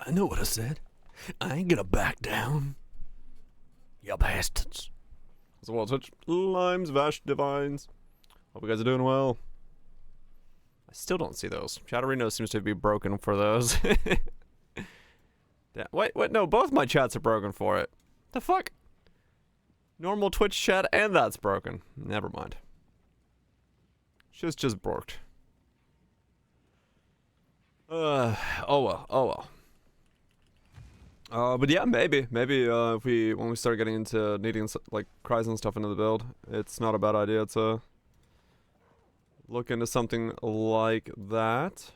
I know what I said. I ain't gonna back down. You bastards. So what's it? Limes, Vash, Divines. Hope you guys are doing well. I still don't see those. Chatterino seems to be broken for those. Wait, no, both my chats are broken for it. The fuck? Normal Twitch chat and that's broken. Never mind. Shit's just borked. Oh well. But yeah, maybe if when we start getting into needing like cries and stuff into the build, it's not a bad idea to look into something like that.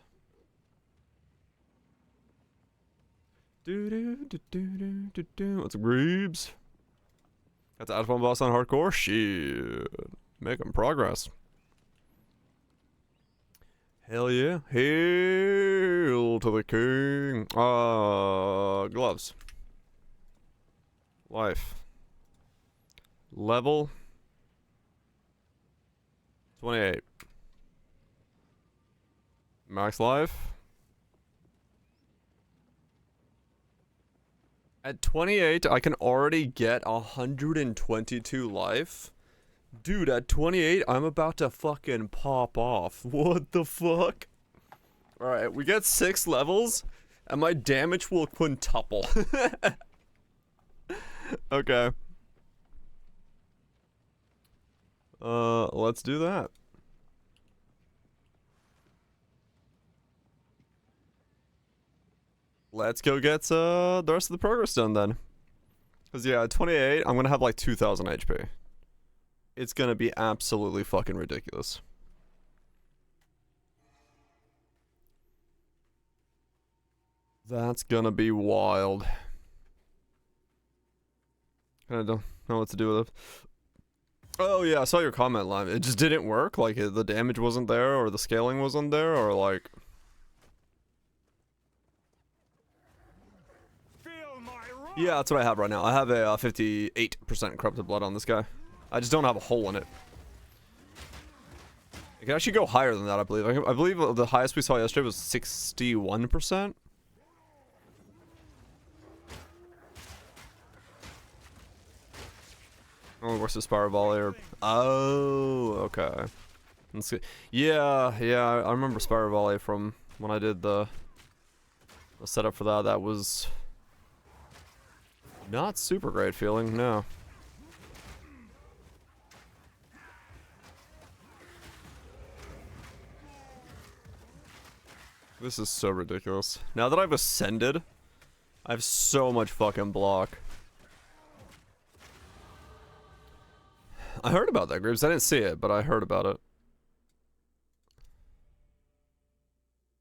What's up, Greebs? Got the Adphone boss on hardcore? Shit. Making progress. Hell yeah. Hail to the king. Gloves. Life. Level 28. Max life. At 28, I can already get 122 life. Dude, at 28, I'm about to fucking pop off. What the fuck? Alright, we get 6 levels, and my damage will quintuple. Okay. Let's do that. Let's go get the rest of the progress done then. Because yeah, at 28, I'm gonna have like 2,000 HP. It's gonna be absolutely fucking ridiculous. That's gonna be wild. I don't know what to do with it. Oh yeah, I saw your comment line. It just didn't work? Like the damage wasn't there, or the scaling wasn't there, or like... Yeah, that's what I have right now. I have a 58% corrupted blood on this guy. I just don't have a hole in it. It can actually go higher than that, I believe. I believe the highest we saw yesterday was 61%. Oh, what's the Spiral Volley? Or... Oh, okay. Let's see. Yeah, I remember Spiral Volley from when I did the setup for that. That was not super great feeling, no. This is so ridiculous. Now that I've ascended, I have so much fucking block. I heard about that, Groups. I didn't see it, but I heard about it.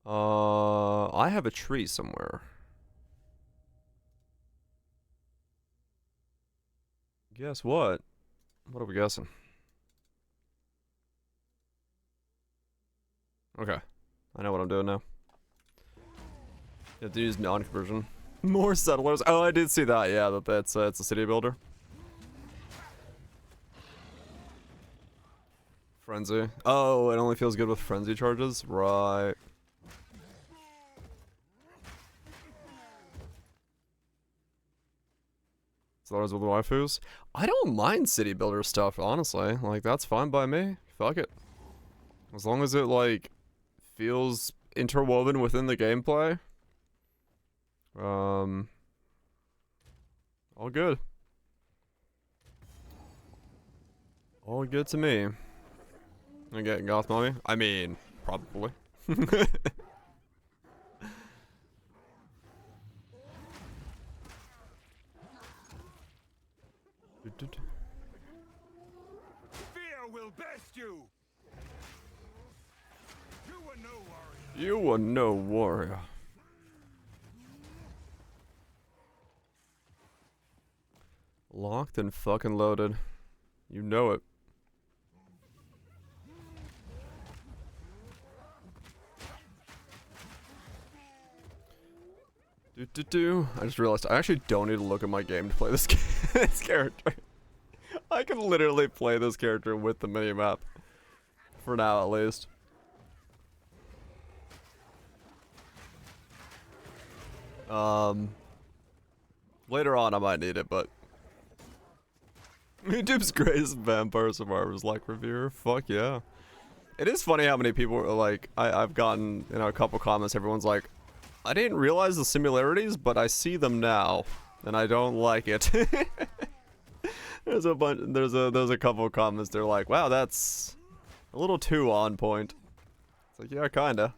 I have a tree somewhere. Guess what? What are we guessing? Okay. I know what I'm doing now. You have to use non-conversion. More settlers. Oh, I did see that. Yeah, it's a city builder. Frenzy. Oh, it only feels good with frenzy charges? Right. Settlers with waifus? I don't mind city builder stuff, honestly. Like, that's fine by me. Fuck it. As long as it, like, feels interwoven within the gameplay. All good. All good to me. I get goth mommy? I mean, probably. Fear will best you. You were no warrior. You were no warrior. Locked and fucking loaded. You know it. I just realized I actually don't need to look at my game to play this, this character. I can literally play this character with the minimap. For now, at least. Later on I might need it, but YouTube's greatest Vampire Survivors like reviewer. Fuck yeah. It is funny how many people are like, I've gotten, you know, a couple comments, everyone's like, I didn't realize the similarities, but I see them now, and I don't like it. There's a couple of comments, they're like, wow, that's a little too on point. It's like, yeah, kinda.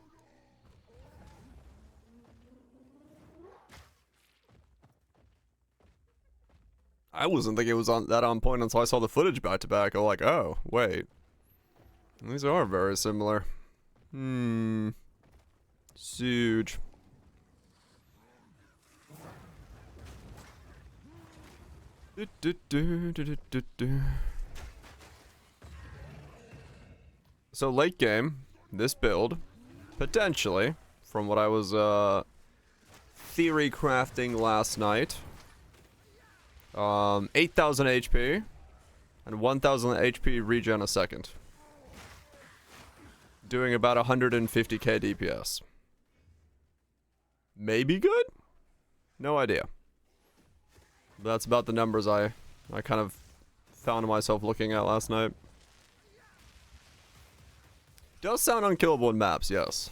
I wasn't thinking it was that on point until I saw the footage back to back. I'm like, oh, wait. These are very similar. Huge. So late game, this build, potentially, from what I was theory crafting last night, 8,000 HP and 1,000 HP regen a second, doing about 150k DPS. Maybe good? No idea. That's about the numbers I kind of found myself looking at last night. Does sound unkillable in maps, yes.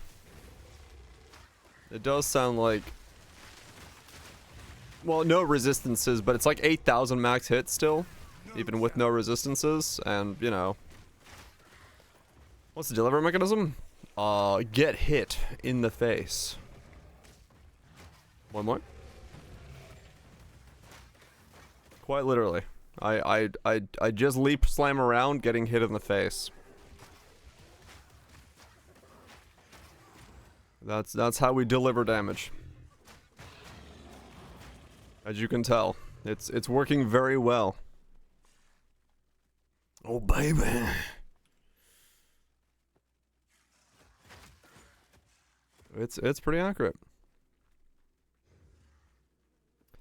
It does sound like, well, no resistances, but it's like 8,000 max hit still, even with no resistances, and, you know. What's the delivery mechanism? Get hit in the face. One more. Quite literally. I just leap slam around getting hit in the face. That's how we deliver damage. As you can tell, it's working very well. Oh baby. It's pretty accurate.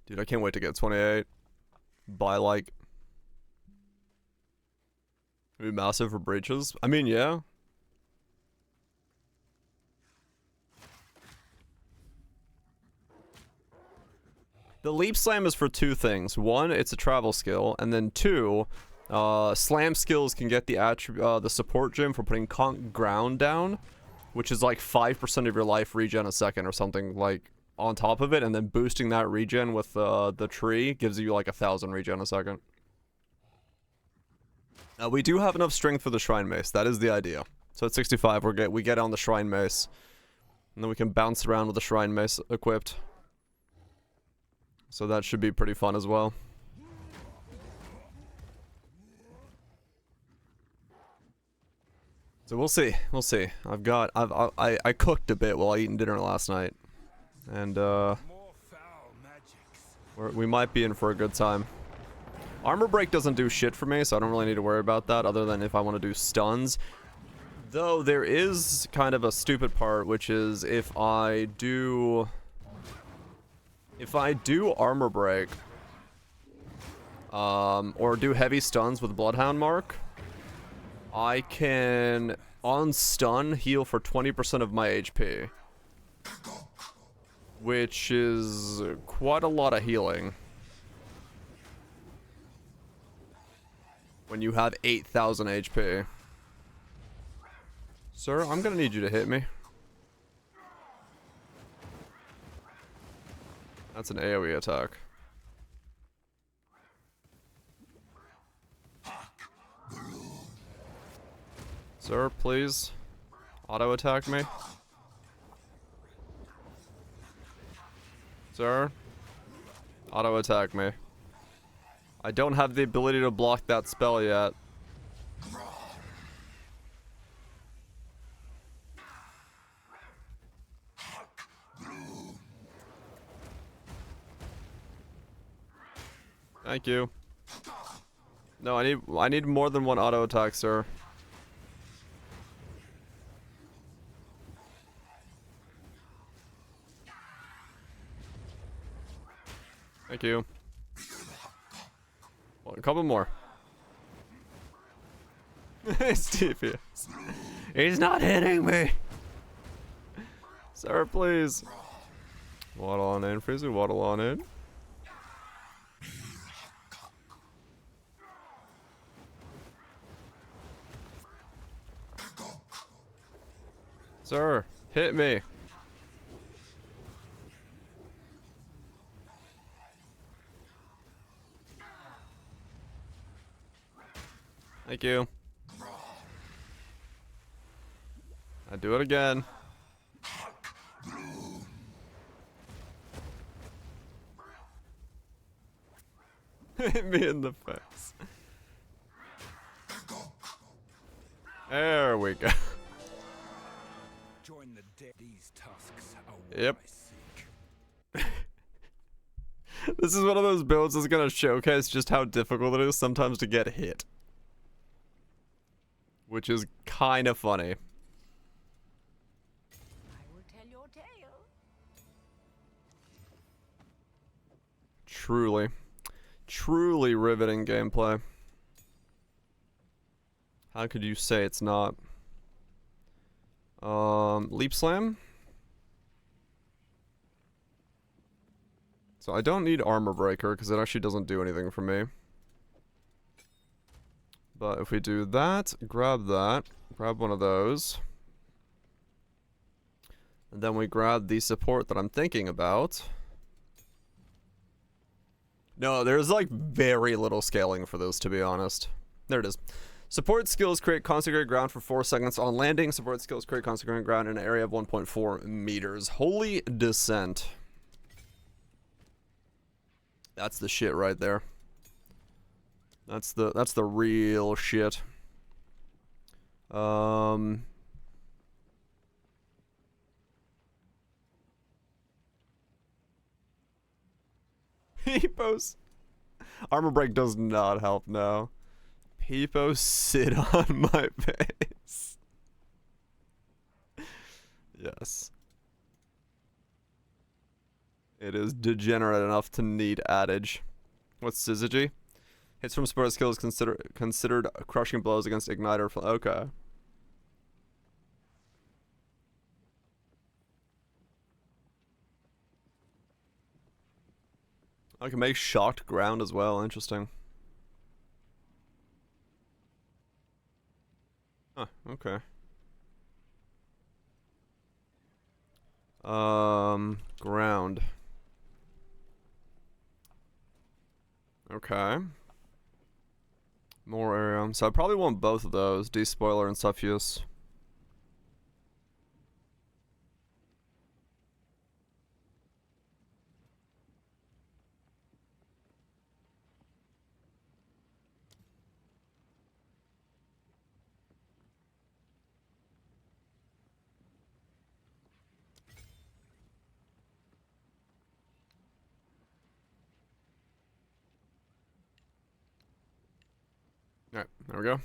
Dude, I can't wait to get 28 by like maybe massive for breaches. I mean, yeah. The leap slam is for two things. One, it's a travel skill, and then two, slam skills can get the support gem for putting conk ground down, which is like 5% of your life regen a second or something like on top of it, and then boosting that regen with the tree gives you like 1,000 regen a second. We do have enough strength for the shrine mace. That is the idea. So at 65, we get on the shrine mace, and then we can bounce around with the shrine mace equipped. So that should be pretty fun as well. So we'll see. We'll see. I cooked a bit while eating dinner last night, and we might be in for a good time. Armor break doesn't do shit for me, so I don't really need to worry about that, other than if I want to do stuns. Though there is kind of a stupid part, which is if I do armor break, or do heavy stuns with Bloodhound Mark, I can, on stun, heal for 20% of my HP. Which is quite a lot of healing. When you have 8,000 HP. Sir, I'm gonna need you to hit me. That's an AoE attack. Sir, please. Auto attack me. Sir. Auto attack me. I don't have the ability to block that spell yet. Thank you. No, I need more than one auto attack, sir. Thank you. Well, a couple more. Stevie. He's not hitting me. Sir, please. Waddle on in, Freezy. Waddle on in. Sir, hit me. Thank you. I do it again. Hit me in the face. There we go. Join the dead. These tusks are what Yep. I seek. This is one of those builds that's gonna showcase just how difficult it is sometimes to get hit. Which is kind of funny. I will tell your tale. Truly. Truly riveting gameplay. How could you say it's not? Leap Slam? So I don't need Armor Breaker because it actually doesn't do anything for me. But if we do that, grab one of those. And then we grab the support that I'm thinking about. No, there's like very little scaling for this, to be honest. There it is. Support skills create consecrated ground for 4 seconds. On landing, support skills create consecrated ground in an area of 1.4 meters. Holy Descent. That's the shit right there. That's the real shit. Peepos. Armor break does not help now. Peepos, sit on my face. Yes. It is degenerate enough to need adage. What's Syzygy? Hits from support skills considered crushing blows against Igniter. Okay. I can make shocked ground as well. Interesting. Huh, okay. Ground. Okay. More area. So I probably want both of those, Despoiler and Suffuse. Alright, there we go.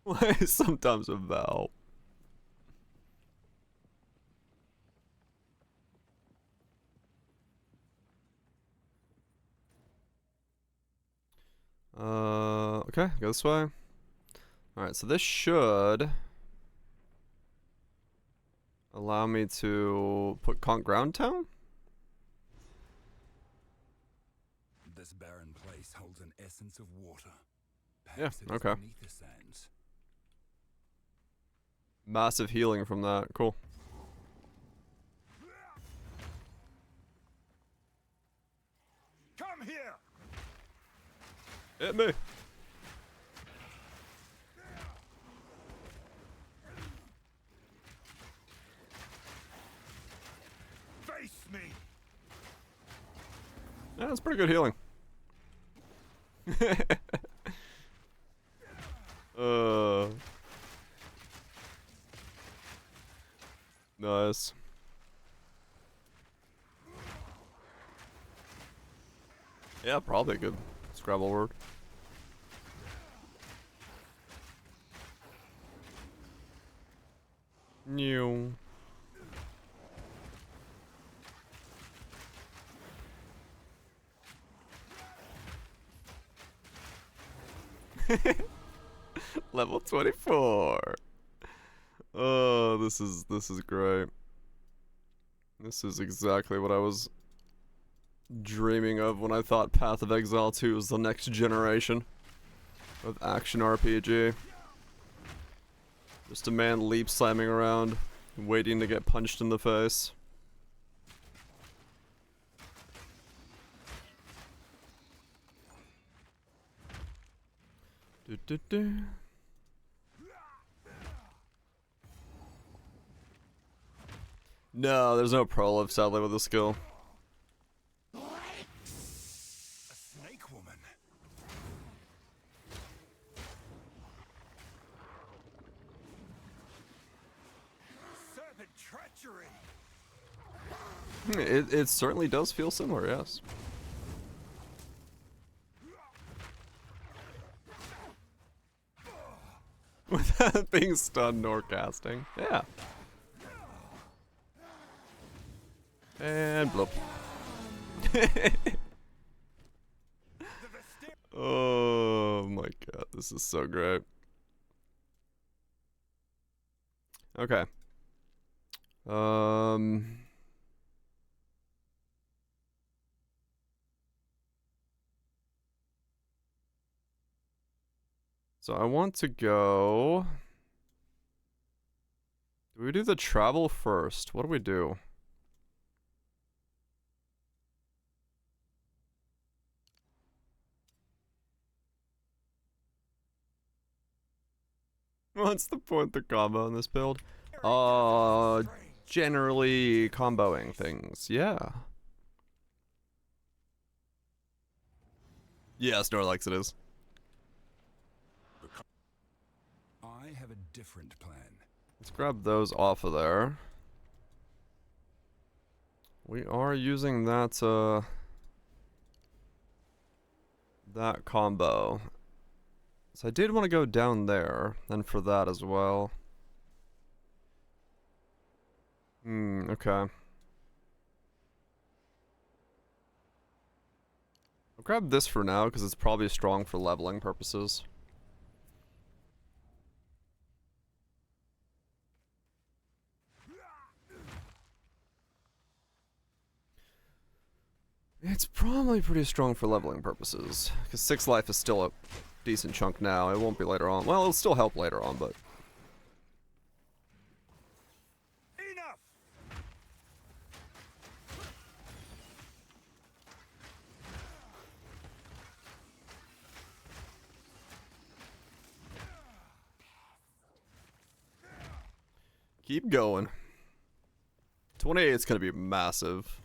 Why sometimes a vowel? Okay, go this way. Alright, so this should allow me to put Conk Ground Town? This barren place holds an essence of water. Yeah, Perhaps it is okay. beneath the sands. Massive healing from that. Cool. Come here. Hit me. Face me. Yeah, that's pretty good healing. Nice. Yeah, probably a good Scrabble word. New. Level 24. Oh, this is great. This is exactly what I was dreaming of when I thought Path of Exile 2 was the next generation of action RPG. Just a man leap slamming around, waiting to get punched in the face. Do, do, do. No, there's no prolive sadly with the skill. A snake woman. Serpent treachery. It certainly does feel similar, yes. Without being stunned nor casting. Yeah. And bloop. Oh my god, this is so great. Okay. So I want to go. Do we do the travel first? What do we do? What's the point of the combo in this build? Generally comboing things. Yeah. Yeah, Snorlax it is. I have a different plan. Let's grab those off of there. We are using that combo. So I did want to go down there, and for that as well. Okay. I'll grab this for now, because it's probably strong for leveling purposes. It's probably pretty strong for leveling purposes, because 6 life is still a decent chunk now. It won't be later on. Well, it'll still help later on, but... Enough! Keep going. 28 is gonna be massive.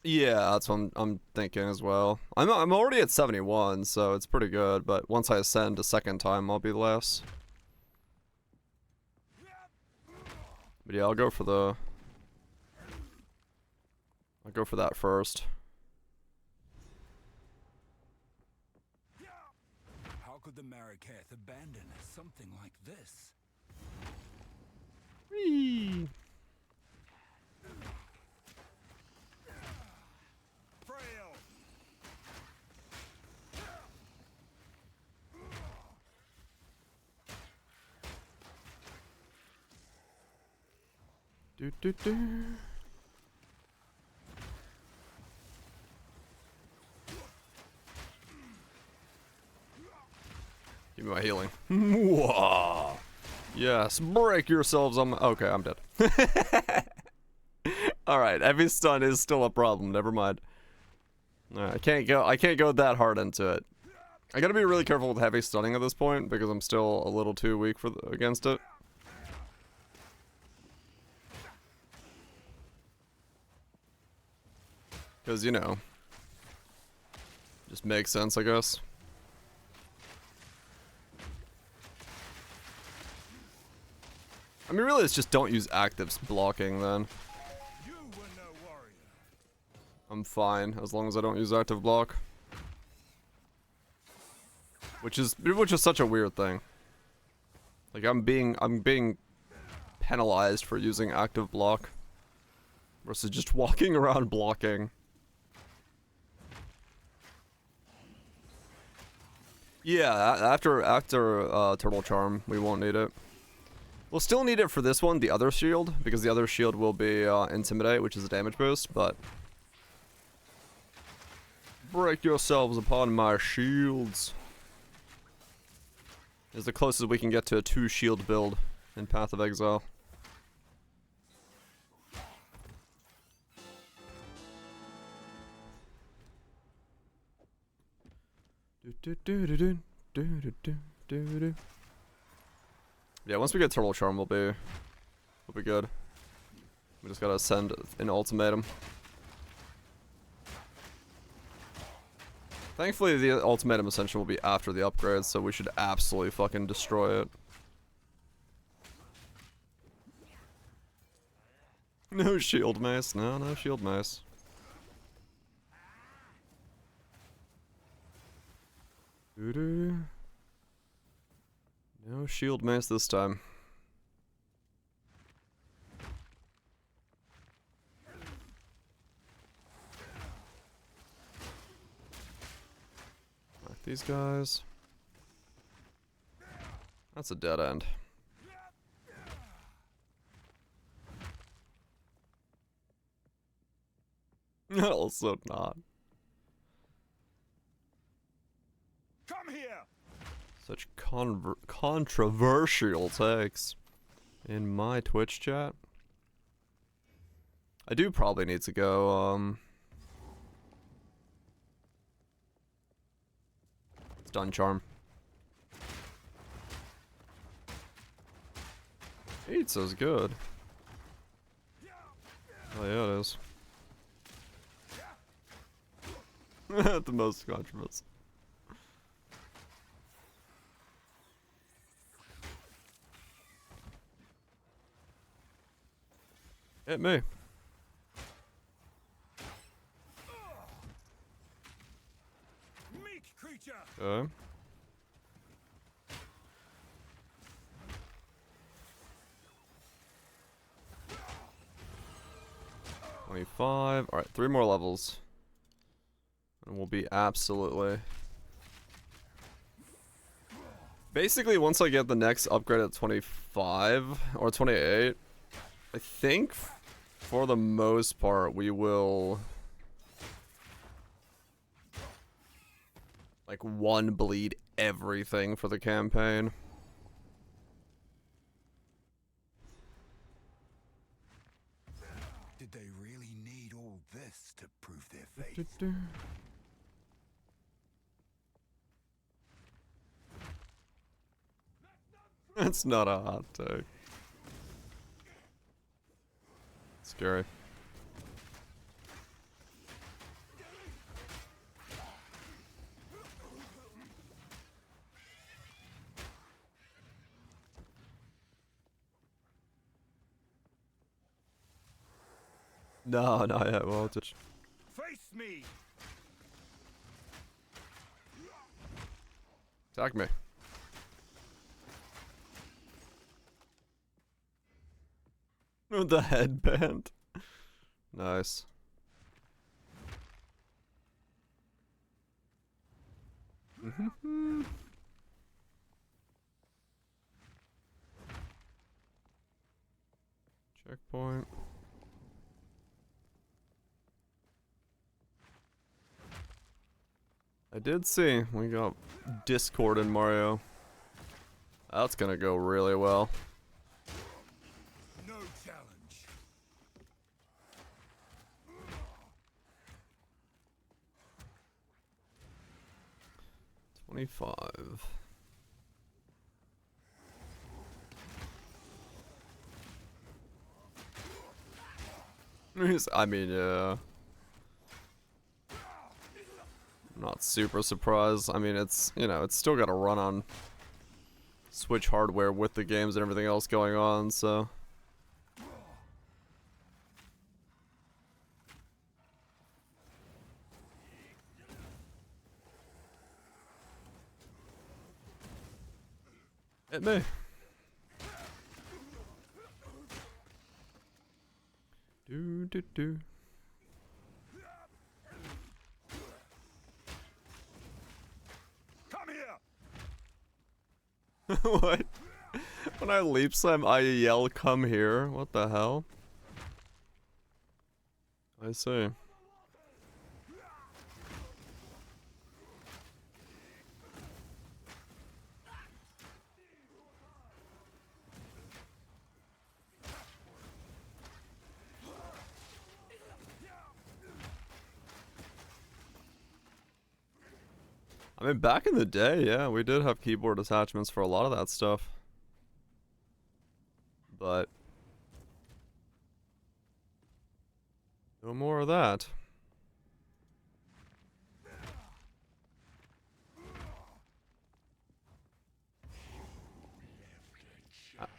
Yeah, that's what I'm thinking as well. I'm already at 71, so it's pretty good. But once I ascend a second time, I'll be less. But yeah, I'll go for that first. How could the Marraketh abandon something like this? Whee! Frail! Do do do. Give me my healing. Mwah. Yes, break yourselves on my... Okay, I'm dead. Alright, heavy stun is still a problem, never mind. Alright, I can't go that hard into it. I gotta be really careful with heavy stunning at this point, because I'm still a little too weak for against it. Because, you know, just makes sense, I guess. I mean, really, it's just don't use active blocking, then. You were no warrior. I'm fine, as long as I don't use active block. Which is such a weird thing. Like, I'm being penalized for using active block. Versus just walking around blocking. Yeah, after Turtle Charm, we won't need it. We'll still need it for this one, the other shield, because the other shield will be Intimidate, which is a damage boost, but... Break yourselves upon my shields. Is the closest we can get to a 2-shield build in Path of Exile. Yeah, once we get Turtle Charm, we'll be good. We just gotta send an ultimatum. Thankfully, the ultimatum ascension will be after the upgrade, so we should absolutely fucking destroy it. No shield mace. No shield mace. Doo-doo. No shield mace this time. Like these guys. That's a dead end. Also not. Come here. Such controversial takes in my Twitch chat. I do probably need to go, Stun Charm. Pizza's good. Oh yeah, it is. The most controversial. Hit me. Meek creature. Okay. $25. Alright, 3 more levels. And we'll be absolutely... Basically, once I get the next upgrade at 25 or 28, I think for the most part we will... like, 1 bleed everything for the campaign. Did they really need all this to prove their faith? That's not a hot take. Scary. No, not yet. Well, just Face me. attack me. With the headband. Nice. Checkpoint. I did see we got Discord in Mario. That's gonna go really well. No challenge. 25. I mean, yeah. I'm not super surprised. I mean, it's, you know, it's still got to run on Switch hardware with the games and everything else going on, so. Hit me. Do. Come here. What? When I leap slam, I yell, "Come here." What the hell? I see. I mean, back in the day, yeah, we did have keyboard attachments for a lot of that stuff. But no more of that.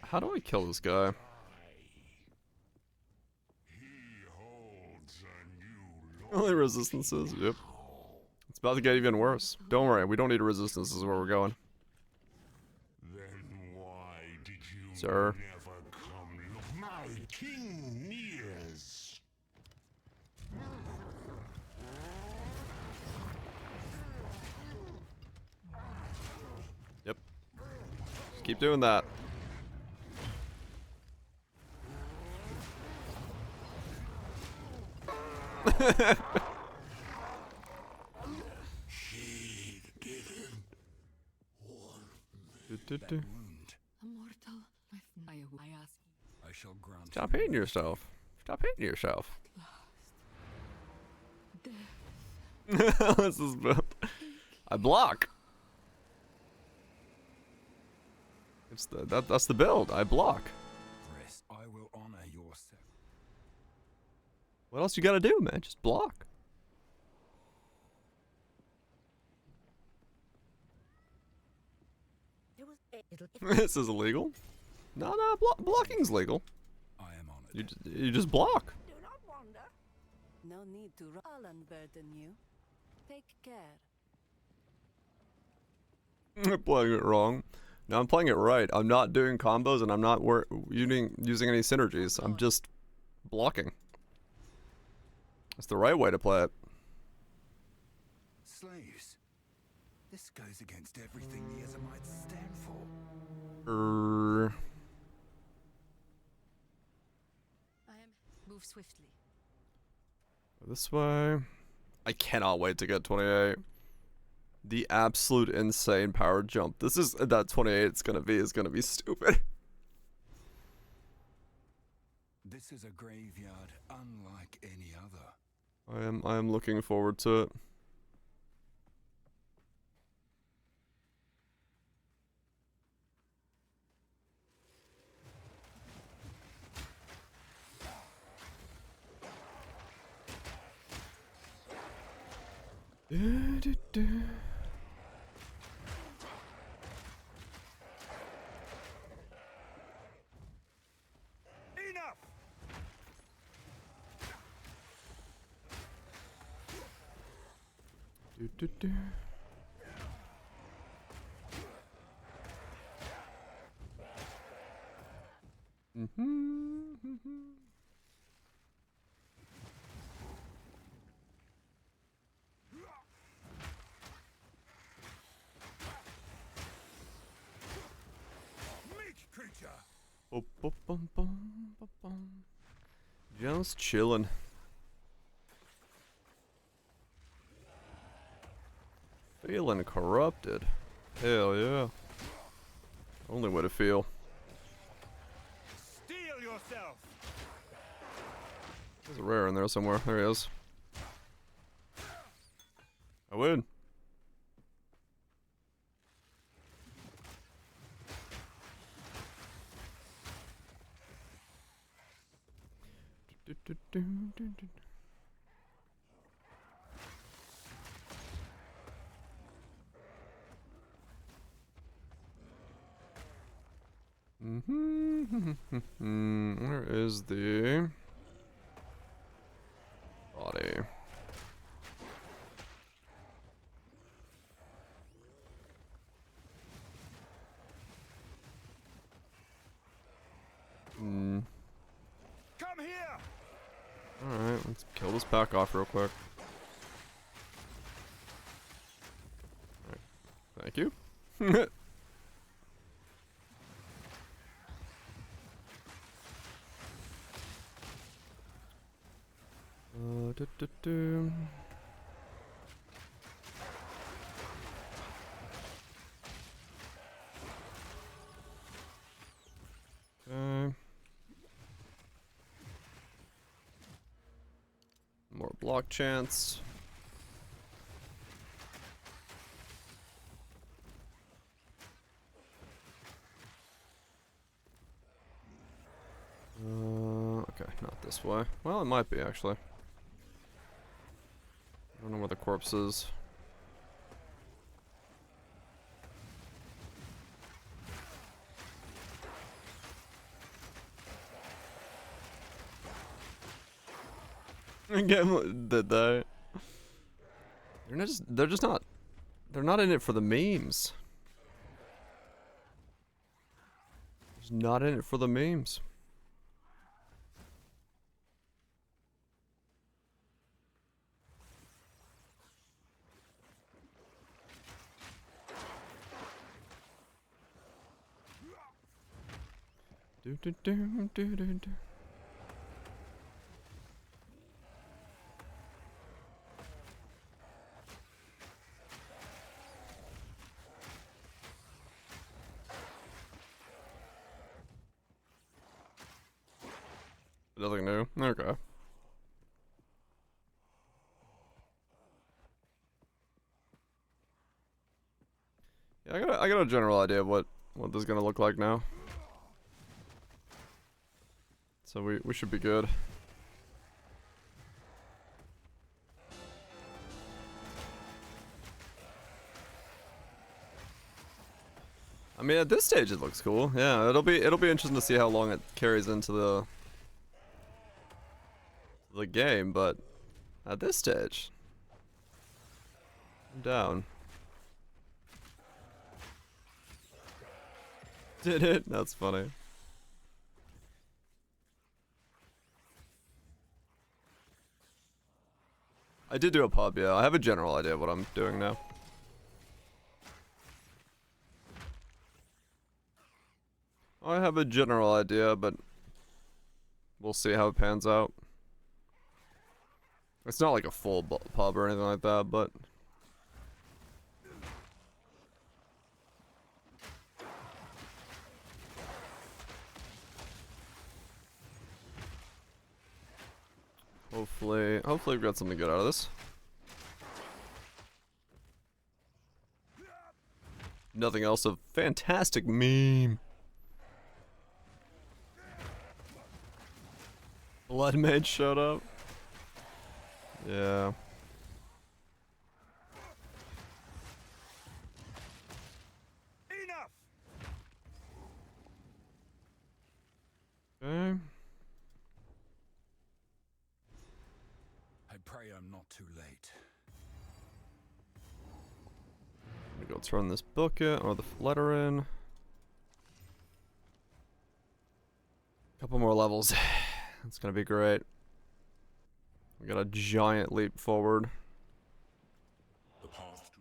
How do I kill this guy? Only resistances, yep. It's about to get even worse. Don't worry, we don't need a resistance, this is where we're going. Then why did you Sir. never come look? My king nears. Yep. Just keep doing that. That wound, Immortal with I ask. I shall grant Stop you hating yourself. Stop hating yourself. This is build. I block. It's that's the build. I block. rest. I will honor your sacrifice. What else you gotta do, man? Just block. This is illegal. No, blocking's legal. I am honored. You just block. Do not wander. No need to I'll unburden you. Take care. I'm playing it wrong. No, I'm playing it right. I'm not doing combos and I'm not using any synergies. I'm just blocking. That's the right way to play it. Slaves. This goes against everything the Ezamites stand for. I am move swiftly. This way. I cannot wait to get 28. The absolute insane power jump. This is that 28 is gonna be stupid. This is a graveyard unlike any other. I am looking forward to it. Enough! Meat creature! Just chilling. Feeling corrupted. Hell yeah. Only way to feel. Steel yourself! There's a rare in there somewhere. There he is. I win. Where is the body? Come here! Alright, let's kill this pack off real quick. Alright. Thank you. Do-do-do-do. Okay. More block chance. Okay, not this way. Well, it might be actually. I don't know where the corpse is. Again, did they? They're not in it for the memes. Just not in it for the memes. Do do do do do do. Nothing new. Okay. Yeah, I got a general idea of what this is gonna look like now. So we should be good. I mean, at this stage it looks cool. Yeah, it'll be interesting to see how long it carries into the game, but at this stage, I'm down. Did it? That's funny. I did do a pub, yeah. I have a general idea of what I'm doing now. I have a general idea, but we'll see how it pans out. It's not like a full pub or anything like that, but... Hopefully we've got something good out of this. Nothing else, a fantastic meme. Blood Mage showed up. Yeah. Enough! Okay. I pray I'm not too late. I'm gonna go turn this book in, or the letter in. Couple more levels. That's gonna be great. We got a giant leap forward. The path to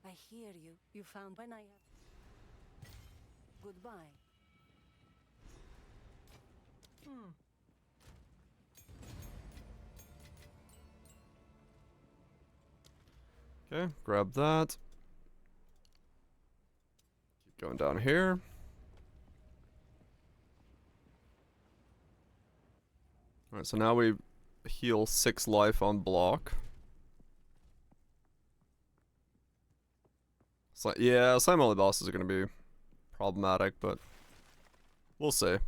I hear you. You found when I have. Goodbye. Okay, grab that. Keep going down here. Alright, so now we heal 6 life on block. So, yeah, slime only bosses are gonna be problematic, but we'll see.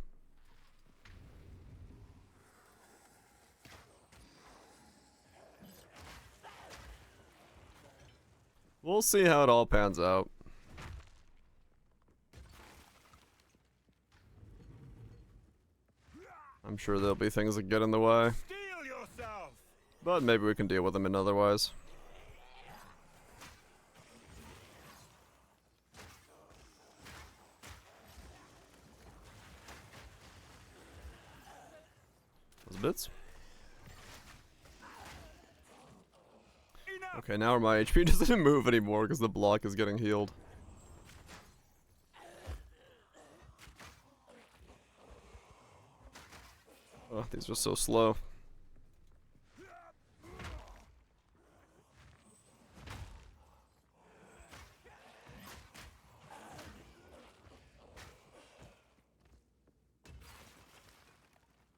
We'll see how it all pans out. I'm sure there'll be things that get in the way, Steel yourself! but maybe we can deal with them in otherwise. Those bits. Enough! Okay, now my HP doesn't move anymore because the block is getting healed. Oh, these are so slow.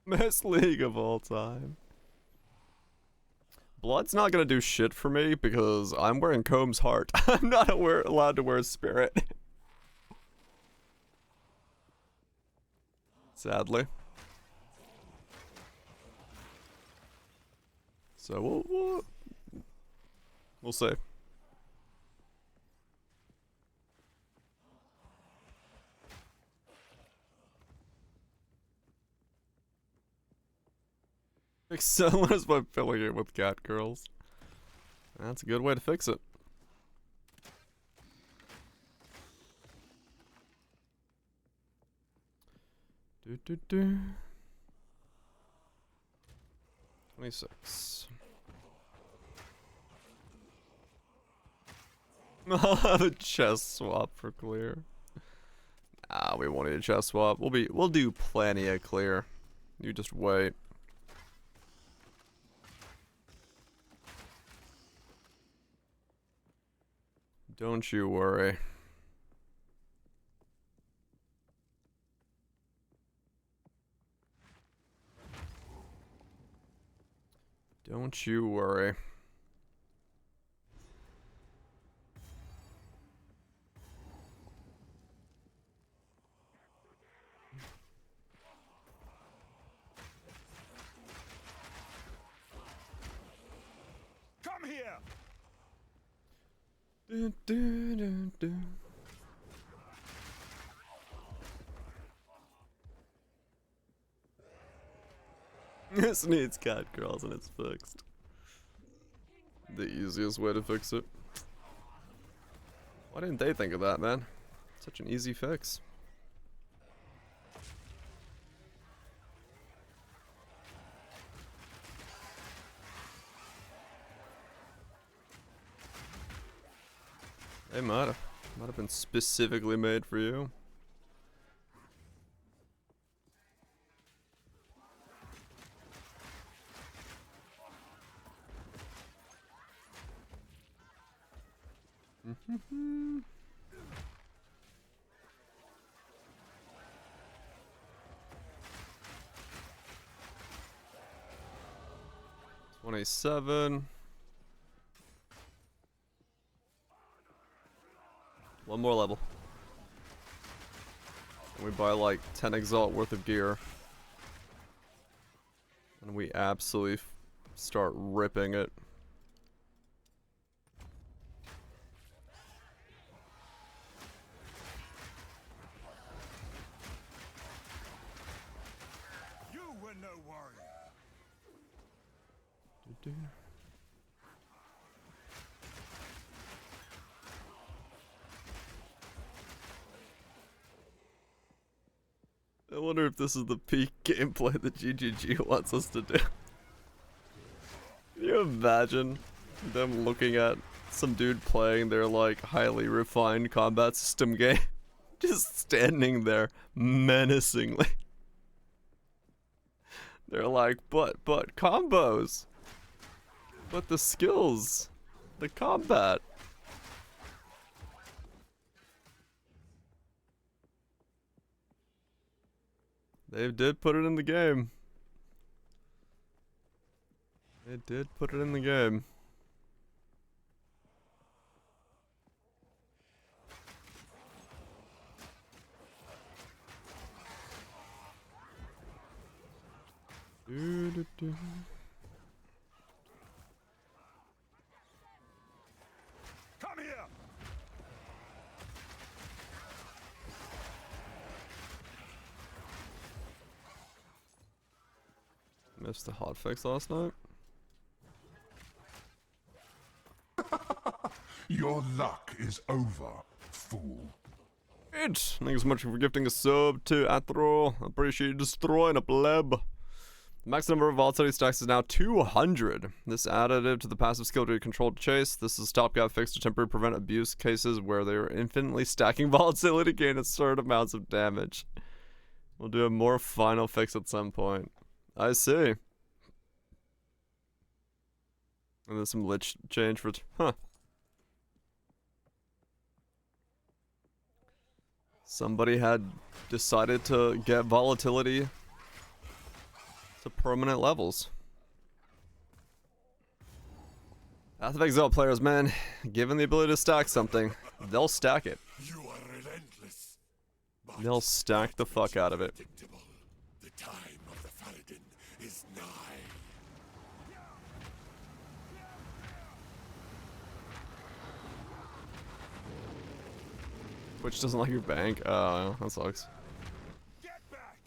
Best league of all time. Blood's not gonna do shit for me because I'm wearing Comb's heart. I'm not allowed to wear Spirit. Sadly. So we'll see. Fix sellers by filling it with cat girls. That's a good way to fix it. Do do do. 26. I'll have a chest swap for clear. Ah, we won't need a chest swap. We'll do plenty of clear. You just wait. Don't you worry. Don't you worry. Come here! Do, do, do, do. This needs cat girls and it's fixed. The easiest way to fix it. Why didn't they think of that, man? Such an easy fix. They might have been specifically made for you. Mm-hmm. 27. One more level. And we buy like 10 exalt worth of gear. And we absolutely start ripping it. You were no warrior. I wonder if this is the peak gameplay that GGG wants us to do. Can you imagine them looking at some dude playing their like highly refined combat system game? Just standing there menacingly. They're like, but combos. But the skills. The combat. They did put it in the game. They did put it in the game. Do, do, do. Come here! Missed the hotfix last night. Your luck is over, fool. Thanks so much for gifting a sub to Athro. I appreciate you destroying a pleb. The max number of volatility stacks is now 200. This additive to the passive skill to control chase. This is stopgap fix to temporarily prevent abuse cases where they are infinitely stacking volatility to gain absurd amounts of damage. We'll do a more final fix at some point. I see. And then some lich change for huh. Somebody had decided to get volatility to permanent levels. Path of Exile players, man, given the ability to stack something, they'll stack it. You are relentless. But They'll stack the fuck out of it. predictable. The time of the Faradin is nigh. Which doesn't like your bank. Oh, that sucks. Get back!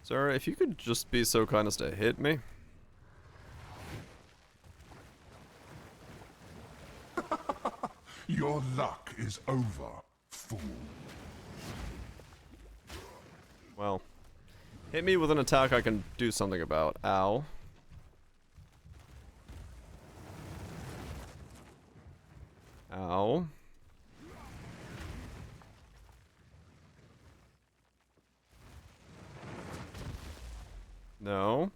Sir, if you could just be so kind as to hit me. Your luck is over, fool. Well, hit me with an attack I can do something about. Ow. Ow. No.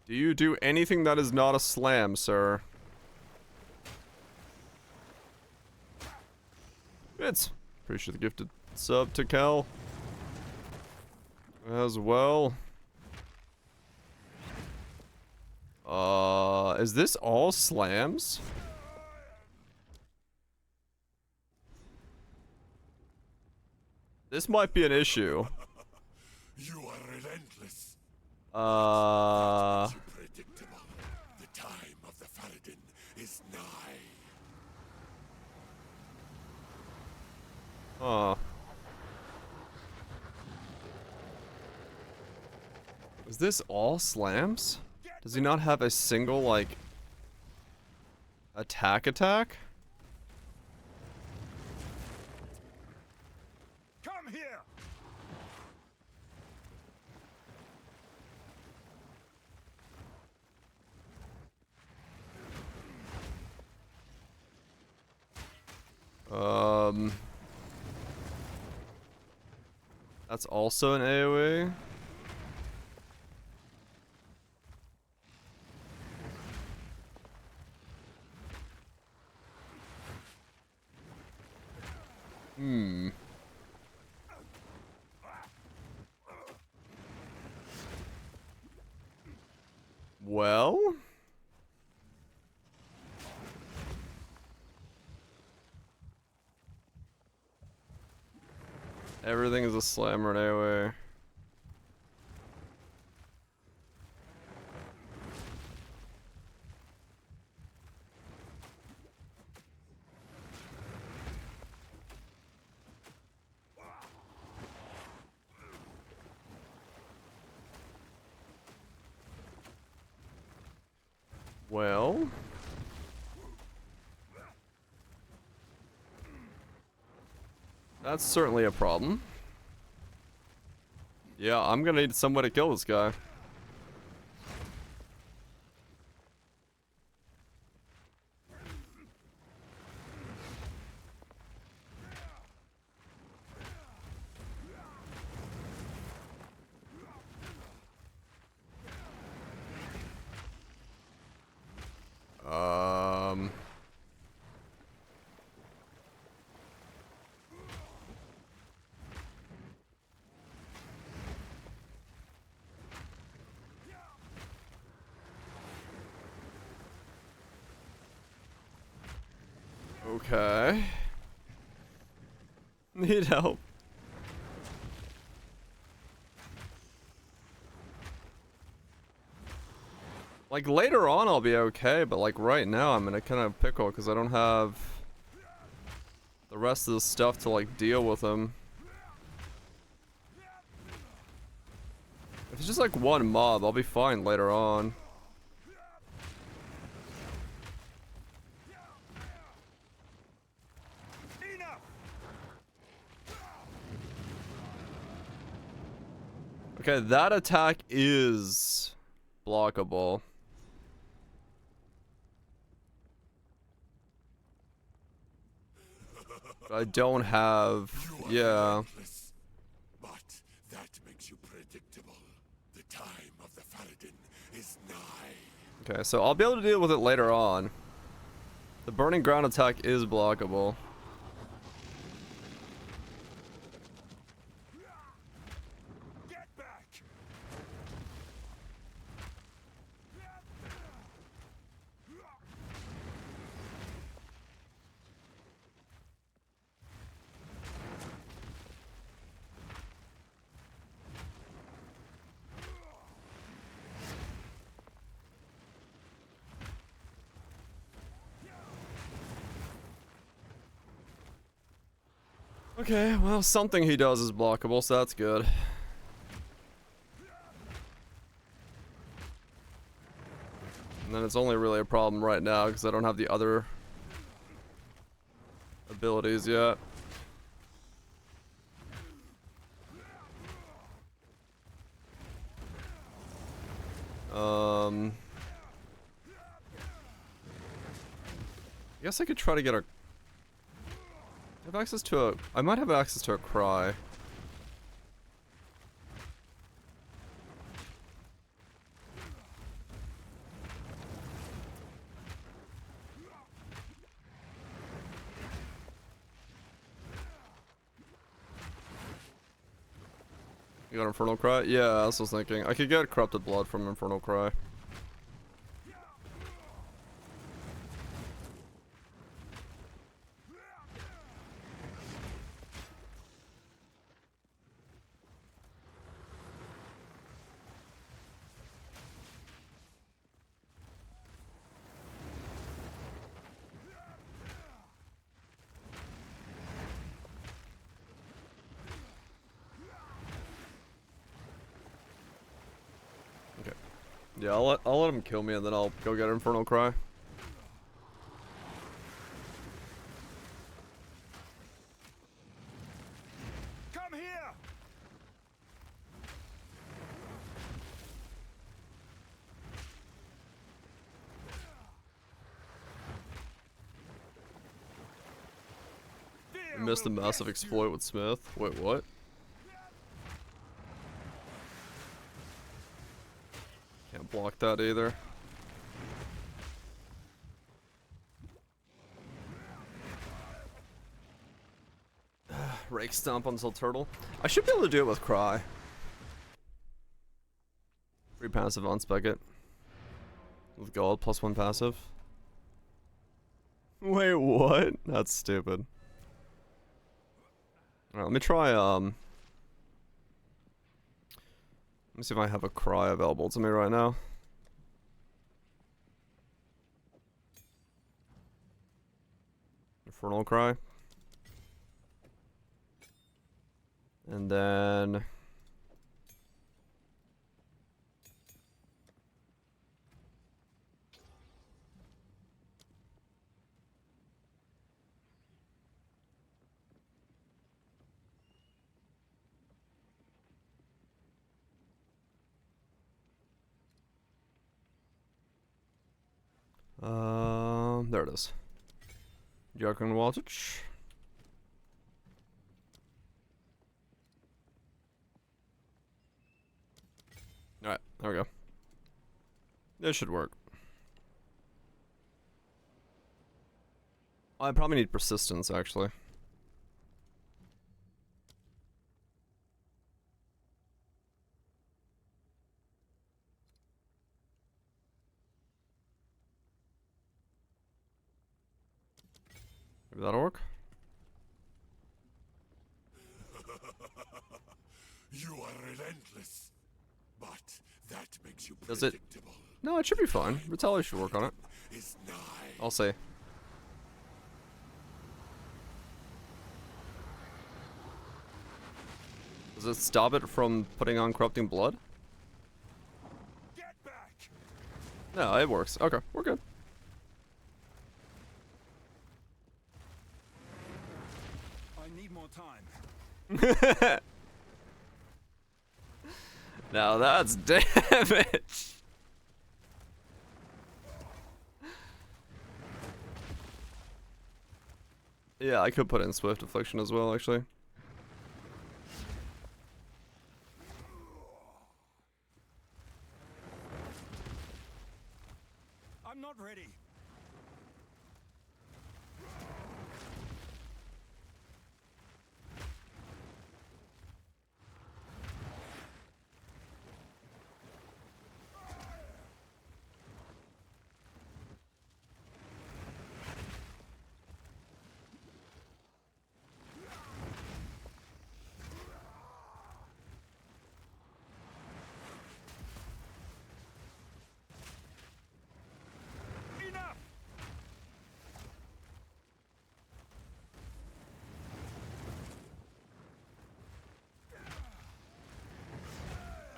Do you do anything that is not a slam, sir? It's appreciate the gifted sub to Cal as well. Is this all slams? This might be an issue. You are relentless. Uh, Predictable. The time of the Faradin is nigh. huh. Is this all slams? Does he not have a single, like, attack? Come here! That's also an AoE. Hmm. Well? Everything is a slammer anyway. Well? That's certainly a problem. Yeah, I'm gonna need some way to kill this guy. Okay. Need help. Like, later on I'll be okay, but like right now I'm in a kind of pickle because I don't have the rest of the stuff to like deal with him. If it's just like one mob, I'll be fine later on. Okay, that attack is blockable. I don't have, yeah. But that time of the Faradin is nigh. Okay, so I'll be able to deal with it later on. The burning ground attack is blockable. Get back! Okay, well, something he does is blockable, so that's good. And then it's only really a problem right now because I don't have the other abilities yet. I guess I could try to get a... I have access to a... I might have access to a cry. You got Infernal Cry? Yeah, I was thinking. I could get Corrupted Blood from Infernal Cry. Yeah, I'll let him kill me and then I'll go get Infernal Cry. Come here! I missed the massive exploit with Smith. Wait, what? Can't block that either. Rake Stomp until Turtle. I should be able to do it with Cry. Free passive on Spec it. With gold plus 1 passive. Wait, what? That's stupid. Alright, let me try, let me see if I have a Cry available to me right now. Infernal Cry. And then... there it is. Jarkon Waltich. Alright, there we go. This should work. I probably need persistence, actually. Maybe that'll work. You are relentless, but that makes you Does it? predictable. No, it should be fine. Retaliate should work on it. Is nigh. I'll see. Does it stop it from putting on Corrupting Blood? Get back! No, it works. Okay, we're good. I need more time. Now that's damage. Yeah, I could put in Swift Affliction as well, actually.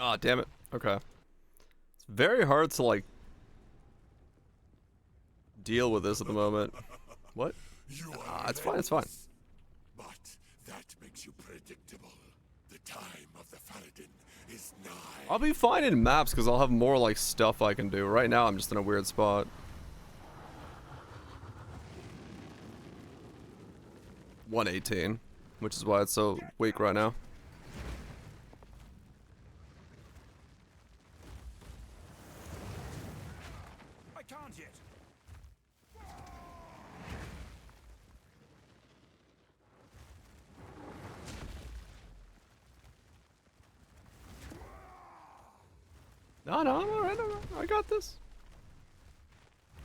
Ah, damn it. Okay. It's very hard to, like, deal with this at the moment. What? You Ah, are it's fine, it's fine. relentless, but that makes you predictable. The time of the Faladin is nigh. I'll be fine in maps because I'll have more, like, stuff I can do. Right now, I'm just in a weird spot. 118, which is why it's so weak right now. I can't yet. No, I'm alright, I got this.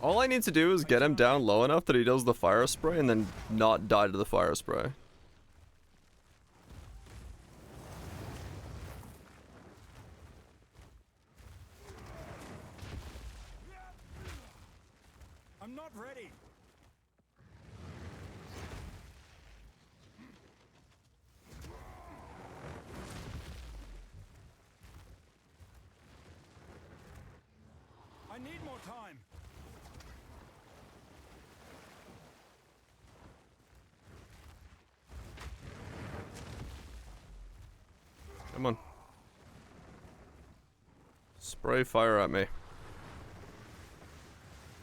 All I need to do is get him down low enough that he does the fire spray and then not die to the fire spray. I'm not ready. I need more time. Come on. Spray fire at me.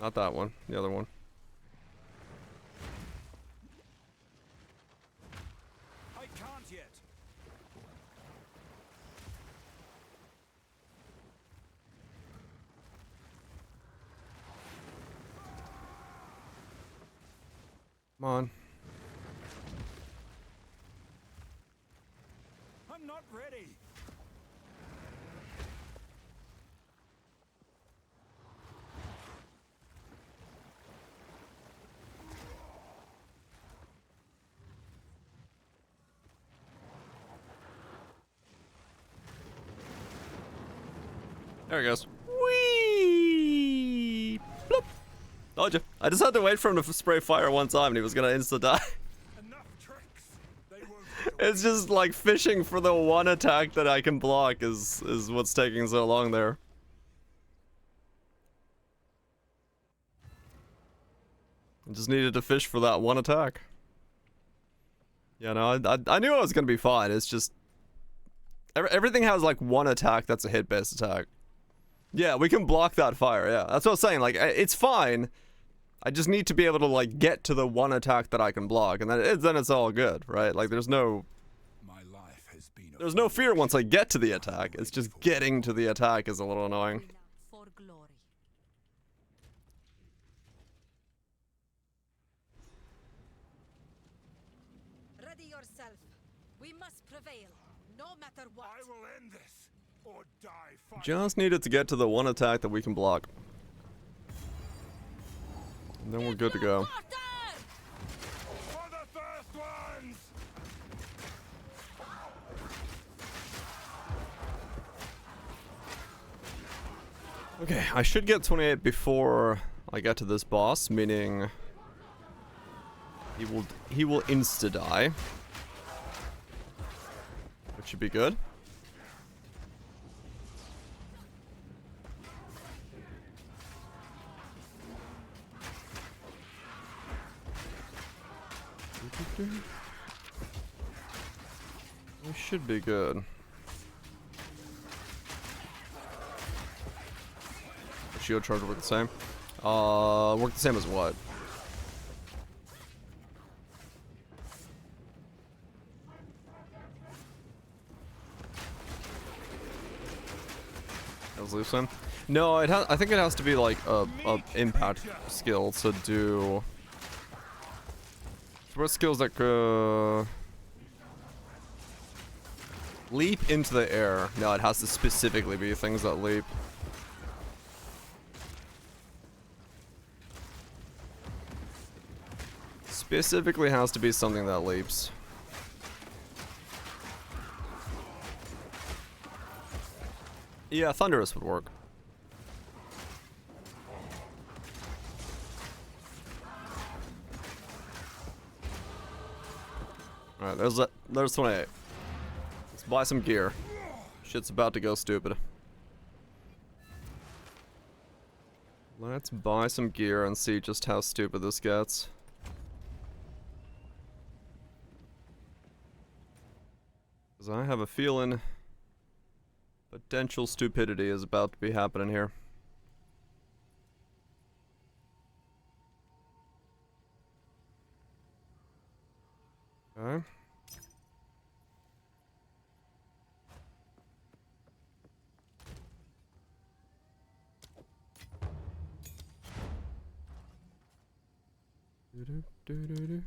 Not that one, the other one. I can't yet. Come on. I'm not ready. There he goes. Whee! Bloop! Told you. I just had to wait for him to spray fire one time and he was gonna insta-die. Enough tricks. They won't. It's just like fishing for the one attack that I can block is what's taking so long there. I just needed to fish for that one attack. Yeah, no, I knew I was gonna be fine. It's just everything has like one attack that's a hit-based attack. Yeah, we can block that fire. Yeah, that's what I was saying. Like, it's fine. I just need to be able to like get to the one attack that I can block, and then it's all good, right? Like, there's no fear once I get to the attack. It's just getting to the attack is a little annoying. For glory. Ready yourself. We must prevail, no matter what. I will end this or die fighting. Just needed to get to the one attack that we can block. And then we're good to go. For the first ones. Okay, I should get 28 before I get to this boss, meaning he will insta-die. Which should be good. We should be good. Shield charge work the same? Work the same as what? Evolution? No, I think it has to be like a impact skill to do. So what skills that go? Leap into the air. No, it has to specifically be things that leap. Specifically has to be something that leaps. Yeah, Thunderous would work. Alright, there's 28. Let's buy some gear. Shit's about to go stupid. Let's buy some gear and see just how stupid this gets. Because I have a feeling potential stupidity is about to be happening here. Okay. Do-do-do-do-do.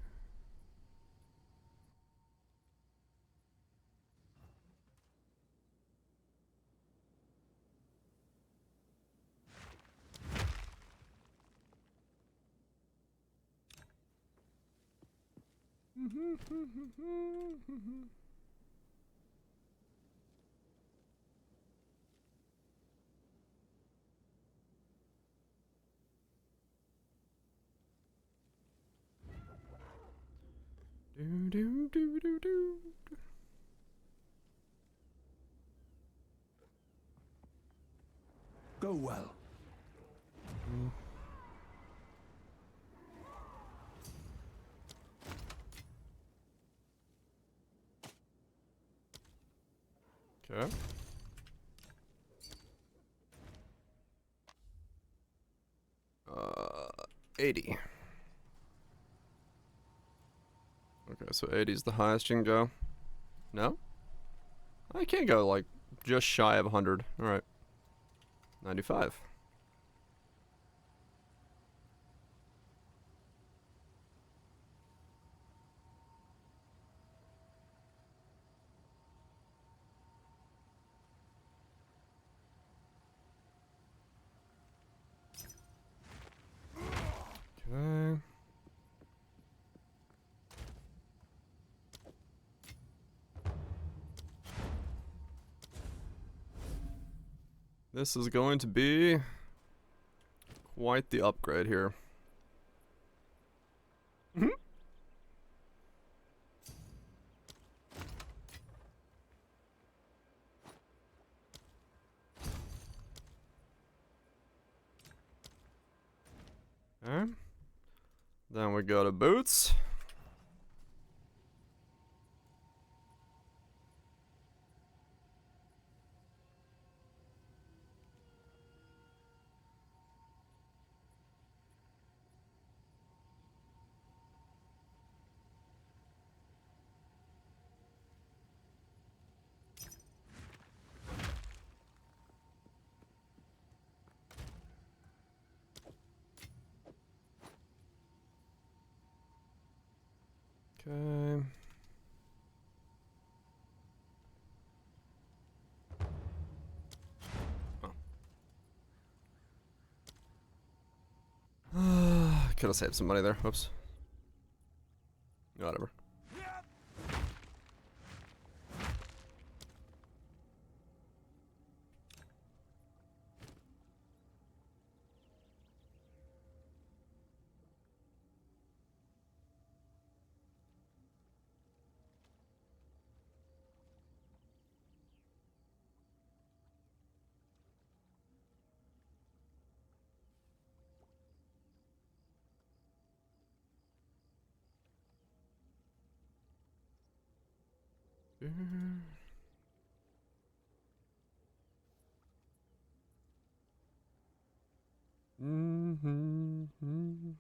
Do do do do do. Go well. Okay. 80. Okay, so 80 is the highest you can go. No? I can't go, like, just shy of 100. Alright. 95. Okay. This is going to be quite the upgrade here. Okay. Then we go to boots. Okay. Oh. Could have saved some money there. Whoops. Whatever. Mm-hmm.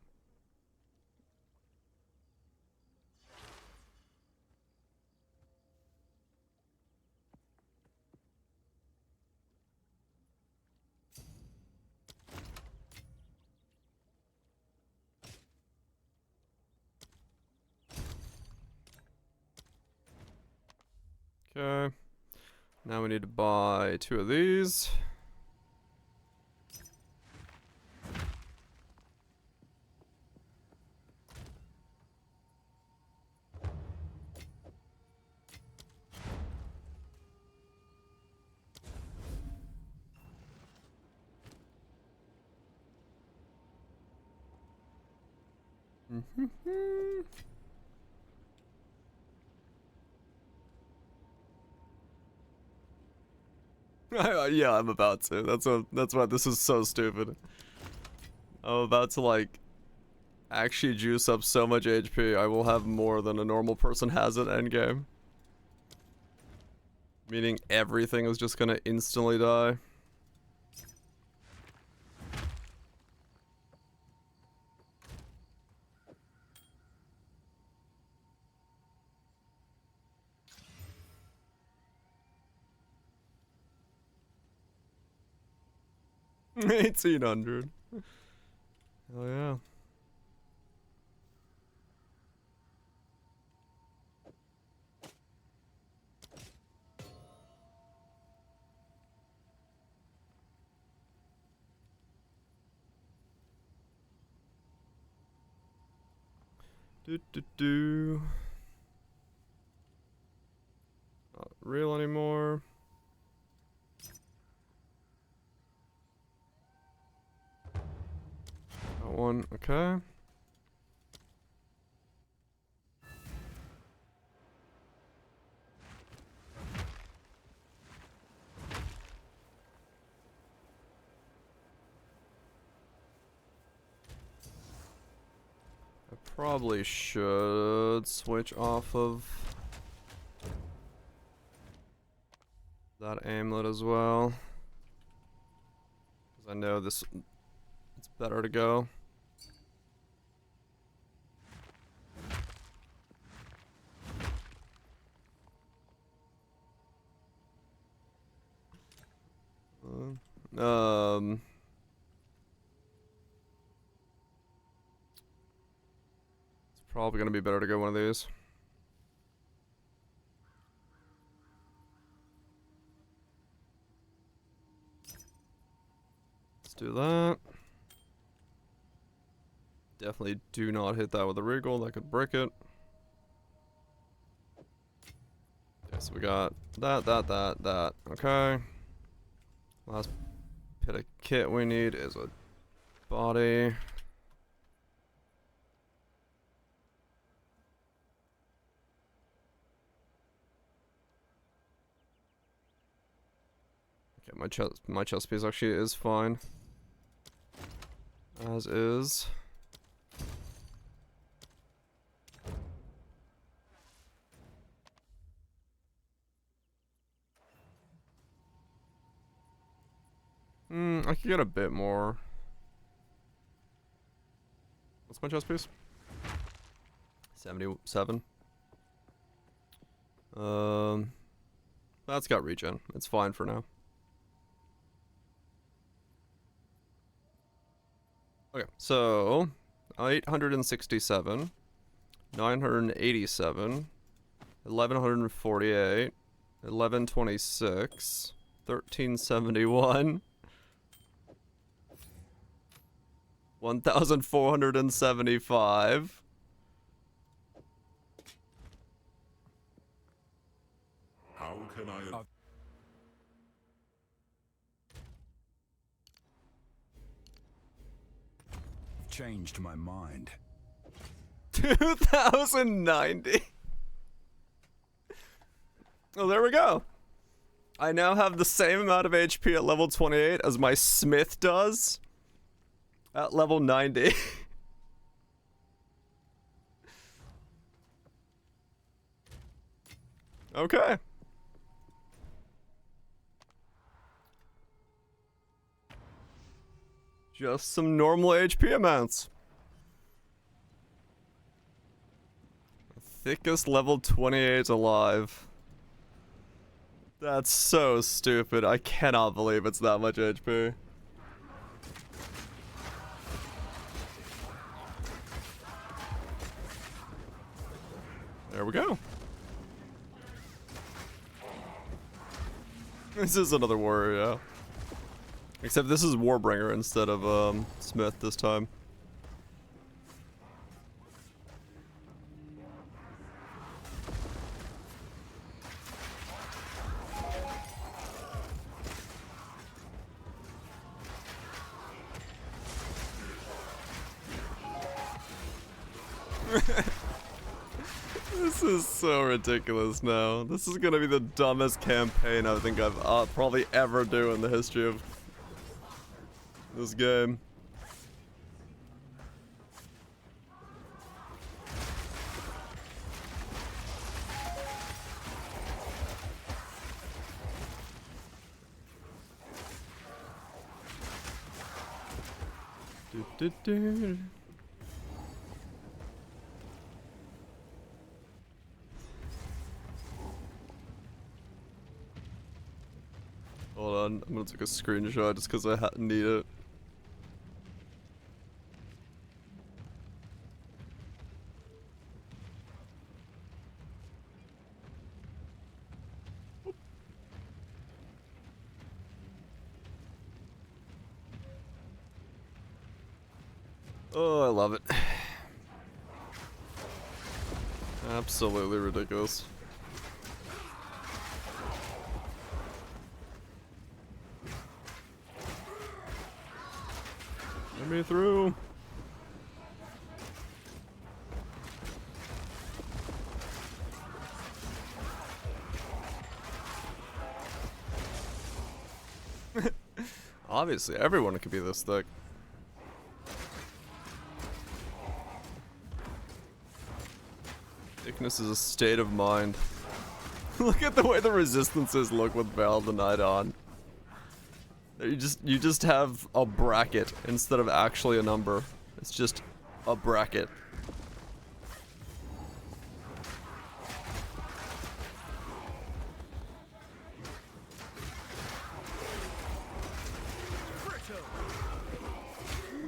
Okay. Now we need to buy 2 of these. Mm-hmm. Yeah, I'm about to. That's why this is so stupid. I'm about to like actually juice up so much HP. I will have more than a normal person has at endgame. Meaning everything is just gonna instantly die. $1,800. Hell yeah. Do. Not real anymore. That one, okay. I probably should switch off of that amulet as well. Because I know it's better to go. It's probably gonna be better to go one of these. Let's do that. Definitely do not hit that with a regal, that could brick it. Okay, so we got that. Okay. Last bit of kit we need is a body. Okay, my chest piece actually is fine. As is. I could get a bit more. What's my chest piece? 77. That's got regen. It's fine for now. Okay, so 867, 987, 1148, 1126, 1371, 1475. How can I... Changed my mind. 2090. Oh, there we go. I now have the same amount of HP at level 28 as my smith does at level 90. Okay. Just some normal HP amounts. Thickest level 28 alive. That's so stupid. I cannot believe it's that much HP. There we go. This is another warrior, yeah. Except this is Warbringer instead of Smith this time. This is so ridiculous now. This is gonna be the dumbest campaign I think I've probably ever do in the history of this game. Do. Hold on, I'm gonna take a screenshot just because I need it. Oh, I love it. Absolutely ridiculous. Let me through. Obviously, everyone could be this thick. Thickness is a state of mind. Look at the way the resistances look with Val the Night on. You just have a bracket instead of actually a number. It's just a bracket.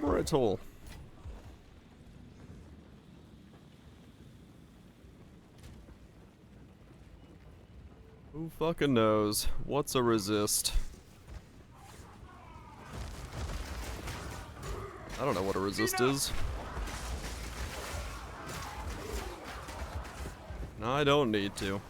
Brittle. Who fucking knows? What's a resist? I don't know what a resist is. No, I don't need to.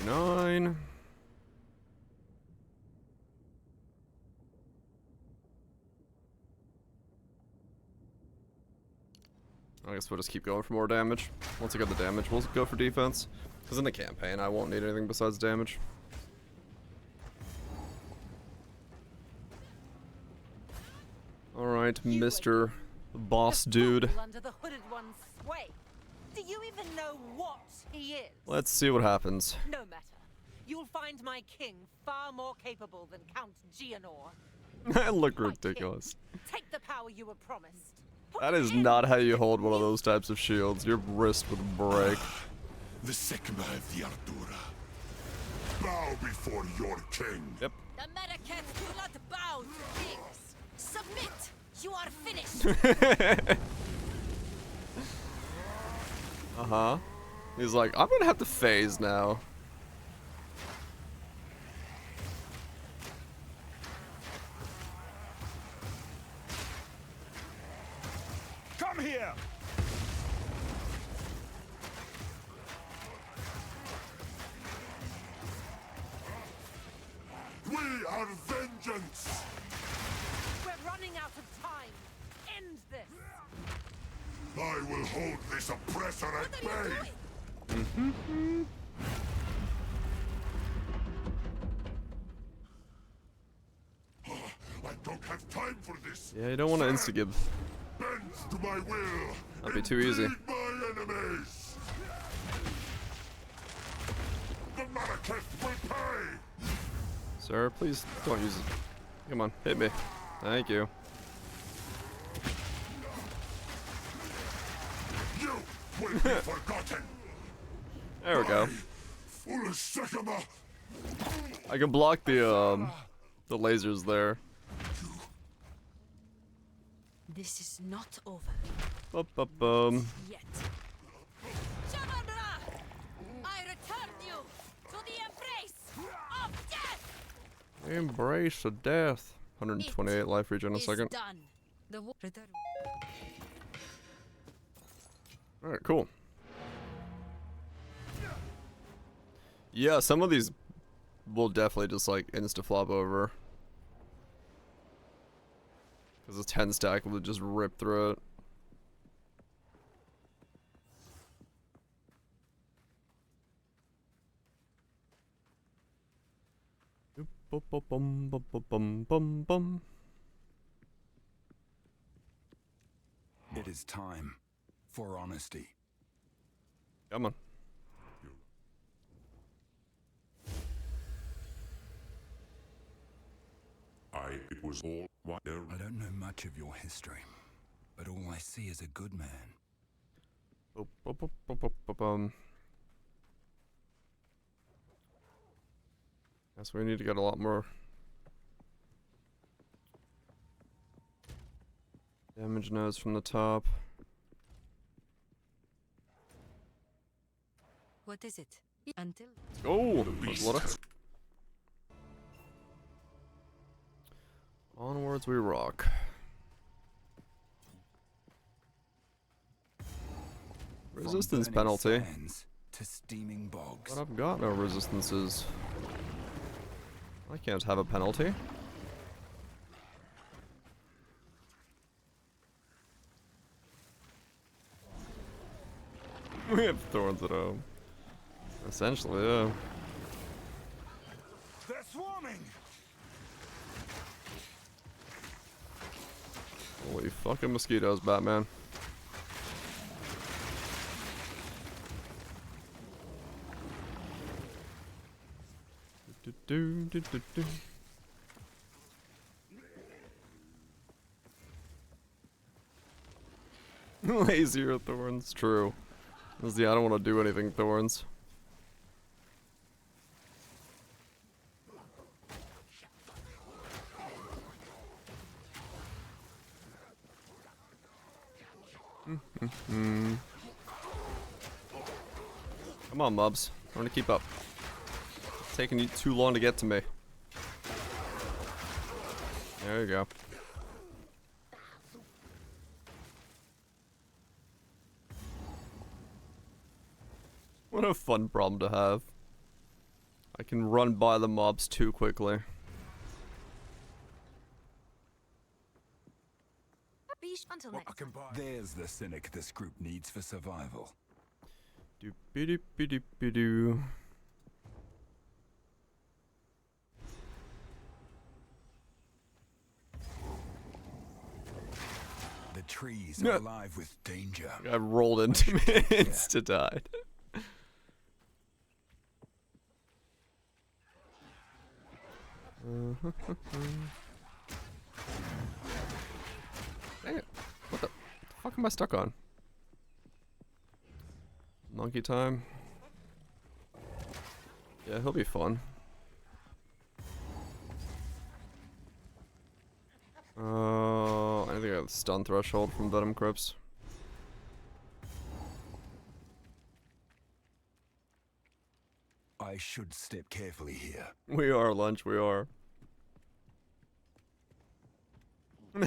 Nine. I guess we'll just keep going for more damage. Once I get the damage, we'll go for defense. Because in the campaign, I won't need anything besides damage. Alright, Mr. Boss Dude. Under the hooded one's sway. Do you even know what he is? Let's see what happens. No matter. You'll find my king far more capable than Count Gianor. I look My ridiculous. king, take the power you were promised. Put That is an not end how you to hold one of this. those types of shields. Your wrist would break. The Sigma of the Ardura. Bow before your king. Yep. The Medicaid do not bow to kings. Submit. You are finished. Uh-huh. He's like, I'm gonna have to phase now. Come here! We are vengeance. We're running out of time. End this. I will hold this oppressor at What are you bay. doing? I don't have time for this. Yeah, you don't want to insta-give. Bends to my will. That'd be too easy. Impede my enemies. The Malekith will pay. Sir, please don't use it. Come on, hit me. Thank you. You will be forgotten. There we go. Foolish Sigma. I can block the lasers there. This is not over Bum. yet. Shabandra! I return you! Embrace the death. 128 life regen in a Is second. done. The return. Alright, cool. Yeah, some of these will definitely just like insta-flop over. Because a 10 stack will just rip through it. Bum, bum, bum, bum, bum, bum. It is time for honesty. Come on. It was all what there. I don't know much of your history, but all I see is a good man. Bum, bum, bum, bum, bum, bum, bum. Guess we need to get a lot more damage nodes from the top. What is it? Until. Oh, The there's a lot of- Onwards we rock. Resistance From burning penalty. sands to steaming bogs. But I've got no resistances. I can't have a penalty. We have thorns at home. Essentially, yeah. They're swarming! Holy fucking mosquitoes, Batman. Do, do, do, do. Lazier thorns, true. Yeah, I don't want to do anything thorns. Come on, mobs. I'm trying to keep up. It's taking you too long to get to me. There you go. What a fun problem to have. I can run by the mobs too quickly. Until next time. There's the cynic this group needs for survival. Doop-be-doop-be-doop-be-doo. The trees No. are alive with danger. I rolled into me. Insta died. Dang it. What the fuck am I stuck on? Monkey time. Yeah, he'll be fun. I think I have stun threshold from Venom Crypts. I should step carefully here. We are, Lunch, we are.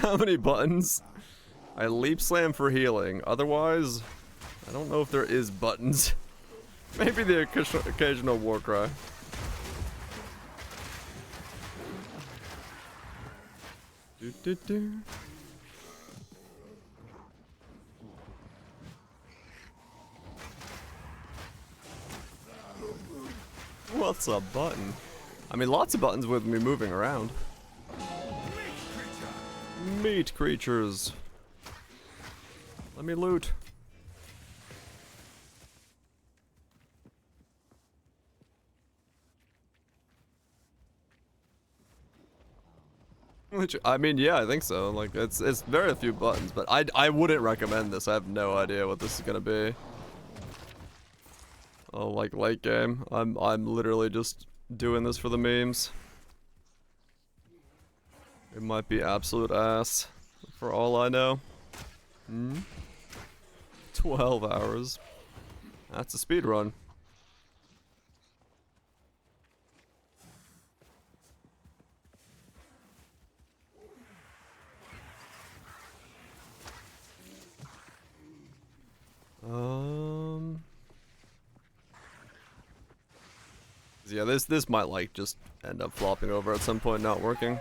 How many buttons? I leap slam for healing. Otherwise, I don't know if there is buttons. Maybe the occasional war cry. Do, do, do. What's a button? I mean, lots of buttons with me moving around. Meat creatures. Let me loot. Which, I mean, yeah, I think so. Like, it's very few buttons, but I wouldn't recommend this. I have no idea what this is gonna be. Oh, like late game. I'm literally just doing this for the memes. It might be absolute ass, for all I know. 12 hours. That's a speed run. Yeah, this might like just end up flopping over at some point, not working.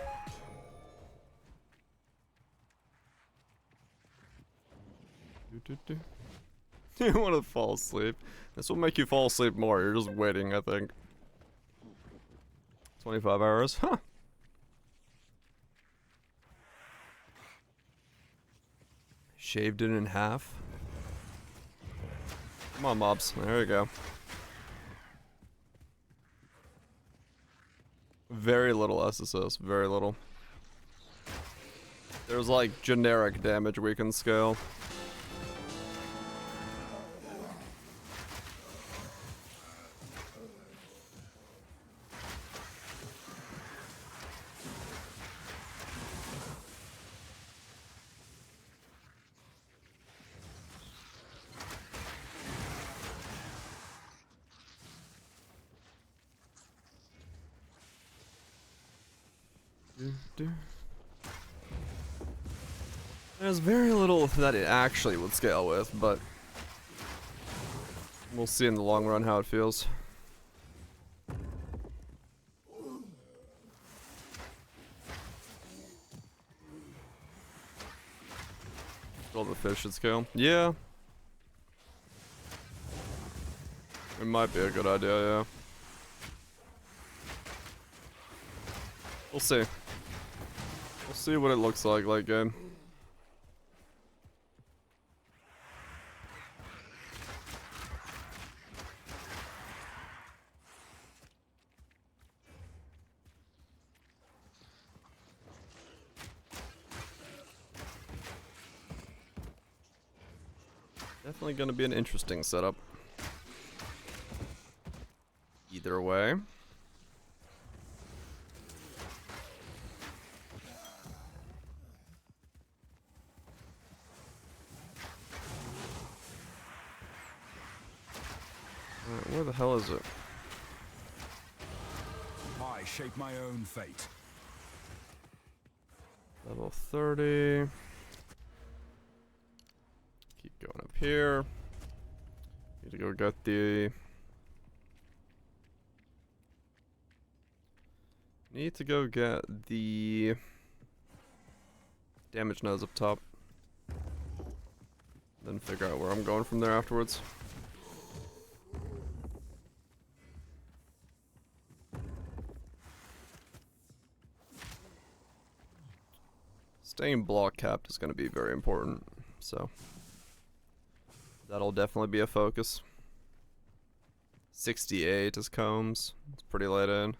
You want to fall asleep. This will make you fall asleep more. You're just waiting, I think. 25 hours. Huh. Shaved it in half. Come on, mobs. There you go. Very little SSS. Very little. There's like generic damage we can scale. There's very little that it actually would scale with, but we'll see in the long run how it feels. All the fish should scale. Yeah. It might be a good idea, yeah. We'll see. We'll see what it looks like late game. Definitely gonna be an interesting setup. Either way. Alright, where the hell is it? I shape my own fate. Level 30. Keep going up here. Need to go get the... Need to go get the... damage nose up top. Then figure out where I'm going from there afterwards. Staying block capped is going to be very important, so that'll definitely be a focus. 68 is Combs. It's pretty late in.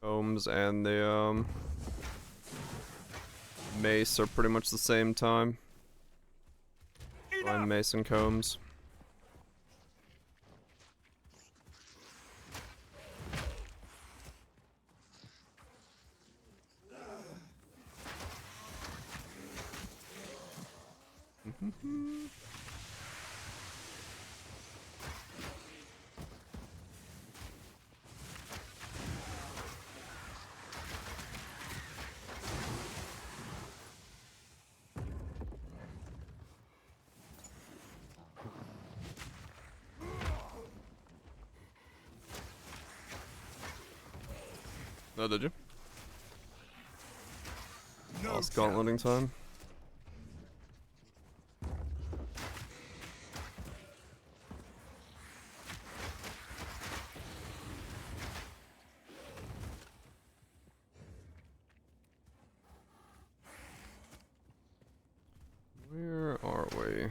Combs and the Mace are pretty much the same time. Ryan Mace and Combs. Oh, did you? No Lost gauntleting time. Where are we?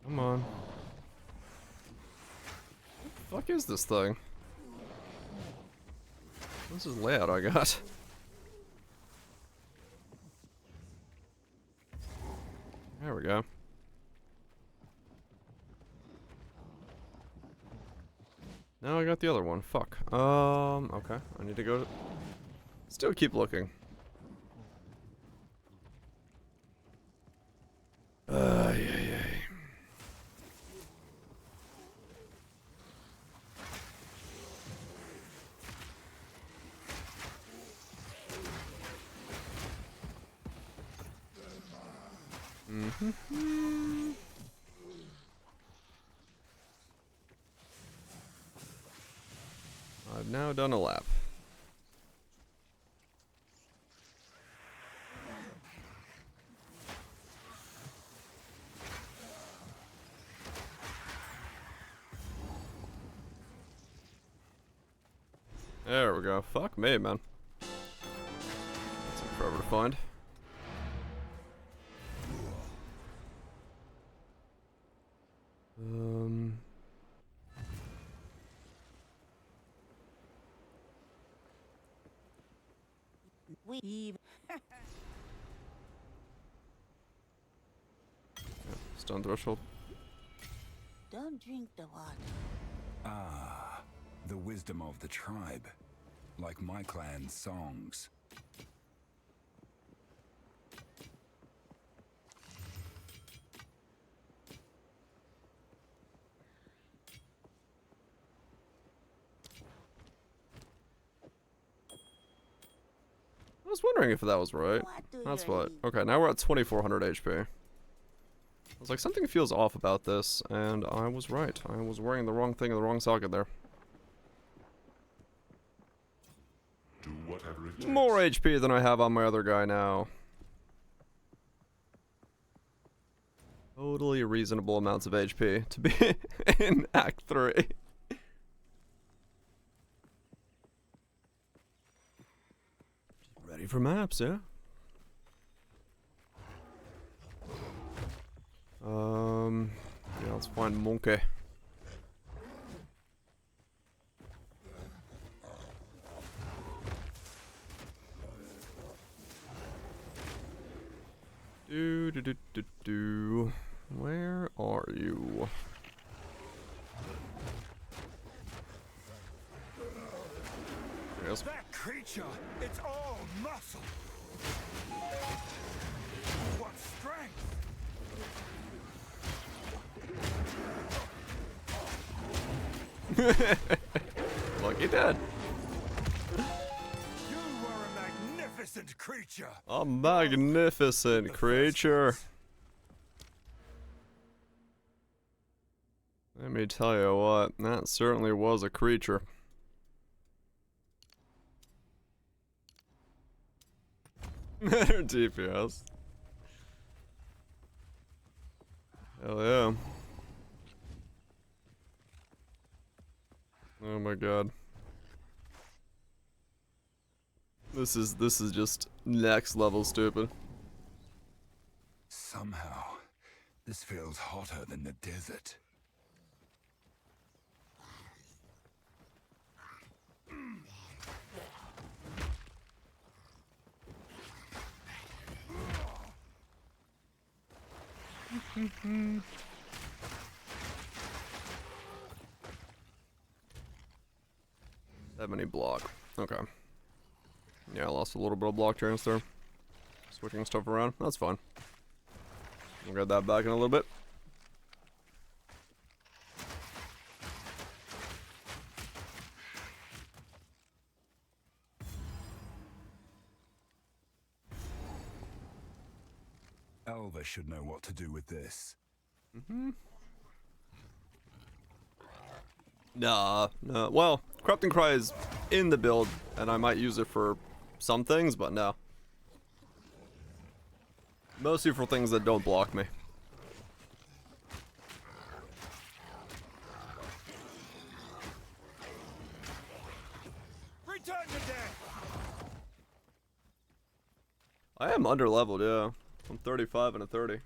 Come on. What the fuck is this thing? What's this layout I got? There we go. Now I got the other one. Fuck. Okay. I need to go. Still keep looking. Yeah. I've now done a lap. There we go. Fuck me, man. That's forever to find. We Stone threshold. don't drink the water. Ah, the wisdom of the tribe. Like my clan's songs. I was wondering if that was right. What do That's you what. need? Okay, now we're at 2400 HP. I was like, something feels off about this, and I was right. I was wearing the wrong thing in the wrong socket there. Do whatever it takes. More HP than I have on my other guy now. Totally reasonable amounts of HP to be in Act 3. Ready for maps, yeah? Yeah, let's find Monkey. Do. Where are you? Yes. That creature, it's all muscle. What strength! Lucky dead. You are a magnificent creature. A magnificent creature. Let me tell you what, that certainly was a creature. Better DPS. Hell yeah. Oh my god. This is just next level stupid. Somehow, this feels hotter than the desert. That many block. Okay. Yeah, I lost a little bit of block chance there. Switching stuff around. That's fine. We'll get that back in a little bit. Elva should know what to do with this. Nah. Well, Corrupting Cry is in the build, and I might use it for some things, but no. Mostly for things that don't block me. Return to death! I am under-leveled, yeah. I'm 35 and a 30.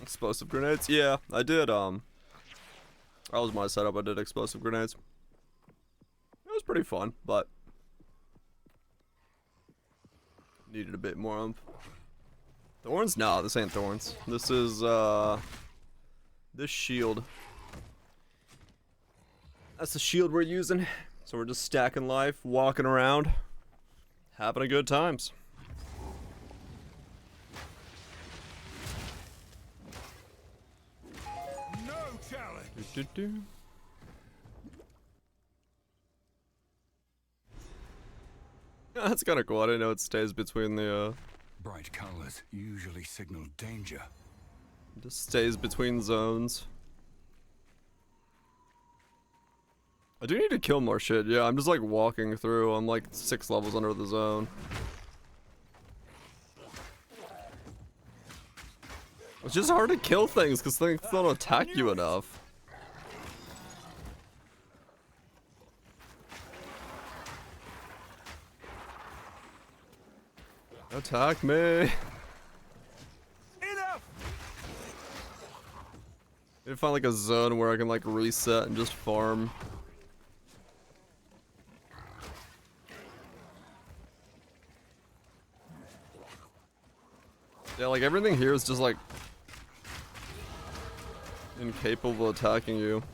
Explosive grenades? Yeah, I did, that was my setup, I did explosive grenades. It was pretty fun, but needed a bit more oomph. Thorns? No, this ain't thorns. This is, this shield. That's the shield we're using. So we're just stacking life, walking around, having a good times. No challenge. That's kind of cool. I didn't know it stays between the, Bright colors usually signal danger. just stays between zones. I do need to kill more shit. Yeah, I'm just like walking through. I'm like 6 levels under the zone. It's just hard to kill things because things don't attack you enough. Attack me. Enough. Need to find like a zone where I can like reset and just farm. Yeah, like everything here is just like incapable of attacking you.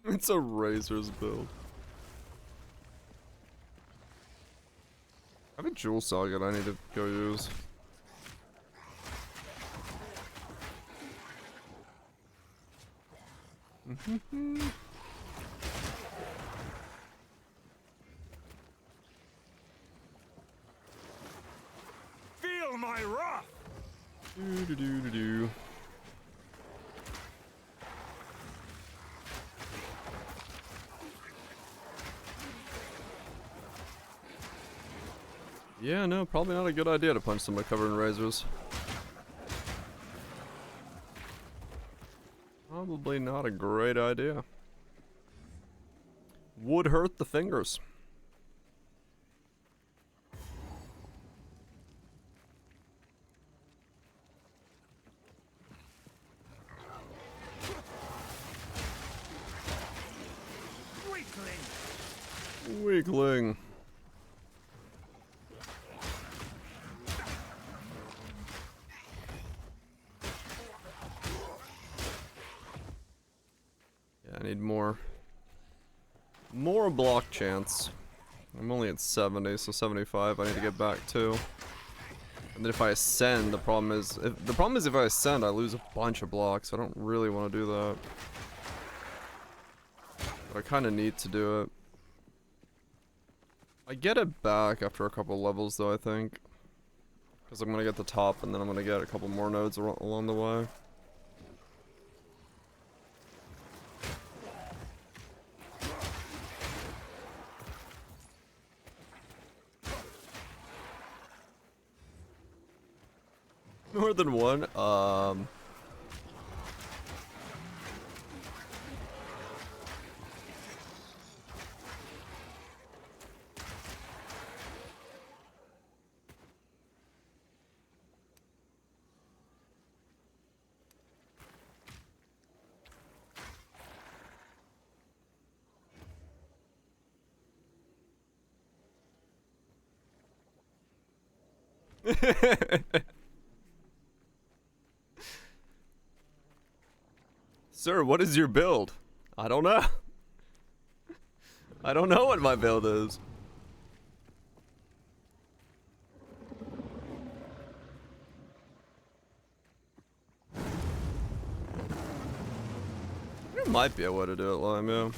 It's a Razor's build. I have a Jewel Socket I need to go use. Feel my wrath. Do. Yeah, no, probably not a good idea to punch somebody covered in razors. Probably not a great idea. Would hurt the fingers. Weakling. Yeah, I need more block chance. I'm only at 70, so 75 I need to get back to. And then if I ascend, the problem is if I ascend I lose a bunch of blocks. I don't really want to do that. But I kind of need to do it. I get it back after a couple levels though, I think. Because I'm gonna get the top and then I'm gonna get a couple more nodes along the way. More than one? Sir, what is your build? I don't know. I don't know what my build is. There might be a way to do it, Lime, yeah.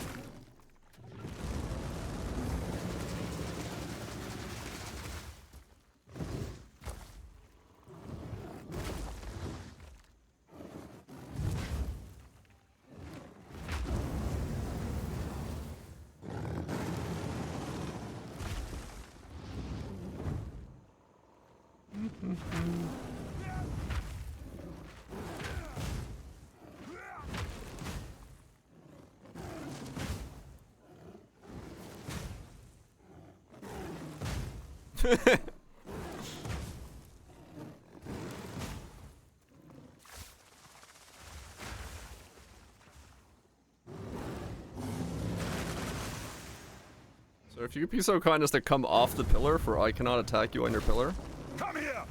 So if you could be so kind as to come off the pillar, for I cannot attack you on your pillar. Come here!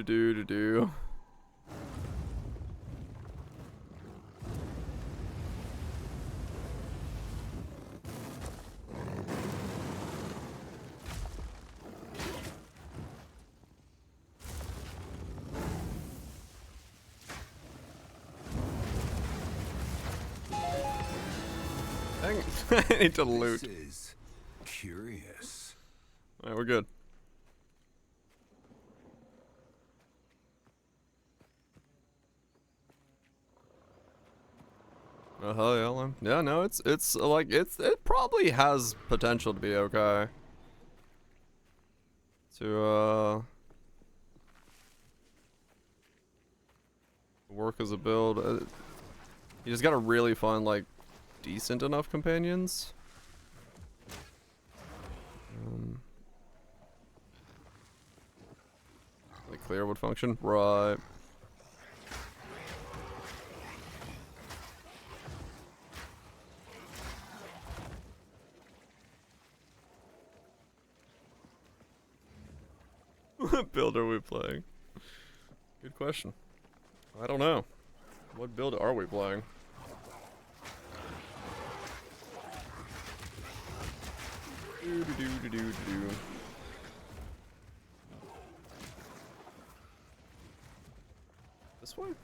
Do. Dang, I need to loot. This is curious. Alright, we're good. Oh hell yeah, Lem. Yeah, no, it's like it probably has potential to be okay. To work as a build. You just gotta really find like decent enough companions. Like clear would function, right? What build are we playing? Good question. I don't know. What build are we playing? Do. This way? What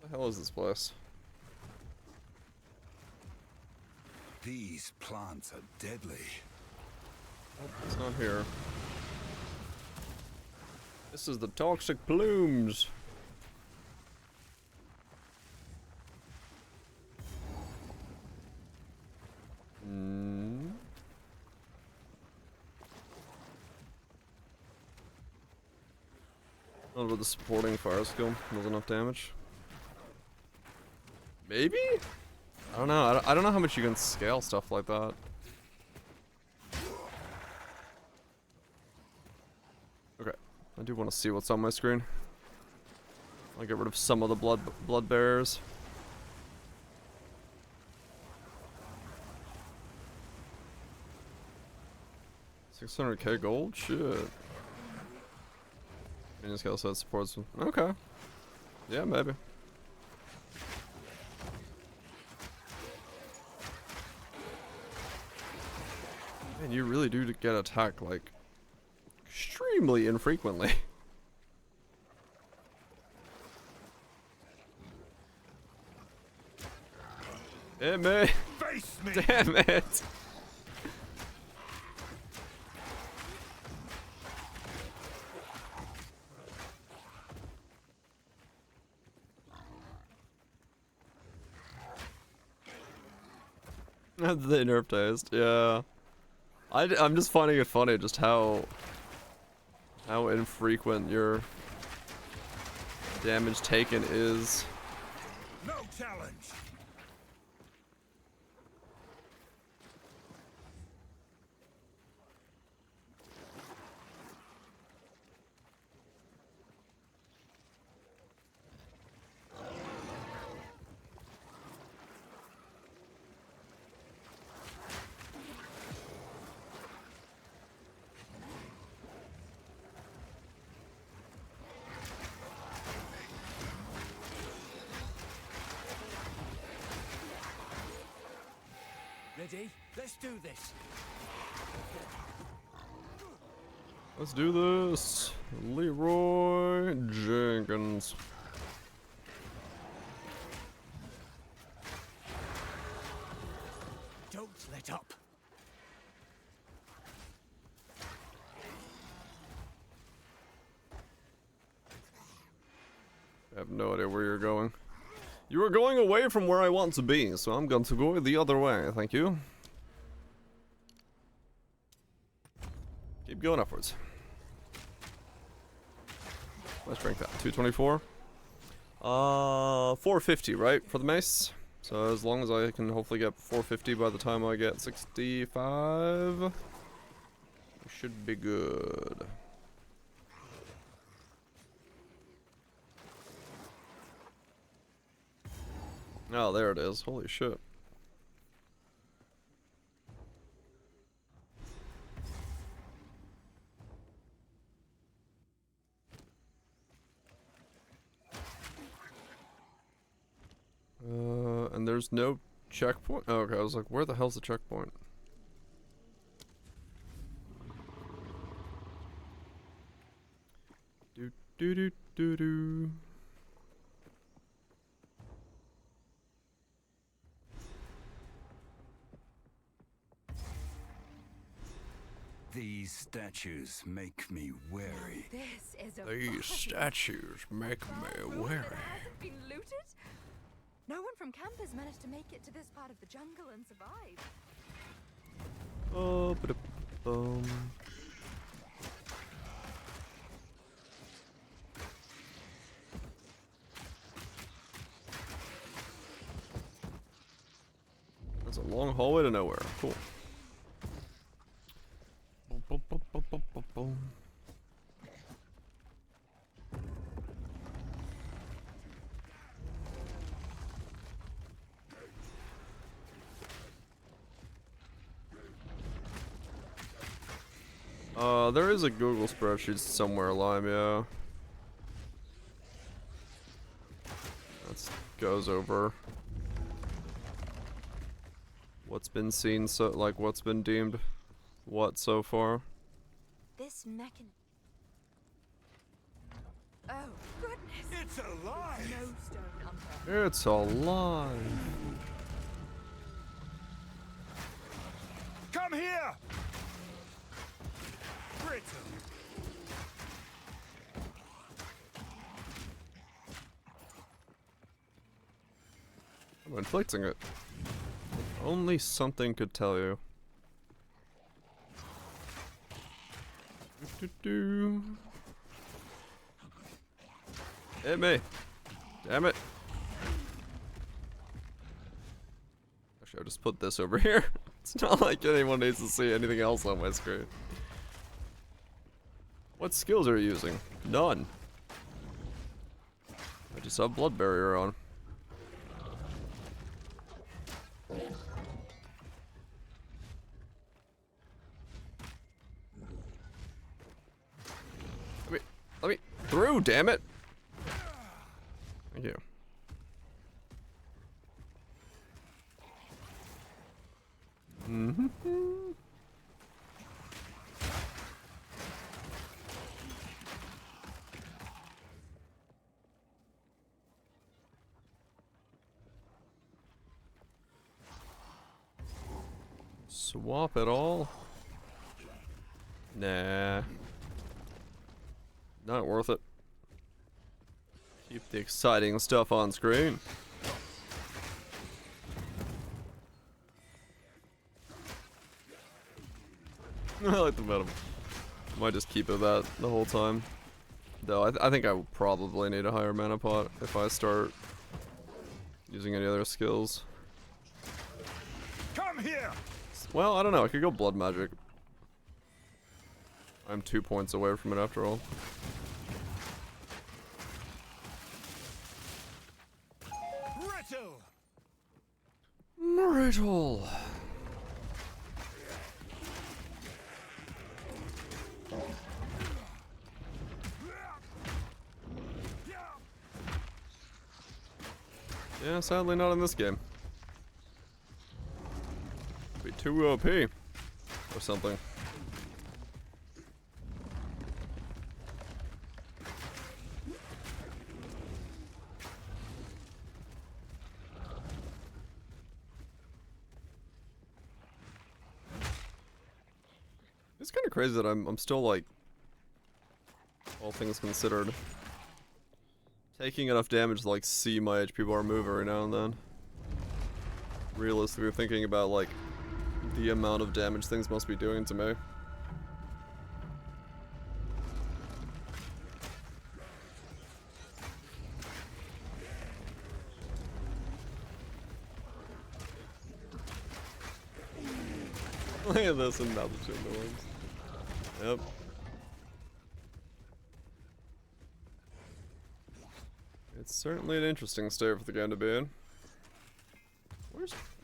the hell is this place? These plants are deadly. Oh, it's not here. This is the toxic plumes. Not about the supporting fire skill. Does enough damage. Maybe? I don't know. I don't know how much you can scale stuff like that. Okay. I do want to see what's on my screen. I'll get rid of some of the blood bearers. $600k gold? Shit. Minion skill set supports. Okay. Yeah, maybe. Man, you really do get attacked like extremely infrequently. Damn it! Face me! Damn it! They nerf taste, yeah. I'm just finding it funny just how infrequent your damage taken is. No challenge! Ready? Let's do this. Let's do this. Leroy Jenkins. Don't let up. I have no idea where you're going. You are going away from where I want to be, so I'm going to go the other way. Thank you. Keep going upwards. My strength at 224. 450, right, for the mace? So as long as I can hopefully get 450 by the time I get 65, we should be good. Oh, there it is. Holy shit. And there's no checkpoint? Oh, okay, I was like, where the hell's the checkpoint? Do do do do do. These statues make me wary. This is a These statues make me wary. hasn't been looted? No one from camp has managed to make it to this part of the jungle and survive. Oh, but That's a long hallway to nowhere. Cool. There is a Google spreadsheet somewhere, Lime, yeah. That goes over what's been seen, so like what's been deemed what so far. This mechanism. Oh, goodness. It's alive! No stone unturned. It's alive. Come here! Brittle! I'm inflicting it. If only something could tell you. Do-do-do. Hit me. Damn it. Actually, I'll just put this over here. It's not like anyone needs to see anything else on my screen. What skills are you using? None. I just have blood barrier on. Let me through, damn it. Thank you. Mm-hmm. Swap it all? Nah. Not worth it. Keep the exciting stuff on screen. I like the meta. Might just keep it that the whole time. Though I think I will probably need a higher mana pot if I start using any other skills. Come here! Well, I don't know. I could go blood magic. I'm 2 points away from it after all. Brittle! Brittle. Yeah, sadly not in this game. Be too OP or something. It's kind of crazy that I'm still like, all things considered, taking enough damage to like see my HP bar move every now and then. Realistically thinking about like the amount of damage things must be doing to me. Look at this and now the two new ones. Yep. It's certainly an interesting state for the game to be in.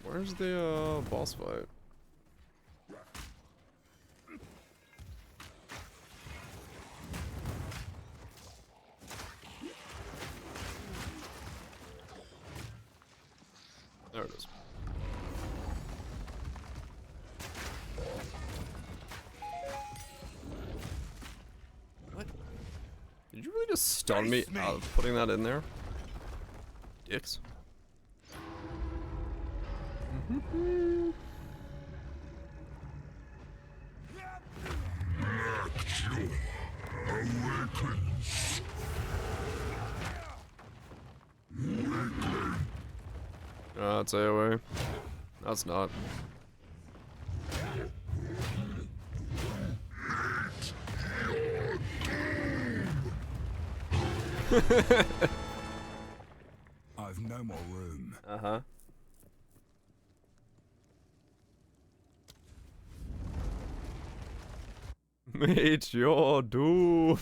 Where's the boss fight? There it is. What? Did you really just stun me out of putting that in there? Dicks. It's AoE. That's not. I've no more room. Uh-huh. Meet your doom.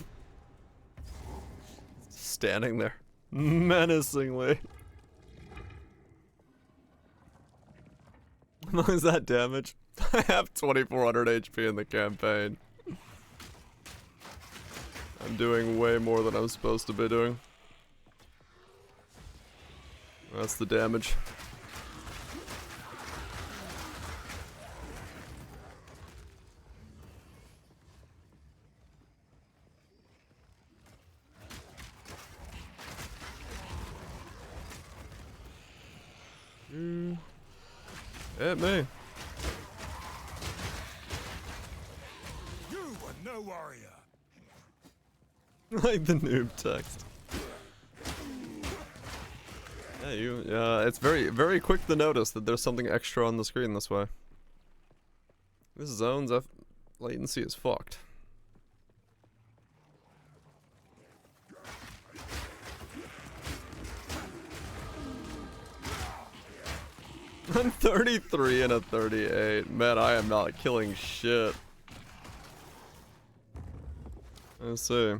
Standing there menacingly. How much is that damage? I have 2400 HP in the campaign. I'm doing way more than I'm supposed to be doing. That's the damage. Hit me. You were no warrior. Like the noob text. Yeah, it's very quick to notice that there's something extra on the screen this way. This zone's latency is fucked. I'm 33 and a 38. Man, I am not killing shit. Let's see.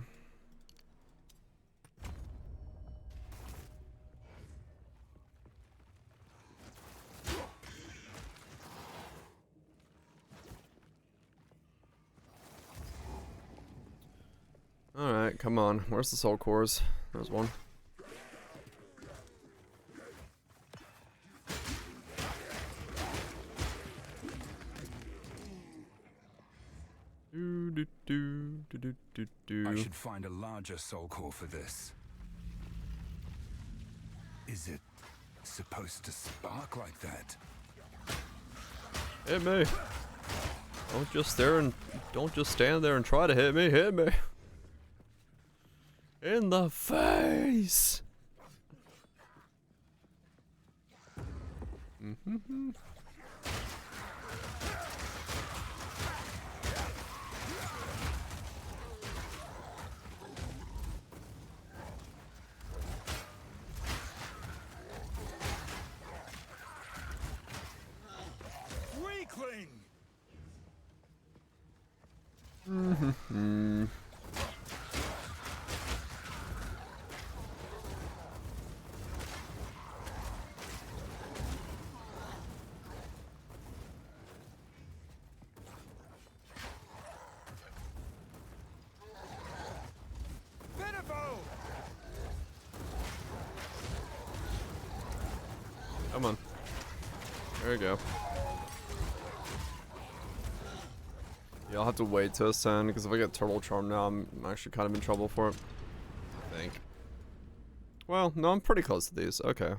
Alright, come on. Where's the soul cores? There's one. I should find a larger soul core for this. Is it supposed to spark like that? Hit me. Don't just stand there and try to hit me. Hit me. In the face. Weakling. Come on. There we go. Yeah, I'll have to wait to ascend, because if I get Turtle Charm now, I'm actually kind of in trouble for it. I think. Well, no, I'm pretty close to these. Okay.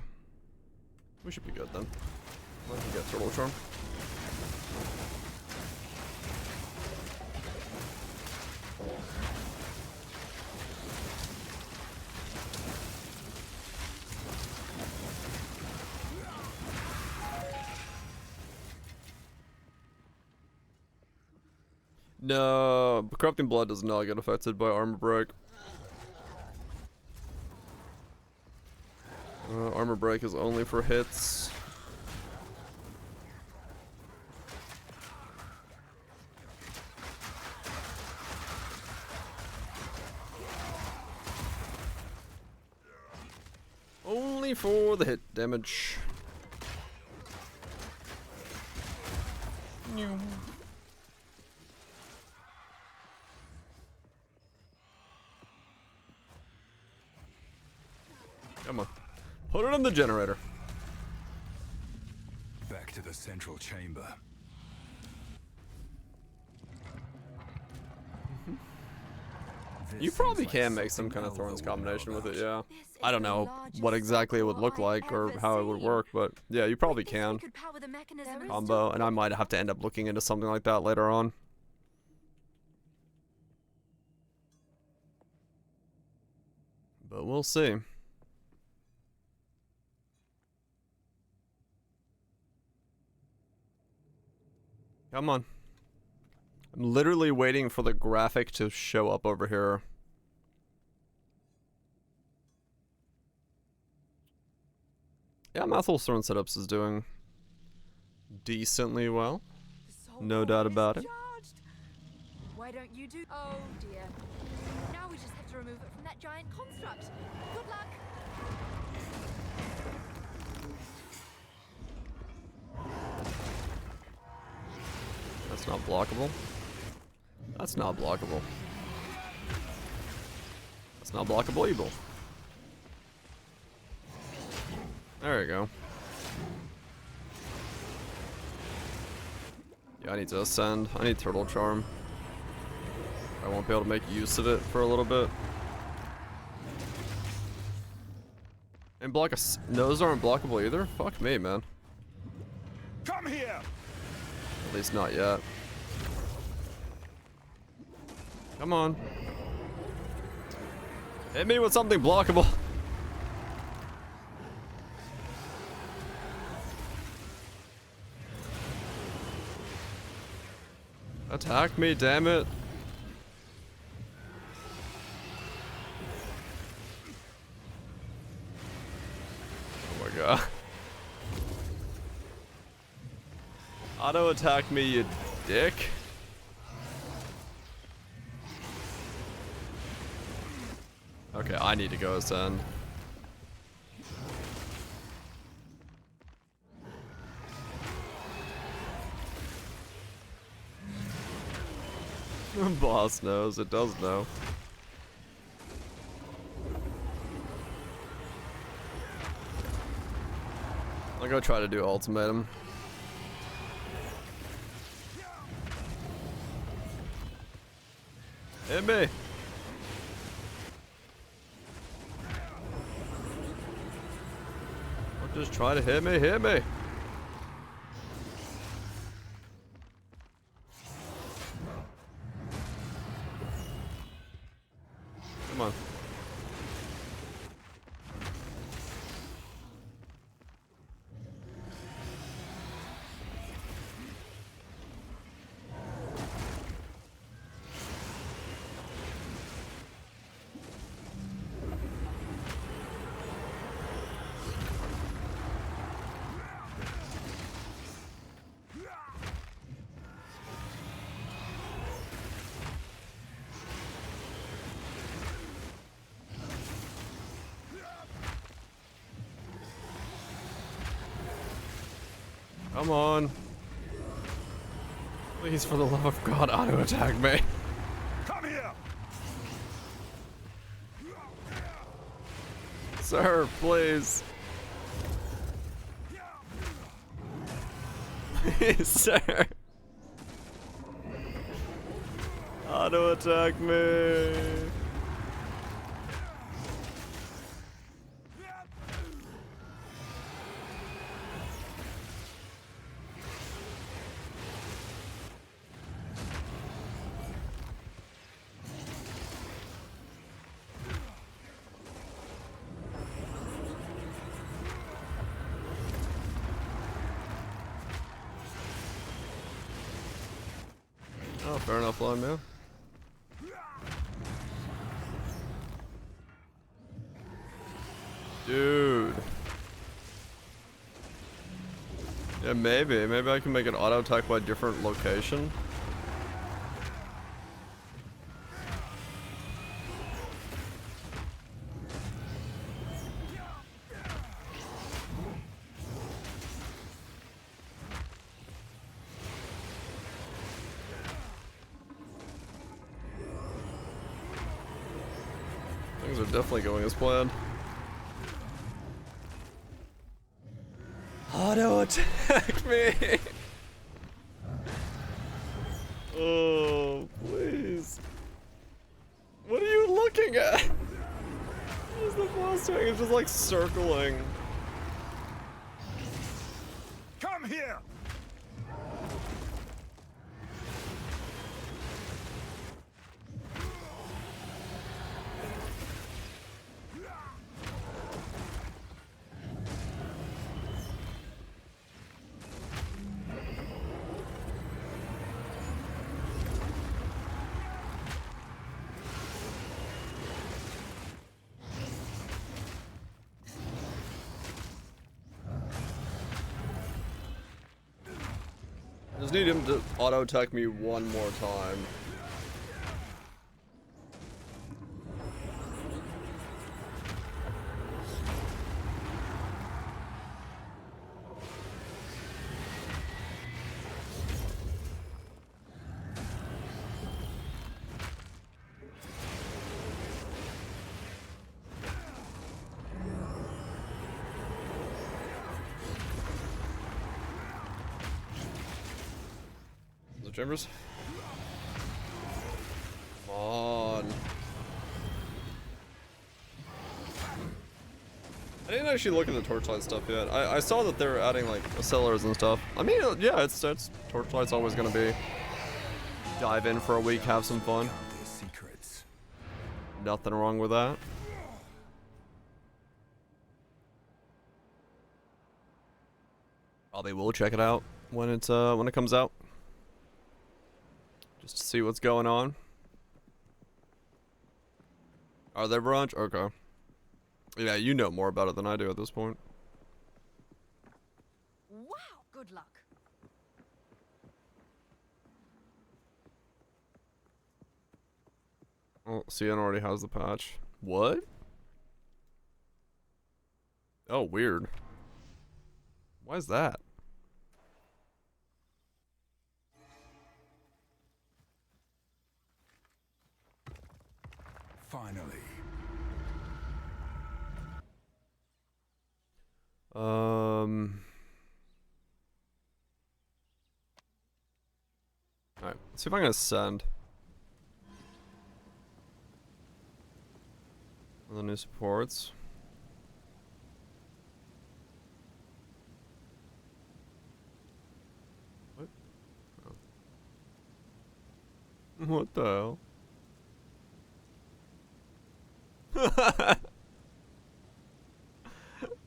We should be good then. I can get Turtle Charm. No, Corrupting Blood does not get affected by Armor Break. Armor Break is only for hits. Only for the hit damage. Come on. Put it in the generator. Back to the central chamber. You probably can make some kind of thorns combination with it, yeah. I don't know what exactly it would look like or how it would work, but yeah, you probably can. Combo, and I might have to end up looking into something like that later on. But we'll see. Come on. I'm literally waiting for the graphic to show up over here. Yeah, Mathel's Throne Setups is doing decently well. No doubt about it. Why don't you do? Oh dear. Now we just have to remove it from that giant construct. Good luck. That's not blockable. That's not blockable. That's not blockable either. There you go. Yeah, I need to ascend. I need Turtle Charm. I won't be able to make use of it for a little bit. And block us. Those aren't blockable either? Fuck me, man. Come here! At least not yet. Come on. Hit me with something blockable. Attack me, damn it. Oh my god. Auto attack me, you dick. Okay, I need to go ascend. The boss knows, it does know. I'll go try to do ultimatum. Hit me! Or just try to hit me, hit me! Come on. Come on. Please, for the love of God, auto attack me. Come here! Sir, please. Please, sir. Auto attack me. Oh, fair enough, line man. Dude. Yeah, maybe. Maybe I can make an auto attack by different location. Things are definitely going as planned. Auto attack me! Oh, please. What are you looking at? What is the boss doing? It's just like circling. Come here! I just need him to auto attack me one more time. Chambers? Come on. I didn't actually look at the Torchlight stuff yet. I saw that they were adding like sellers and stuff. I mean, yeah, it's Torchlight's always gonna be. Dive in for a week, have some fun. Secrets. Nothing wrong with that. Probably will check it out when it comes out. Just to see what's going on. Are there brunch? Okay. Yeah, you know more about it than I do at this point. Wow, good luck. Oh, CN already has the patch. What? Oh, weird. Why is that? Finally. Alright, let's see if I can ascend. The new supports. What? Oh. What the hell?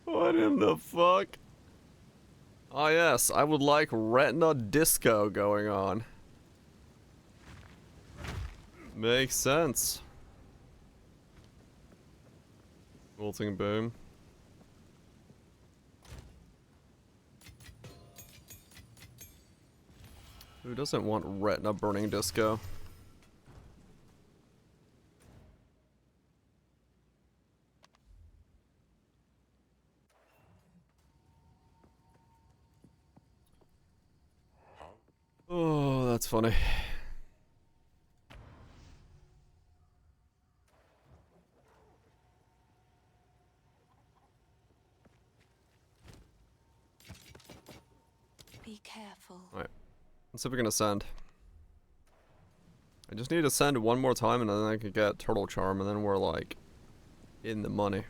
What in the fuck? Oh yes, I would like retina disco going on. Makes sense. Molting boom. Who doesn't want retina burning disco? Oh, that's funny. Be careful. Alright. Let's see if we can ascend. I just need to ascend one more time and then I can get Turtle Charm and then we're like in the money.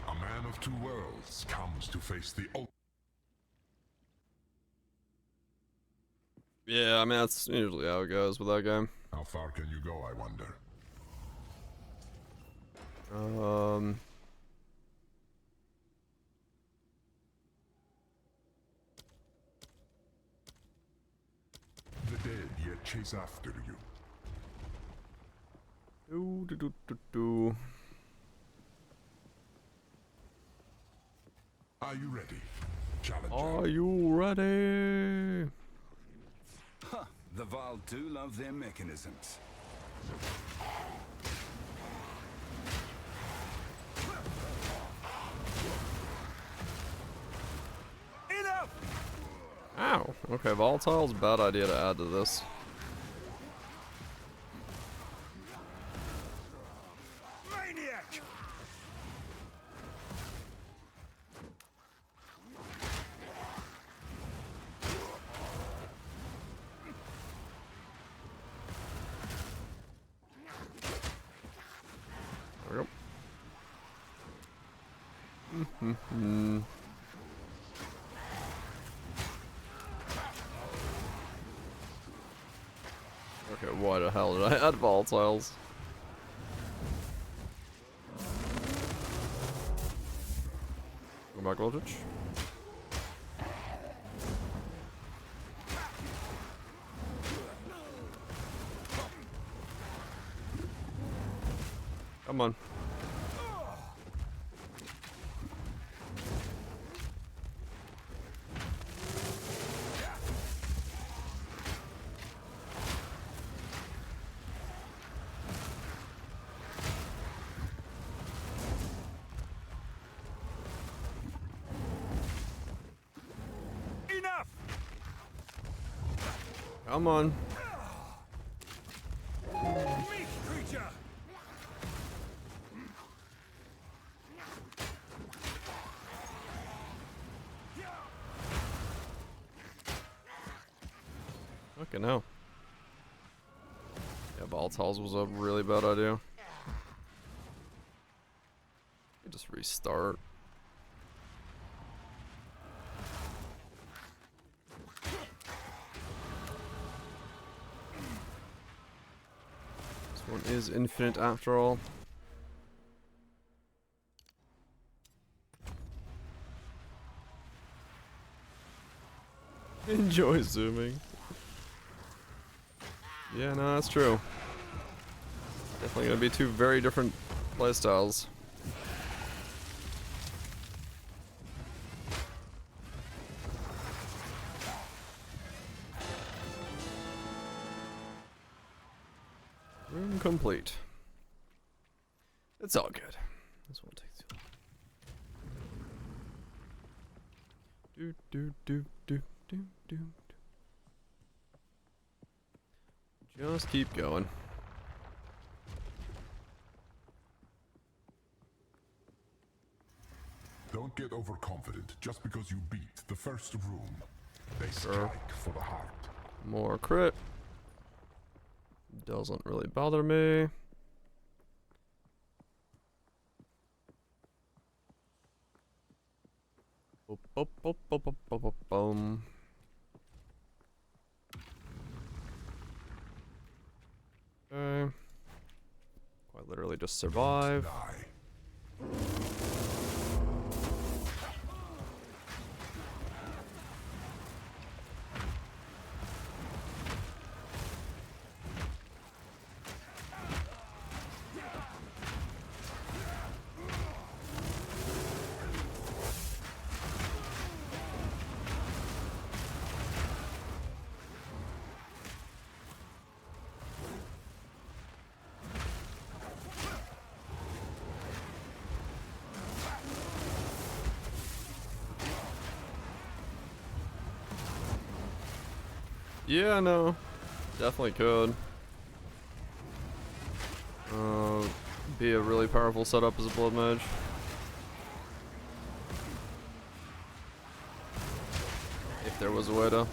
A man of two worlds comes to face the Yeah, I mean that's usually how it goes with that game. How far can you go, I wonder? The dead yet chase after you. Are you ready? Challenger. Are you ready? Huh. The Val do love their mechanisms. Enough! Ow. Okay, volatile's a bad idea to add to this. Okay, why the hell did I add volatiles? Go back voltage. Come on. Enough! Come on. Meat creature! Fucking hell. Yeah, volatiles was a really bad idea. Just restart. This one is infinite after all. Enjoy zooming. Yeah, no, that's true. Definitely gonna be two very different playstyles. Room complete. It's all good. This won't take too long. Do. Just keep going. Don't get overconfident just because you beat the first room. They Sure. strike for the heart. More crit. Doesn't really bother me. Boom. Okay. Quite literally just survive. Die. Yeah, no. Definitely could. Be a really powerful setup as a blood mage. If there was a way to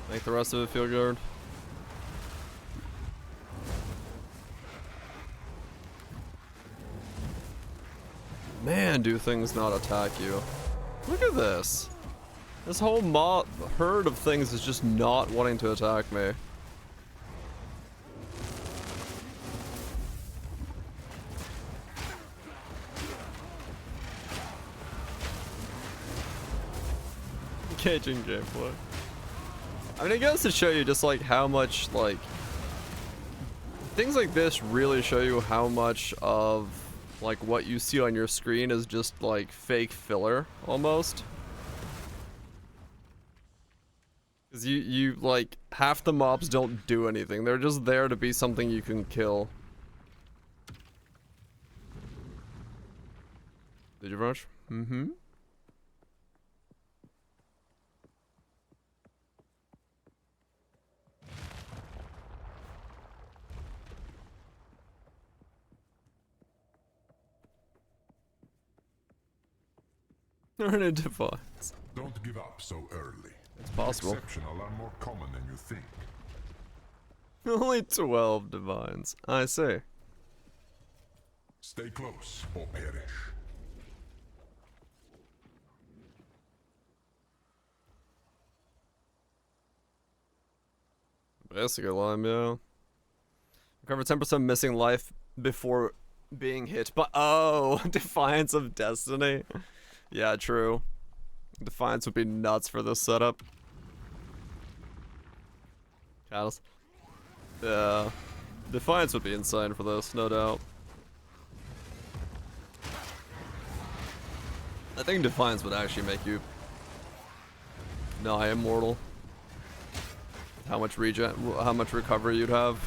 make the rest of it feel good. Man, do things not attack you. Look at this. This whole herd of things is just not wanting to attack me. Engaging gameplay. I mean, it goes to show you just like how much like things like this really show you how much of like what you see on your screen is just like fake filler almost. Because you like half the mobs don't do anything. They're just there to be something you can kill. Did you rush? Mm-hmm. Earn a device. Don't give up so early. It's possible. Exceptional are more common than you think. Only 12 divines. I see. Stay close or perish. Basically lime, yeah. Recover 10% missing life before being hit by— oh, Defiance of Destiny. Yeah, true. Defiance would be nuts for this setup. Catalyst. Yeah. Defiance would be insane for this, no doubt. I think Defiance would actually make you nigh immortal. How much regen, how much recovery you'd have.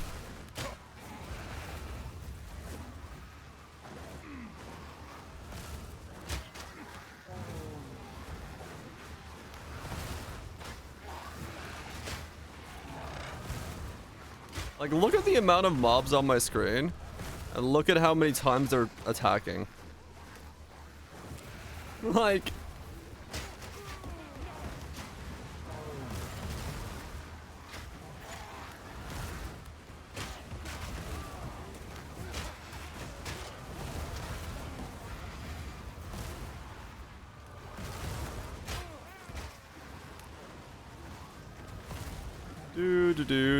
Like, look at the amount of mobs on my screen, and look at how many times they're attacking. Like...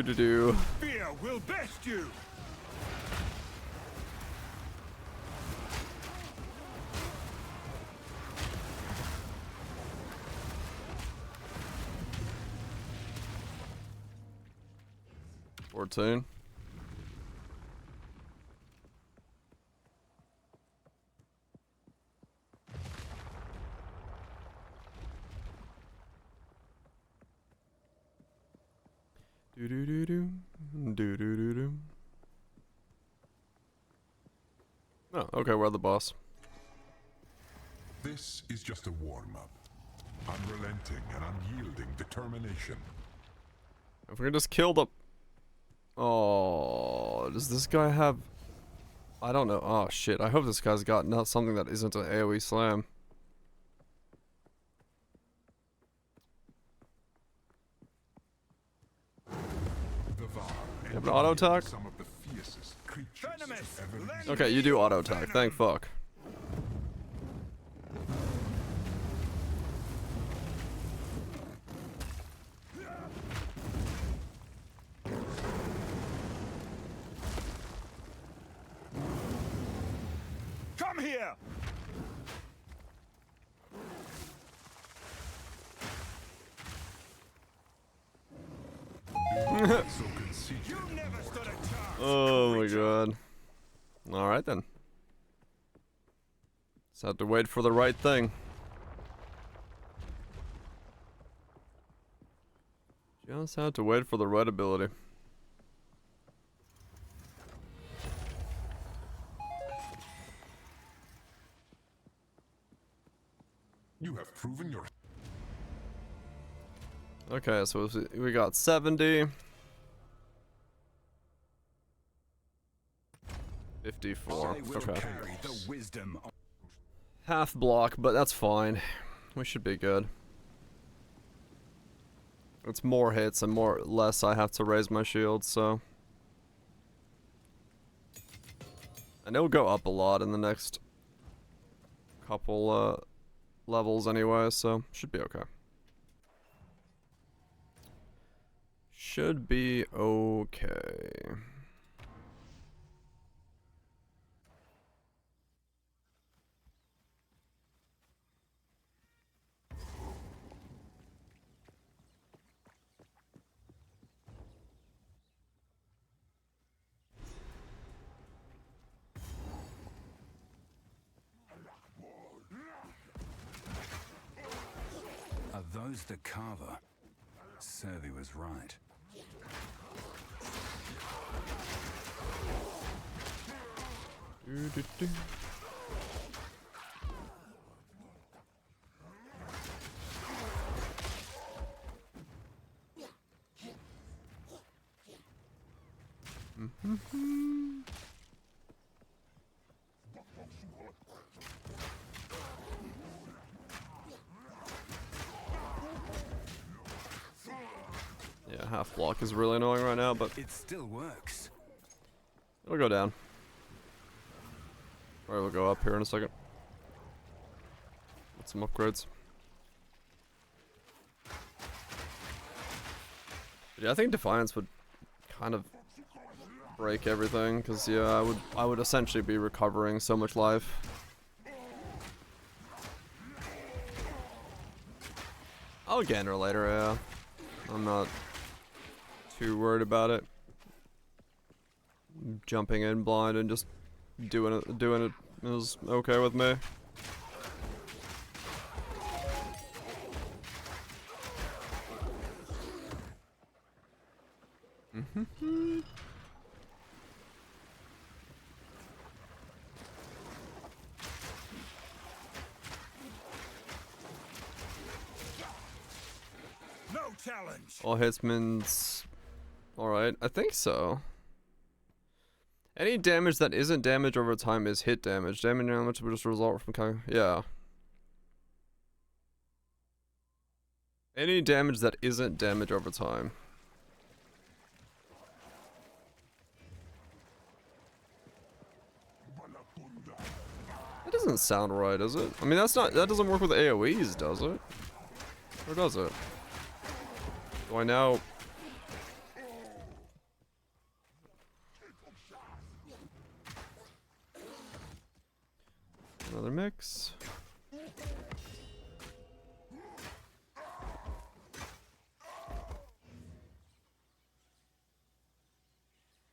do. Fear will best you. $14. Do. Oh, okay, we're the boss. This is just a warm-up. Unrelenting and unyielding determination. If we can just kill the... Oh, does this guy have... I don't know. Oh, shit. I hope this guy's got not something that isn't an AoE slam. You have an auto attack? Okay, you do auto attack. Thank fuck. Come here. Oh my god. Alright then. Just have to wait for the right thing. Just have to wait for the right ability. You have proven your... Okay, so we got 70. 54. Okay. Half block, but that's fine. We should be good. It's more hits and less I have to raise my shield, so. And it'll go up a lot in the next couple levels anyway, so should be okay. Should be okay. Are those the carver? Servi was right. Yeah, half block is really annoying right now, but it still works. It'll go down. Or it'll go up here in a second. With some upgrades. But yeah, I think Defiance would kind of break everything, because yeah, I would essentially be recovering so much life. I'll gander later, yeah. I'm not too worried about it. Jumping in blind and just doing it is okay with me. No challenge. All hits means... Alright, I think so. Any damage that isn't damage over time is hit damage. Damage will just result from yeah. Any damage that isn't damage over time. That doesn't sound right, does it? I mean, that doesn't work with AoEs, does it? Or does it? Do I now... Another mix.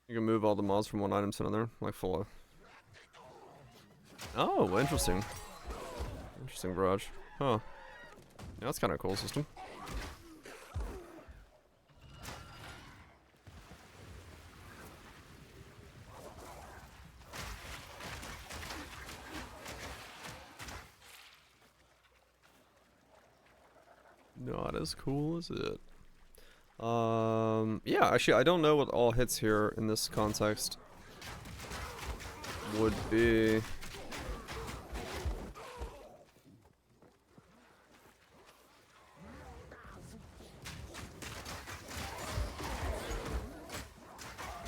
You can move all the mobs from one item to another, like full. Oh, interesting. Interesting barrage. Huh. Yeah, that's kind of a cool system. Not as cool as it. Yeah, actually, I don't know what all hits here in this context would be.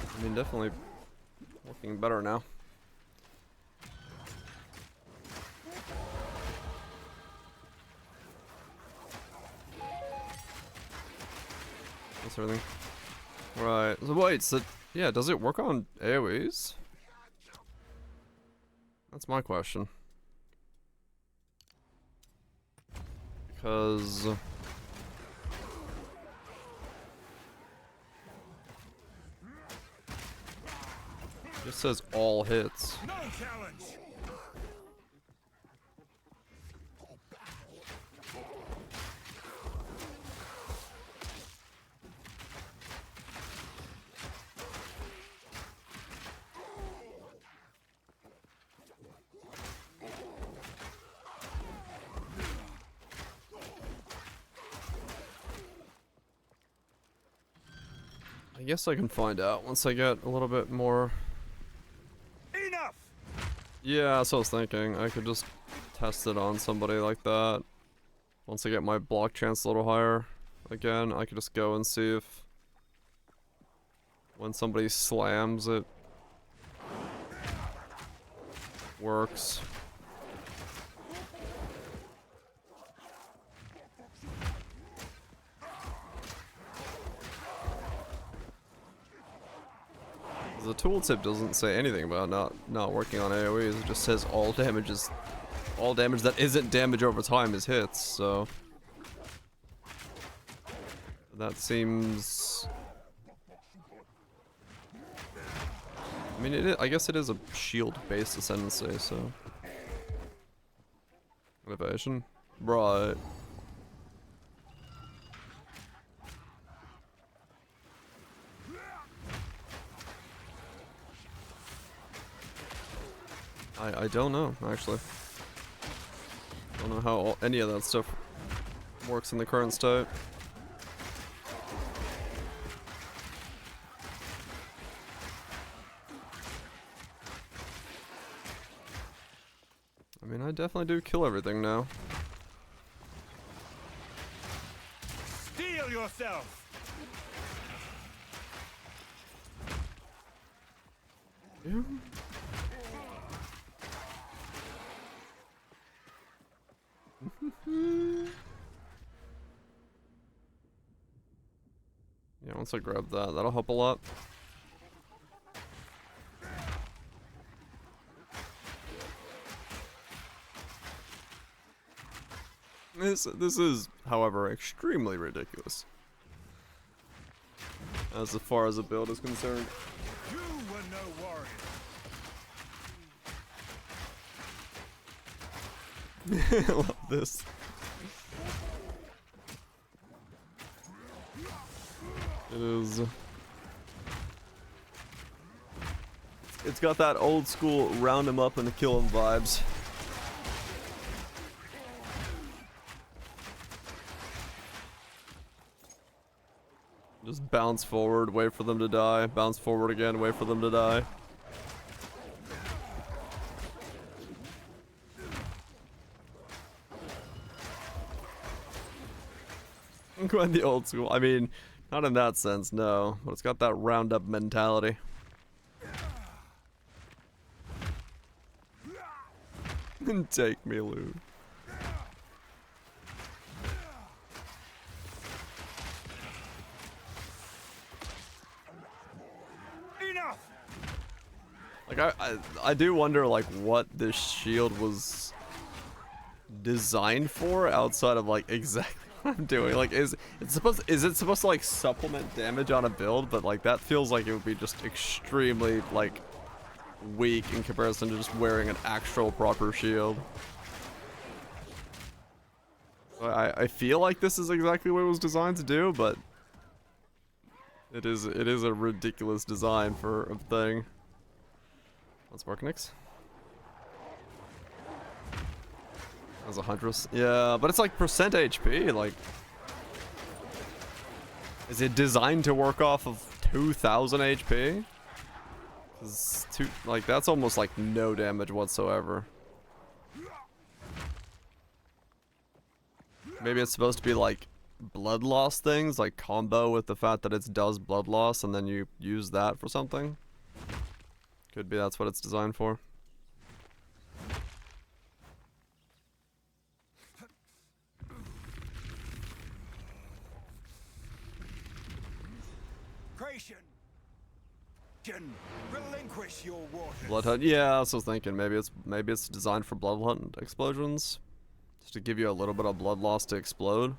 I mean, definitely working better now. That's everything. Right. So wait, so yeah, does it work on AoEs? That's my question. Because it just says all hits. No challenge. I guess I can find out once I get a little bit more. Enough. Yeah, that's what I was thinking. I could just test it on somebody like that. Once I get my block chance a little higher, again, I could just go and see if when somebody slams it works. The tooltip doesn't say anything about not working on AoEs. It just says all damage that isn't damage over time is hits. So that seems. I mean, I guess it is a shield-based ascendancy. So evasion, right? I don't know, actually. I don't know how any of that stuff works in the current state. I mean, I definitely do kill everything now. Steel yourself. Yeah. Yeah, once I grab that, that'll help a lot. This is, however, extremely ridiculous. As far as the build is concerned. You were no warrior. I love this. It is. It's got that old school round him up and kill him vibes. Just bounce forward, wait for them to die. Bounce forward again, wait for them to die. Quite the old school. I mean, not in that sense, no. But it's got that round-up mentality. Take me, Lou. Enough. Like I do wonder like what this shield was designed for outside of like exactly what I'm doing. Like is it supposed to like supplement damage on a build, but like that feels like it would be just extremely like weak in comparison to just wearing an actual proper shield. I feel like this is exactly what it was designed to do, but it is a ridiculous design for a thing. Let's work next. As a huntress, yeah, but it's like percent HP. Like, is it designed to work off of 2,000 HP? Like that's almost like no damage whatsoever. Maybe it's supposed to be like blood loss things, like combo with the fact that it does blood loss, and then you use that for something. Could be that's what it's designed for. Creation. Relinquish your waters. Blood hunt. Yeah, I was thinking maybe it's designed for blood hunt explosions, just to give you a little bit of blood loss to explode.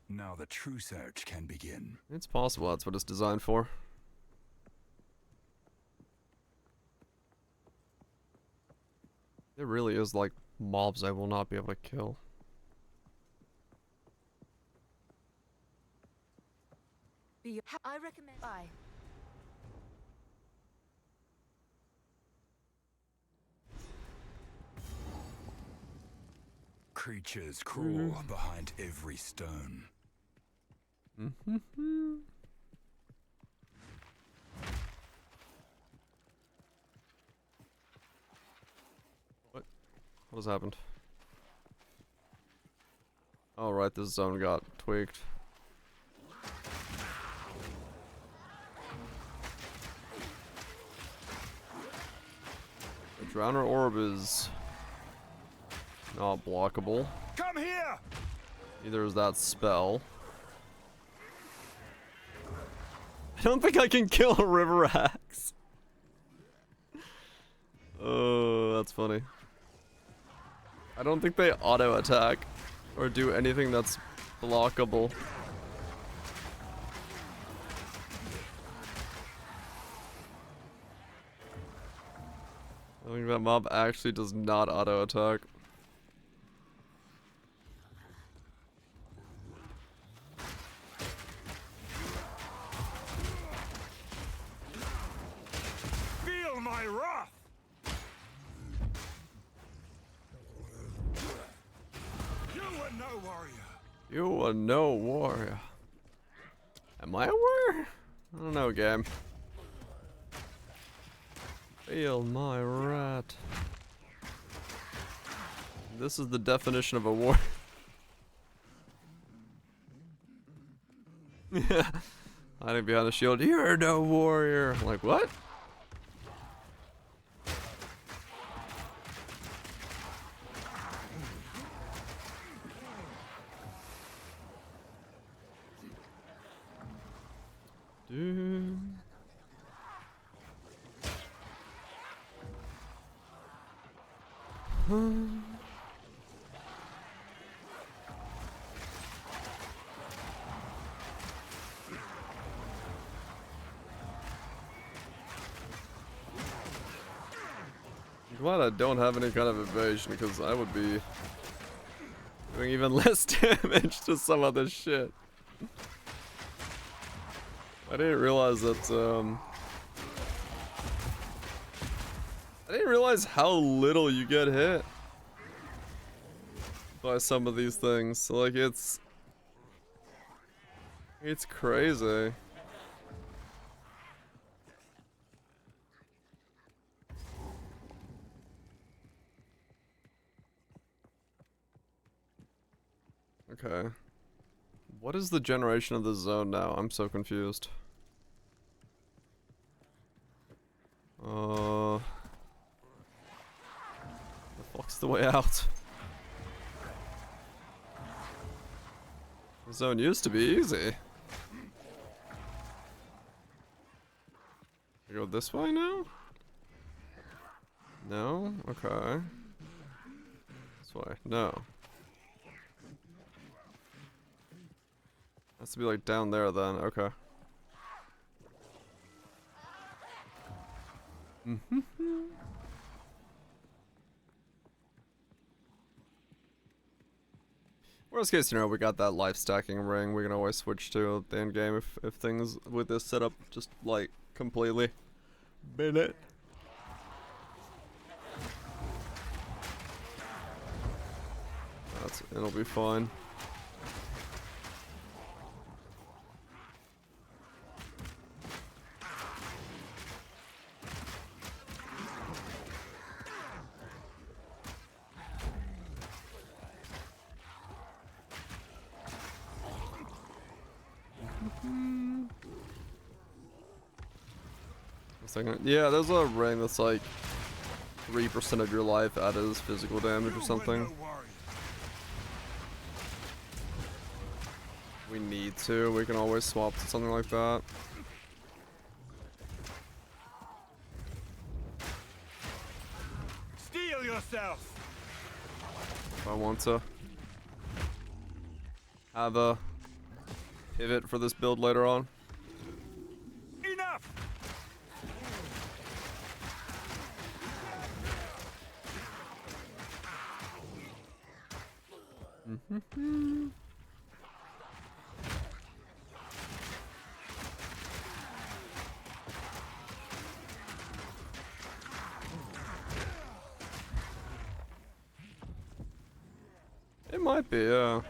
Now the true search can begin. It's possible that's what it's designed for. There really is like mobs I will not be able to kill. I recommend. Bye. Creatures crawl behind every stone. What has happened? Oh right, this zone got tweaked. The Drowner Orb is not blockable. Come here! Neither is that spell. I don't think I can kill a river axe. Oh, that's funny. I don't think they auto attack or do anything that's blockable. I think that mob actually does not auto attack. Feel my wrath! You are no warrior. You are no warrior. Am I a warrior? I don't know, game. Feel my rat. This is the definition of a war. Yeah. Hiding behind a shield. You're no warrior. Like, what? do. I'm glad I don't have any kind of evasion because I would be doing even less damage to some of this shit. I didn't realize that, I didn't realize how little you get hit by some of these things. Like, it's crazy. Okay. What is the generation of the zone now? I'm so confused. The fuck's the way out? The zone used to be easy. I go this way now? No? Okay. This way. No. Has to be like down there then. Okay. Worst case scenario, we got that life stacking ring. We can always switch to at the end game if things with this setup just like completely bin it. It'll be fine. Yeah, there's a ring that's like 3% of your life added as physical damage or something. We need to. We can always swap to something like that. Steel yourself. If I want to have a pivot for this build later on. Enough. It might be, yeah.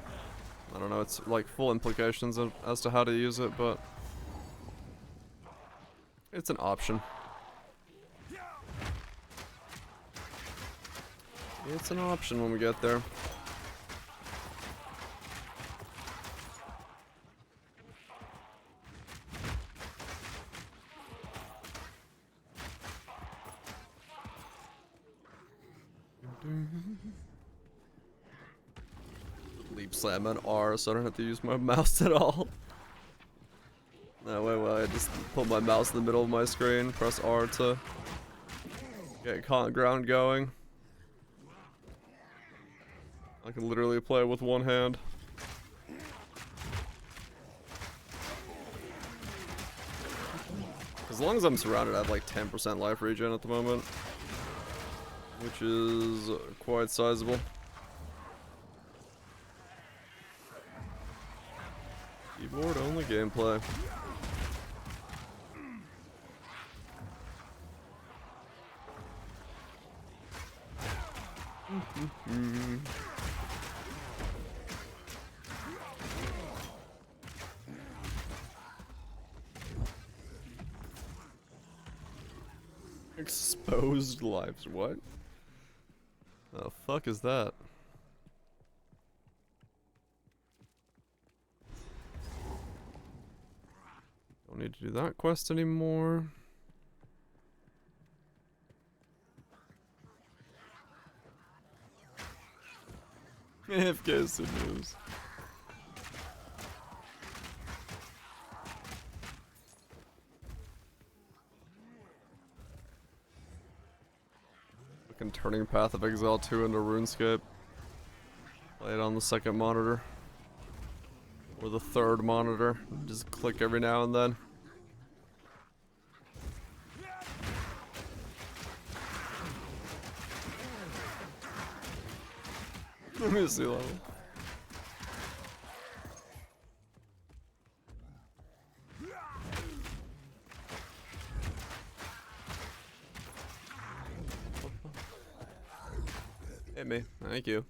I don't know, it's like full implications as to how to use it, but it's an option. It's an option when we get there. Leap slam on R so I don't have to use my mouse at all. No, wait, I just put my mouse in the middle of my screen, press R to get ground going. I can literally play with one hand. As long as I'm surrounded, I have like 10% life regen at the moment, which is quite sizable. Keyboard only gameplay. Exposed lives, what? The fuck is that? Don't need to do that quest anymore. AFK news. Fucking turning Path of Exile 2 into RuneScape. Play it on the second monitor. Or the third monitor. Just click every now and then. Let me see level. Hit me. Thank you.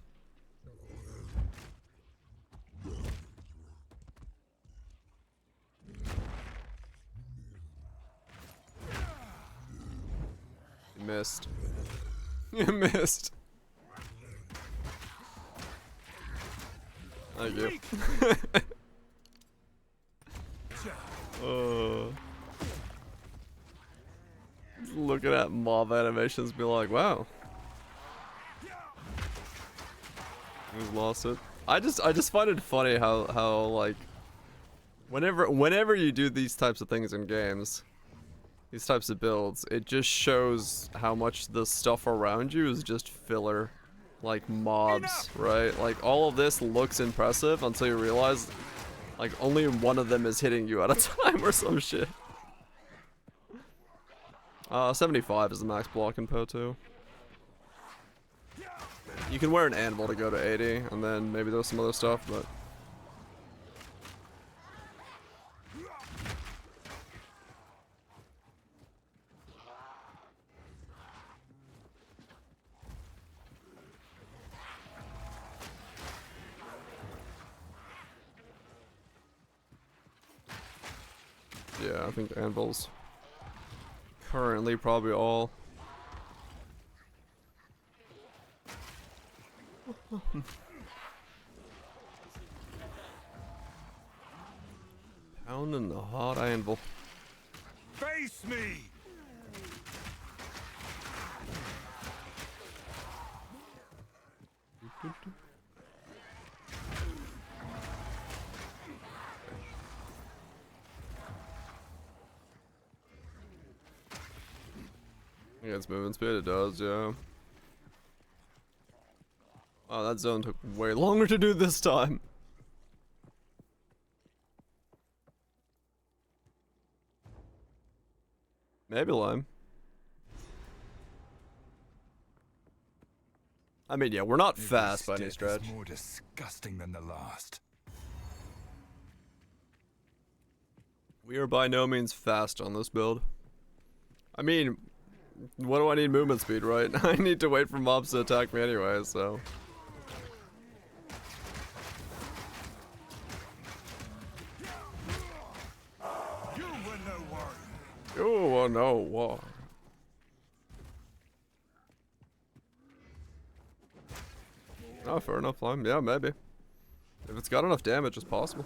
You missed. You missed. Thank you. Looking at mob animations, be like, wow. We've lost it. I just find it funny how like whenever you do these types of things in games, these types of builds, it just shows how much the stuff around you is just filler. Like mobs, right? Like all of this looks impressive until you realize like only one of them is hitting you at a time or some shit. 75 is the max block in PO 2. You can wear an anvil to go to 80, and then maybe there's some other stuff, but yeah, I think anvil's currently probably all. Pounding the hot anvil. Face me! Yeah, it's movement speed, it does, yeah. Oh, that zone took way longer to do this time. Maybe lime. I mean, yeah, we're not fast by any stretch. Is more disgusting than the last. We are by no means fast on this build. I mean, what do I need movement speed, right? I need to wait for mobs to attack me anyway, so. You were no warrior. You were no war. Oh, fair enough, Lime. Yeah, maybe. If it's got enough damage, it's possible.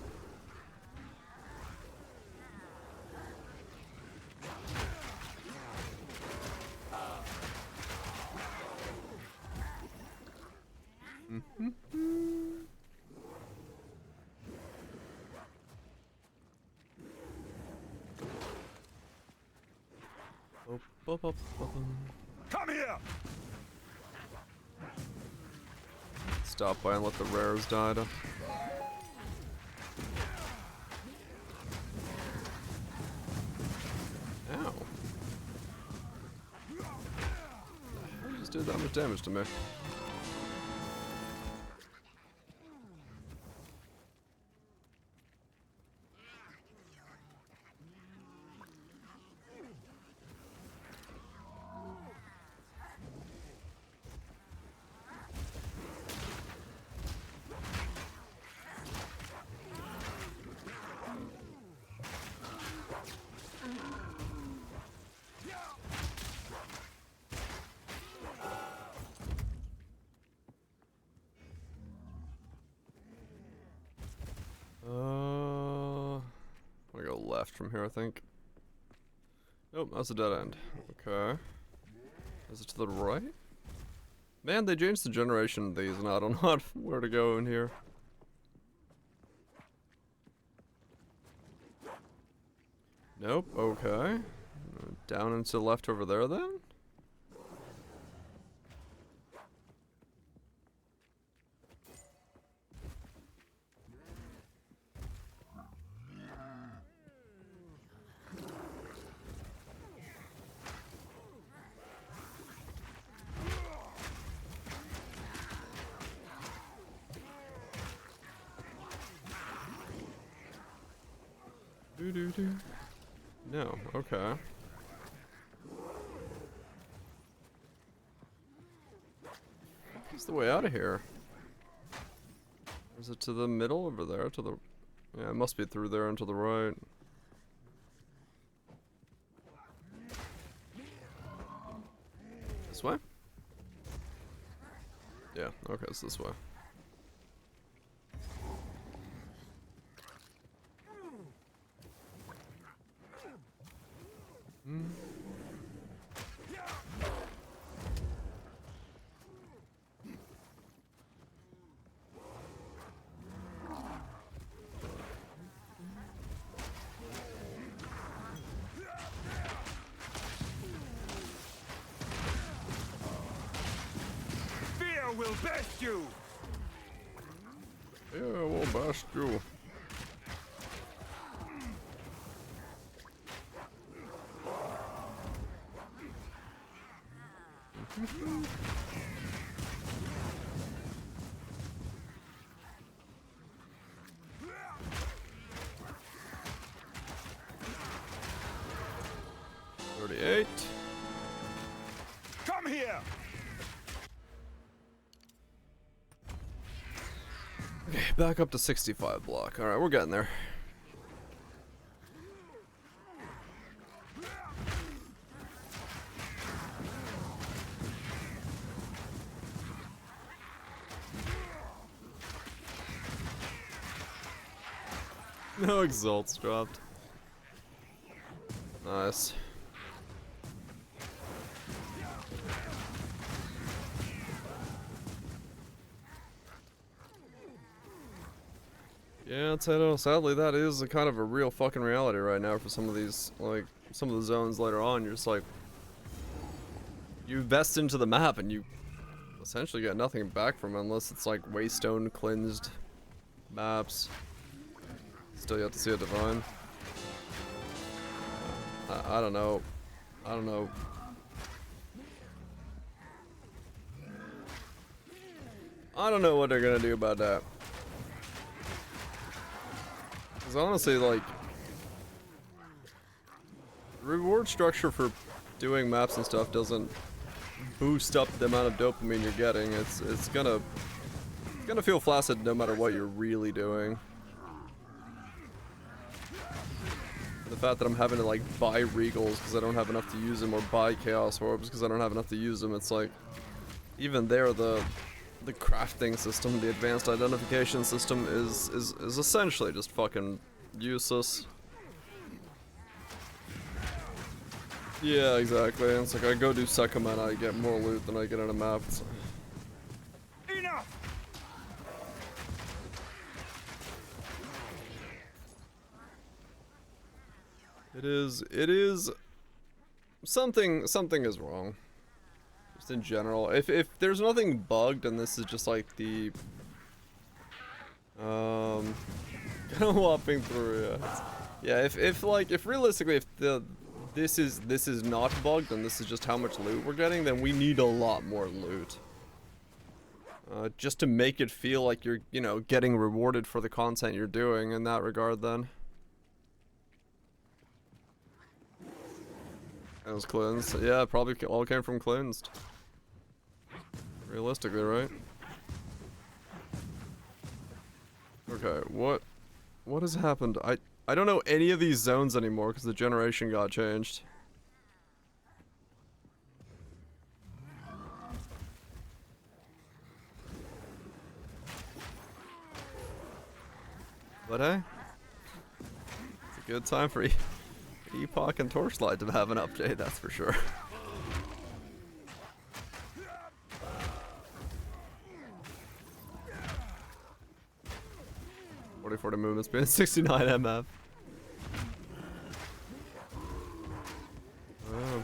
Come here! Stop by and let the rares die to. Ow. That just did that much damage to me. I go left from here, I think. Nope, that's a dead end. Okay. Is it to the right? Man, they changed the generation of these, and I don't know where to go in here. Nope, okay. Down and to the left over there, then? Do. No, okay. What's the way out of here? Is it to the middle over there? To the... Yeah, it must be through there and to the right. This way? Yeah, okay, it's this way. Hmm. Fear will best you! Yeah, we'll bust you. Come here! Okay, back up to 65 block. Alright, we're getting there. No exalts dropped. Nice. Yeah, Tato, sadly that is a kind of a real fucking reality right now for some of these, like, some of the zones later on. You're just like, you invest into the map and you essentially get nothing back from it unless it's like Waystone cleansed maps. Still yet to see a divine. I don't know. I don't know. I don't know what they're gonna do about that. Because honestly, like, reward structure for doing maps and stuff doesn't boost up the amount of dopamine you're getting. It's gonna feel flaccid no matter what you're really doing. The fact that I'm having to like buy regals because I don't have enough to use them, or buy chaos orbs because I don't have enough to use them, it's like, even there the crafting system, the advanced identification system is essentially just fucking useless. Yeah, exactly. It's like I go do Sekima, I get more loot than I get in a map. It's like... Enough! It is something is wrong. Just in general. If there's nothing bugged and this is just like the kind of whopping through, yeah. If realistically this is not bugged and this is just how much loot we're getting, then we need a lot more loot. Just to make it feel like you're, you know, getting rewarded for the content you're doing in that regard then. It was cleansed. Yeah, it probably all came from cleansed. Realistically, right? Okay, what has happened? I don't know any of these zones anymore because the generation got changed. But hey, it's a good time for Epoch and Torchlight to have an update, that's for sure. .40 movement speed, 69 MF. Oh.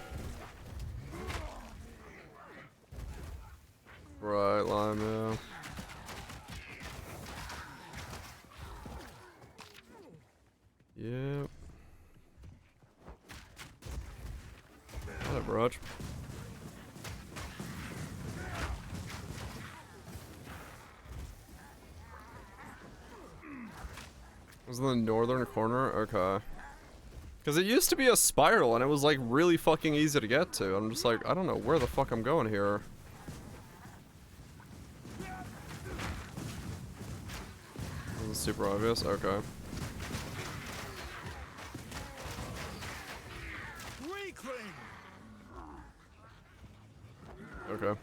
Right, Lime, yeah. Yep. Whatever, Raj. Was in the northern corner? Okay. Because it used to be a spiral and it was like really fucking easy to get to. I'm just like, I don't know where the fuck I'm going here. This is super obvious. Okay. Okay.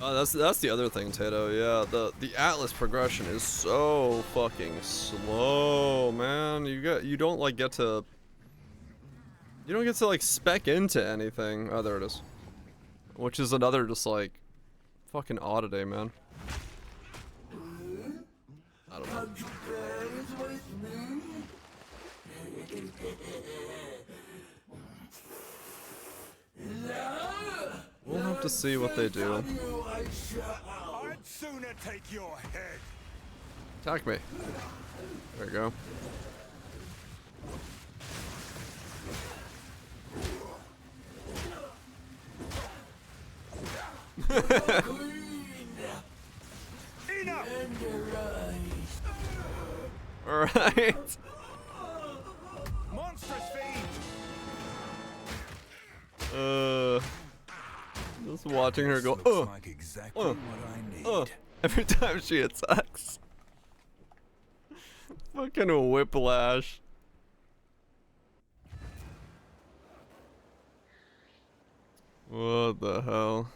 Oh, that's the other thing, Tato. Yeah, the Atlas progression is so fucking slow, man. You don't like get to like spec into anything. Oh, there it is. Which is another just like fucking oddity, man. I don't know. We'll have to see what they do. I'd sooner take your head. Attack me. There you go. Enough. Alright. Monstrous fiend. Just watching her go, Like exactly what I need. every time she attacks. Fucking whiplash. What the hell?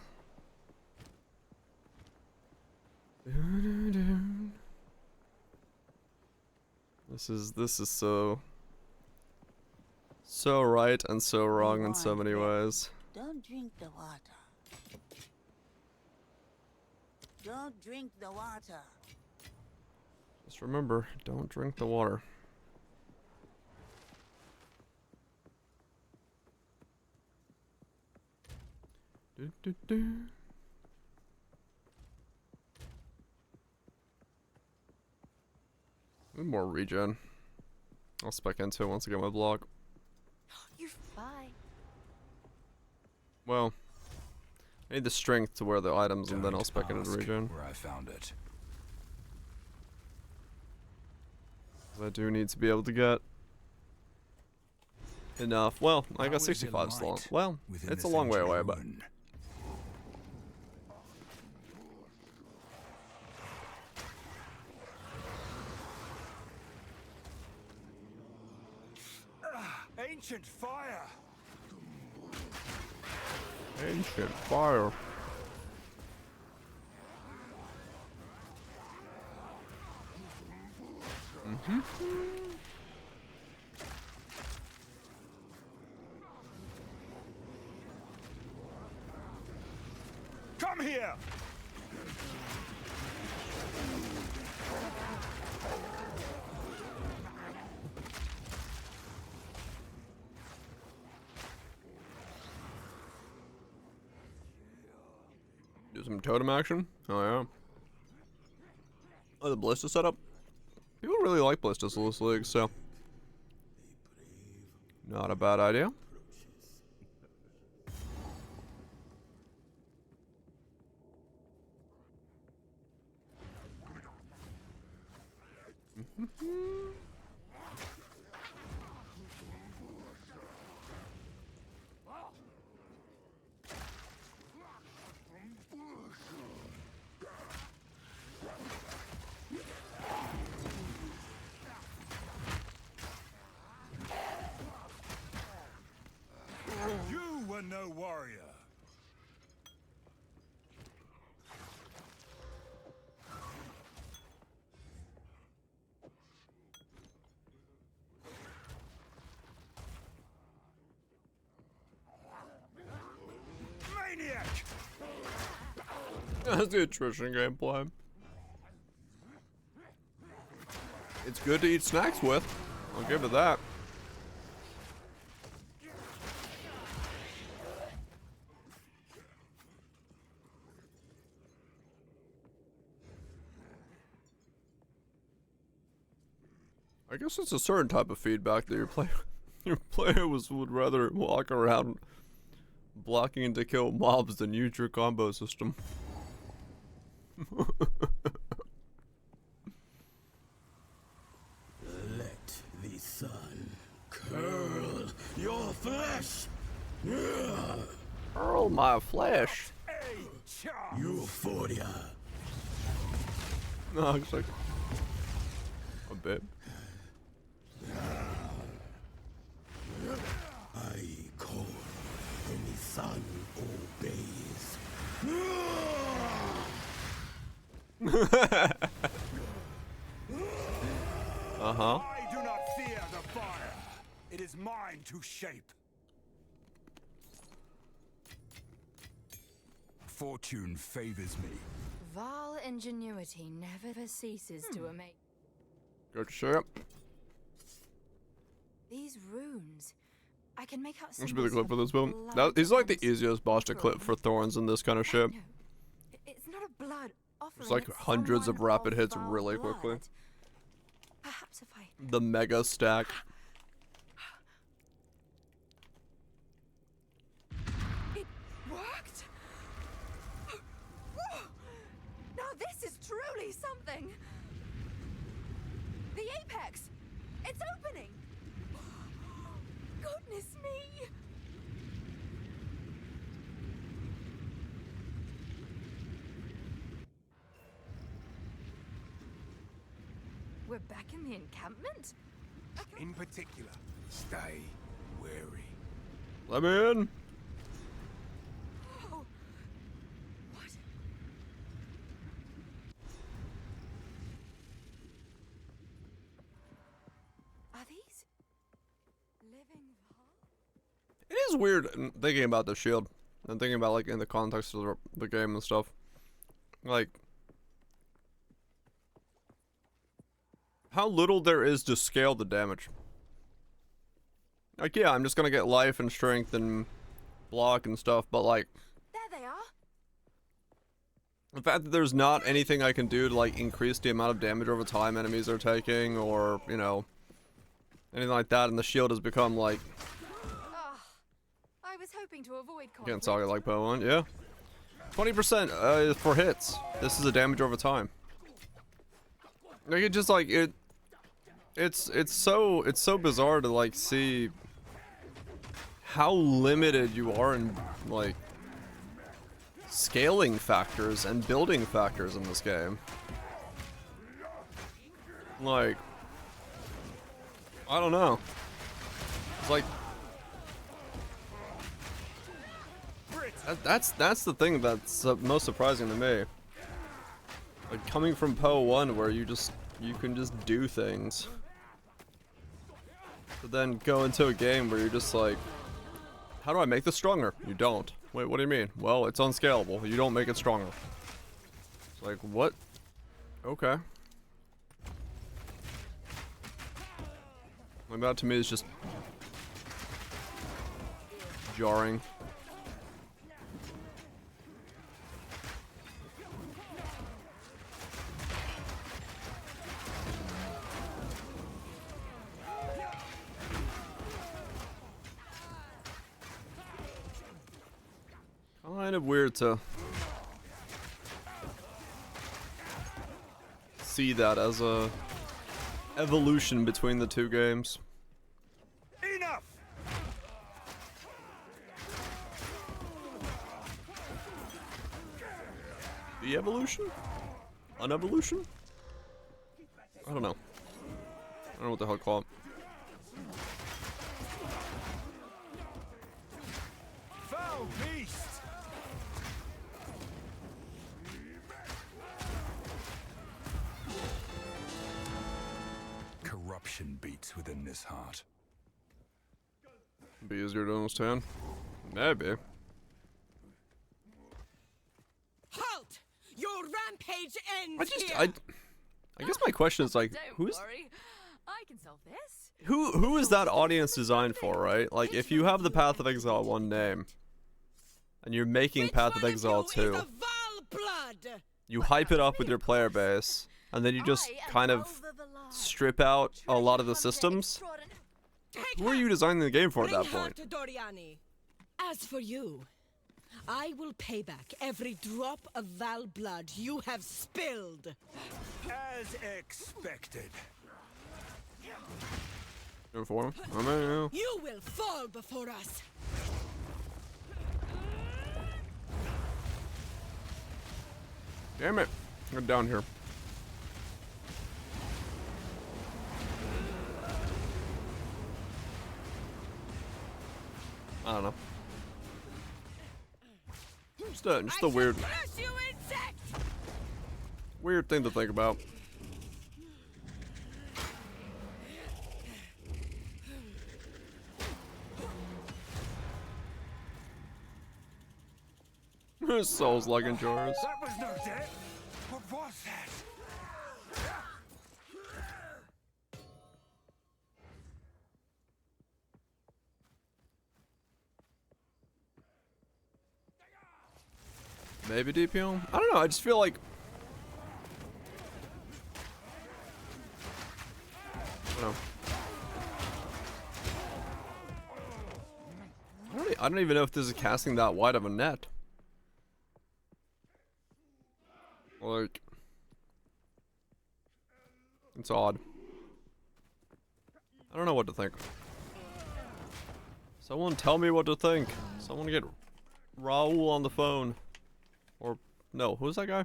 This is so right and so wrong in so many ways. Don't drink the water. Don't drink the water. Just remember, don't drink the water. Do, do, do. More regen. I'll spec into it once I get my block. You bye. Well, I need the strength to wear the items and then I'll spec into the regen. Where I found it. 'Cause I do need to be able to get enough. Well, I got How is it 65 long. light Well, within it's a this long way ancient away, but ruin? Ancient fire. ancient fire. Come here. Do some totem action. Oh yeah. Oh, the ballista setup. People really like ballistas in this league, so not a bad idea. You were no warrior. Maniac! That's the attrition gameplay. It's good to eat snacks with. I'll give it that. I guess it's a certain type of feedback that your player would rather walk around blocking to kill mobs than use your combo system. flesh! Earl my flesh. Euphoria! No, it's like a bit. I call when the sun obeys. Uh-huh. I do not fear the fire. It is mine to shape. Fortune favors me. Val ingenuity never ceases to amaze. Good shit. These runes. I can make out That should be the symbols clip of for this one. blood He's like the and easiest boss to clip for thorns and this kind of shit. No, it's not a blood offering. It's like it's hundreds of someone rapid hits Val really blood. quickly. Perhaps if I. The mega stack. It worked. Now this is truly something. The apex. It's opening. Goodness me. We're back in the encampment? In particular, stay wary. Let me in. Oh. What? Are these living Val? It is weird thinking about the shield and thinking about like in the context of the game and stuff. Like how little there is to scale the damage. Like yeah, I'm just gonna get life and strength and block and stuff, but like There they are. the fact that there's not anything I can do to like increase the amount of damage over time enemies are taking or, you know, anything like that, and the shield has become like Ah, I was hoping to avoid conflict. can't talk it like Poe 1, yeah. 20% for hits. This is a damage over time. Like it just like it's so bizarre to like see how limited you are in like scaling factors and building factors in this game. Like I don't know. It's like that's the thing that's most surprising to me. Like coming from Poe 1 where you can just do things. But then go into a game where you're just like, how do I make this stronger? You don't. Wait, what do you mean? Well, it's unscalable. You don't make it stronger. It's like, what? Okay. Like that to me is just jarring. Kind of weird to see that as a evolution between the two games. Enough! The evolution? Unevolution? I don't know. I don't know what the hell to call it. Foul beast! Corruption beats within this heart. Be easier to understand. Maybe. Halt! Your rampage ends here! I guess my question is like, Don't who's worry. I can solve this. who is that audience designed for, right? Like, if you have the Path of Exile 1 name, and you're making Which Path of one Exile you is 2, a Val blood? you hype it up with your player base, and then you just kind of strip out a lot of the systems. Take Who are her. you designing the game for at Bring that her point? to Doriani. As for you, I will pay back every drop of Val blood you have spilled. As expected. For him. I mean, You will fall before us. damn it. Get down here. I don't know. Just a weird thing to think about. Souls like enjoyers. That was no death. What was that? Maybe DPL? I don't know, I just feel like I don't know. I don't even know if this is casting that wide of a net. Like, it's odd. I don't know what to think. Someone tell me what to think. Someone get Raul on the phone. Or, no, who's that guy?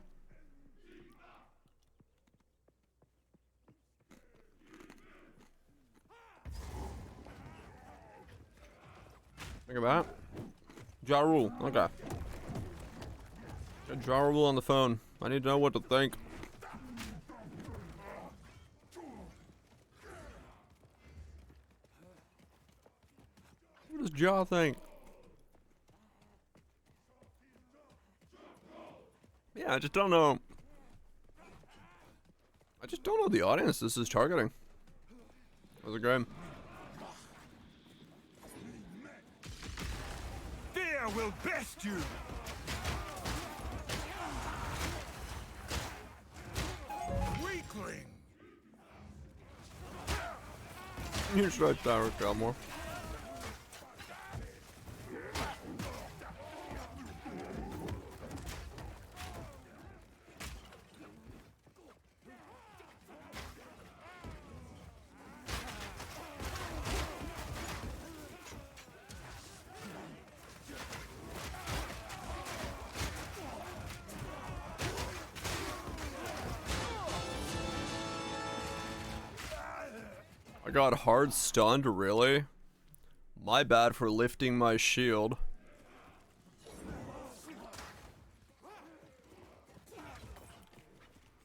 Think about it. Ja Rule, okay. Get Ja Rule on the phone. I need to know what to think. What does Ja think? Yeah, I just don't know. I just don't know the audience this is targeting. How's it going? Fear will best you. Weakling. You should try Tower more. I got hard stunned, really? My bad for lifting my shield.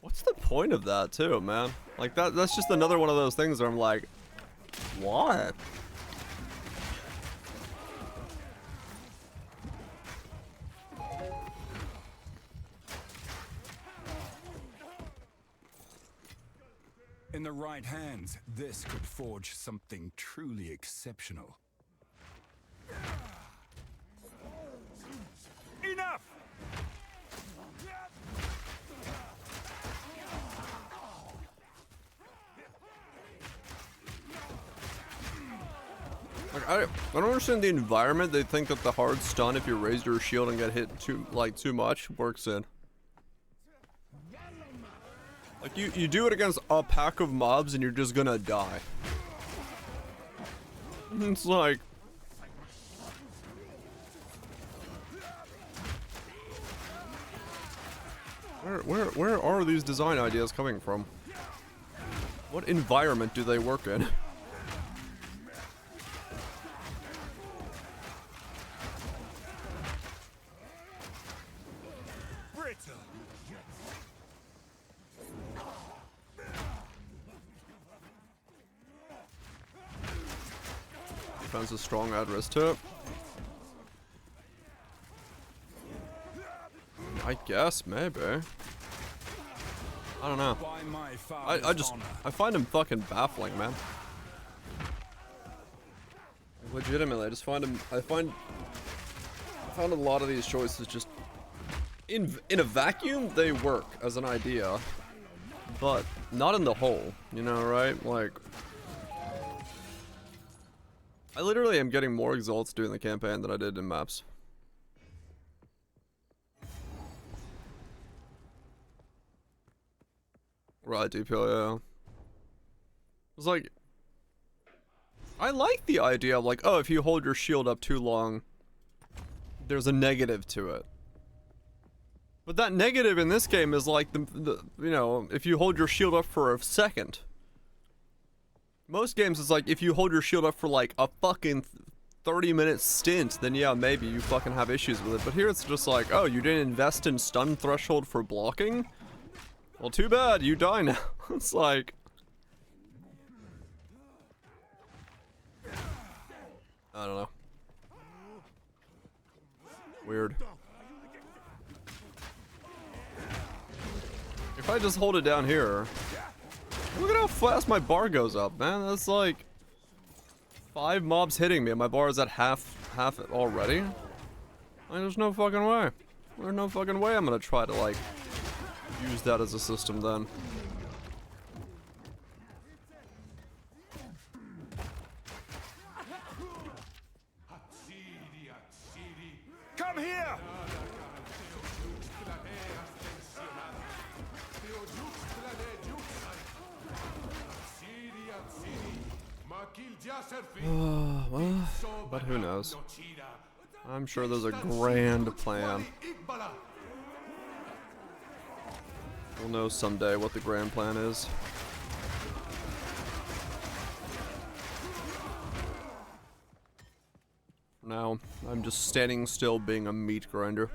What's the point of that, too, man? Like, that's just another one of those things where I'm like, what? In the right hands, this could forge something truly exceptional. Enough. Like, I don't understand the environment they think that the hard stun if you raise your shield and get hit too much works in. Like, you do it against a pack of mobs and you're just gonna die. It's like... Where are these design ideas coming from? What environment do they work in? Defense is strong, add risk to it. I guess, maybe. I don't know. I find him fucking baffling, man. Legitimately, I just find him, I found a lot of these choices just, in a vacuum, they work as an idea, but not in the whole, you know, right? Like, I literally am getting more exalts doing the campaign than I did in maps. Right, DPL, yeah. It's like, I like the idea of like, oh, if you hold your shield up too long, there's a negative to it. But that negative in this game is like the you know, if you hold your shield up for a second. Most games it's like if you hold your shield up for like a fucking 30-minute stint, then yeah, maybe you fucking have issues with it. But here it's just like, oh, you didn't invest in stun threshold for blocking? Well, too bad, you die now. It's like... I don't know. Weird. If I just hold it down here... Look at how fast my bar goes up, man. That's like... 5 mobs hitting me and my bar is at half it already? Like, there's no fucking way. There's no fucking way I'm gonna try to, like, use that as a system then. Come here! Well, but who knows? I'm sure there's a grand plan. We'll know someday what the grand plan is. For now, I'm just standing still being a meat grinder.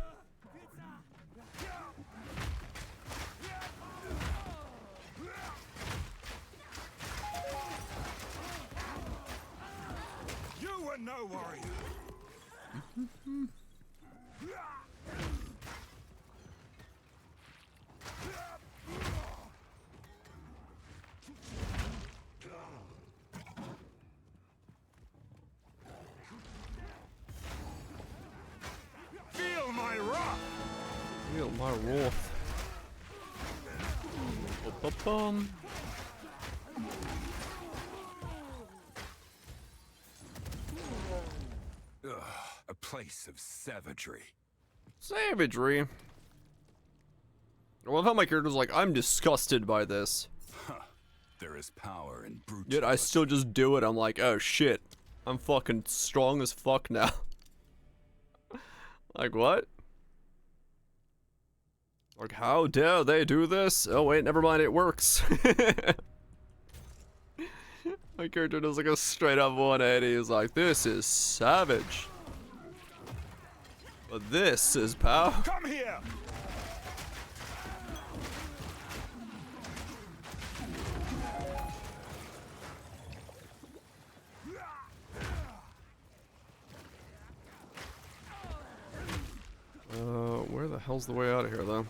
You were no warrior. Feel my wrath. Feel my wrath. Ba-ba-bum. Ugh, a place of savagery. Savagery. I love how my character's like, I'm disgusted by this. Huh. There is power in brutality. Yet I still just do it. I'm like, oh shit. I'm fucking strong as fuck now. Like, what? Like, how dare they do this? Oh wait, never mind, it works. My character does like a straight up 180. He's like, this is savage. But this is power. Come here. Where the hell's the way out of here, though?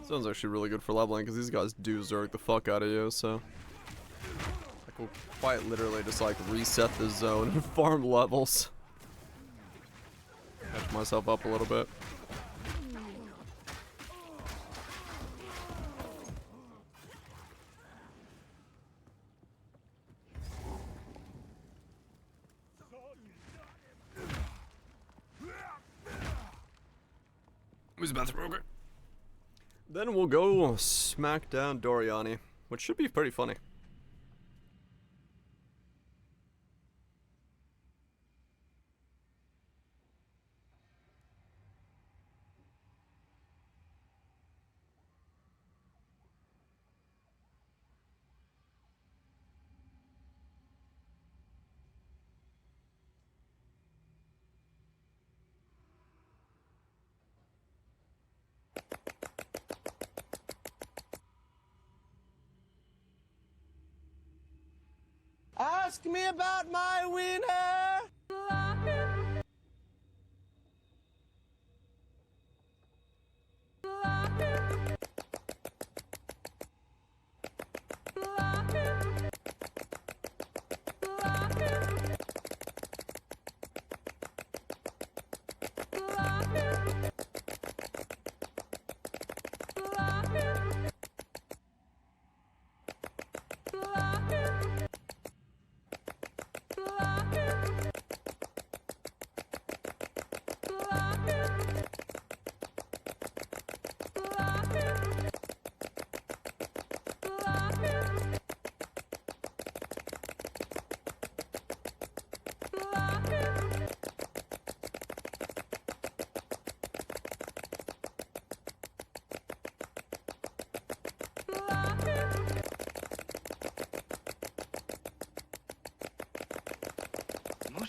Sounds actually really good for leveling, because these guys do zerg the fuck out of you, so... I can quite literally just, like, reset the zone and farm levels. Catch myself up a little bit. Who's about to broke it? Then we'll go smack down Doriani, which should be pretty funny. Ask me about my wiener!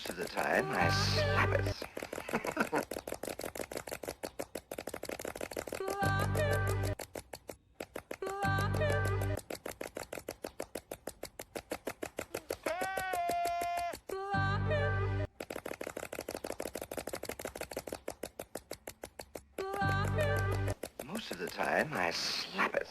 Most of the time, I slap it. Most of the time, I slap it.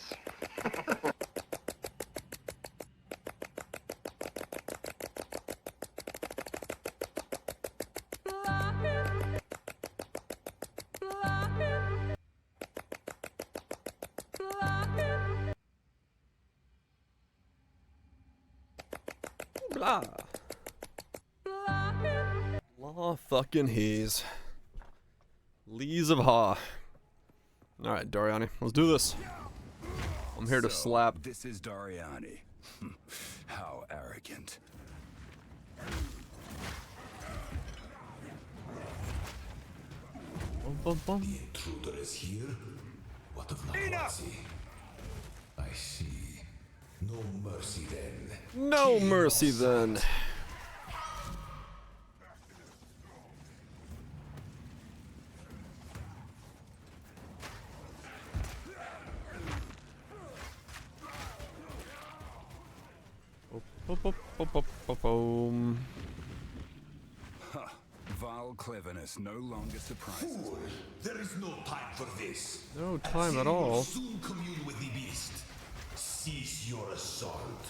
Blah. Law fucking he's. Lees of Ha. Alright, Doriani, let's do this. I'm here to slap. This is Doriani. How arrogant. Bum, bum. The intruder is here? What of mercy? I see. No mercy then. No mercy then. Huh. Vile cleverness no longer surprises me. There is no time for this. No time at You will all. soon commune with the beast. Cease your assault.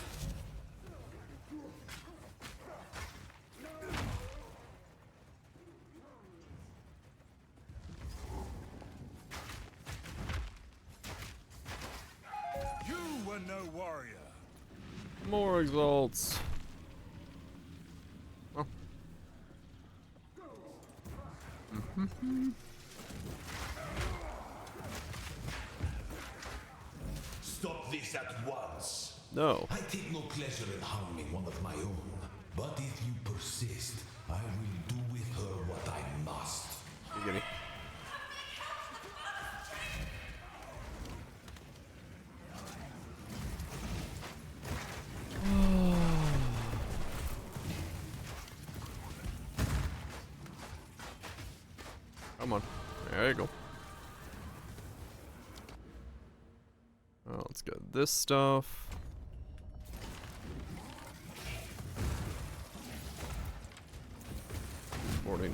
You were no warrior. More exalts. Oh. Stop this at once. No. I take no pleasure in harming one of my own. But if you persist, I will do with her what I must. Giggity. Come on. There you go. Oh, let's get this stuff. $49.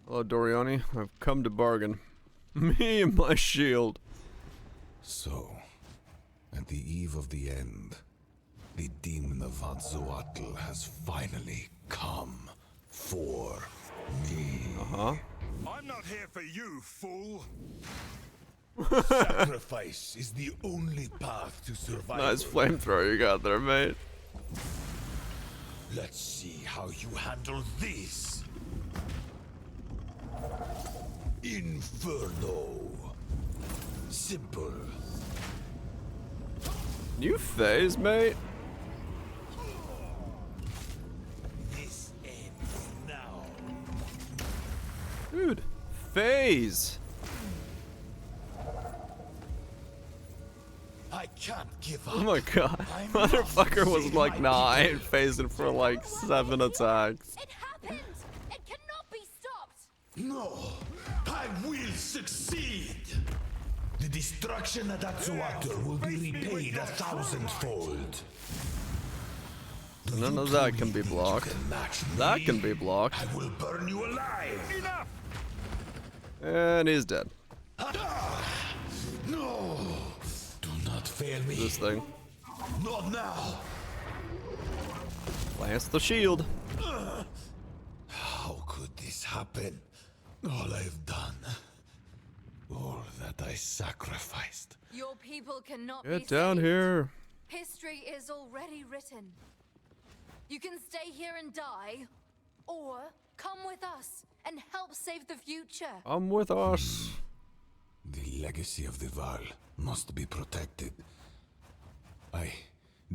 Hello, Doriani. I've come to bargain. Me and my shield. So, at the eve of the end, the demon of Vatzoatl has finally come for me. Uh-huh. I'm not here for you, fool. Sacrifice is the only path to survival. Nice flamethrower you got there, mate. Let's see how you handle this. Inferno. Simple. New phase, mate. This ends now. Dude, phase. I can't give up. Oh my god. Motherfucker was like, nah, I ain't phasing for like 7 attacks. It happened! It cannot be stopped! No, I will succeed. The destruction at Atsuater will be repaid 1,000-fold. None of that can be blocked. That can be blocked. I will burn you alive. Enough! And he's dead. No, do not fail me. This thing. Not now. Lance the shield. How could this happen? All I've done. All that I sacrificed. Your people cannot be Get down saved. here. History is already written. You can stay here and die, or come with us and help save the future. Come with us. The legacy of the Val must be protected. I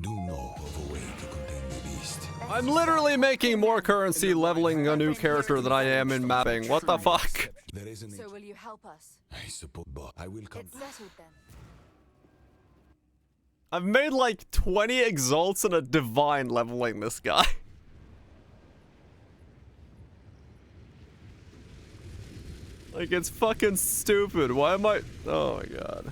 do know of a way to contain the beast. I'm literally making more currency leveling a new character than I am in mapping. What the fuck? There is an So will you help us? I suppose, but I will come. It's settled then. I've made like 20 exalts and a divine leveling this guy. Like, it's fucking stupid. Why am I... Oh my god.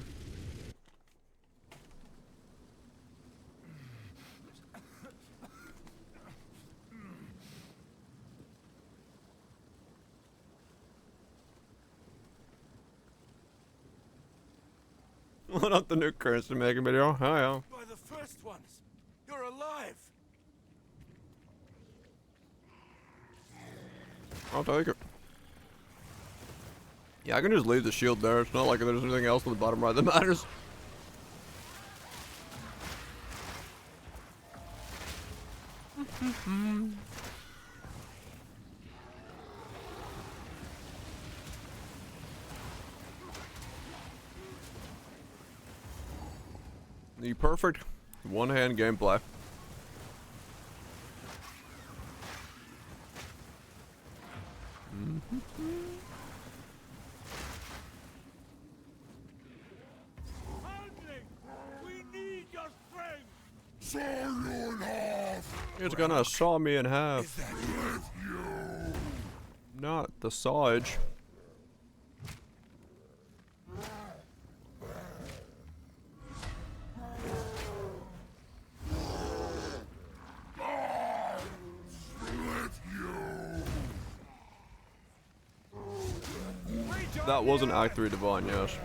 What up, the new currency making video? Hi, By the first ones. You're alive. I'll take it. Yeah, I can just leave the shield there. It's not like there's anything else on the bottom right that matters. The perfect one-hand gameplay. We need your strength. Saw you in half. It's gonna saw me in half. Is that with you? Not the sawage. That was an Act 3 Divine, yes.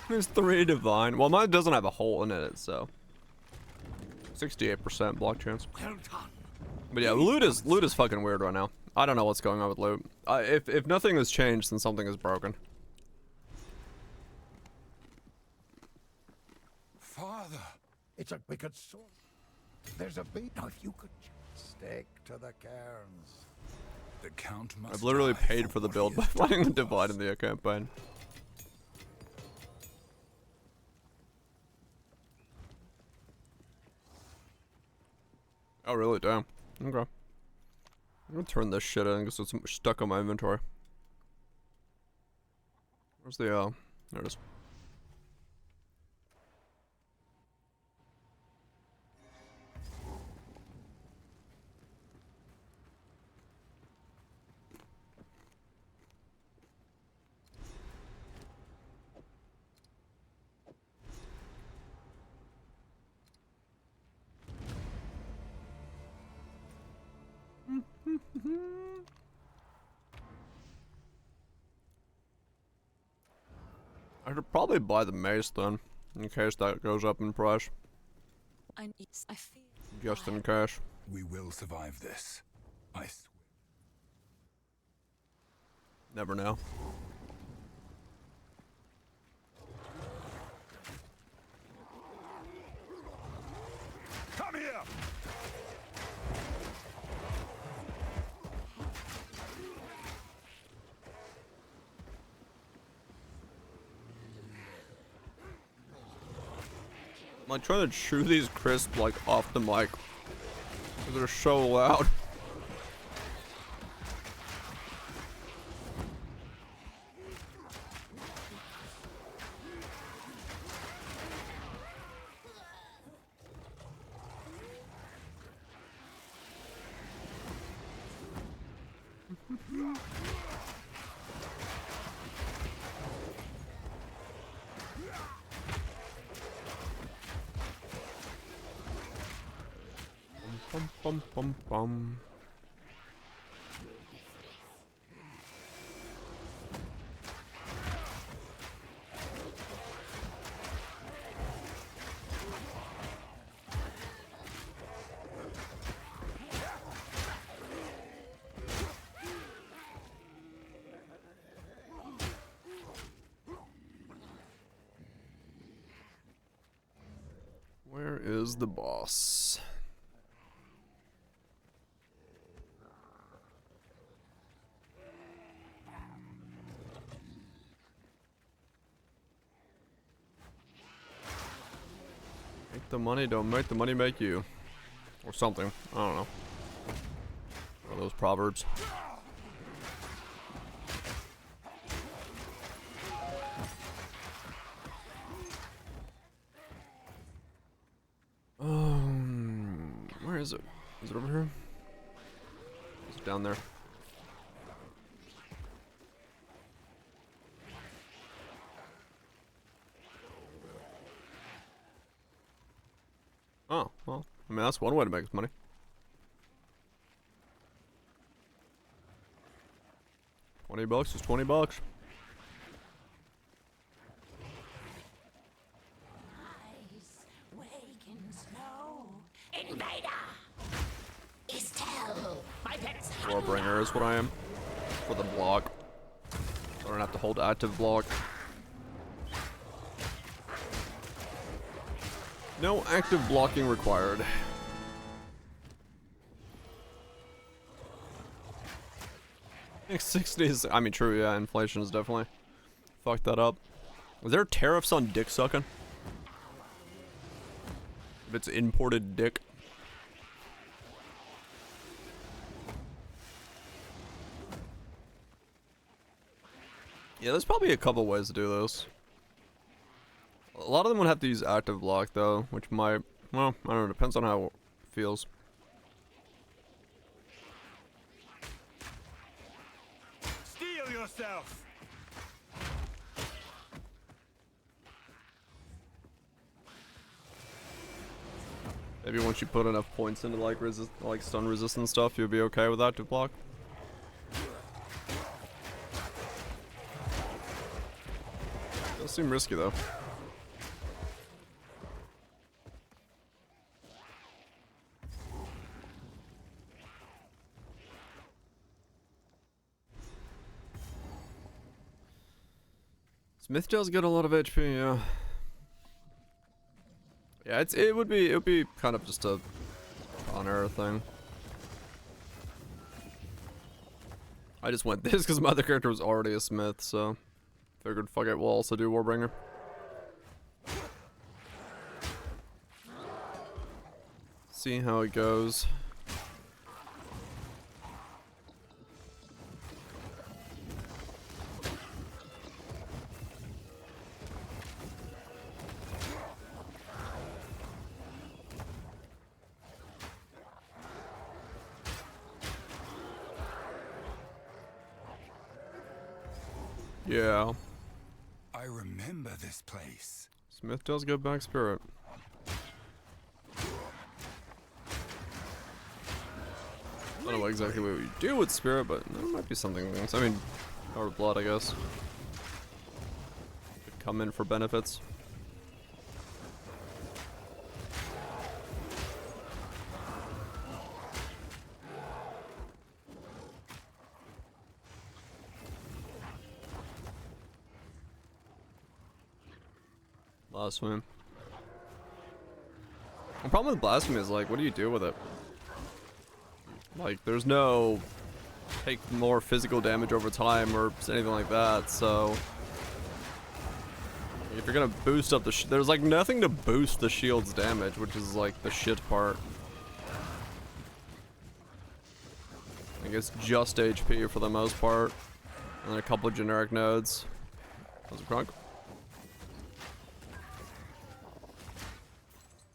There's 3 Divine. Well, mine doesn't have a hole in it, so 68% block chance. But yeah, loot is fucking weird right now. I don't know what's going on with loot. If nothing has changed, then something is broken. Father, it's a wicked sword. There's a beat. Now, if you could just stick to the cairns. The Count must I've literally die paid for the what build he by has done finding the to Divine us. in the campaign. Oh really? Damn. Okay. I'm gonna turn this shit in because it's stuck on my inventory. Where's the there it is. I should probably buy the mace then, in case that goes up in price. I feel Just in case. We will survive this. I swear. Never know. Come here. I'm like trying to chew these crisps like off the mic. 'Cause they're so loud. Bum bum bum bum. Where is the boss? Make the money, don't make the money make you. Or something. I don't know. One of those proverbs. is it? Is it over here? Is it down there? Oh, well, I mean, that's one way to make money. $20 is $20. Warbringer is what I am. For the block. I don't have to hold active block. No active blocking required. I think 60s. I mean, true, yeah, inflation is definitely fucked that up. Is there tariffs on dick sucking? If it's imported dick. Yeah, there's probably a couple ways to do this. A lot of them would have to use active block though, which might, well, I don't know, depends on how it feels. Steel yourself. Maybe once you put enough points into like stun resistance stuff, you'll be okay with active block. Does seem risky though. Smith does get a lot of HP, yeah. Yeah, it would be kind of just a on error thing. I just went this because my other character was already a Smith, so figured fuck it, we'll also do Warbringer. See how it goes. Yeah. I remember this place. Smith does get back spirit. I don't know exactly what you do with spirit, but there might be something. I mean, power of blood, I guess. Could come in for benefits. Blasphemy. The problem with blasphemy is like, what do you do with it? Like, there's no take more physical damage over time or anything like that, so if you're gonna boost up the there's like nothing to boost the shield's damage, which is like the shit part. I guess just HP for the most part, and then a couple of generic nodes. How's it, Kronk?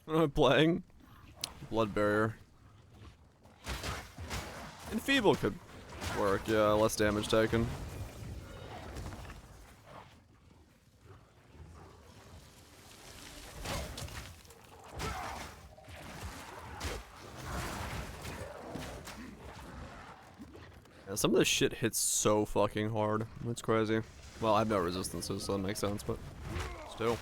What am I playing? Blood barrier. Enfeeble could work, yeah, less damage taken. Yeah, some of this shit hits so fucking hard. That's crazy. Well, I have no resistances, so that makes sense, but still.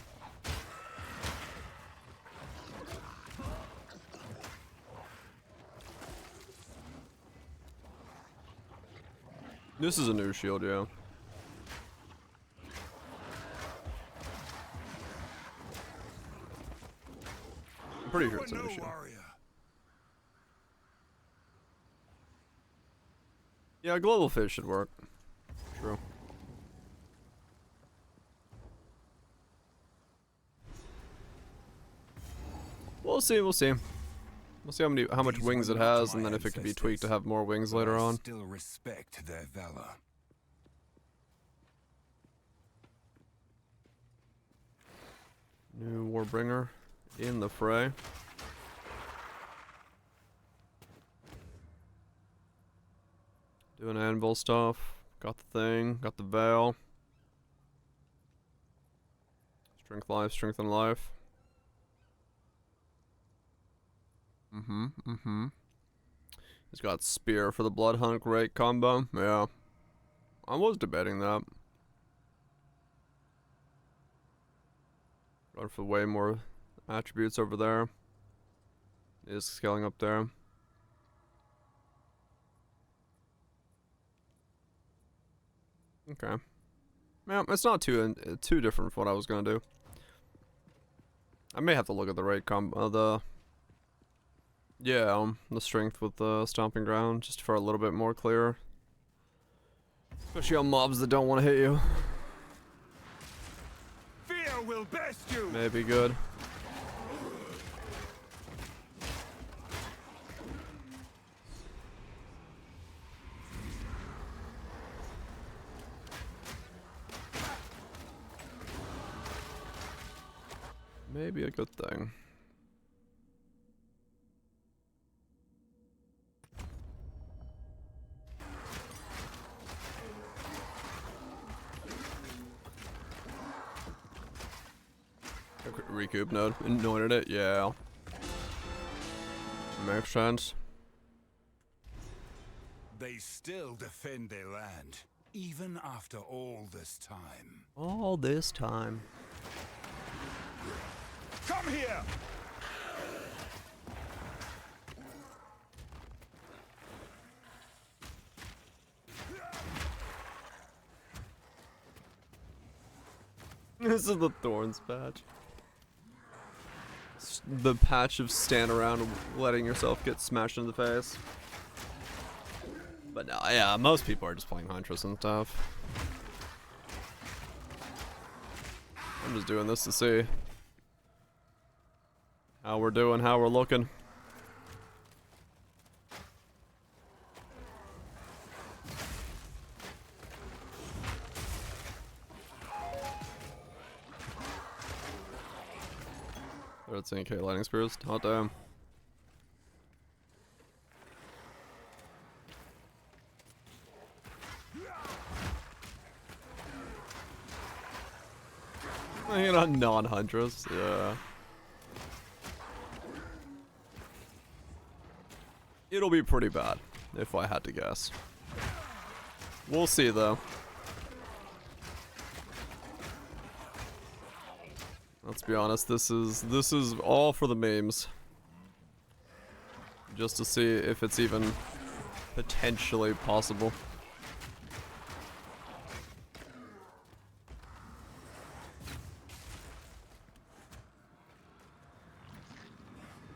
This is a new shield, yeah. I'm pretty sure it's a new shield. Yeah, global fish should work. True. We'll see, we'll see. We'll see how much wings it has, and then if it can be tweaked to have more wings later on. Still respect their valor. New Warbringer in the fray. Doing anvil stuff. Got the thing. Got the veil. Strength life, strength and life. He's got spear for the blood hunt, great combo. Yeah. I was debating that. Going for way more attributes over there. Is scaling up there. Okay. Yeah, it's not too different from what I was gonna do. I may have to look at the right the strength with the stomping ground just for a little bit more clear. Especially on mobs that don't want to hit you. Fear will best you. Maybe good. Maybe a good thing. Recoup node. Anointed it? Yeah. Makes sense. They still defend their land, even after all this time. All this time. Come here! This is the Thorns patch. The patch of stand around letting yourself get smashed in the face. But no, yeah, most people are just playing Huntress and stuff. I'm just doing this to see how we're doing, how we're looking. That's NK lightning spears. Hot damn. You know, non-Huntress, yeah. It'll be pretty bad, if I had to guess. We'll see, though. Let's be honest, this is all for the memes. Just to see if it's even potentially possible.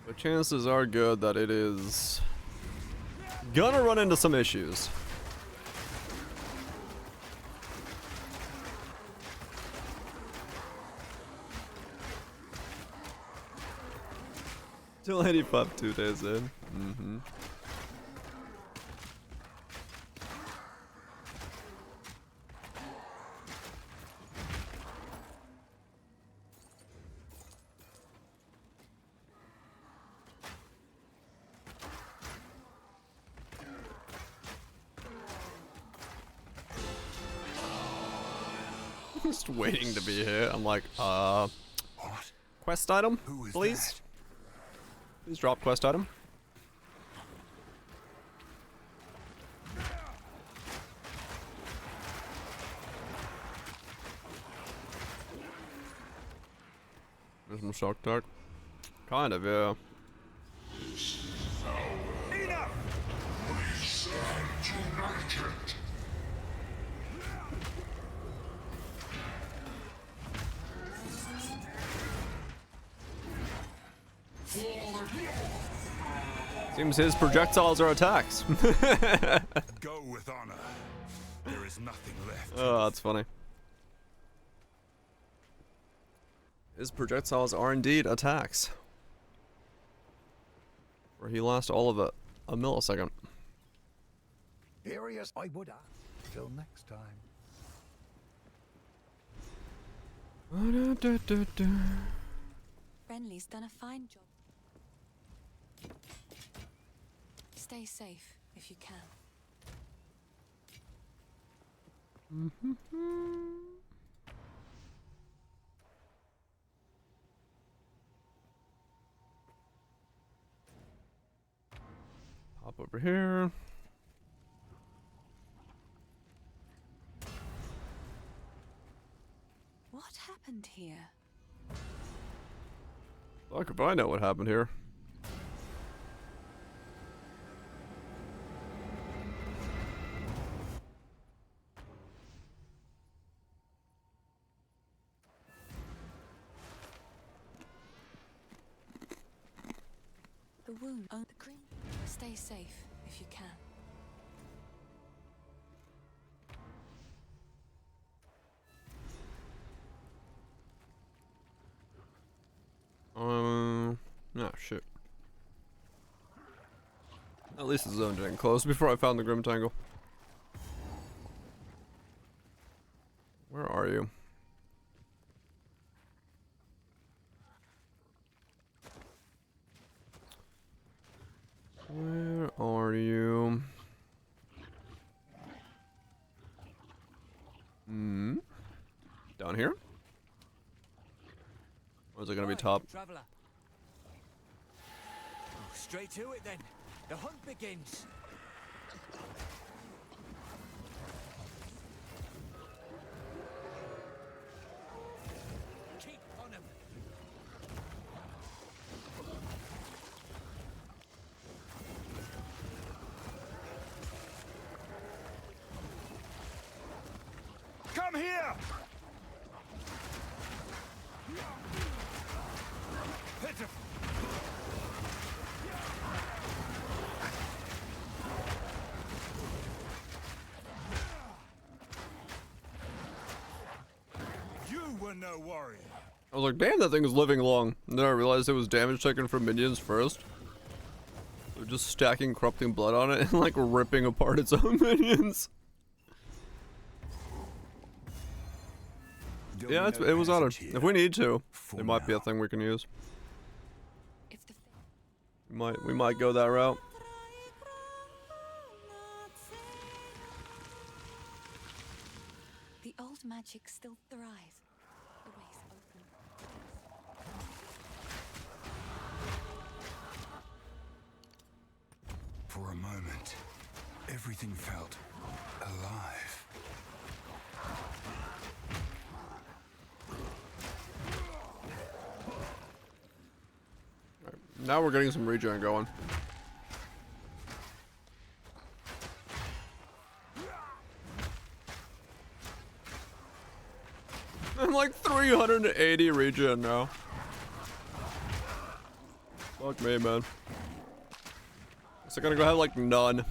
But chances are good that it is gonna run into some issues. Still 85 2 days in. Just waiting to be here. I'm like, What? Quest item, Who is please? that? Please drop quest item. There's some shock dark. Kind of, yeah. Enough! We stand united. Seems his projectiles are attacks. Go with honor. There is nothing left. Oh, that's funny. His projectiles are indeed attacks. Where he lost all of it a millisecond. Furious, I would ask. Till next time. Renly's done a fine job. Stay safe if you can. Hop over here. What happened here? Fuck if I know what happened here. The wound. Oh, the green. Stay safe if you can. Oh shit. At least the zone didn't close before I found the Grim Tangle. Where are you? Where are you? Down here? Or is it gonna be top? Traveler. Straight to it then. The hunt begins. Keep on him. Come here. Pitiful. No warrior. I was like, damn, that thing is living long. And then I realized it was damage taken from minions first. They're just stacking corrupting blood on it and like ripping apart its own minions. Yeah, it was out of. If we need to, there might be a thing we can use. We might go that route. The old magic still thrives. The way's open. For a moment, everything felt alive. Right, now we're getting some regen going. I'm like 380 regen now. Fuck me, man. So I'm gonna go have like none.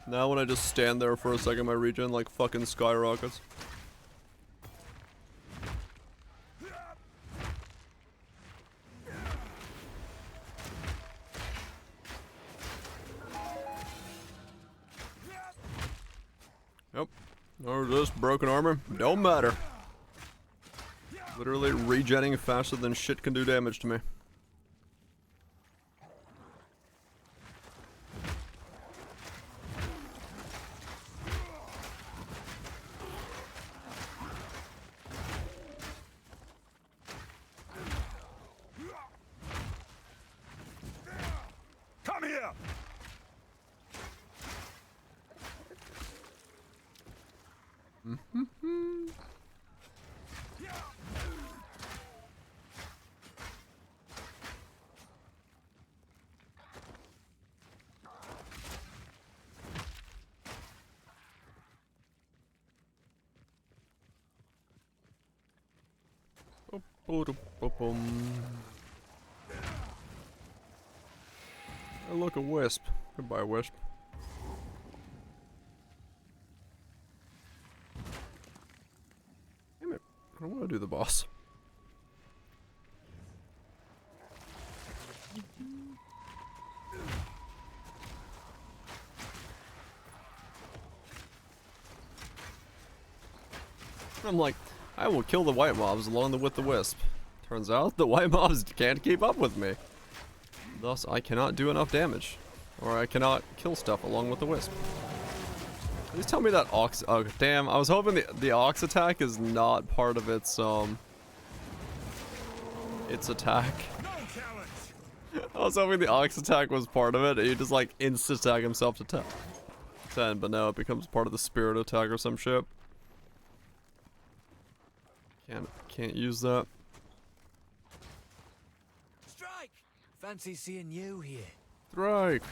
Now when I just stand there for a second, my regen like fucking skyrockets. Yep. Or just broken armor. Don't matter. Literally regenning faster than shit can do damage to me. Come here. Oh, look, a wisp. Goodbye, wisp. Damn it. I don't want to do the boss. I'm like, I will kill the white mobs along with the wisp. Turns out the white mobs can't keep up with me. Thus, I cannot do enough damage. Or I cannot kill stuff along with the wisp. Please tell me that Ox. Oh, damn. I was hoping the Ox attack is not part of its attack. I was hoping the Ox attack was part of it. He just like instant attack himself to 10, but no, it becomes part of the spirit attack or some shit. Can't use that. Strike! Fancy seeing you here. Strike.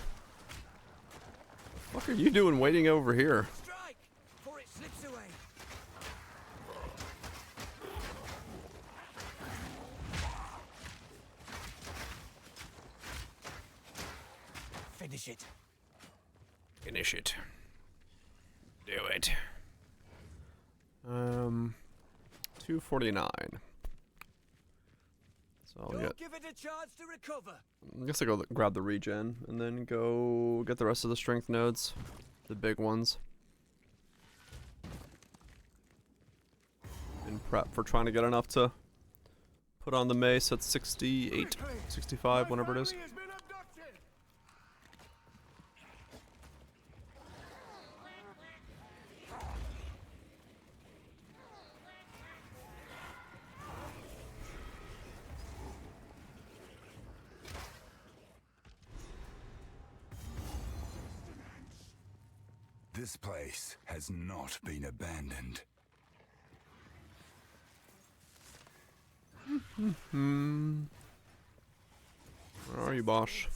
What are you doing waiting over here? Strike! Before it slips away. Finish it. Finish it. Do it. 249. So I'll Don't get. give it a chance to recover. I guess I go grab the regen and then go get the rest of the strength nodes, the big ones, and prep for trying to get enough to put on the mace at 68, 65, whatever it is. This place has not been abandoned. Where are you, Bosch?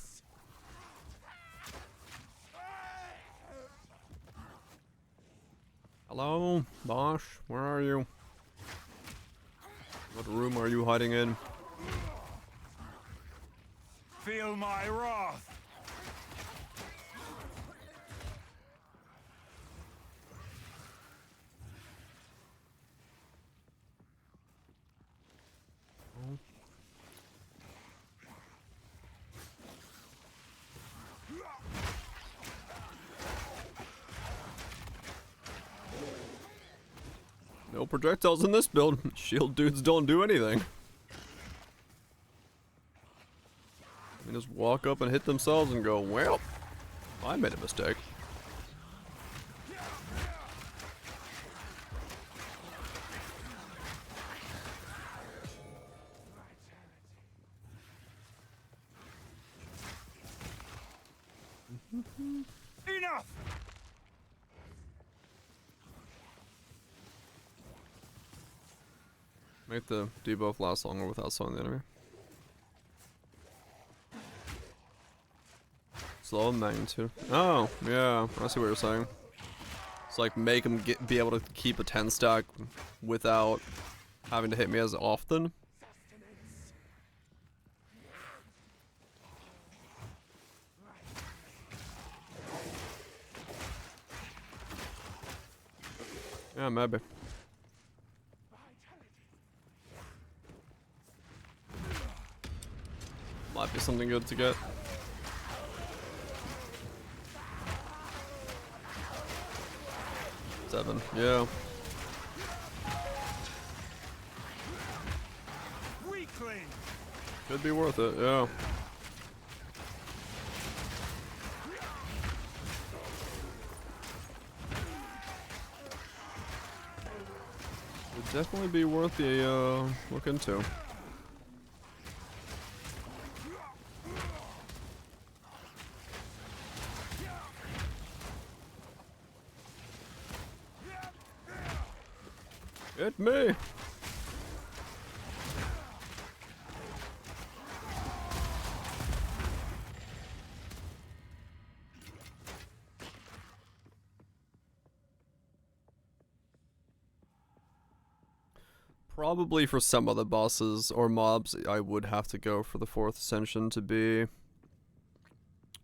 Hello, Bosch? Where are you? What room are you hiding in? Feel my wrath. No projectiles in this build. Shield dudes don't do anything. They just walk up and hit themselves and go, well, I made a mistake. Enough! Make the debuff last longer without slowing the enemy. Slow magnitude. Oh, yeah, I see what you're saying. It's like make him be able to keep a 10 stack without having to hit me as often. Yeah, maybe. Might be something good to get. Seven, yeah. Weakling. Could be worth it, yeah. Would definitely be worth the look into. Hit me! Probably for some of the bosses or mobs, I would have to go for the 4th Ascension to be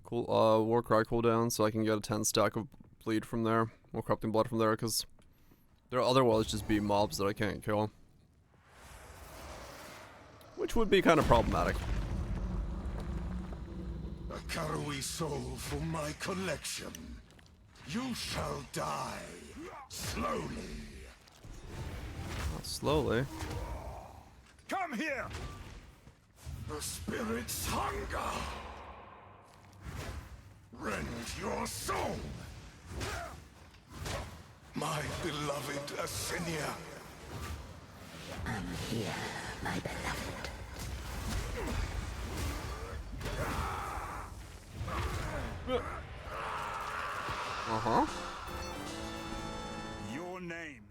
cool. Warcry cooldown, so I can get a 10 stack of bleed from there, or corrupting blood from there, because there'll otherwise just be mobs that I can't kill, which would be kind of problematic. A Karui soul for my collection. You shall die slowly. Not slowly. Come here! The spirit's hunger. Rend your soul. My beloved Asinia. I'm here, my beloved. Uh-huh. Your name.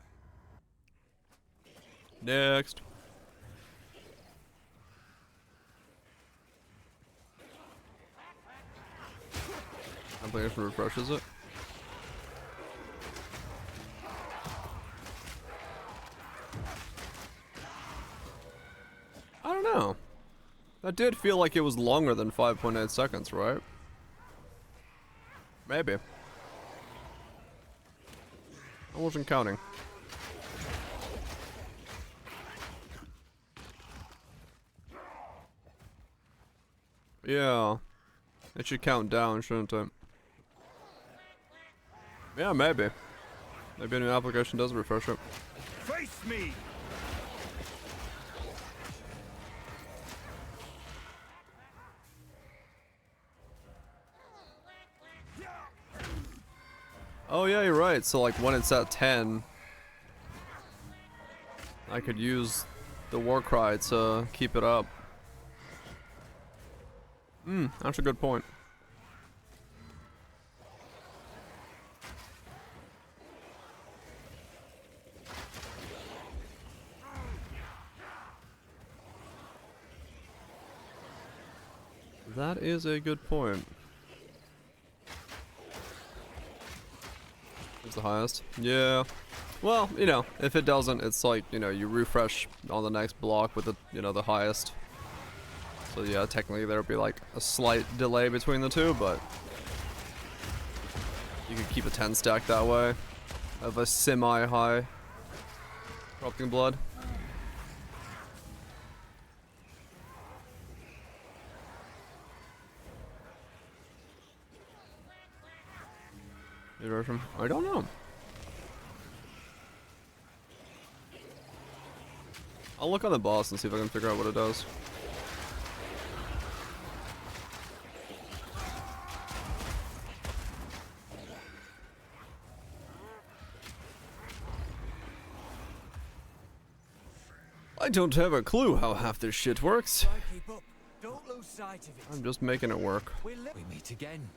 Next. I'm playing if it refreshes it. I don't know. That did feel like it was longer than 5.8 seconds, right? Maybe. I wasn't counting. Yeah. It should count down, shouldn't it? Yeah, maybe. Maybe a new application does refresh it. Face me. Oh yeah, you're right. So like when it's at 10, I could use the war cry to keep it up. That's a good point. That is a good point. Is the highest? Yeah. Well, you know, if it doesn't, it's like, you know, you refresh on the next block with the, you know, the highest. So yeah, technically there'll be like a slight delay between the two, but you could keep a 10 stack that way of a semi-high corrupting blood. I don't know. I'll look on the boss and see if I can figure out what it does. I don't have a clue how half this shit works. Keep up. Don't lose sight of it. I'm just making it work. We meet again.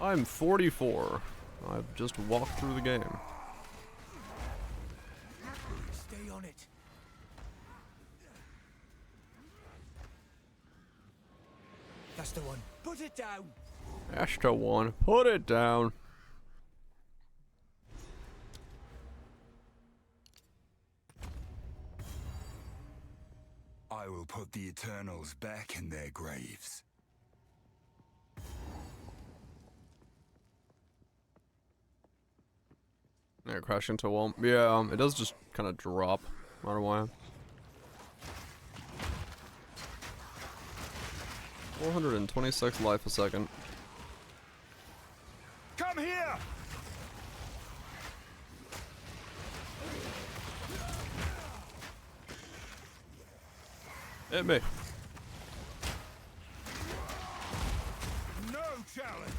I'm 44. I've just walked through the game. Stay on it. That's the one. Put it down. Ashta 1. Put it down. I will put the Eternals back in their graves. Yeah, crash into a wall. Yeah, it does just kind of drop. I don't know why. 426 life a second. Come here. Hit me. No challenge.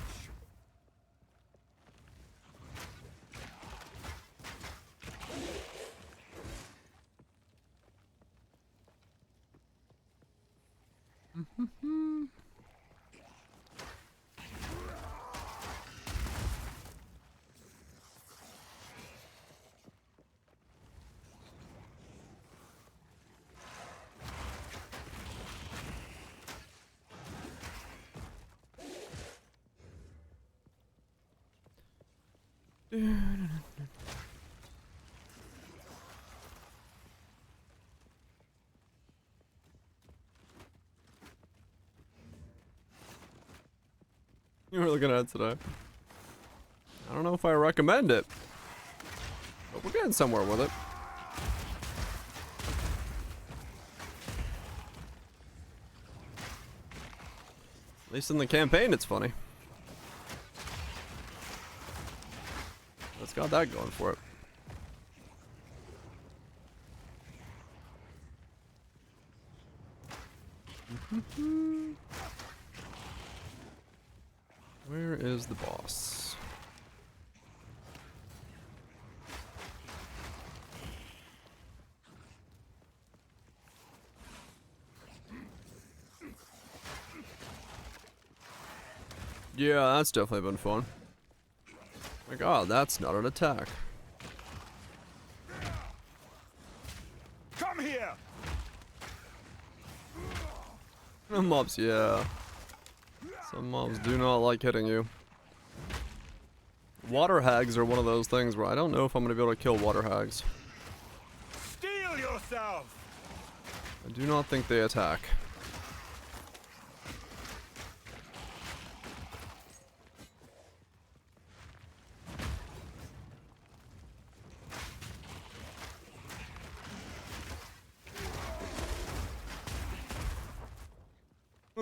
You were looking at today. I don't know if I recommend it, but we're getting somewhere with it. At least in the campaign, it's funny. It's got that going for it. Where is the boss? Yeah, that's definitely been fun. My god, that's not an attack. Come here. Mobs, yeah. Some mobs do not like hitting you. Water hags are one of those things where I don't know if I'm gonna be able to kill water hags. Steel yourself. I do not think they attack.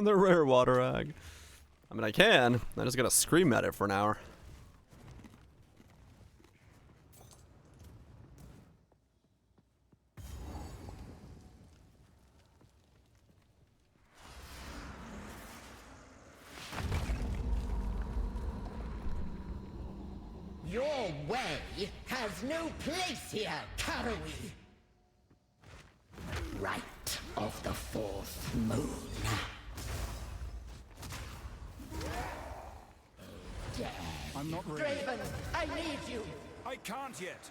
The rare water hag. I mean, I can. I just gotta scream at it for an hour. Your way has no place here, Karui. Right of the fourth moon. Dead. I'm not ready. Draven, I need you. I can't yet.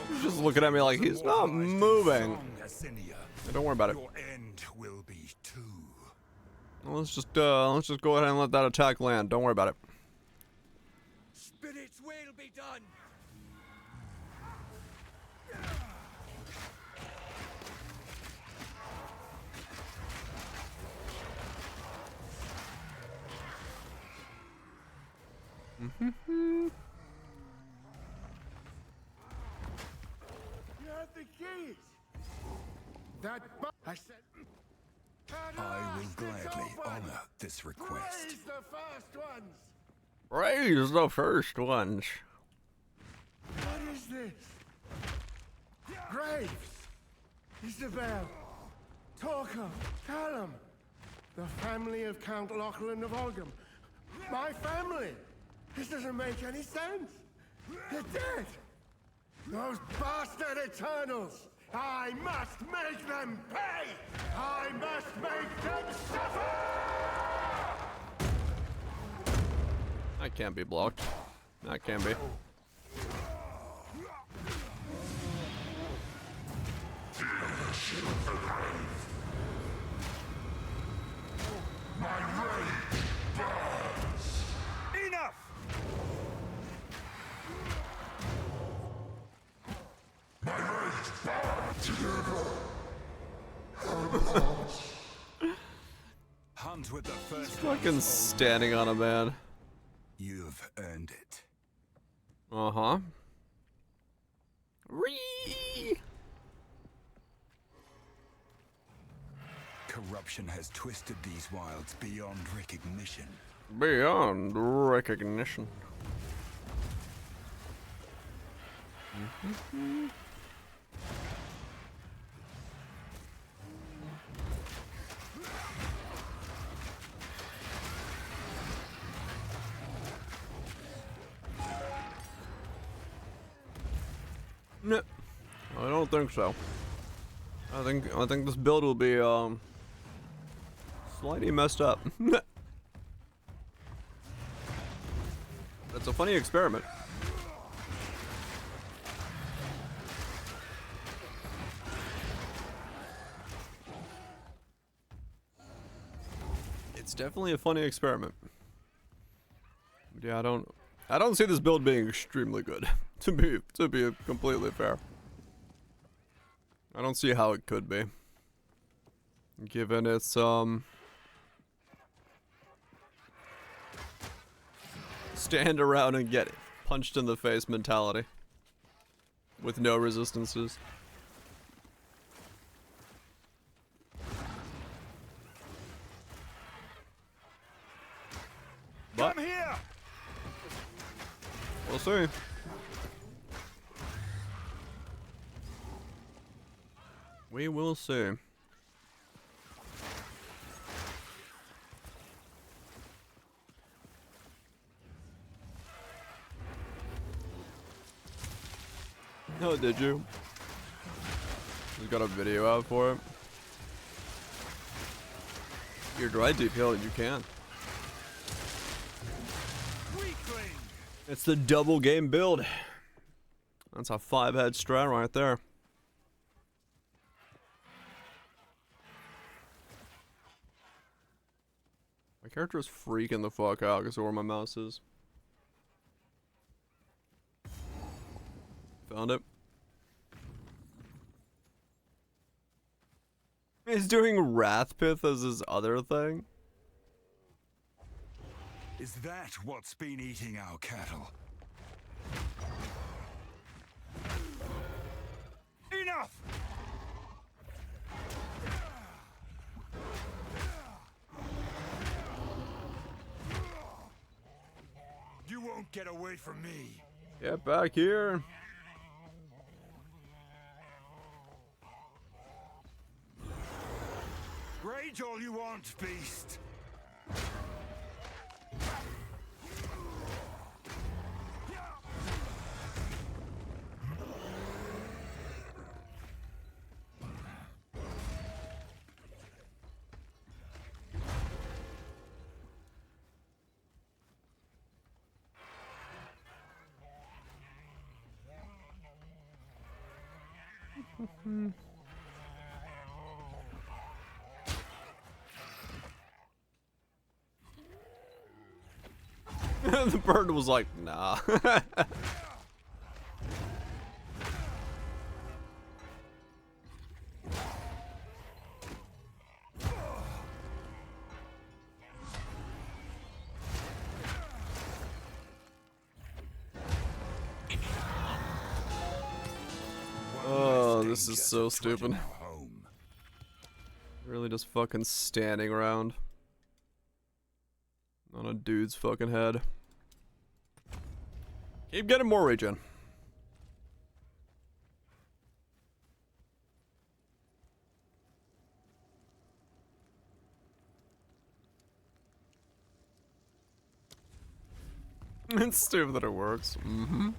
He's just looking at me like he's not moving. Hey, don't worry about it. Your end will be too. Let's just go ahead and let that attack land. Don't worry about it. Spirit's will be done. You have the keys. That I said. I will gladly honor this request. Raise the first ones. Raise the first ones. What is this? Graves, Isabel, Torquil, Callum, the family of Count Lachlan of Olgam. My family. This doesn't make any sense. They're dead. Those bastard Eternals. I must make them pay! I must make them suffer! That can't be blocked. That can be. Enough! Hunt with the first Fucking standing on a man. You've earned it. Uh-huh. Ree! Corruption has twisted these wilds beyond recognition. Beyond recognition. No, I don't think so. I think this build will be slightly messed up. It's a funny experiment. It's definitely a funny experiment. Yeah, I don't see this build being extremely good. to be completely fair. I don't see how it could be. Given its stand around and get punched in the face mentality. With no resistances. But Come here! we'll see. We will see. Oh, did you? You got a video out for it? You're dry deep hill, you can. It's the double game build. That's a 5-head strat right there. My character is freaking the fuck out because of where my mouse is. Found it. He's doing Wrathpith as his other thing. Is that what's been eating our cattle? Enough! You won't get away from me. Get back here. Rage all you want, beast. The bird was like, nah. Oh, this is so stupid. Really just fucking standing around on a dude's fucking head. Keep getting more regen. It's stupid that it works. Mm-hmm.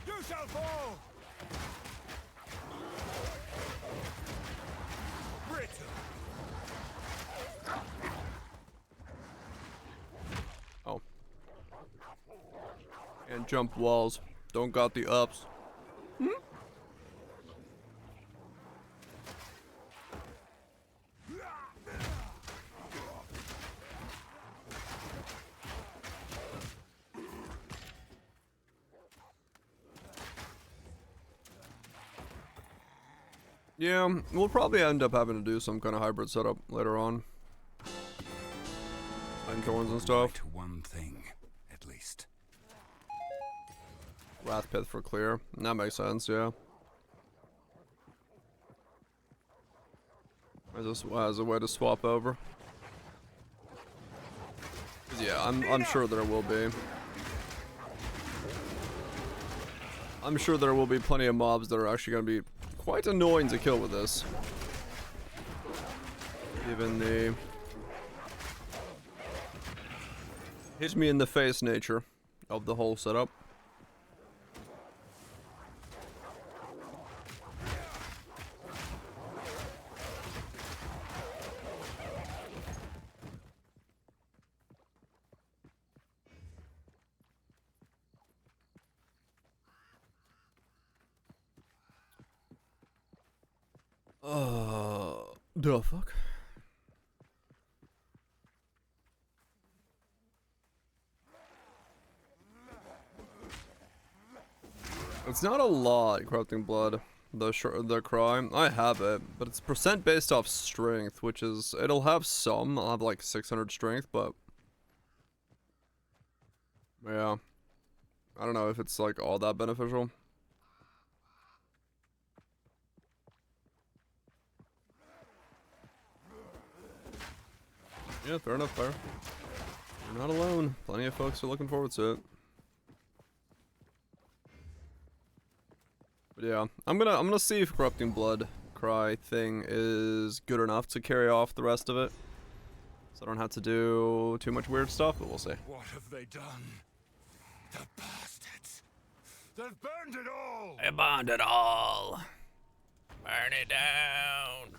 You shall fall! Brittle. Oh. And jump walls. Don't got the ups. Hmm? Yeah, we'll probably end up having to do some kind of hybrid setup later on. And thorns and stuff. One thing, at least. Wrathpith for clear. That makes sense, yeah. As a way to swap over. 'Cause yeah, I'm sure there will be. I'm sure there will be plenty of mobs that are actually going to be quite annoying to kill with this. Given the hit me in the face nature of the whole setup. The fuck? It's not a lot, corrupting blood. The cry. I have it, but it's percent based off strength, which is it'll have some. I'll have like 600 strength, but Yeah. I don't know if it's like all that beneficial. Yeah, fair enough, fair. You're not alone. Plenty of folks are looking forward to it. But yeah, I'm gonna see if Corrupting Blood Cry thing is good enough to carry off the rest of it. So I don't have to do too much weird stuff, but we'll see. What have they done? The bastards! They've burned it all! They burned it all. Burn it down.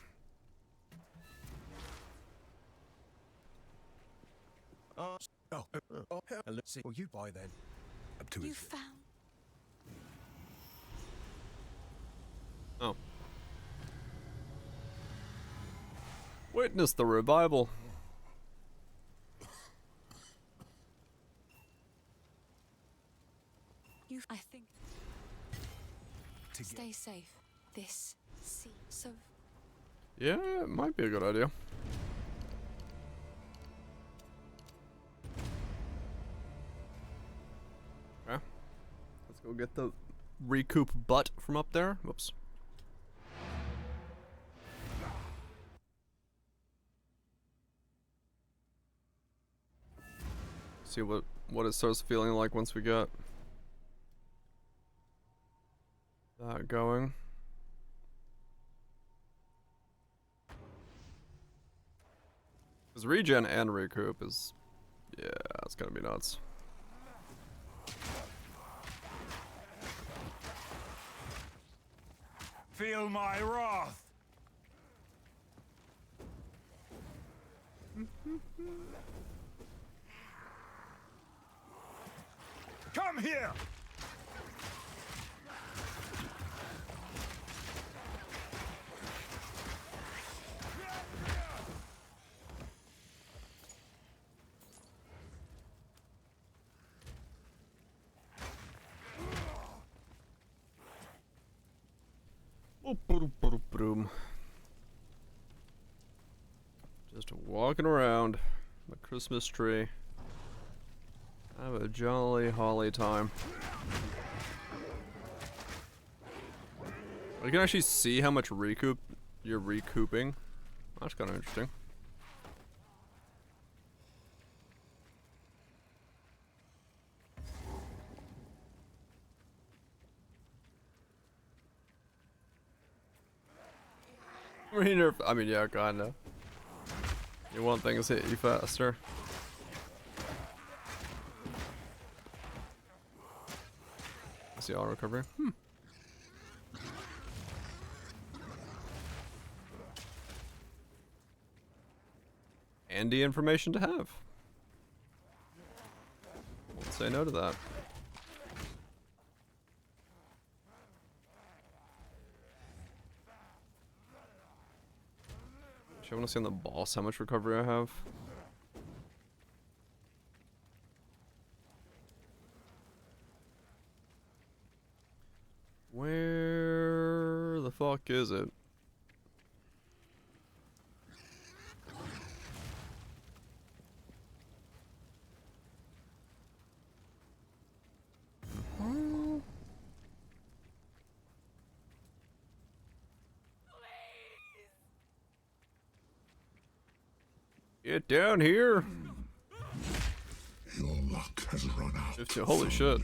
Let's see. Well, you buy then. Up to You his found. Oh. Witness the revival. I think. Stay safe. This sea so. Yeah, it might be a good idea. Okay. Let's go get the recoup butt from up there. Whoops. See what it starts feeling like once we get that going. Because regen and recoup is, yeah, it's gonna be nuts. Feel my wrath! Come here! Just walking around the Christmas tree. Have a jolly holly time. You can actually see how much recoup you're recouping. That's kind of interesting. I mean, yeah, kinda. You want things to hit you faster. I see auto recovery. Handy information to have. Won't say no to that. I want to see on the boss how much recovery I have. Where the fuck is it? Get down here. Your luck has run out. 50, holy shit.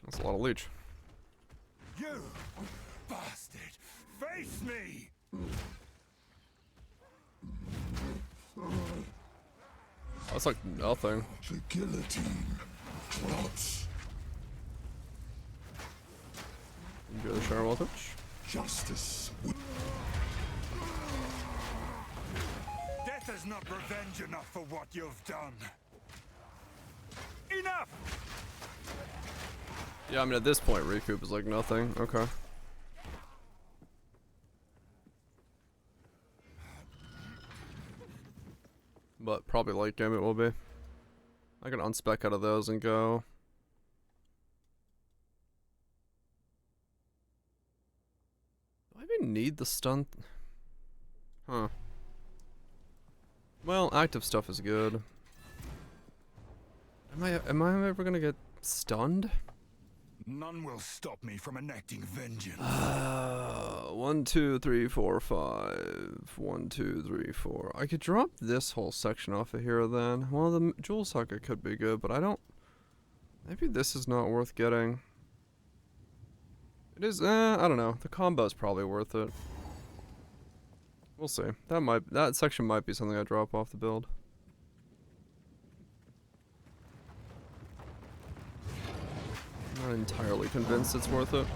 That's a lot of leech. You bastard! Face me! That's like nothing. The guillotine rots. Enjoy the shower while touch. Justice. Death is not revenge enough for what you've done. Enough! Yeah, I mean at this point recoup is like nothing. Okay. But probably late game it will be. I can unspec out of those and go. Do I even need the stun? Huh. Well, active stuff is good. Am I ever gonna get stunned? None will stop me from enacting vengeance. 1, 2, 3, 4, 5. 1, 2, 3, 4. I could drop this whole section off of here then. Well, the jewel socket could be good, but I don't. Maybe this is not worth getting. It is. I don't know. The combo's probably worth it. We'll see. That section might be something I drop off the build. I'm not entirely convinced it's worth it.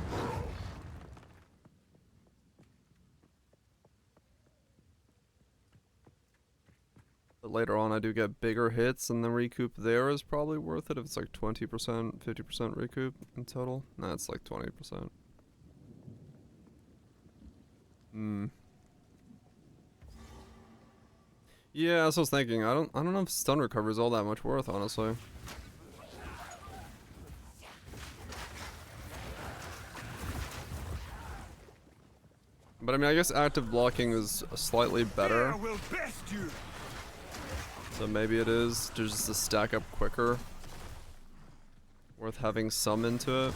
But later on I do get bigger hits and the recoup there is probably worth it if it's like 20%, 50% recoup in total. Nah, it's like 20%. Yeah, that's what I was thinking. I don't know if stun recovery is all that much worth, honestly. But I mean, I guess active blocking is slightly better. So maybe it is just to stack up quicker. Worth having some into it.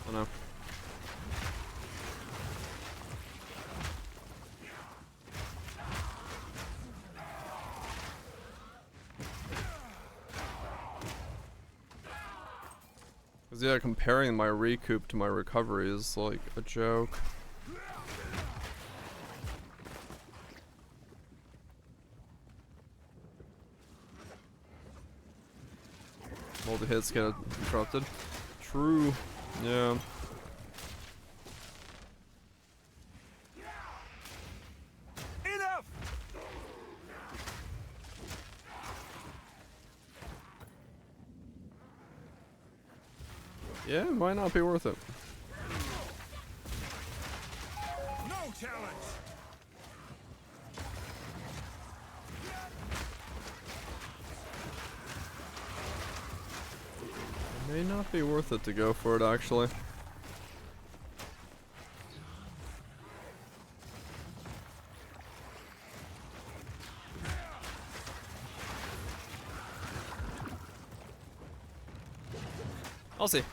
I don't know. Cause yeah, comparing my recoup to my recovery is like a joke. Multi hits get interrupted. True. Yeah. Enough! Yeah, it might not be worth it. No challenge! It may not be worth it to go for it, actually. I'll see.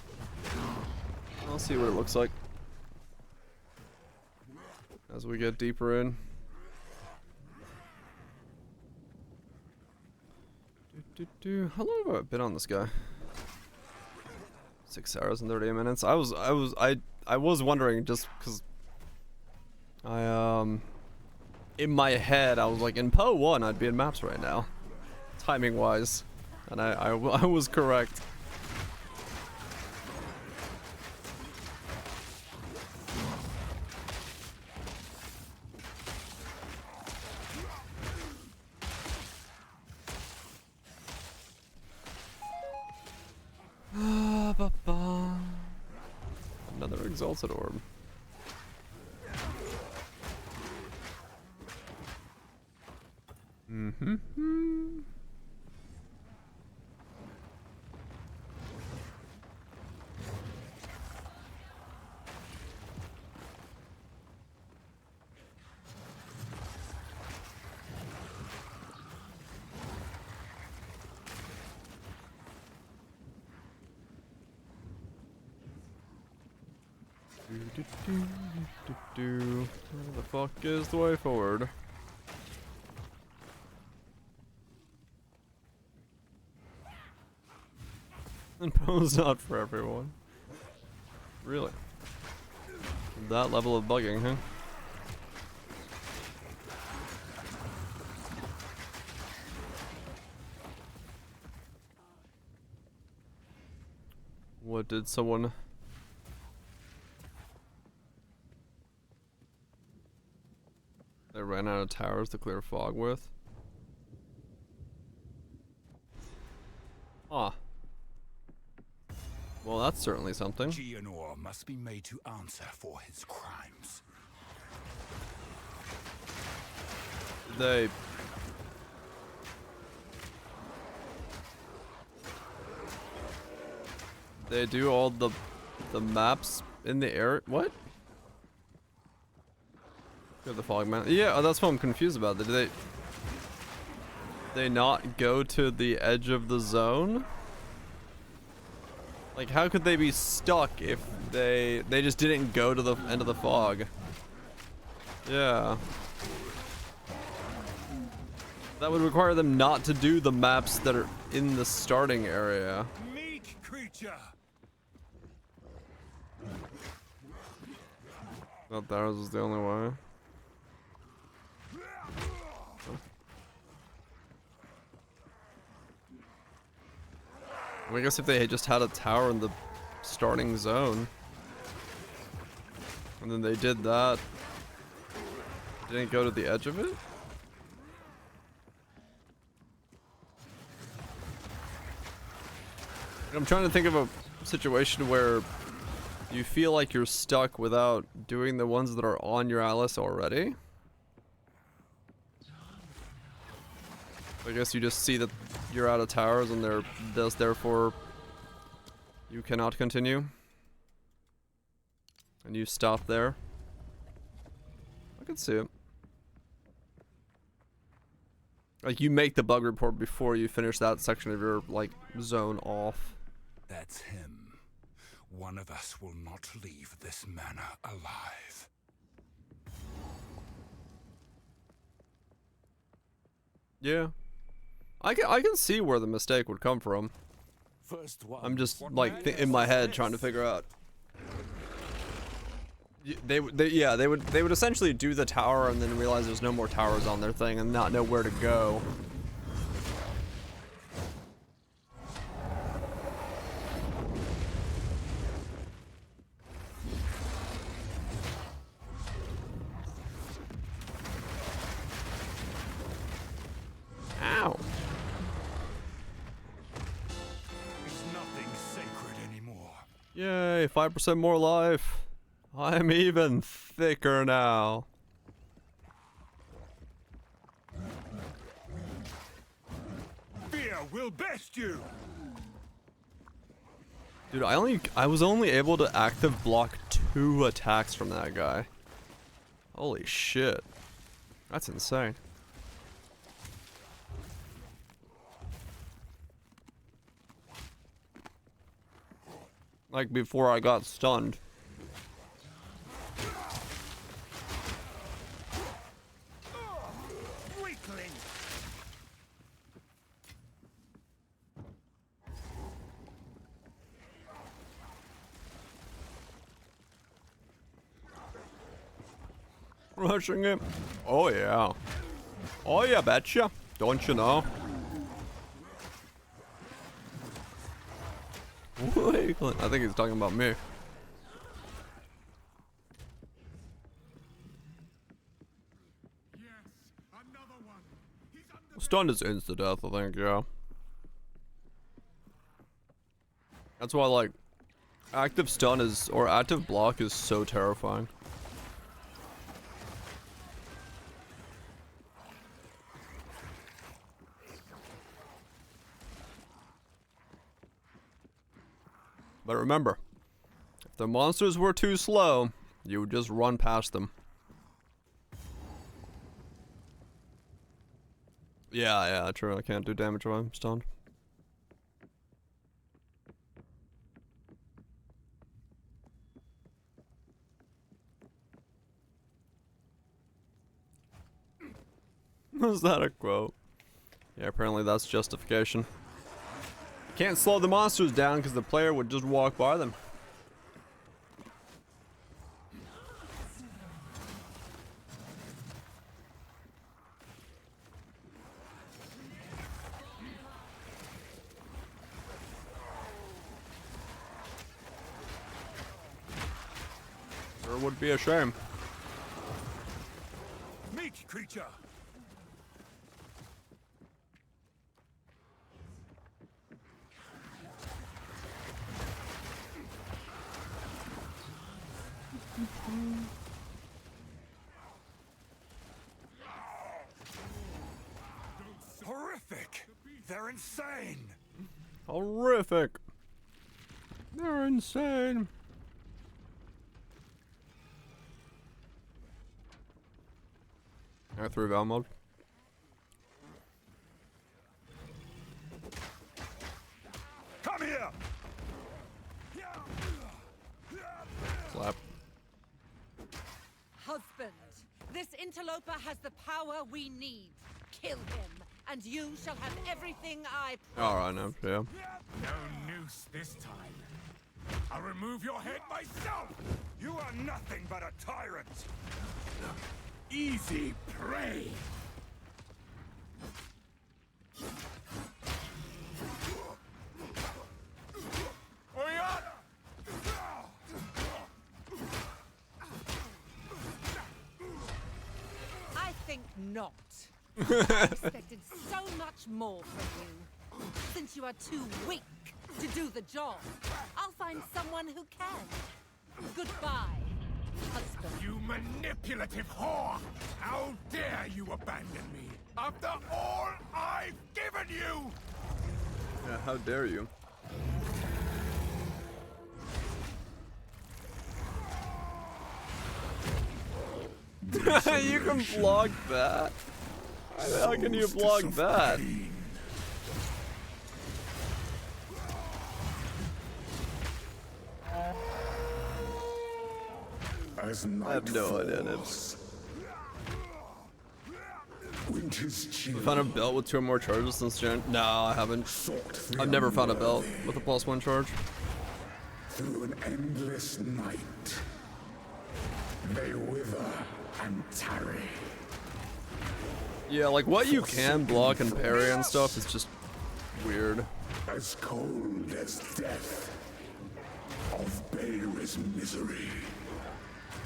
I'll see what it looks like as we get deeper in. How long have I been on this guy? 6 hours and 38 minutes. I was wondering just because in my head I was like in Poe 1 I'd be in maps right now, timing wise, and I was correct. Another exalted orb. Where the fuck is the way forward? And Poe's not for everyone. Really? That level of bugging, huh? What did someone... They ran out of towers to clear fog with? Ah. Well, that's certainly something. Geonor must be made to answer for his crimes. They do all the maps in the air. What? Go to the fog man. Yeah, that's what I'm confused about. Did they not go to the edge of the zone? Like, how could they be stuck if they just didn't go to the end of the fog? Yeah. That would require them not to do the maps that are in the starting area. Meek creature. Thought that was the only way. I guess if they had just had a tower in the starting zone, and then they did that, didn't go to the edge of it? I'm trying to think of a situation where you feel like you're stuck without doing the ones that are on your atlas already. I guess you just see that you're out of towers and therefore you cannot continue. And you stop there. I can see it. Like, you make the bug report before you finish that section of your, like, zone off. That's him. One of us will not leave this manor alive. Yeah. I can see where the mistake would come from. I'm just, like, in my head trying to figure out. They would essentially do the tower and then realize there's no more towers on their thing and not know where to go. Ow. There's nothing sacred anymore. Yay, 5% more life. I'm even thicker now. Fear will best you. Dude, I was only able to active block 2 attacks from that guy. Holy shit. That's insane. Like before I got stunned. Weakling. Rushing it. Oh yeah. Oh yeah, betcha. Don't you know? I think he's talking about me. Stun is insta-death, I think, yeah. That's why, like, active stun is, or active block is so terrifying. But remember, if the monsters were too slow, you would just run past them. Yeah, true. I can't do damage when I'm stunned. Was that a quote? Yeah, apparently that's justification. Can't slow the monsters down because the player would just walk by them. Sure would be a shame. Meek creature. Horrific! They're insane! Horrific! They're insane! R3 Val mode. Come here! Slap. Husband, this interloper has the power we need. Kill him, and you shall have everything I promise. Alright, no, yeah. No noose this time. I'll remove your head myself! You are nothing but a tyrant! Easy prey! I think not. I expected so much more from you. Since you are too weak to do the job, I'll find someone who can. Goodbye, husband. You manipulative whore! How dare you abandon me after all I've given you! Yeah, how dare you? You can block that? How can you block that? I have no idea, Nibs. You found a belt with 2 or more charges since Jan? No, I haven't. I've never found a belt with a +1 charge. Through an endless night, they wither and tarry. Yeah, like what you can block and parry and stuff is just weird. As cold as death, of Beir's misery,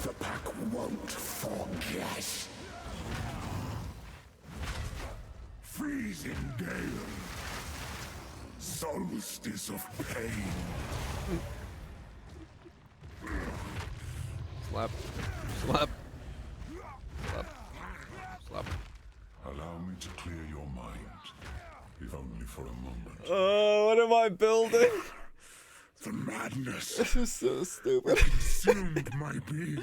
the pack won't forget. Freezing gale, solstice of pain. Slap. Slap. Slap. Slap. Allow me to clear your mind, if only for a moment. Oh, what am I building? The madness. This is so stupid. Consumed my being.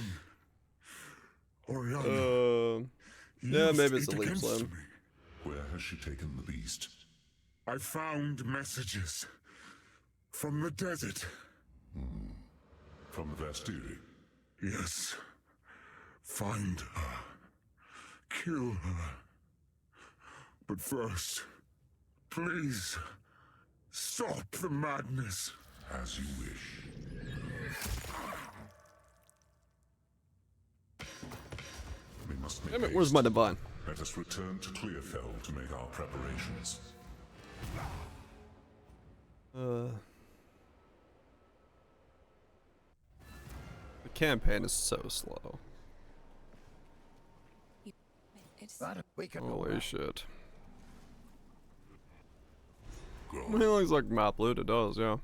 Oriana. Yeah, maybe it's a used it leap against slam. me. Where has she taken the beast? I found messages from the desert. From the Vastiri? Yes. Find her. Kill her. But first, please, stop the madness. As you wish. We must make Damn it, where's my divine? Let us return to Clearfell to make our preparations. The campaign is so slow. Holy shit. It looks like map loot, it does, yeah.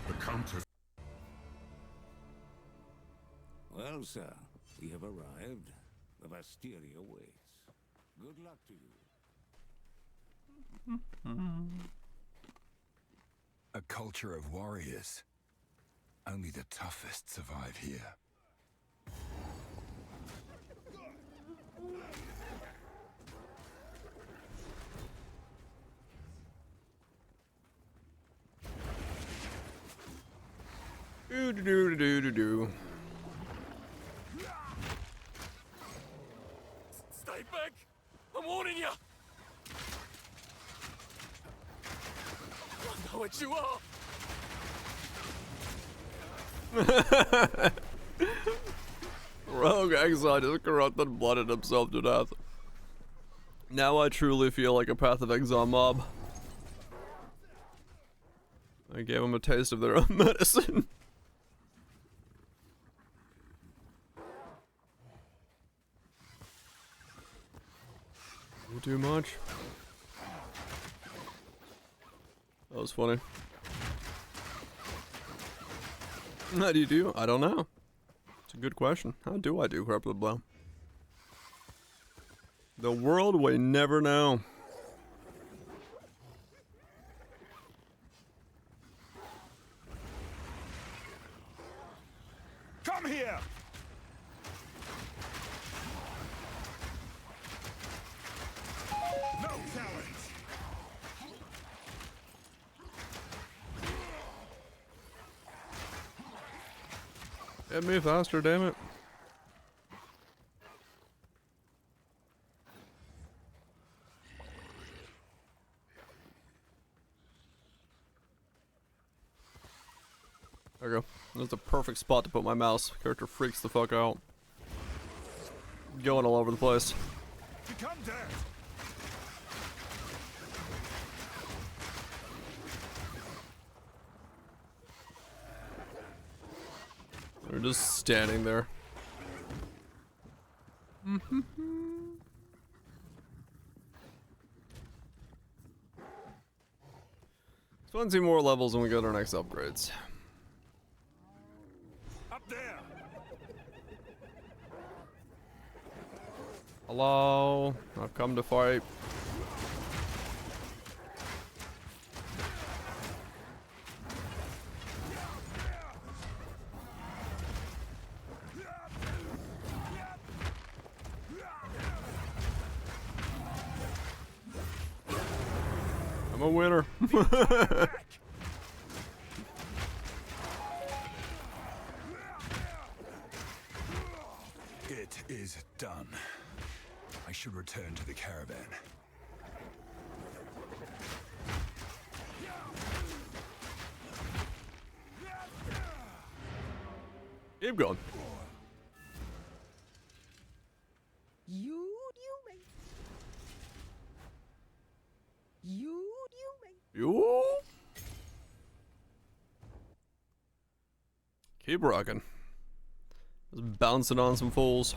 The Countess. Well, sir, we have arrived. The Vasteria waits. Good luck to you. A culture of warriors. Only the toughest survive here. Do. Stay back! I'm warning you! I know what you are! Rogue Exile just corrupted and blooded himself to death. Now I truly feel like a Path of Exile mob. I gave them a taste of their own medicine. Too much. That was funny. How do you do? I don't know. It's a good question. How do I do Corrupted Blow? The world will never know. Come here! Hit me faster, damn it. There we go. That's a perfect spot to put my mouse. Character freaks the fuck out. Going all over the place. Become dead. They're just standing there. So 20 more levels when we get our next upgrades. Up there. Hello, I've come to fight. I'm a winner. It is done. I should return to the caravan. Keep going. You may. You may. You keep rocking. Just bouncing on some fools.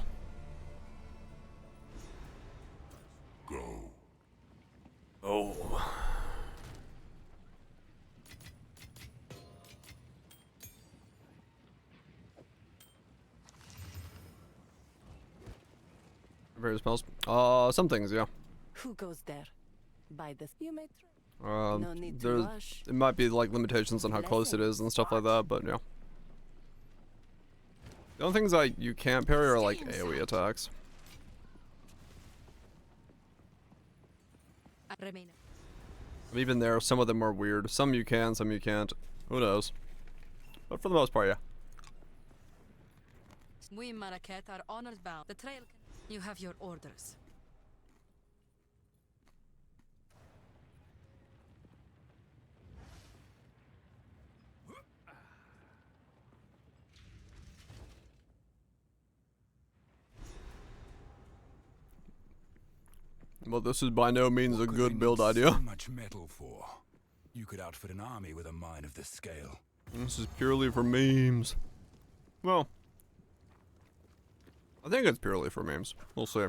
Go. Oh. Various spells. Some things, yeah. Who goes there? By the you may try. No need to There's, rush. it might be like limitations on how close it is and stuff like that, but yeah. The only things you can't parry are like AoE attacks. And even there, some of them are weird. Some you can, some you can't. Who knows? But for the most part, yeah. We Maraket are honors bound. The trail can... You have your orders. Well, this is by no means a good build idea. So much metal for. You could outfit an army with a mine of this scale. This is purely for memes. Well, I think it's purely for memes. We'll see.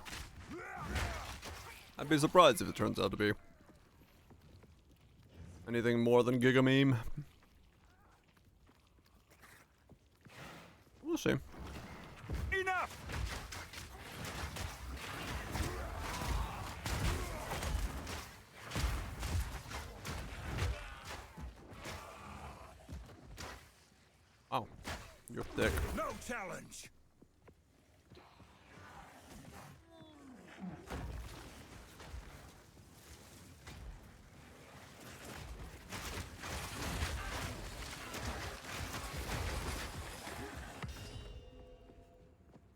I'd be surprised if it turns out to be anything more than Giga Meme. We'll see. Enough! Oh, you're thick. No challenge.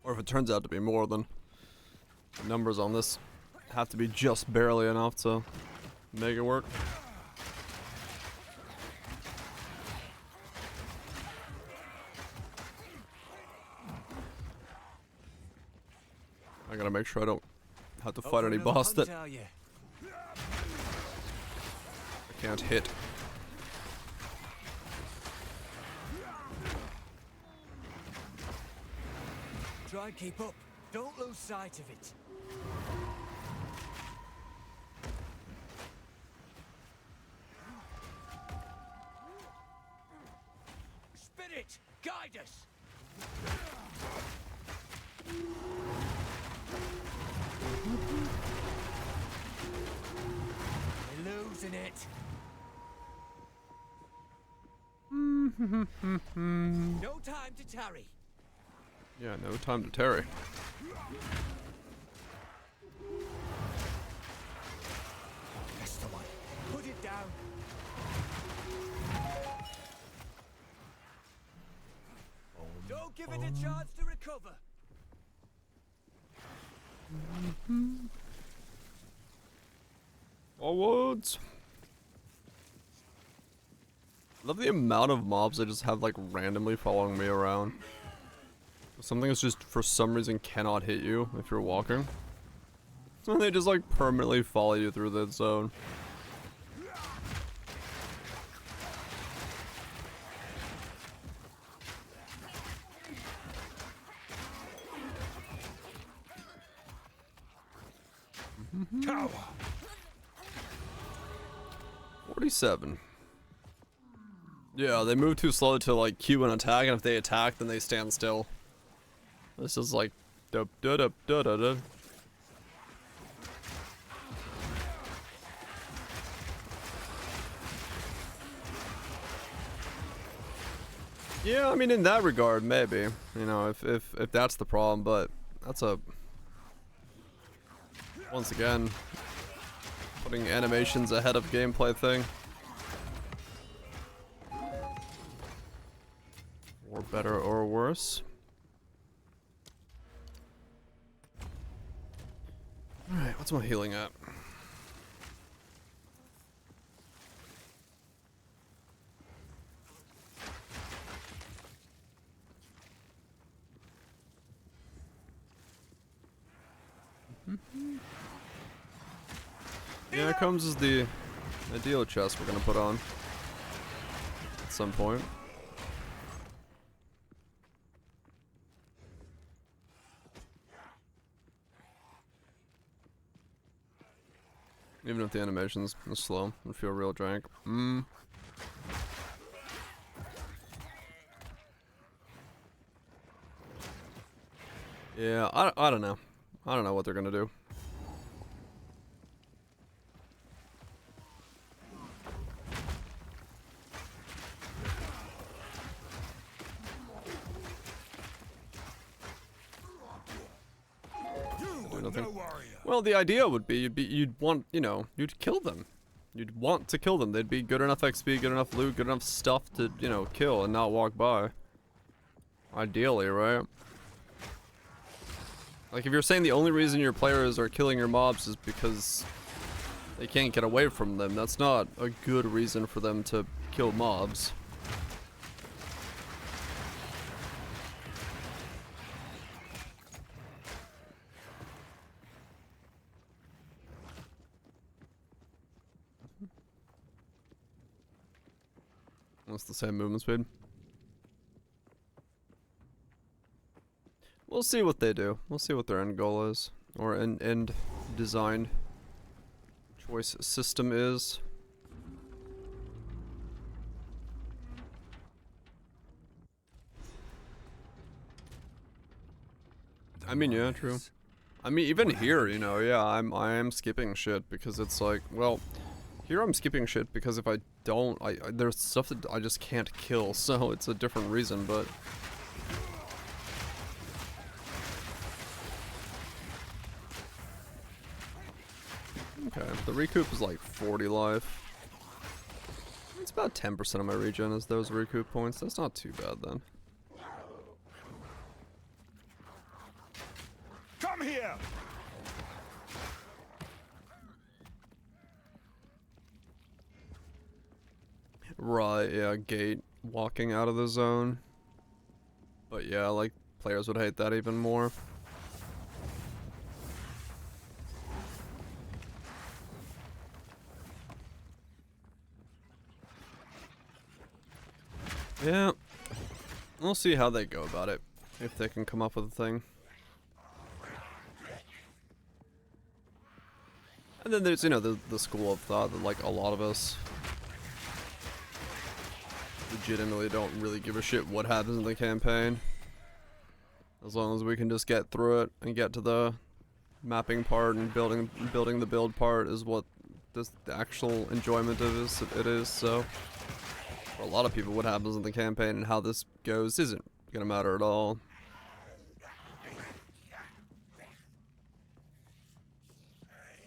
Or if it turns out to be more, than the numbers on this have to be just barely enough to make it work. I gotta make sure I don't have to fight any boss that I can't hit. Try and keep up. Don't lose sight of it. Spirit, guide us. We're losing it. No time to tarry. Yeah, no time to tarry. That's the one. Put it down. Don't give Give it a chance to recover. Forwards. Love the amount of mobs I just have like randomly following me around. Something that's just for some reason cannot hit you if you're walking. And they just like permanently follow you through that zone. Cow. 47. Yeah, they move too slow to like cue an attack, and if they attack, then they stand still. This is like da da da da da da. Yeah, I mean in that regard, maybe. You know, if that's the problem, but that's a once again putting animations ahead of gameplay thing. Or better or worse. Alright, what's my healing at? Yeah, it comes as the ideal chest we're gonna put on at some point. Even if the animation's slow, I feel real jank. Yeah, I don't know. I don't know what they're gonna do. Well, the idea would be you'd want, you know, you'd kill them. You'd want to kill them. They'd be good enough XP, good enough loot, good enough stuff to, you know, kill and not walk by. Ideally, right? Like if you're saying the only reason your players are killing your mobs is because they can't get away from them, that's not a good reason for them to kill mobs. That's the same movement speed. We'll see what they do. We'll see what their end goal is. Or end design choice system is. I mean, yeah, true. I mean, even here, you know, yeah, I am skipping shit because it's like, well, here I'm skipping shit because if I don't, there's stuff that I just can't kill, so it's a different reason, but... Okay, the recoup is like 40 life. It's about 10% of my regen is those recoup points. That's not too bad then. Come here. Right, yeah, gate walking out of the zone. But yeah, like, players would hate that even more. Yeah, we'll see how they go about it, if they can come up with a thing. And then there's, you know, the school of thought that, like, a lot of us legitimately don't really give a shit what happens in the campaign. As long as we can just get through it and get to the mapping part and building the build part is what the actual enjoyment of it is, so... For a lot of people, what happens in the campaign and how this goes isn't gonna matter at all.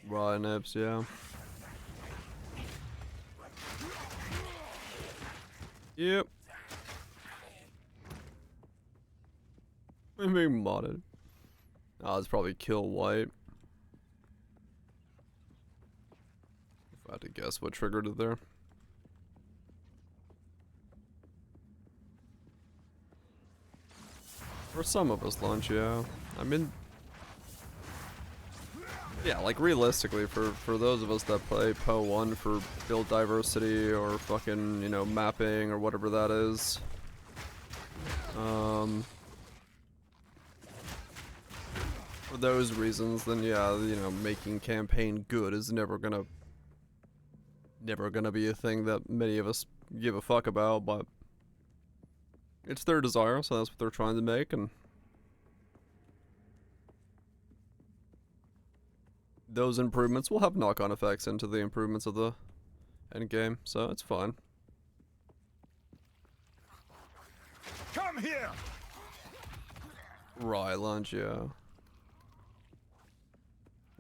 Right, Nips, yeah. Yep. I'm being modded. Oh, it's probably kill white. If I had to guess what triggered it there. For some of us, launch, yeah. I mean, yeah, like realistically, for those of us that play PoE 1 for build diversity or fucking, you know, mapping or whatever that is. For those reasons, then yeah, you know, making campaign good is never gonna be a thing that many of us give a fuck about, but it's their desire, so that's what they're trying to make, and those improvements will have knock-on effects into the improvements of the end game, so it's fine. Come here. Right, lunge, yeah.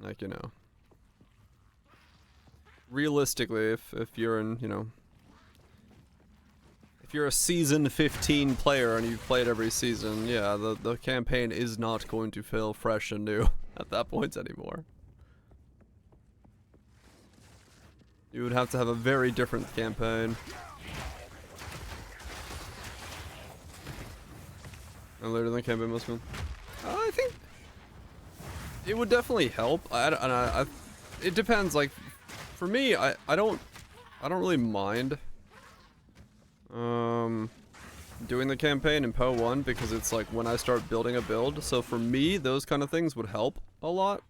Like, you know, realistically, if you're in, you know, if you're a season 15 player and you've played every season, yeah, the campaign is not going to feel fresh and new at that point anymore. You would have to have a very different campaign. And later than campaign must be. I think it would definitely help. It depends. Like, for me, I don't really mind doing the campaign in PoE 1 because it's like when I start building a build. So for me, those kind of things would help a lot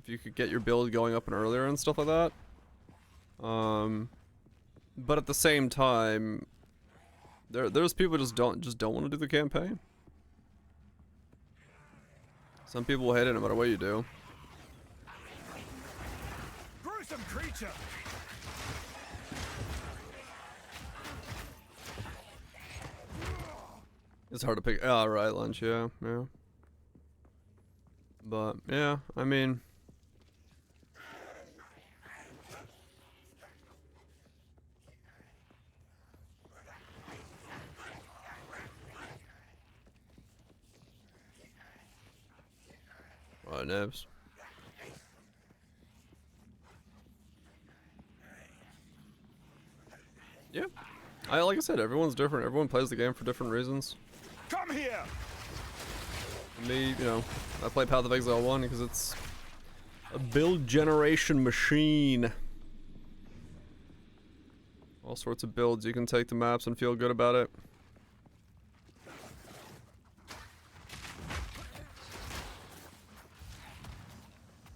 if you could get your build going up and earlier and stuff like that. But at the same time, there's people who just don't want to do the campaign. Some people will hate it no matter what you do. Gruesome creature. It's hard to pick. Oh, right, lunch. Yeah, yeah. But yeah, I mean, right, Nebs. Yeah, like I said, everyone's different. Everyone plays the game for different reasons. Come here. Me, you know, I play Path of Exile 1 because it's a build generation machine. All sorts of builds you can take to maps and feel good about it.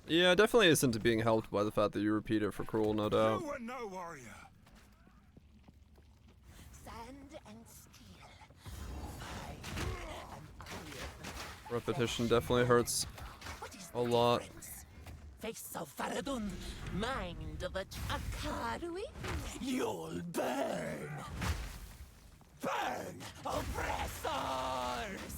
Yeah, it definitely isn't being helped by the fact that you repeat it for Cruel, no doubt. You are no warrior. Repetition definitely hurts a lot. Face of Faradun, mind of a Akarui, you'll burn! Burn, oppressors!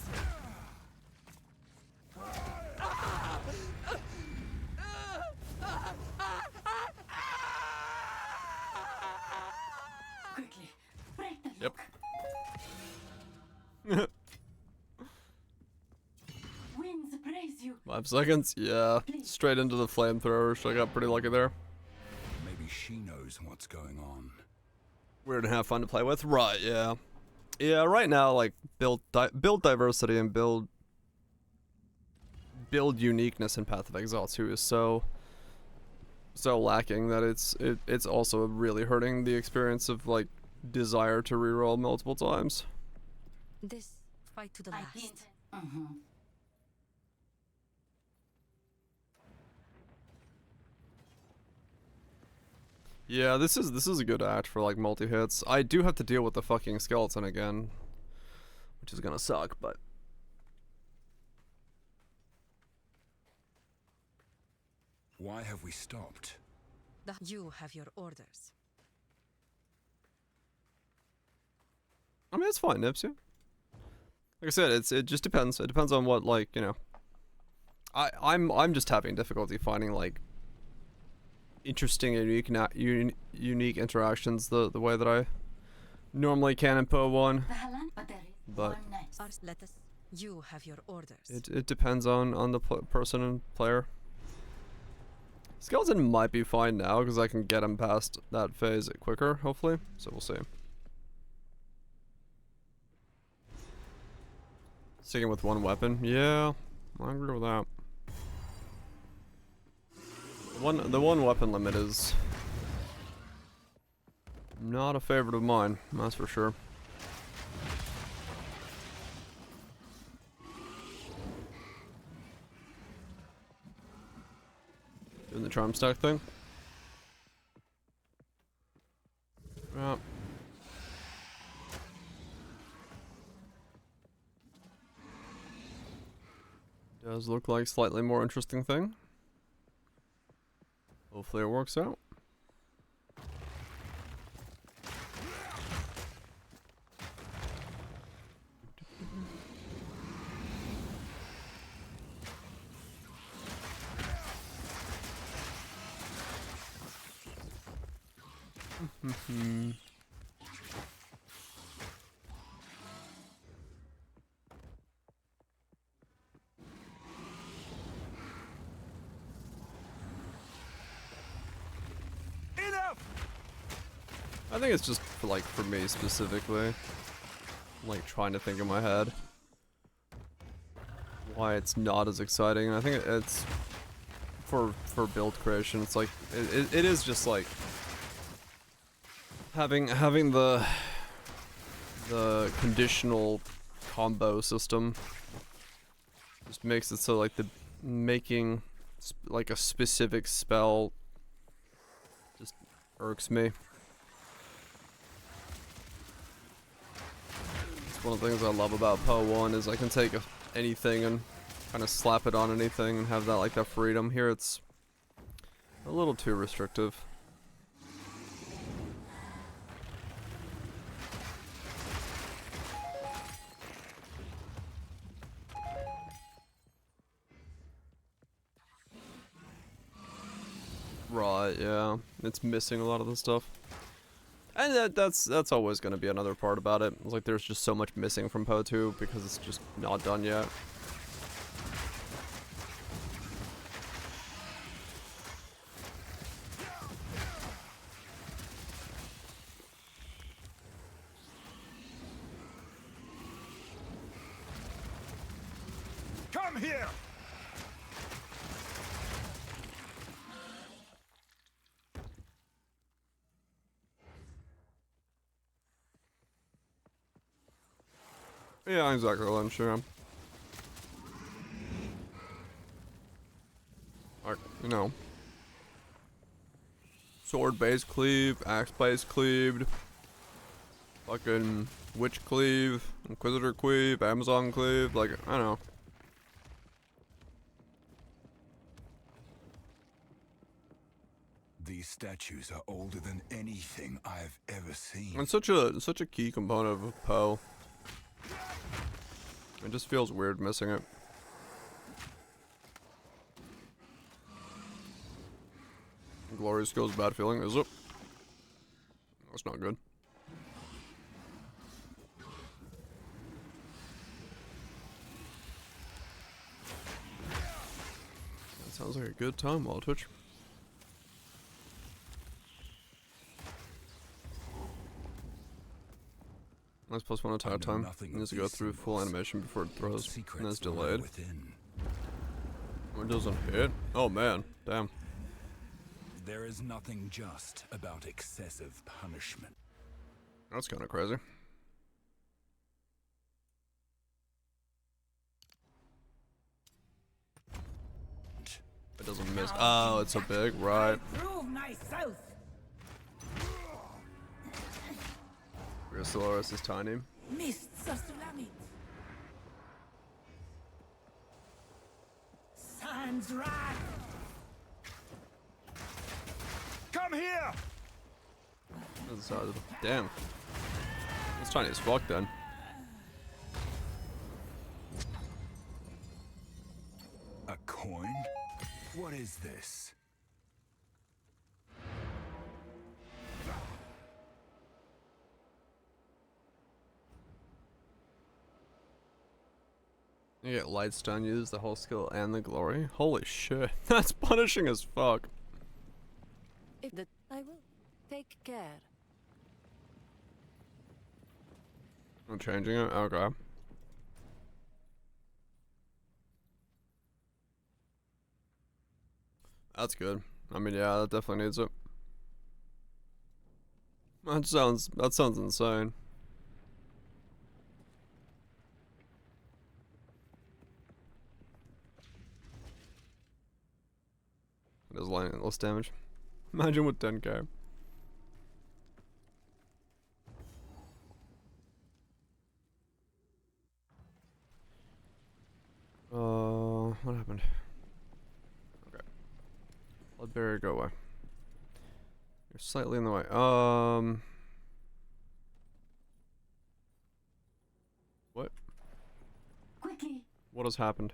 Quickly, break the Yep. winds praise you. 5 seconds? Yeah. Straight into the flamethrower, so I got pretty lucky there. Maybe she knows what's going on. Weird and have fun to play with. Right, yeah. Yeah, right now, like, build diversity and build uniqueness in Path of Exile 2 is so lacking that it's also really hurting the experience of, like, desire to reroll multiple times. This fight to the last. Yeah, this is a good act for, like, multi-hits. I do have to deal with the fucking skeleton again, which is gonna suck, but Why have we stopped? You have your orders. I mean, it's fine, Nips, yeah. Like I said, it just depends. It depends on what, like, you know. I'm just having difficulty finding, like, interesting and unique interactions the way that I normally can in PoE 1. But You have your orders. It depends on the person and player. Skeleton might be fine now because I can get him past that phase quicker, hopefully. So we'll see. Sticking with one weapon, yeah, I agree with that. The one weapon limit is not a favorite of mine, that's for sure. Doing the charm stack thing. Yeah. Does look like slightly more interesting thing. Hopefully it works out. I think it's just for, like, for me specifically. I'm, like, trying to think in my head why it's not as exciting. I think it's for build creation. It's like it is just like having the conditional combo system just makes it so like the making like a specific spell just irks me. One of the things I love about Poe 1 is I can take anything and kind of slap it on anything and have that like that freedom. Here it's a little too restrictive. Right, yeah. It's missing a lot of the stuff. And that's always going to be another part about it. It's like there's just so much missing from Poe 2 because it's just not done yet. Come here! Yeah, exactly what I'm sure. Like, you know. Sword base cleave, axe base cleaved, fucking witch cleave, inquisitor cleave, Amazon cleave, like, I don't know. These statues are older than anything I've ever seen. It's such a key component of Poe. It just feels weird missing it. Glorious skills, bad feeling, is it? That's not good. That sounds like a good time, Aldrich. Nice +1 attack time. It needs to go through full animation before it throws, and it's delayed. It doesn't hit? Oh man, damn. There is nothing just about excessive punishment. That's kind of crazy. It doesn't miss. Oh, it's so big, right? Prove myself. Rerolling is tiny. Mists of Sulamit. Sans wrath. Come here! That's the size of it. Damn. It's tiny as fuck then. A coin? What is this? You get Lightstone, use the whole skill and the glory. Holy shit, that's punishing as fuck. If the I will take care. I'm changing it? Okay. That's good. I mean, yeah, that definitely needs it. That sounds insane. It does less damage. Imagine with 10k. What happened? Okay. Let Barrier go away. You're slightly in the way. What? Quickly. What has happened?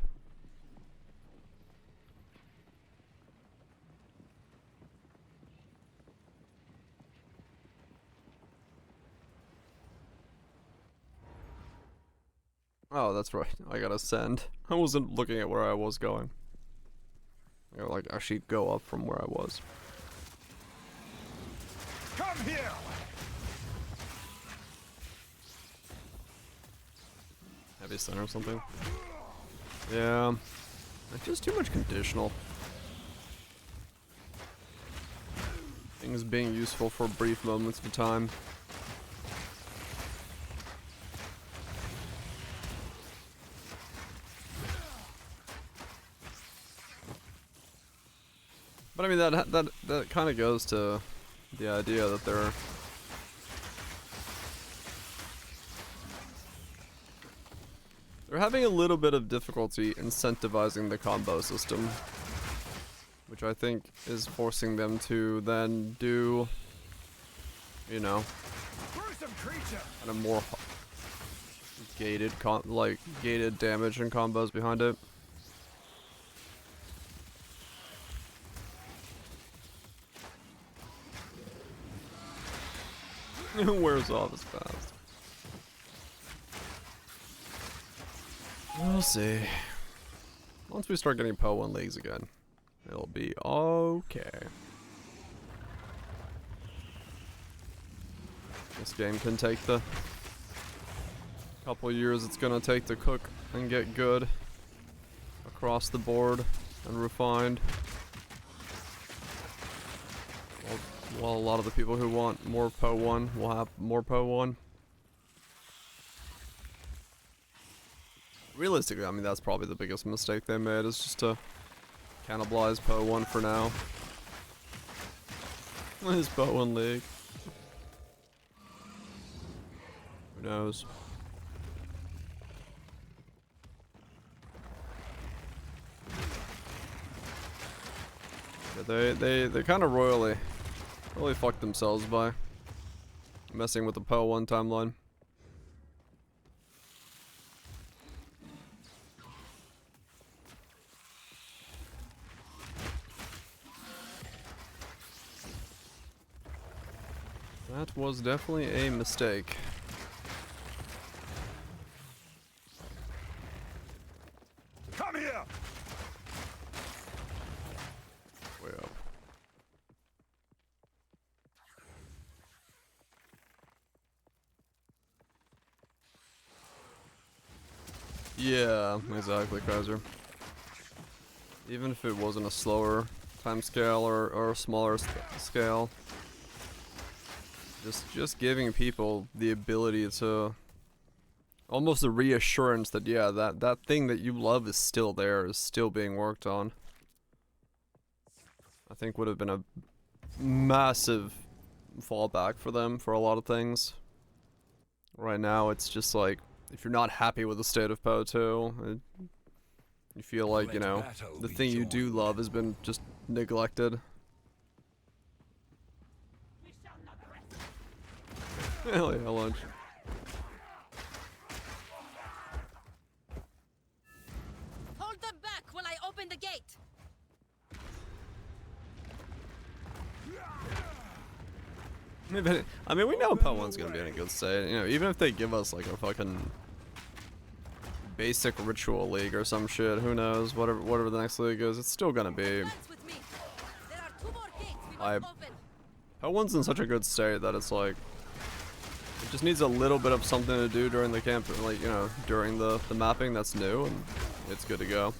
Oh, that's right. I gotta send. I wasn't looking at where I was going. I gotta, like, actually go up from where I was. Come here! Heavy stun or something? Yeah. It's just too much conditional. Things being useful for brief moments of time. But I mean that kind of goes to the idea that they're having a little bit of difficulty incentivizing the combo system, which I think is forcing them to then do, you know, kind of more gated gated damage and combos behind it. It wears off as fast. We'll see. Once we start getting Po 1 leagues again, it'll be okay. This game can take the couple years it's gonna take to cook and get good across the board and refined. Well, a lot of the people who want more Po 1 will have more Po 1. Realistically, I mean, that's probably the biggest mistake they made, is just to cannibalize Po 1 for now. His Po 1 league. Who knows? Yeah, they kind of royally fucked themselves by messing with the Po 1 timeline. That was definitely a mistake. Come here! Way up. Yeah, exactly, Kaiser. Even if it wasn't a slower time scale or a smaller scale, just giving people the ability to, almost a reassurance that, yeah, that thing that you love is still there, is still being worked on, I think would have been a massive fallback for them for a lot of things. Right now, it's just like, if you're not happy with the state of Po 2, you feel like, you know, the thing you do love has been just neglected. Hell yeah, lunch. Hold them back while I open the gate. I mean, we know Po 1's gonna be in a good state. You know, even if they give us like a fucking basic ritual league or some shit. Who knows? Whatever the next league is, it's still gonna be. One's in such a good state that it's like it just needs a little bit of something to do during the camp, like, you know, during the mapping that's new, and it's good to go.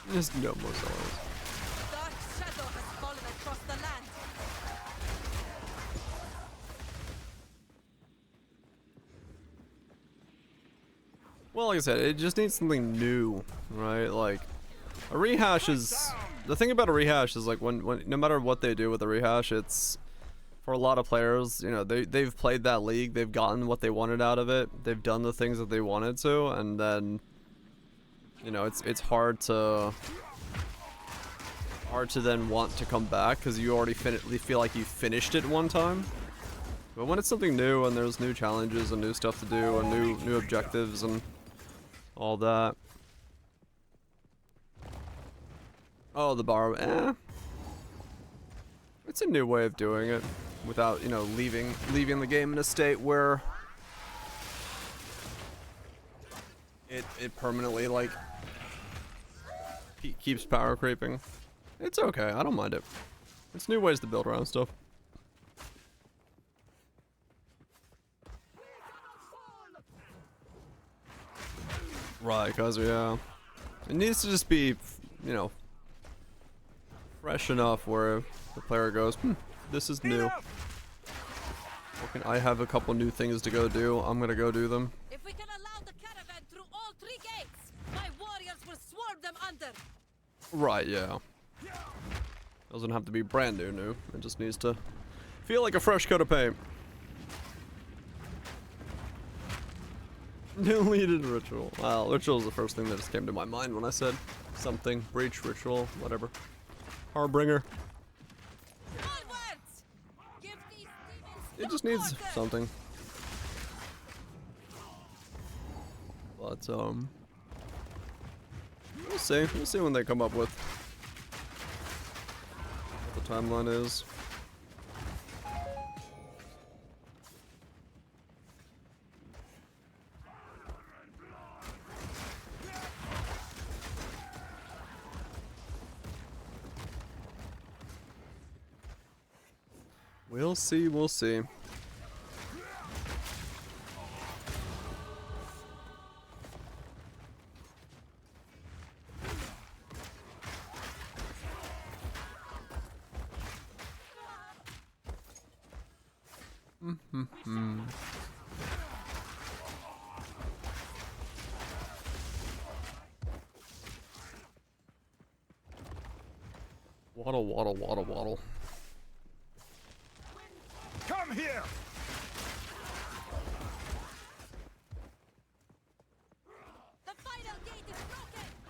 There's no more songs. Dark shadow has fallen across the land. Well, like I said, it just needs something new, right? Like, a rehash is... The thing about a rehash is, like, when no matter what they do with a rehash, it's... For a lot of players, you know, they've played that league, they've gotten what they wanted out of it, they've done the things that they wanted to, and then... You know, it's hard to then want to come back, because you already feel like you finished it one time. But when it's something new, and there's new challenges, and new stuff to do, and new objectives, and... all that. Oh, the bar, it's a new way of doing it without, you know, leaving the game in a state where it permanently, like, keeps power creeping. It's okay, I don't mind it. It's new ways to build around stuff. Right, cause yeah, it needs to just be, you know, fresh enough where the player goes, this is new. I have a couple new things to go do. I'm gonna go do them. If we can allow the caravan through all 3 gates, my warriors will swarm them under. Right, yeah. Doesn't have to be brand new. It just needs to feel like a fresh coat of paint. Deleted ritual. Well, ritual is the first thing that just came to my mind when I said something. Breach, ritual, whatever. Harbinger. It just needs something. But, we'll see. We'll see when they come up with what the timeline is. We'll see, we'll see. Waddle, waddle, waddle, waddle. Come here! The final gate is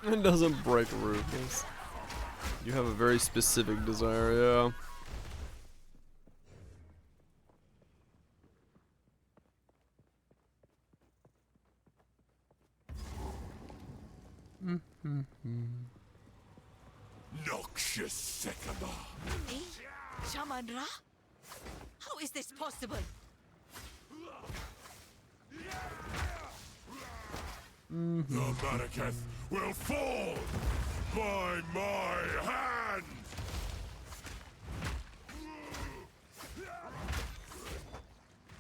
broken! It doesn't break rules. You have a very specific desire, yeah. Noxious Sycamore! Me? Shaman Ra? How is this possible? The Maraketh will fall by my hand!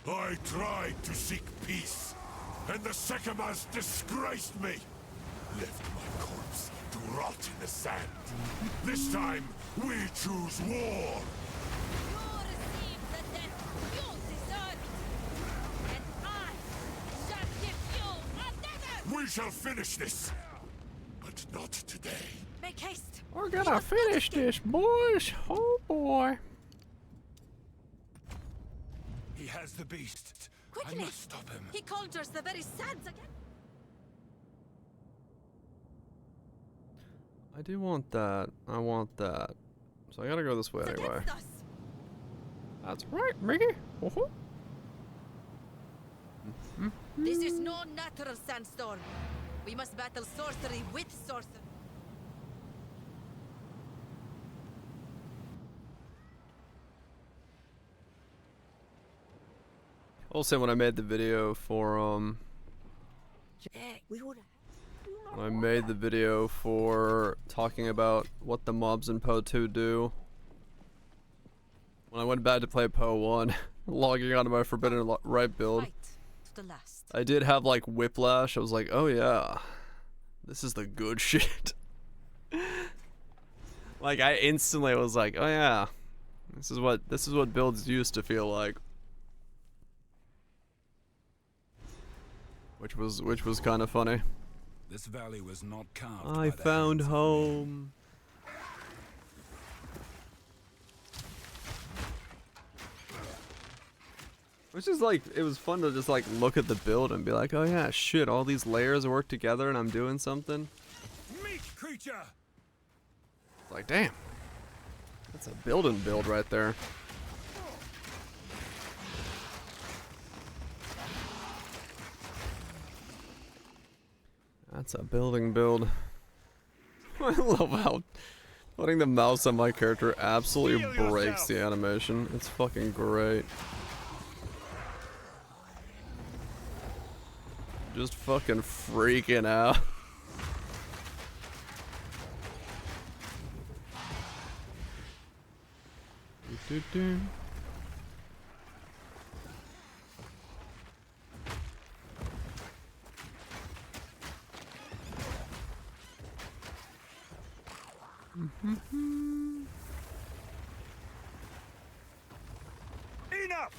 I tried to seek peace, and the Sycamores disgraced me. Left my corpse to rot in the sand. This time, we choose war. You receive the death you deserve, and I shall give you another! We shall finish this, but not today. Make haste! We're gonna finish this, boys. Oh boy. He has the beast. Quickly! I must stop him. He conjures the very sands again. I do want that. I want that. So I gotta go this way anyway. That's right, Mickey. This is no natural sandstorm. We must battle sorcery with sorcery. Also, when I made the video for when I made the video for talking about what the mobs in Poe 2 do, when I went back to play Poe 1, logging onto my Forbidden Right build, I did have like whiplash. I was like, oh yeah, this is the good shit. Like I instantly was like, oh yeah, this is what builds used to feel like. Which was kind of funny. This valley was not carved I found home. Which is like, it was fun to just like look at the build and be like, oh yeah, shit, all these layers work together and I'm doing something. Meat creature. It's like, damn, that's a build right there. That's a build. I love how putting the mouse on my character absolutely breaks the animation. It's fucking great. Just fucking freaking out. Enough.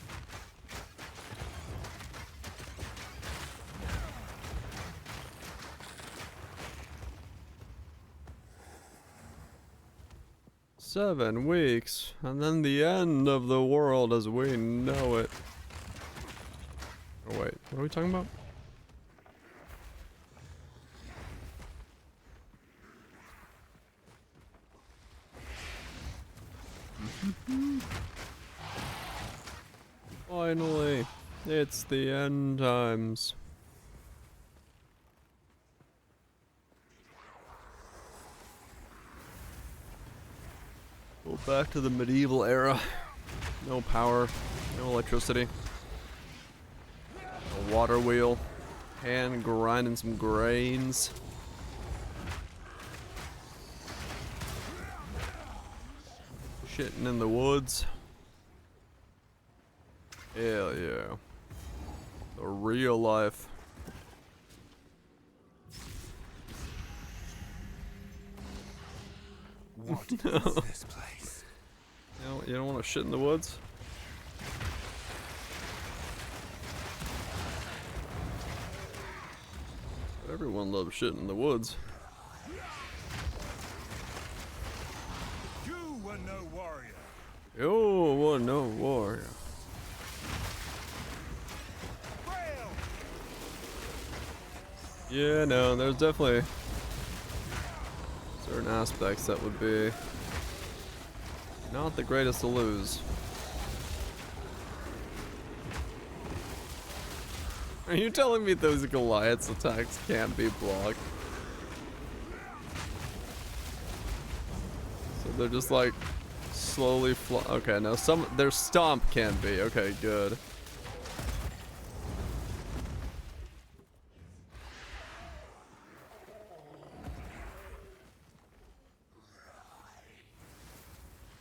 7 weeks, and then the end of the world as we know it. Oh wait, what are we talking about? Finally, it's the end times. Go back to the medieval era. No power, no electricity. A water wheel. Hand grinding some grains. Shitting in the woods. Hell yeah. The real life. What is this place? You don't want to shit in the woods? Everyone loves shitting in the woods. You were no warrior. You were no warrior. Yeah, no, there's definitely certain aspects that would be not the greatest to lose. Are you telling me those Goliath's attacks can't be blocked? So they're just like slowly okay, no, their stomp can be. Okay, good.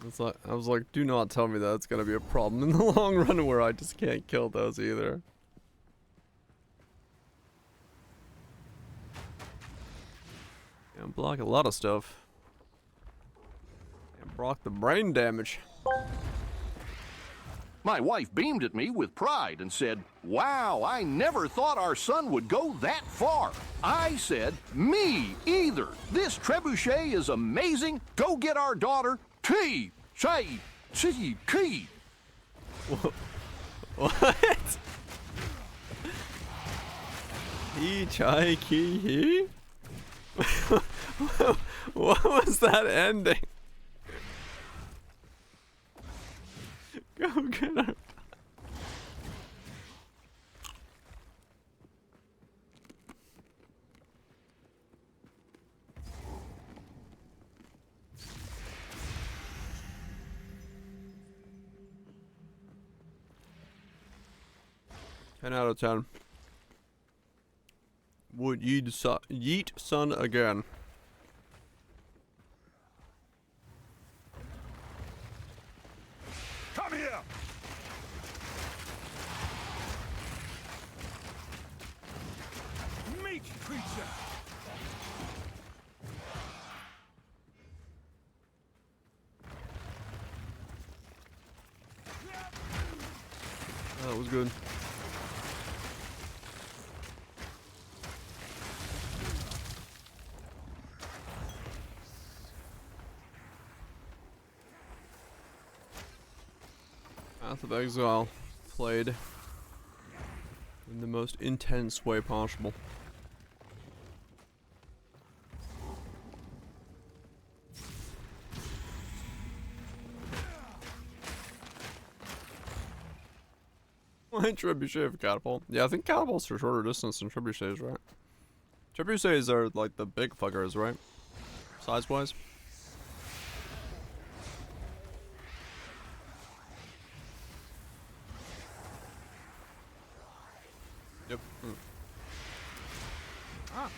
It's like, I was like, do not tell me that's gonna be a problem in the long run where I just can't kill those either. Yeah, block a lot of stuff. And block the brain damage. My wife beamed at me with pride and said, "Wow, I never thought our son would go that far." I said, "Me either. This trebuchet is amazing. Go get our daughter, T. Say, T. Key." What? He chai ki he? What was that ending? Go get her. 10 out of 10. Would yeet son again. Come here! Meat creature! That was good. Path of Exile played in the most intense way possible. Why trebuchet for catapult? Yeah, I think catapults are shorter distance than trebuchets, right? Trebuchets are like the big fuckers, right? Size-wise. Yep. Ah.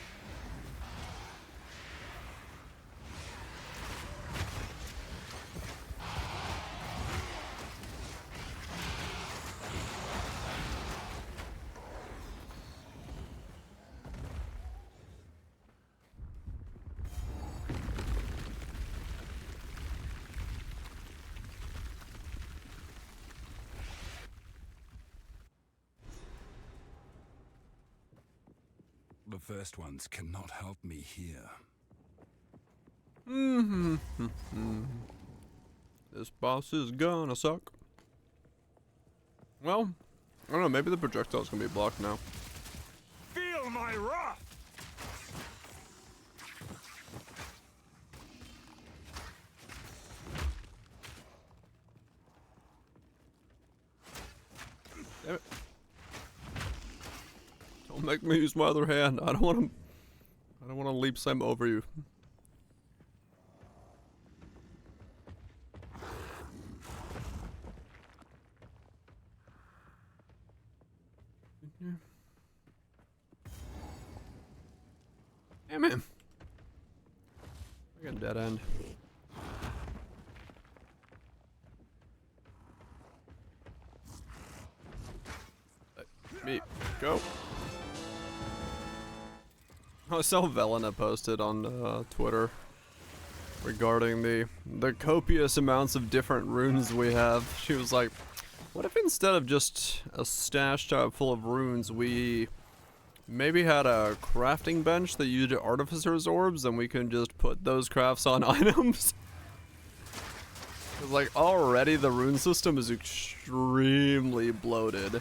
The first ones cannot help me here. This boss is gonna suck. Well, I don't know, maybe the projectile's gonna be blocked now. Feel my wrath! Damn it. Don't make me use my other hand. I don't want to leap slam over you. Damn it. I got a dead end. Let me go. I saw Velena posted on Twitter regarding the copious amounts of different runes we have. She was like, what if instead of just a stash tab full of runes, we maybe had a crafting bench that used artificer's orbs and we can just put those crafts on items? It's like already the rune system is extremely bloated.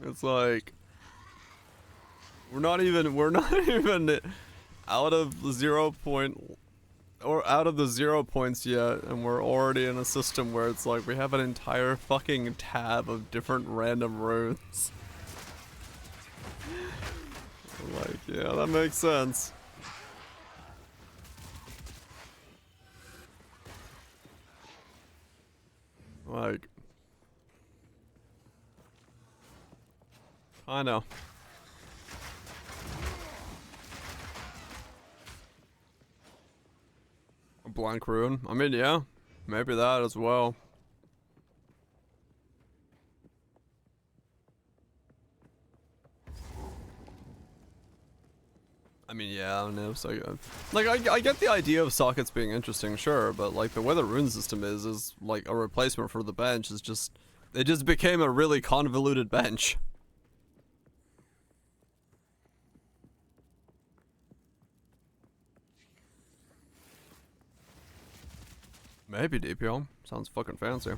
It's like we're not even out of the 0 point or out of the 0 points yet, and we're already in a system where it's like we have an entire fucking tab of different random runes. Like, yeah, that makes sense. Like, I know. A blank rune? I mean, yeah. Maybe that as well. I mean, yeah, I don't know. So, like, I get the idea of sockets being interesting, sure, but like the way the rune system is like a replacement for the bench is just, it just became a really convoluted bench. Maybe DPL. Sounds fucking fancy.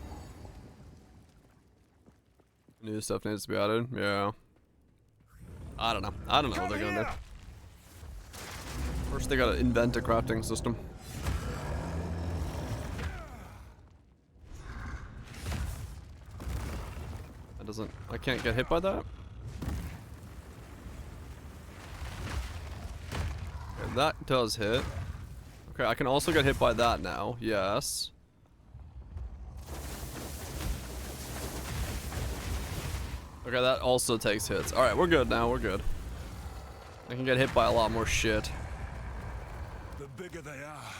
New stuff needs to be added. Yeah. I don't know. I don't know what they're gonna do. First they gotta invent a crafting system. That doesn't... I can't get hit by that? Okay, that does hit. Okay, I can also get hit by that now. Yes. Okay, that also takes hits. Alright, we're good now, we're good. I can get hit by a lot more shit. The bigger they are,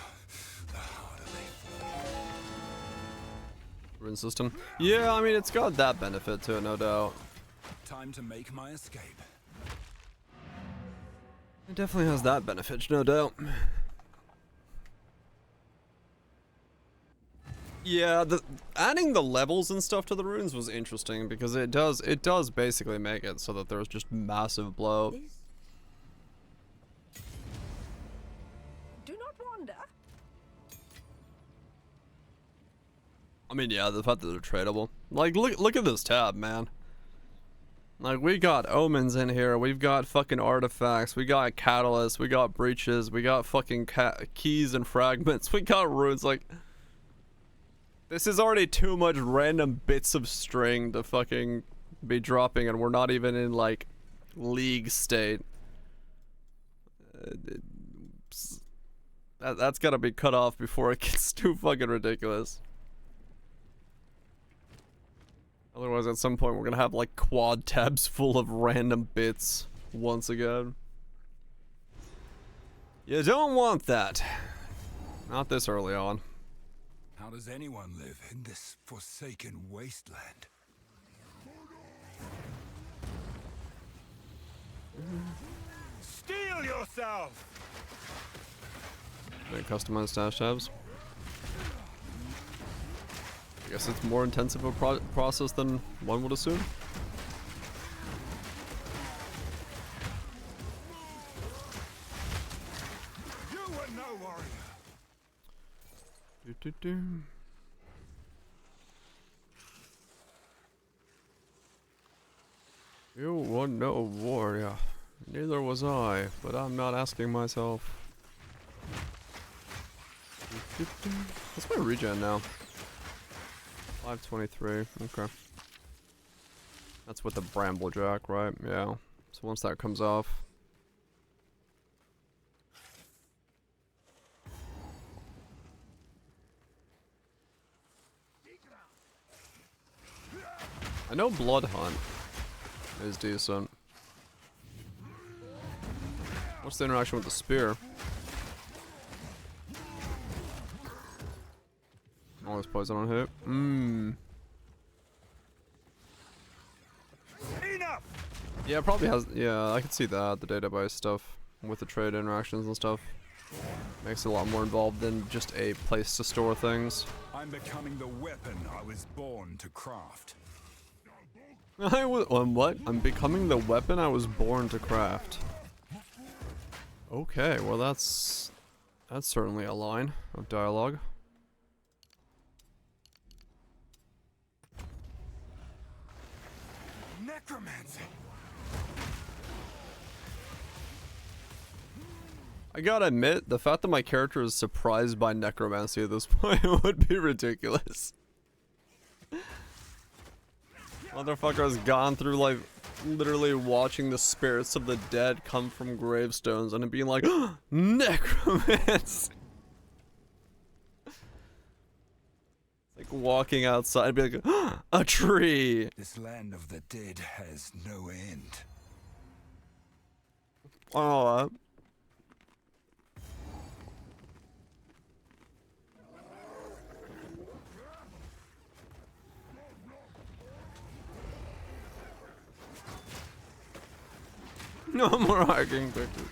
the harder they fall. Rune system. Yeah, I mean, it's got that benefit to it, no doubt. Time to make my escape. It definitely has that benefit, no doubt. Yeah, adding the levels and stuff to the runes was interesting because it does basically make it so that there's just massive blow. Do not wander. I mean, yeah, the fact that they're tradable. Like, look at this tab, man. Like, we got omens in here, we've got fucking artifacts, we got catalysts, we got breaches, we got fucking keys and fragments, we got runes, like... This is already too much random bits of string to fucking be dropping, and we're not even in, like, league state. That's gotta be cut off before it gets too fucking ridiculous. Otherwise, at some point, we're gonna have, like, quad tabs full of random bits once again. You don't want that. Not this early on. How does anyone live in this forsaken wasteland? Steel yourself! Very customized stash tabs. I guess it's more intensive a process than one would assume. You were no warrior. You were no warrior. Neither was I, but I'm not asking myself. What's my regen now? 523. Okay. That's with the Bramblejack, right? Yeah. So once that comes off. I know Blood Hunt is decent. What's the interaction with the spear? Always poison on hit. Enough! Yeah, it probably has. Yeah, I can see that. The database stuff with the trade interactions and stuff makes it a lot more involved than just a place to store things. I'm becoming the weapon I was born to craft. What? I'm becoming the weapon I was born to craft. Okay, well that's certainly a line of dialogue. Necromancy. I gotta admit, the fact that my character is surprised by necromancy at this point would be ridiculous. Motherfucker's gone through, like, literally watching the spirits of the dead come from gravestones and it being like, necromancy! Like walking outside and be like, a tree! This land of the dead has no end. Oh, no more hiking pictures.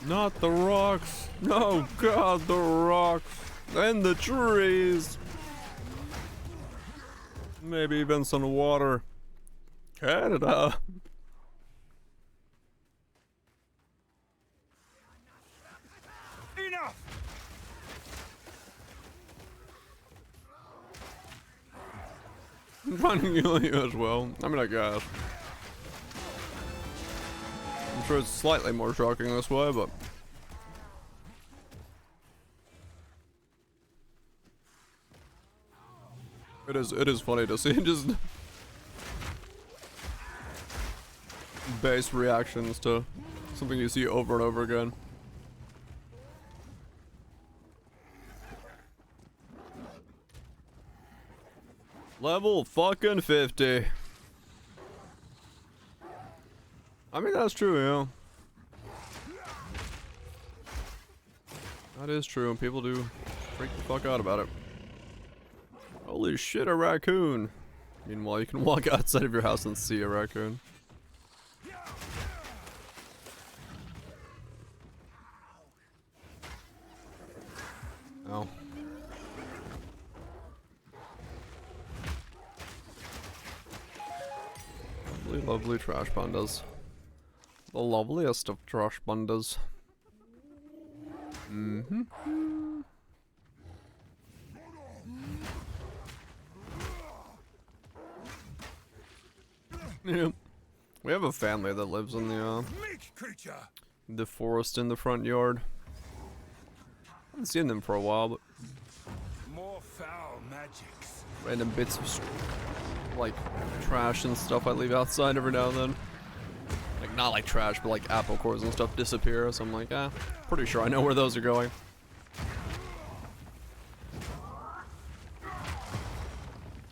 Not the rocks. No, God, the rocks. And the trees. Maybe even some water. Canada. Enough! I'm trying to heal you as well. I mean, I guess. I'm sure it's slightly more shocking this way, but... It is funny to see just... base reactions to something you see over and over again. Level fucking 50. I mean, that's true, you know. That is true, and people do freak the fuck out about it. Holy shit, a raccoon. Meanwhile, you can walk outside of your house and see a raccoon. Oh. Lovely, lovely trash pandas. The loveliest of trash pandas. Mm-hmm. Yeah. We have a family that lives in the forest in the front yard. I haven't seen them for a while, but More foul magics. random bits of like trash and stuff I leave outside every now and then. Like not like trash, but like apple cores and stuff disappear. So I'm like, pretty sure I know where those are going.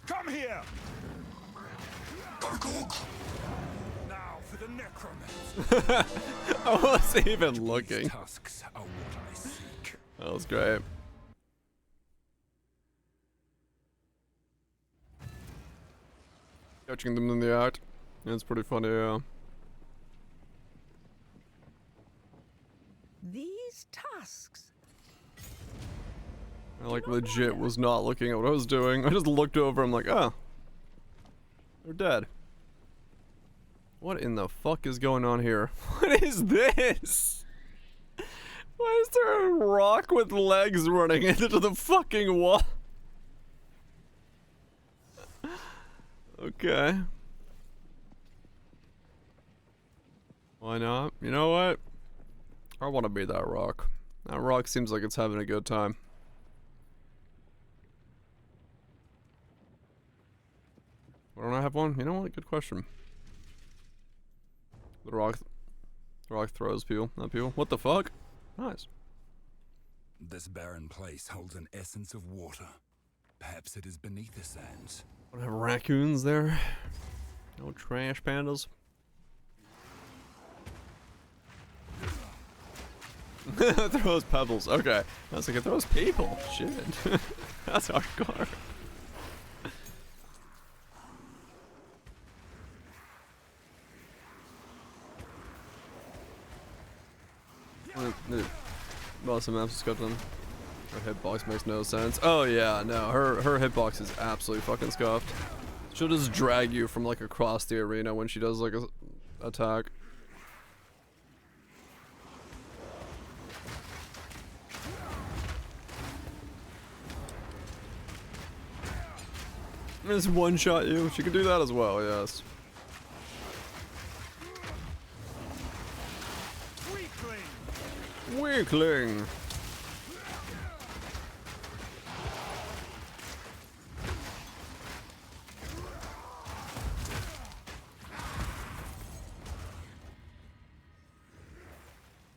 Come here. Now for the necromancer. I wasn't even looking. Tusks are what I seek. That was great. Catching them in the act. It's pretty funny, yeah. These tusks. I like legit was not looking at what I was doing. I just looked over, I'm like, oh. They're dead. What in the fuck is going on here? What is this? Why is there a rock with legs running into the fucking wall? Okay. Why not? You know what? I want to be that rock. That rock seems like it's having a good time. Why don't I have one? You know what? Good question. The rock throws people, not people. What the fuck? Nice. This barren place holds an essence of water. Perhaps it is beneath the sands. What, have raccoons there? No trash pandas? Throws pebbles. Okay. I was like, it throws people. Shit. That's hardcore. Awesome maps got them. Her hitbox makes no sense. Oh yeah, no, her hitbox is absolutely fucking scuffed. She'll just drag you from like across the arena when she does like a attack. Just one shot you. She can do that as well, yes. Weakling.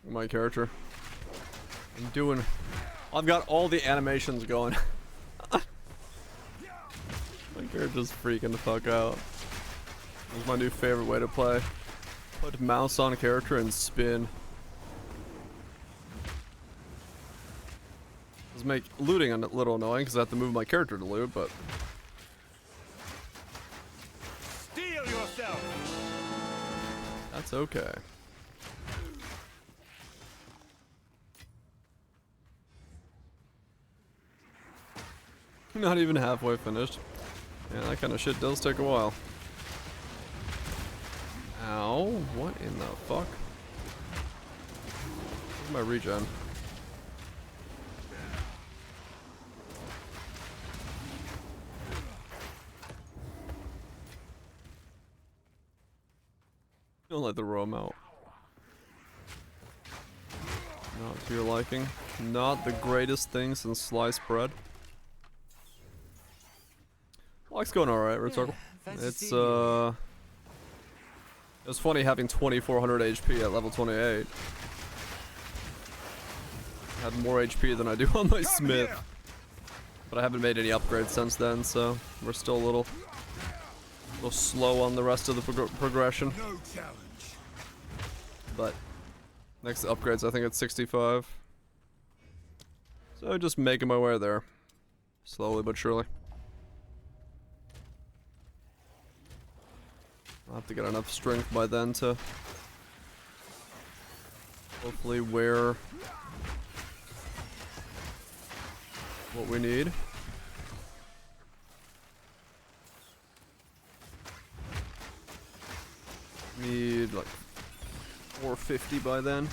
My character. I've got all the animations going. My character's freaking the fuck out. This is my new favorite way to play. Put mouse on character and spin. Does make looting a little annoying because I have to move my character to loot, but Steel yourself. that's okay. Not even halfway finished. Yeah, that kind of shit does take a while. Ow, what in the fuck? Where's my regen? Don't let the roam out. Not to your liking. Not the greatest thing since sliced bread. Like's going alright, Red Circle. It's it's funny having 2400 HP at level 28. I had more HP than I do on my Smith. But I haven't made any upgrades since then, so we're still a little slow on the rest of the progression. No challenge. But next upgrades, I think it's 65. So just making my way there, slowly but surely. I'll have to get enough strength by then to hopefully wear what we need. Need like 450 by then.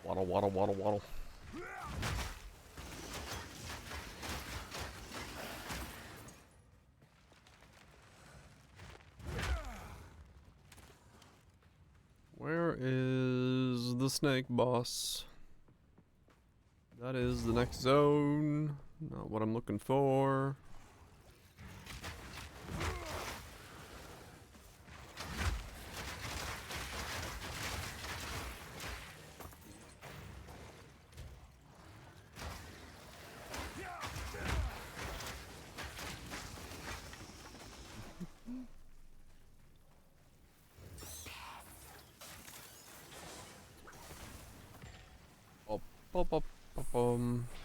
Waddle, waddle, waddle, waddle. Where is the snake boss? That is the next zone. Not what I'm looking for.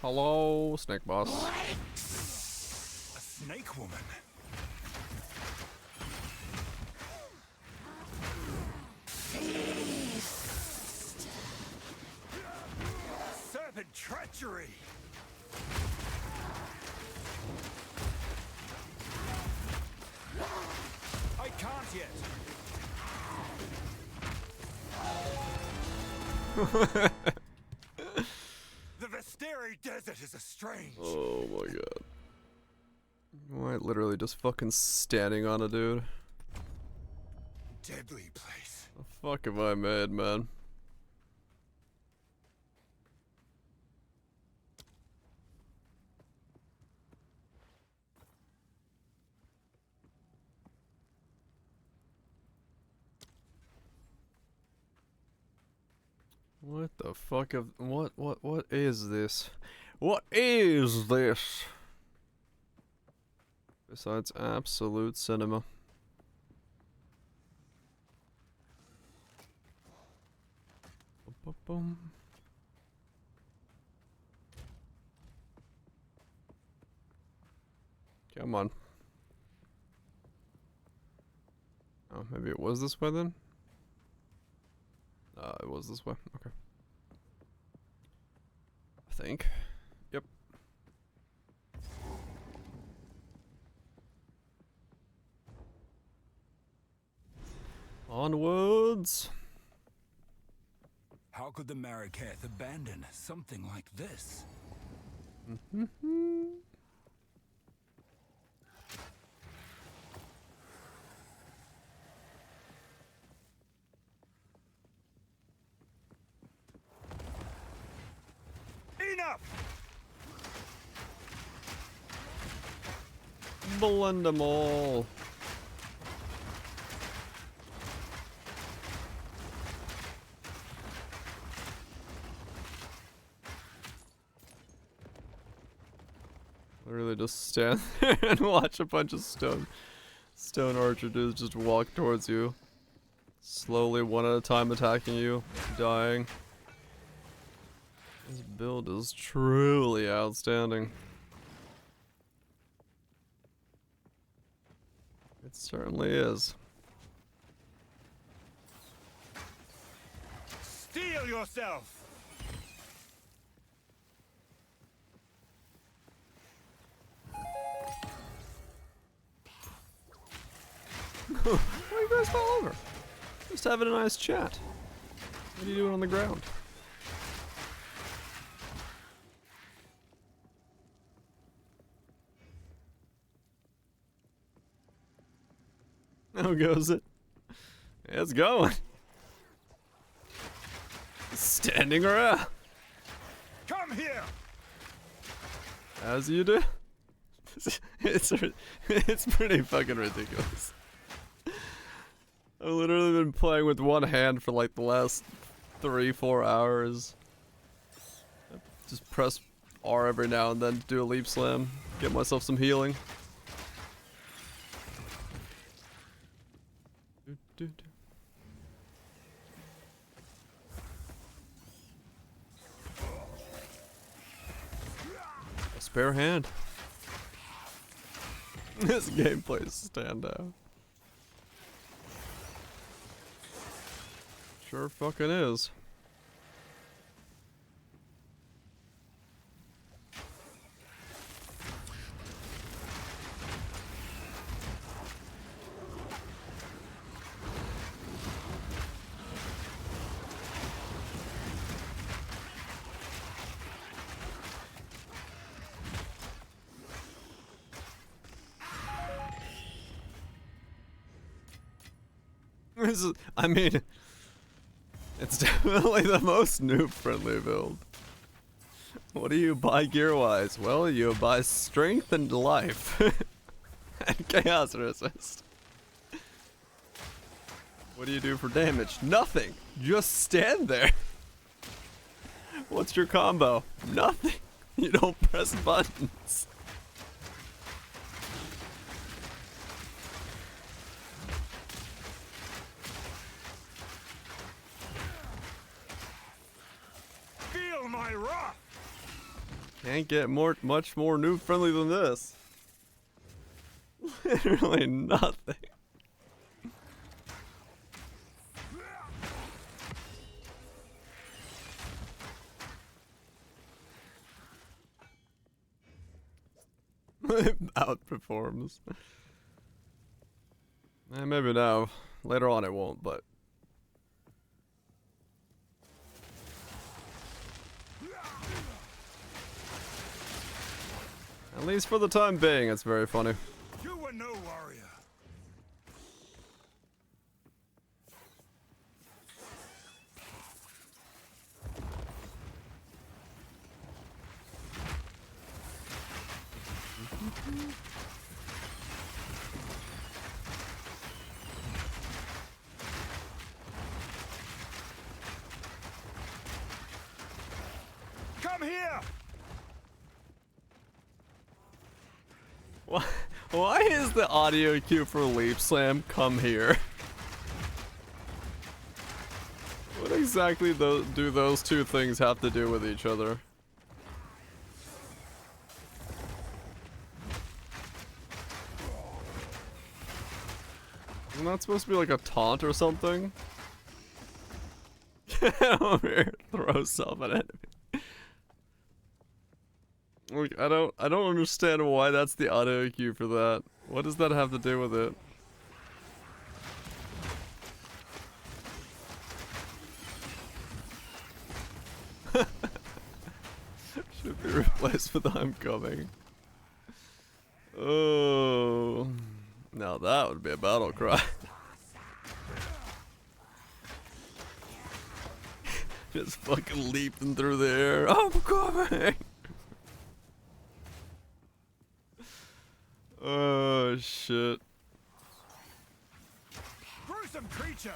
Hello, snake boss. A snake woman. Serpent treachery. I can't yet. The Vesteri Desert is a strange. Oh my god. Am I literally just fucking standing on a dude? Deadly place. The fuck have I made, man? What the fuck of what is this? What is this? Besides absolute cinema. Boom. Come on. Oh, maybe it was this way then? It was this way. Okay. I think. Yep. Onwards. How could the Marraketh abandon something like this? Enough! Blend them all. Literally just stand there and watch a bunch of stone archer dudes just walk towards you. Slowly, one at a time, attacking you, dying. This build is truly outstanding. It certainly is. Steel yourself! Why you guys fall over? Just having a nice chat. What are you doing on the ground? How goes it? It's going. Standing around. Come here. As you do. It's pretty fucking ridiculous. I've literally been playing with one hand for like the last 3-4 hours. Just press R every now and then to do a leap slam, get myself some healing. A spare hand. This gameplay standout. Sure fucking is. I mean, it's definitely the most noob-friendly build. What do you buy gear-wise? Well, you buy strength and life. And chaos resist. What do you do for damage? Nothing! Just stand there! What's your combo? Nothing! You don't press buttons. Feel my wrath. Can't get much more noob friendly than this. Literally nothing. Outperforms. Maybe now. Later on it won't, but at least for the time being, it's very funny. You were no warrior. Come here. Why is the audio cue for Leap Slam come here? What exactly do those two things have to do with each other? Isn't that supposed to be like a taunt or something? Get over here, throw stuff at it. Like, I don't understand why that's the audio cue for that. What does that have to do with it? Should be replaced with I'm coming. Oh, now that would be a battle cry. Just fucking leaping through the air. I'm coming. Oh shit. Gruesome creature.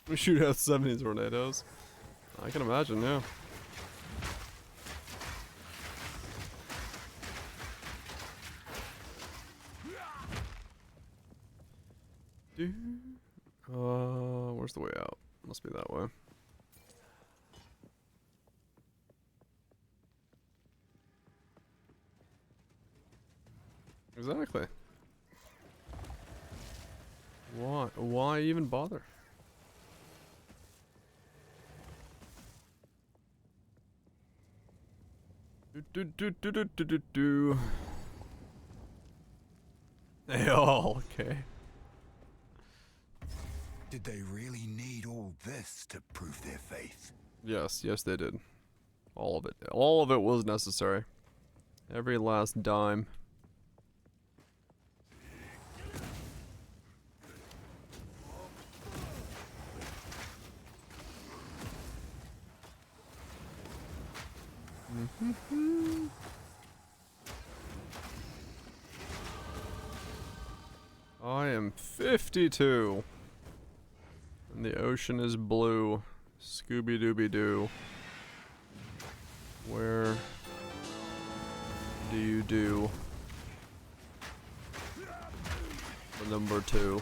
We shoot out 70s tornadoes. I can imagine, yeah. Where's the way out? Must be that way. Exactly. Why even bother? Oh, okay. Did they really need all this to prove their faith? Yes, yes they did. All of it. All of it was necessary. Every last dime. I am 52. And the ocean is blue. Scooby-Dooby-Doo. Where do you do the number 2?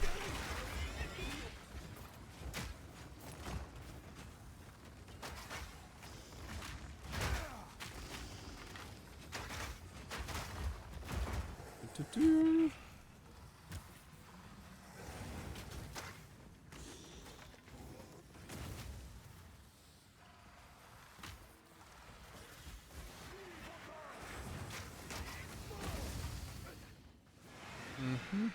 Do-do-do. Mm-hmm.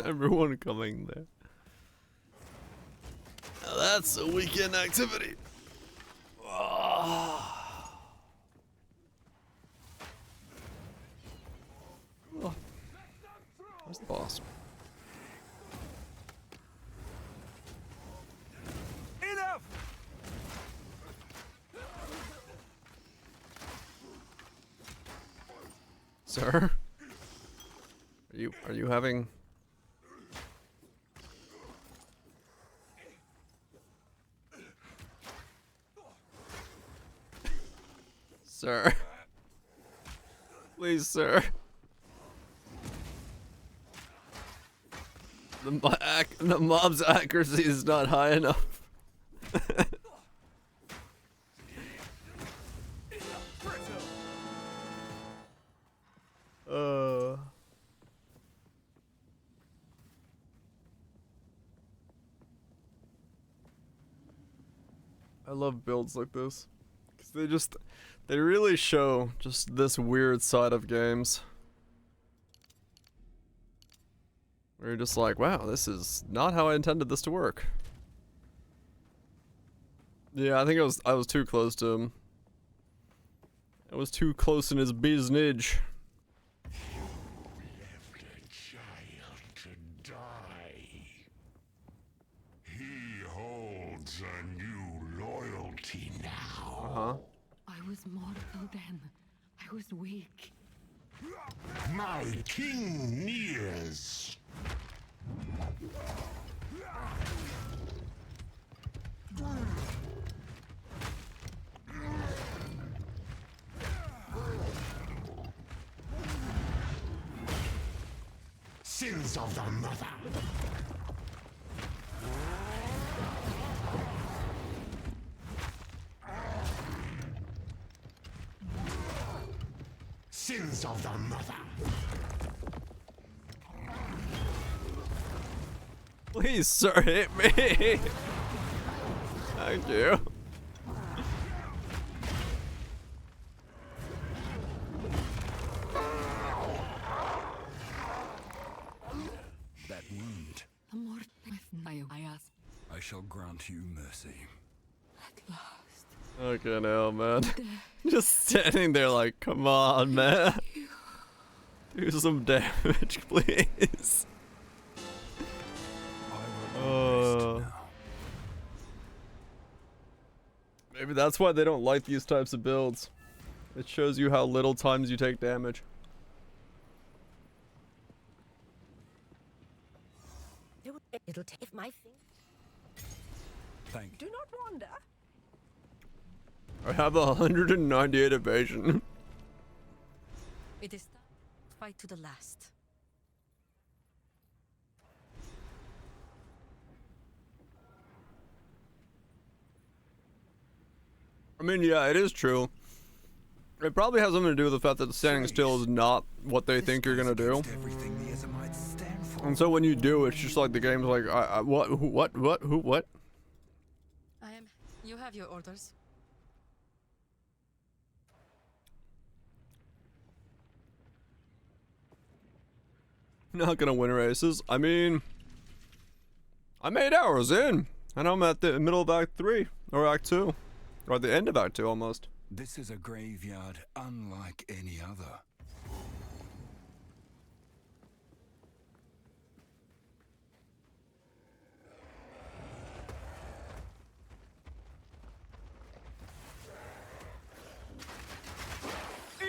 Everyone coming there. Now that's a weekend activity. Oh. Where's the boss? Enough! Sir? Are you having Sir? Please, sir. The mob's accuracy is not high enough. I love builds like this. 'Cause they really show just this weird side of games. Where you're just like, wow, this is not how I intended this to work. Yeah, I think I was too close to him. I was too close in his business. Left a child to die. He holds a new loyalty now. Uh-huh. I was mortal then. I was weak. My king nears. Sins of the mother. Sins of the mother. Please, sir, hit me. Thank you. That wound. The more I ask. I shall grant you mercy. At last. Okay, now, man. Just standing there like, come on, man. Do some damage, please. Maybe that's why they don't like these types of builds. It shows you how little times you take damage. It'll take my thing. Thank you. Do not wander. I have 198 evasion. It is time to fight to the last. I mean, yeah, it is true. It probably has something to do with the fact that standing still is not what they think you're gonna do. And so when you do, it's just like the game's like, what, who, what? I am. You have your orders. Not gonna win races. I mean, I'm 8 hours in, and I'm at the middle of Act 3, or Act 2, or at the end of Act 2 almost. This is a graveyard unlike any other.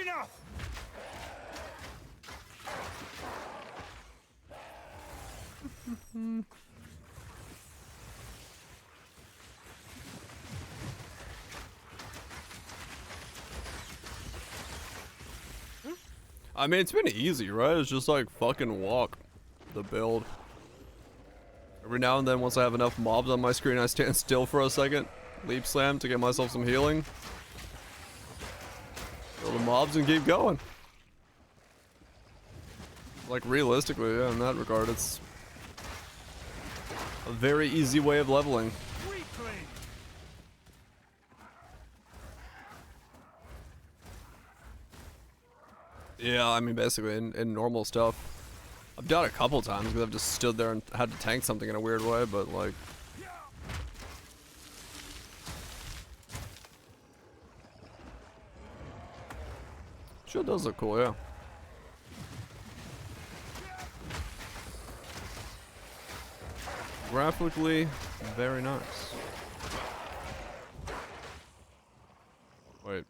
Enough! I mean, it's been easy, right? It's just like fucking walk the build. Every now and then, once I have enough mobs on my screen, I stand still for a second, leap slam to get myself some healing. Kill the mobs and keep going. Like, realistically, yeah, in that regard, it's a very easy way of leveling. Yeah, I mean, basically, in normal stuff. I've done it a couple times because I've just stood there and had to tank something in a weird way, but like... Sure does look cool, yeah. Graphically, very nice. Wait.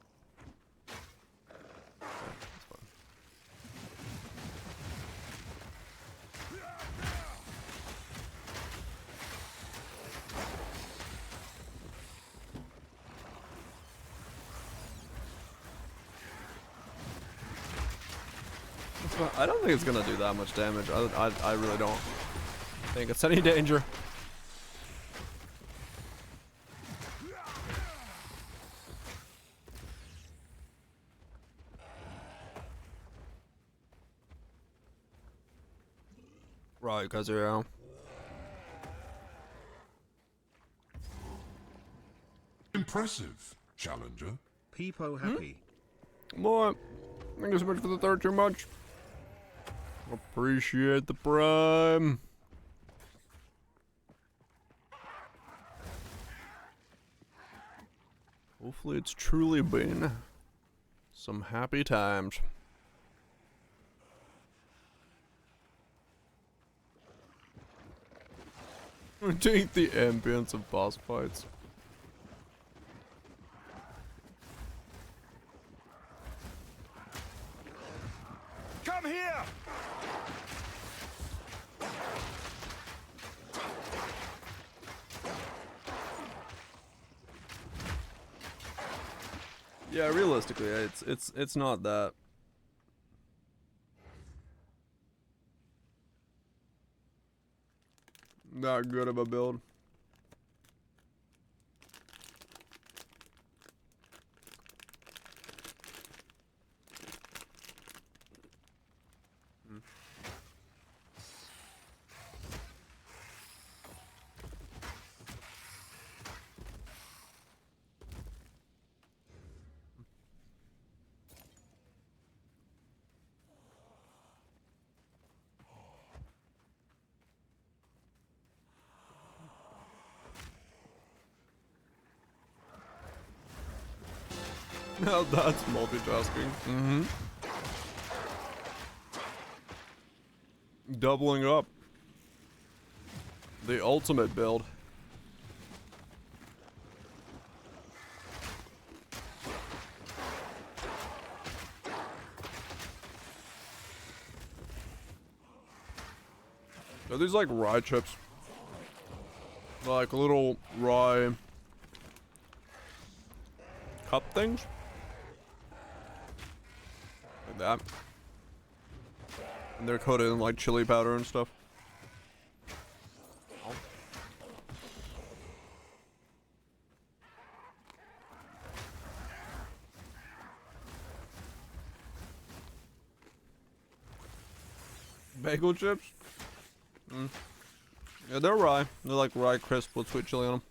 I don't think it's gonna do that much damage. I really don't think it's any danger. Right, because yeah. Impressive, challenger. Peepo happy. More. Thank you so much for the third too much. Appreciate the prime. Hopefully it's truly been some happy times. Take the ambience of boss fights. Come here! Yeah, realistically, it's not that. Not good of a build. Now that's multitasking. Mm-hmm. Doubling up. The ultimate build. Are these like rye chips? Like little rye cup things? Like that. And they're coated in like chili powder and stuff. Bagel chips? Mm. Yeah, they're rye. They're like rye crisp with sweet chili on them.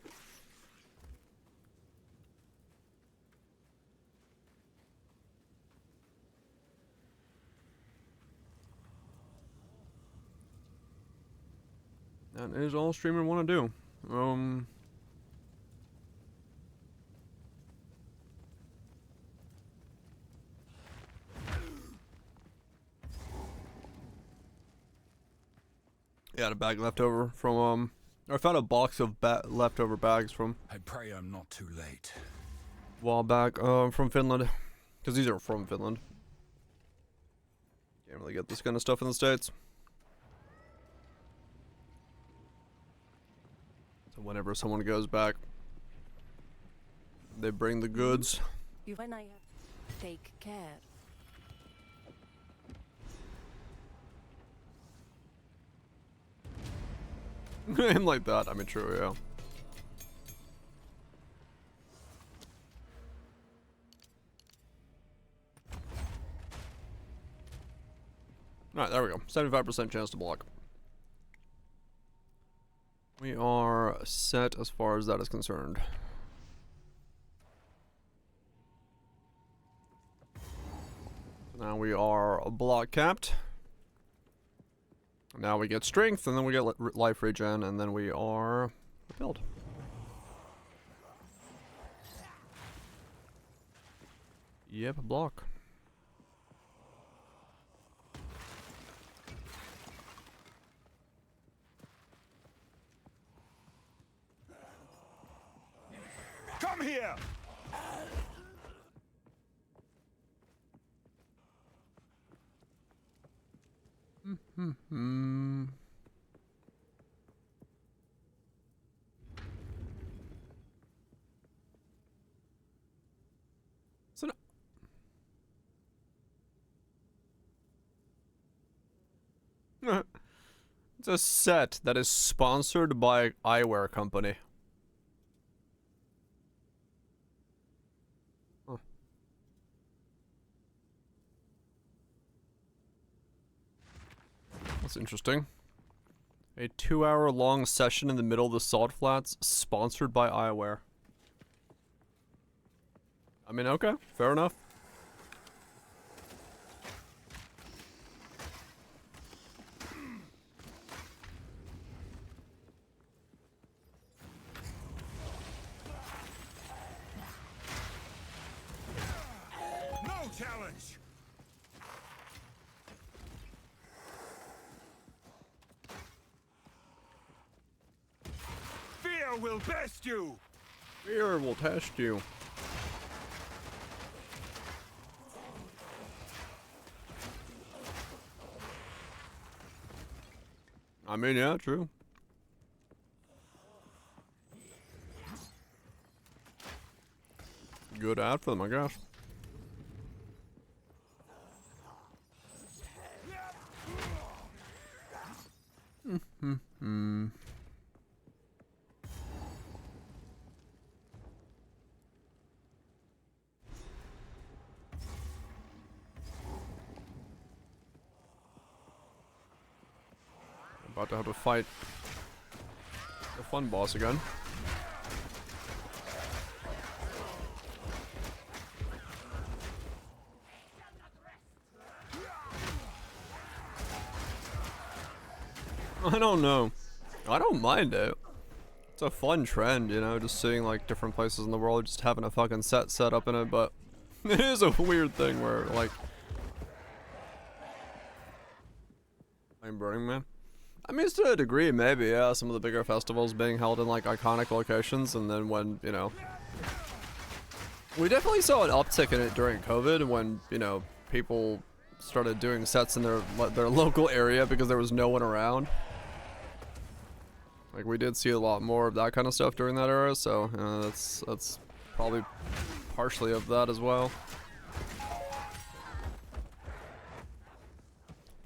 That is all streamer want to do. Yeah, I had a bag left over from I found a box of leftover bags from. I pray I'm not too late. A while back, from Finland, because these are from Finland. Can't really get this kind of stuff in the States. So whenever someone goes back, they bring the goods. When I take care. And like that, I mean, true, yeah. Alright, there we go. 75% chance to block. We are set as far as that is concerned. Now we are block capped. Now we get strength, and then we get life regen, and then we are build. Yep, block. Come here! So no. It's a set that is sponsored by eyewear company. Huh. That's interesting. A 2-hour-long session in the middle of the salt flats, sponsored by eyewear. I mean, okay, fair enough. No challenge! Fear will best you! Fear will test you. I mean, yeah, true. Good ad for them, I guess. About to have to fight the fun boss again. I don't know. I don't mind it. It's a fun trend, you know, just seeing like different places in the world, just having a fucking set up in it, but it is a weird thing where like I'm Burning Man. I mean, to a degree, maybe, yeah, some of the bigger festivals being held in like iconic locations, and then when, you know, we definitely saw an uptick in it during COVID when, you know, people started doing sets in their local area because there was no one around. Like, we did see a lot more of that kind of stuff during that era, so that's probably partially of that as well.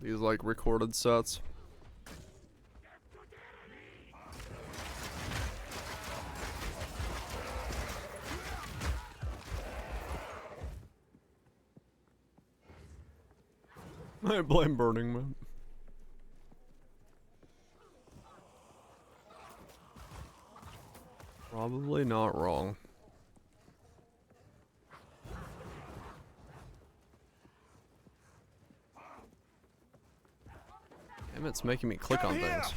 These like recorded sets. I blame Burning Man. Probably not wrong. Damn, it's making me click on things.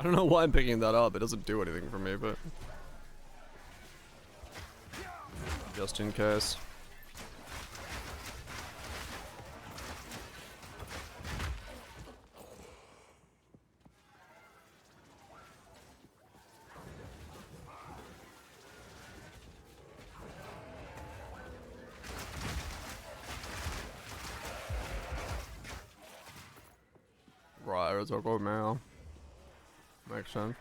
don't know why I'm picking that up. It doesn't do anything for me, but just in case. Right, it's a good mail. Makes sense.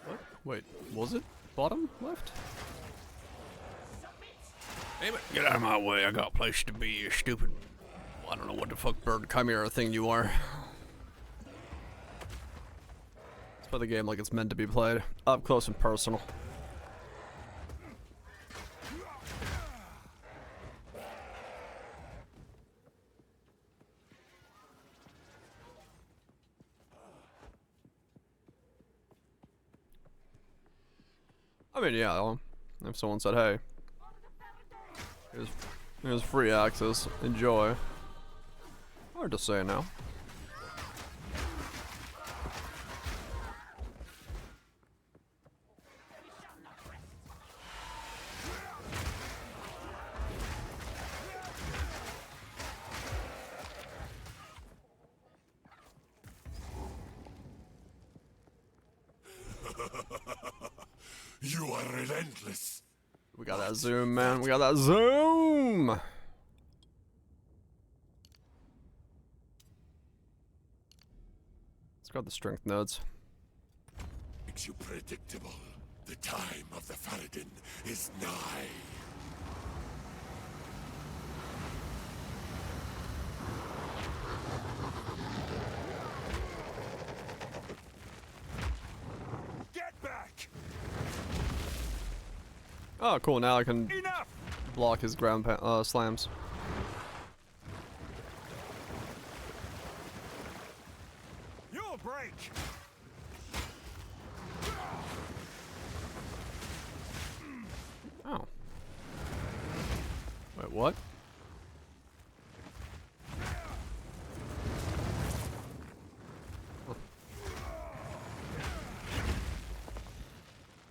What? Wait, was it bottom left? Damn it, get out of my way. I got a place to be, you stupid. I don't know what the fuck bird chimera thing you are. Let's play the game like it's meant to be played. Up close and personal. I mean, yeah, if someone said, hey, here's free access, enjoy. Hard to say now. You are relentless. We got that zoom, man. We got that zoom. Let's grab the strength nodes. Makes you predictable. The time of the Faradin is nigh. Get back! Oh, cool. Now I can Enough! block his ground slams. You'll break! Oh. Wait, what?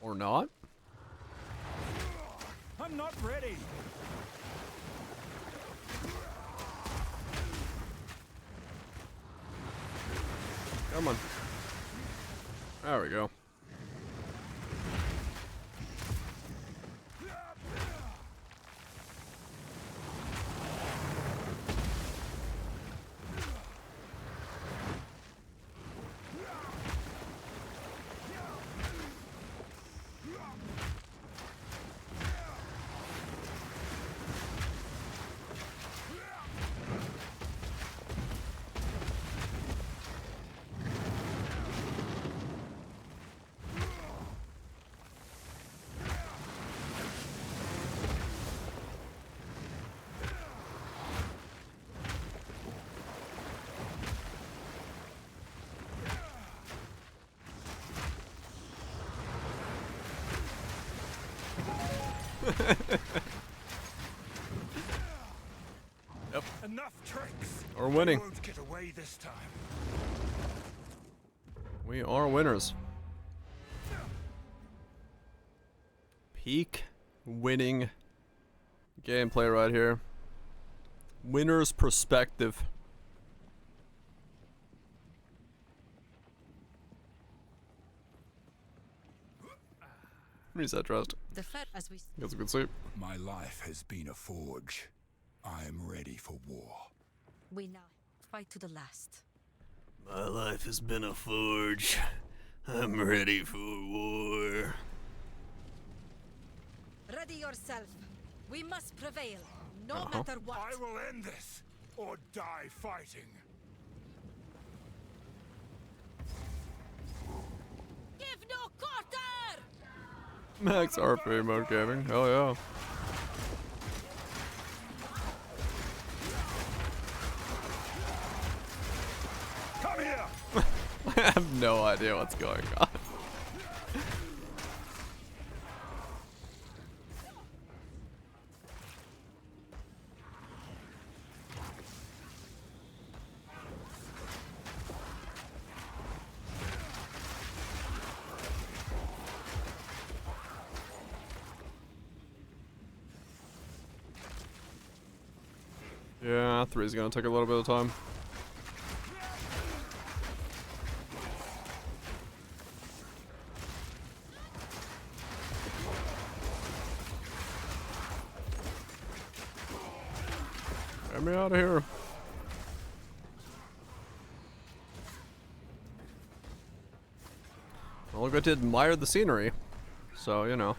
Or not? I'm not ready! Come on. There we go. Yep. Enough tricks! We're winning. You won't get away this time. We are winners. Peak winning gameplay right here. Winner's perspective. Reset trust. The Fed, as we Gets a good sleep. My life has been a forge. I am ready for war. we now fight to the last. My life has been a forge. I'm ready for war. Ready yourself. We must prevail, no Uh-huh. matter what. I will end this, or die fighting. Give no quarter! Max RP mode gaming. Hell yeah. Come here! I have no idea what's going on. Yeah, 3's gonna take a little bit of time. Get me out of here. Well, I get to admire the scenery. So, you know.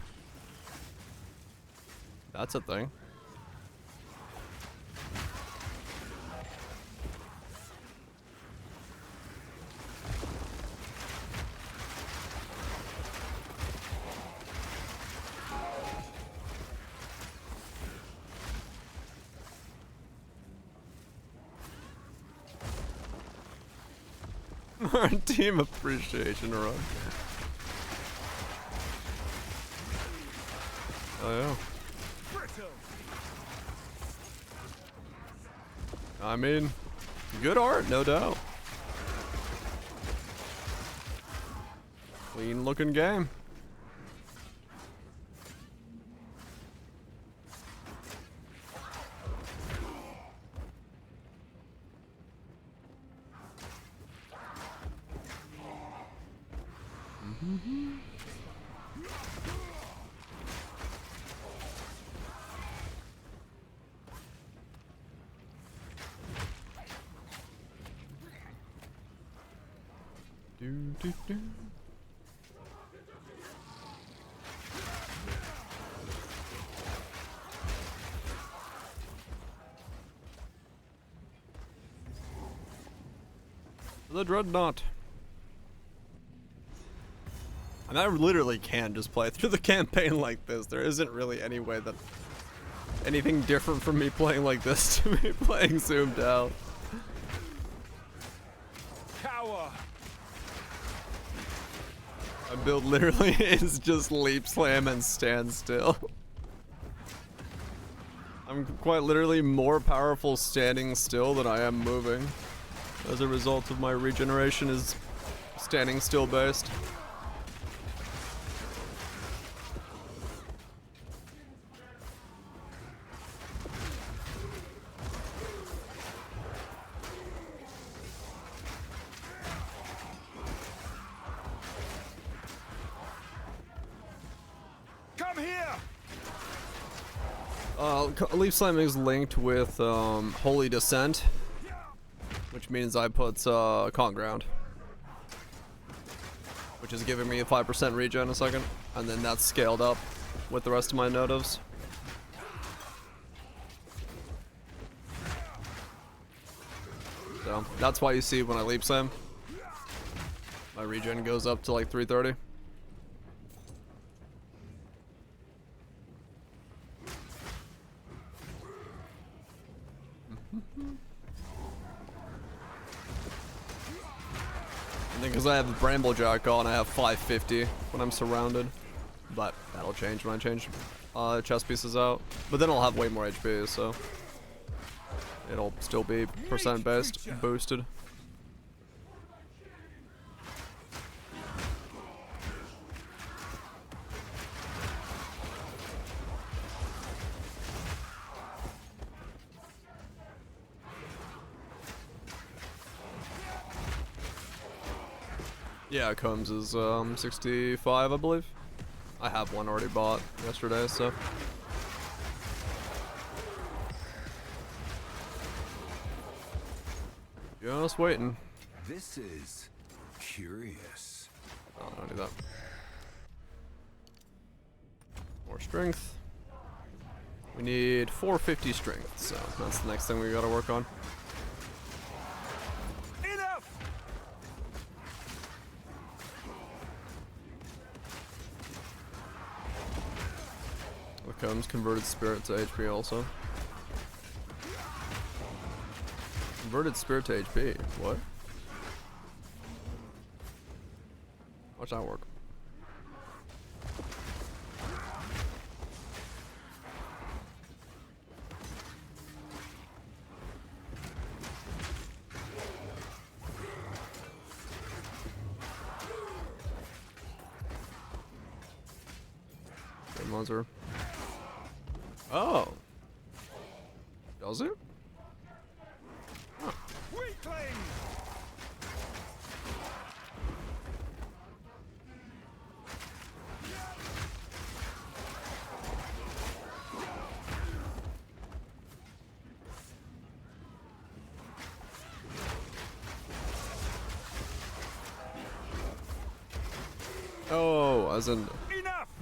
That's a thing. Our team appreciation run. Oh yeah. I mean, good art, no doubt. Clean looking game. Do, do. The Dreadnought. And I literally can just play through the campaign like this. There isn't really any way that anything different from me playing like this to me playing zoomed out. Cower. My build literally is just leap slam and stand still. I'm quite literally more powerful standing still than I am moving. As a result of my regeneration is standing still based. Leaf Slam is linked with Holy Descent, which means I put Con Ground, which is giving me a 5% regen in a second, and then that's scaled up with the rest of my notives. So that's why you see when I Leap Slam, my regen goes up to like 330. And then because I have the Bramblejack on, I have 550 when I'm surrounded. But that'll change when I change chest pieces out. But then I'll have way more HP, so it'll still be percent based, boosted. Yeah, Combs is 65, I believe. I have one already bought yesterday, so. Just waiting. This is curious. Oh, I don't do that. More strength. We need 450 strength, so that's the next thing we gotta work on. Comes converted spirit to HP also. Converted spirit to HP. What? Watch that work. Good monster. Oh. Does it? weakling! Oh, as in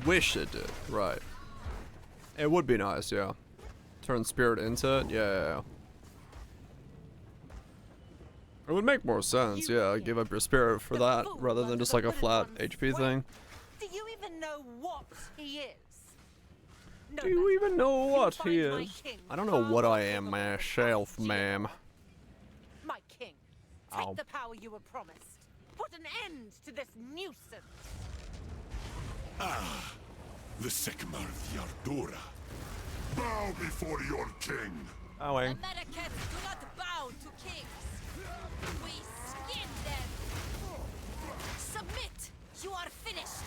wish it did. Right. It would be nice, yeah. Turn spirit into it. Yeah. It would make more sense, yeah. Give up your spirit for that rather than just like a flat HP thing. Do you even know what he is? No Do you matter. even know what You'll he find my is? king I don't know what I am far myself, ma'am. My king, take Ow. the power you were promised. Put an end to this nuisance. Ah, the Sycamore of Yardura. Bow before your king. Bowing. Americans do not bow to kings. We skin them. Submit. You are finished.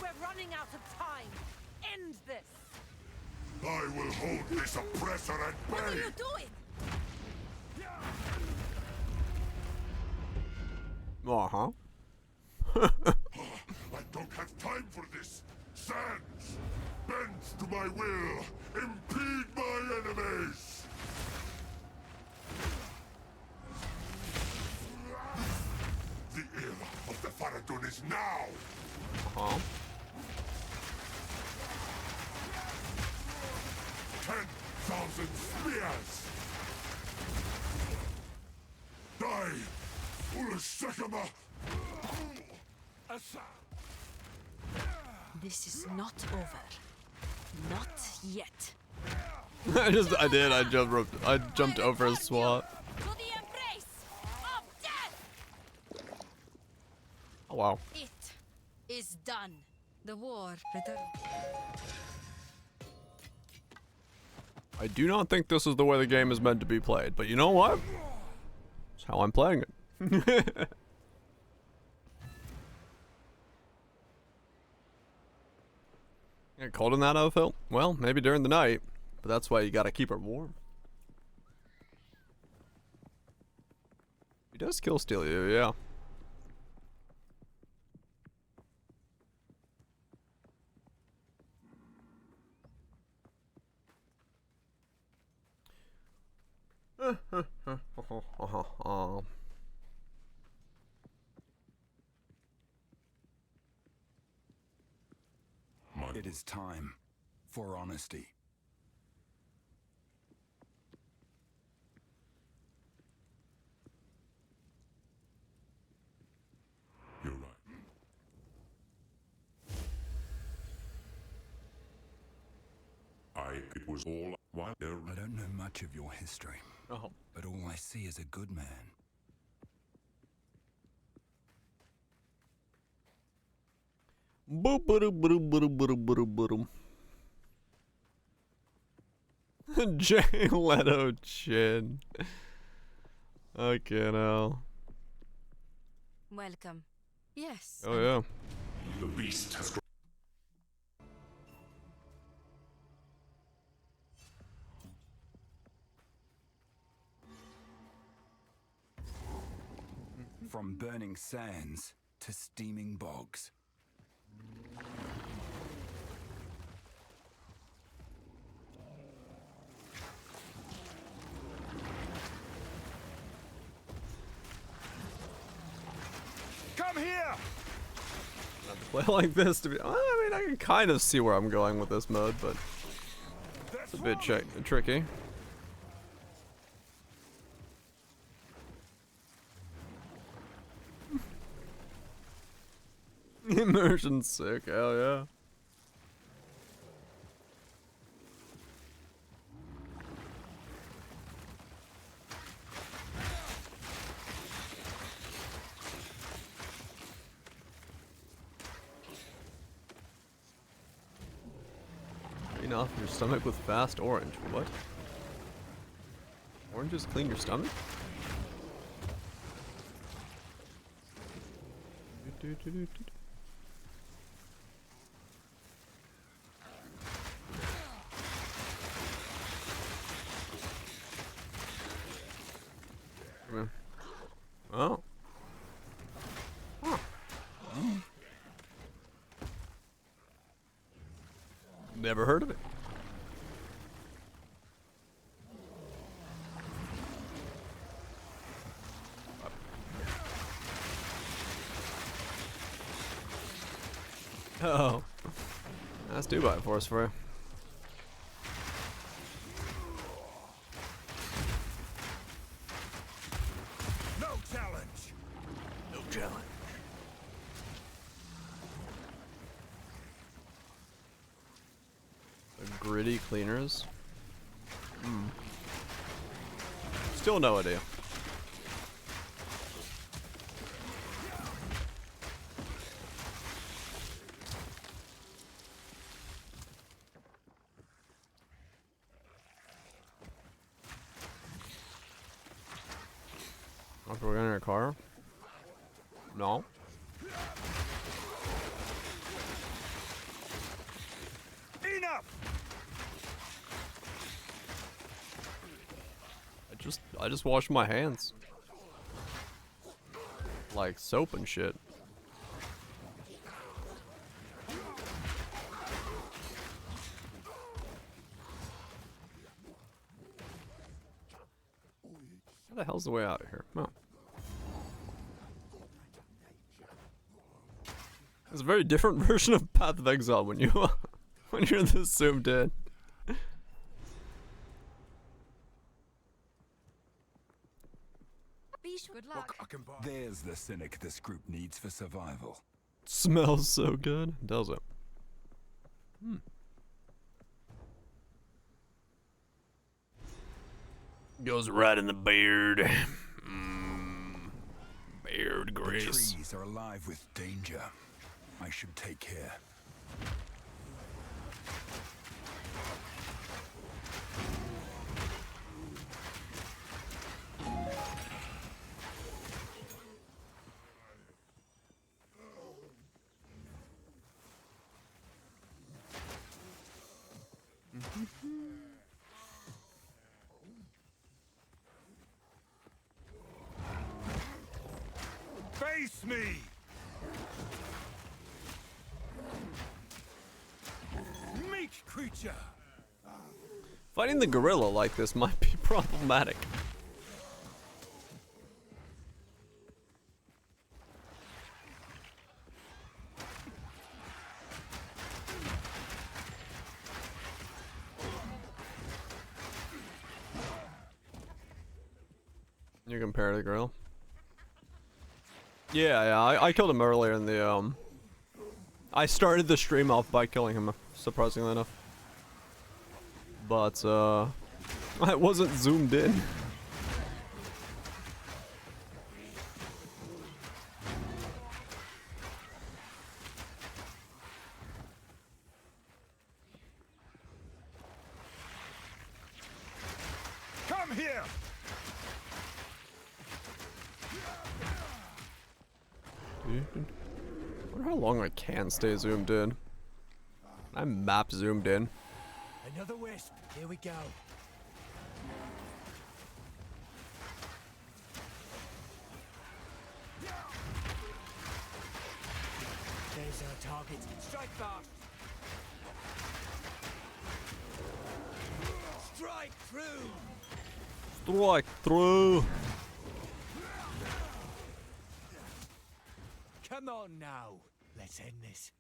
We're running out of time. End this. I will hold this oppressor at bay. What are you doing? Uh-huh. I don't have time for this. Sands, bend to my will. Impede my enemies. The era of the Faradun is now. Uh-huh. 10,000 spears. Die, Ursakama. This is not over. Not yet. I jumped over a swat. To the embrace of death. Oh wow. It is done. The war returns. I do not think this is the way the game is meant to be played, but you know what? It's how I'm playing it. Get cold in that outfit? Well, maybe during the night, but that's why you gotta keep it warm. He does kill steal you, yeah. It is time for honesty. You're right. It was all while there. I don't know much of your history, but all I see is a good man. Jay Leto chin. Okay, now. Welcome. Yes. Oh yeah. The beast has. From burning sands to steaming bogs. Come here! Play like this to be. I mean, I can kind of see where I'm going with this mode, but it's a bit tricky. Immersion sick, hell yeah. Clean off your stomach with fast orange. What? Oranges clean your stomach? Oh. Huh. Never heard of it. Oh. That's 2x4s for you. No challenge. No challenge. The gritty cleaners. Hmm. Still no idea. After we're in our car? No. Enough. I just washed my hands. Like soap and shit. How the hell's the way out of here? Oh. It's a very different version of Path of Exile when you when you're this zoomed in. Good luck. There's the cynic this group needs for survival. Smells so good, does it? Hmm. Goes right in the beard. Beard grease. The trees are alive with danger. I should take care. Face me! Meek creature! Fighting the gorilla like this might be problematic. You compare the gorilla? Yeah, I killed him earlier in the, I started the stream off by killing him, surprisingly enough. But, I wasn't zoomed in. Come here! I wonder how long I can stay zoomed in. I'm map zoomed in. Another wisp. Here we go. There's our target. Strike fast. Strike through. Strike through. Come on now. Let's end this.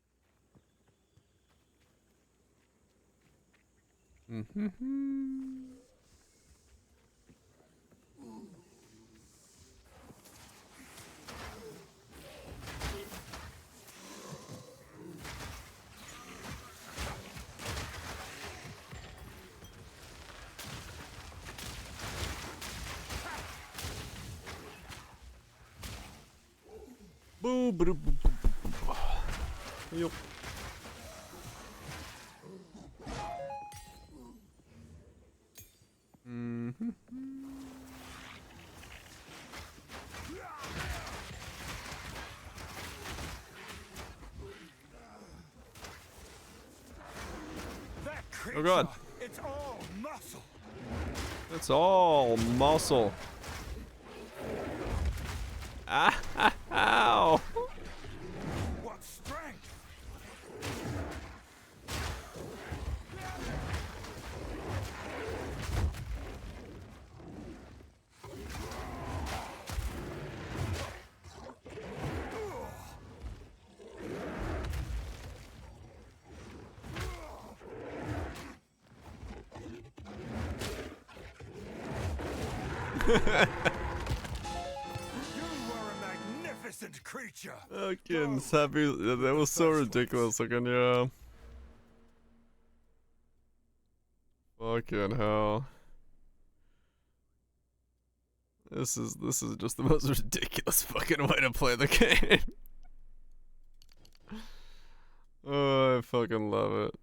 Boo, boo, boo, boo, boo, boo. Yup. Oh god. It's all muscle. It's all muscle. Ah, ow. What strength? You were a magnificent creature. Fucking happy. That was so ridiculous looking, yeah. Fucking hell. This is just the most ridiculous fucking way to play the game. Oh, I fucking love it.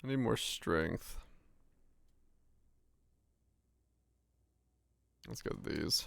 I need more strength. Let's get these.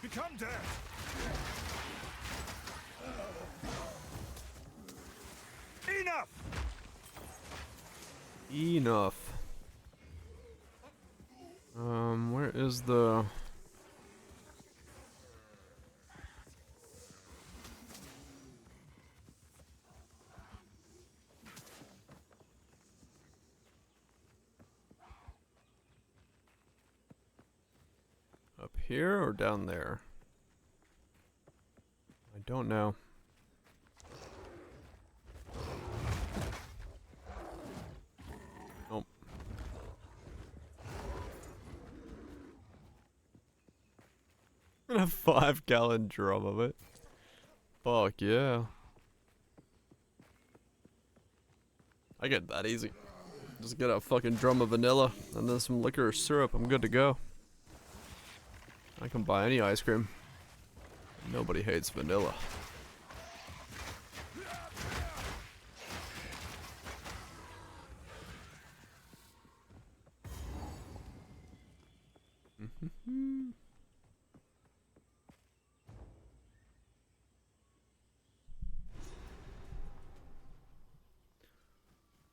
Become dead. Enough. Enough. Where is the... Up here or down there? I don't know. Nope. And a 5-gallon drum of it. Fuck yeah. I get that easy. Just get a fucking drum of vanilla and then some liquor or syrup. I'm good to go. I can buy any ice cream. Nobody hates vanilla.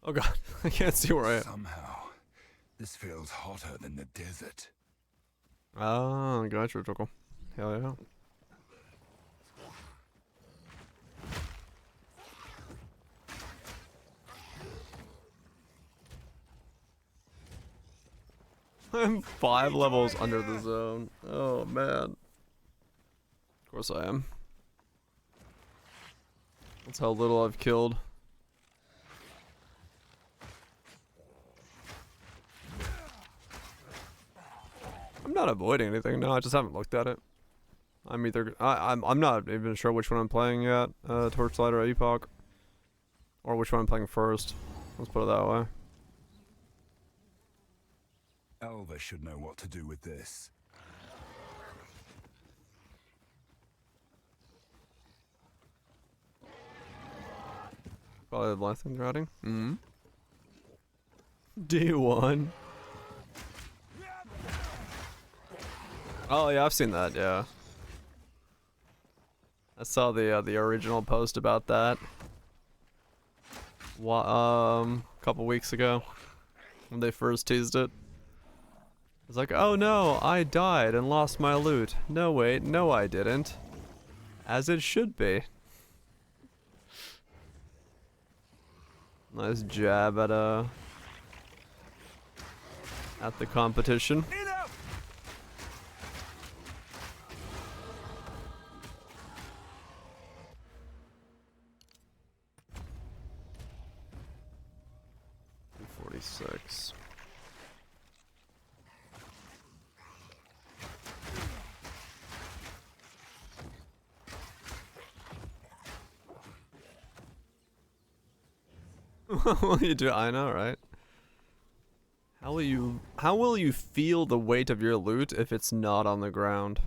Oh god, I can't see where I am. Somehow, this feels hotter than the desert. Ah, gotcha, Tuckle. Hell yeah. I'm 5 levels under the zone. Oh man. Of course I am. That's how little I've killed. I'm not avoiding anything. No, I just haven't looked at it. I'm either I'm not even sure which one I'm playing yet. Torchlight or Epoch, or which one I'm playing first. Let's put it that way. Elva should know what to do with this. Probably the last thing routing. D1. Oh yeah, I've seen that. Yeah, I saw the original post about that. A couple weeks ago when they first teased it. It's like, oh no, I died and lost my loot. No wait, no I didn't. As it should be. Nice jab at the competition. Enough! 26. What will you do? I know, right? How will you feel the weight of your loot if it's not on the ground?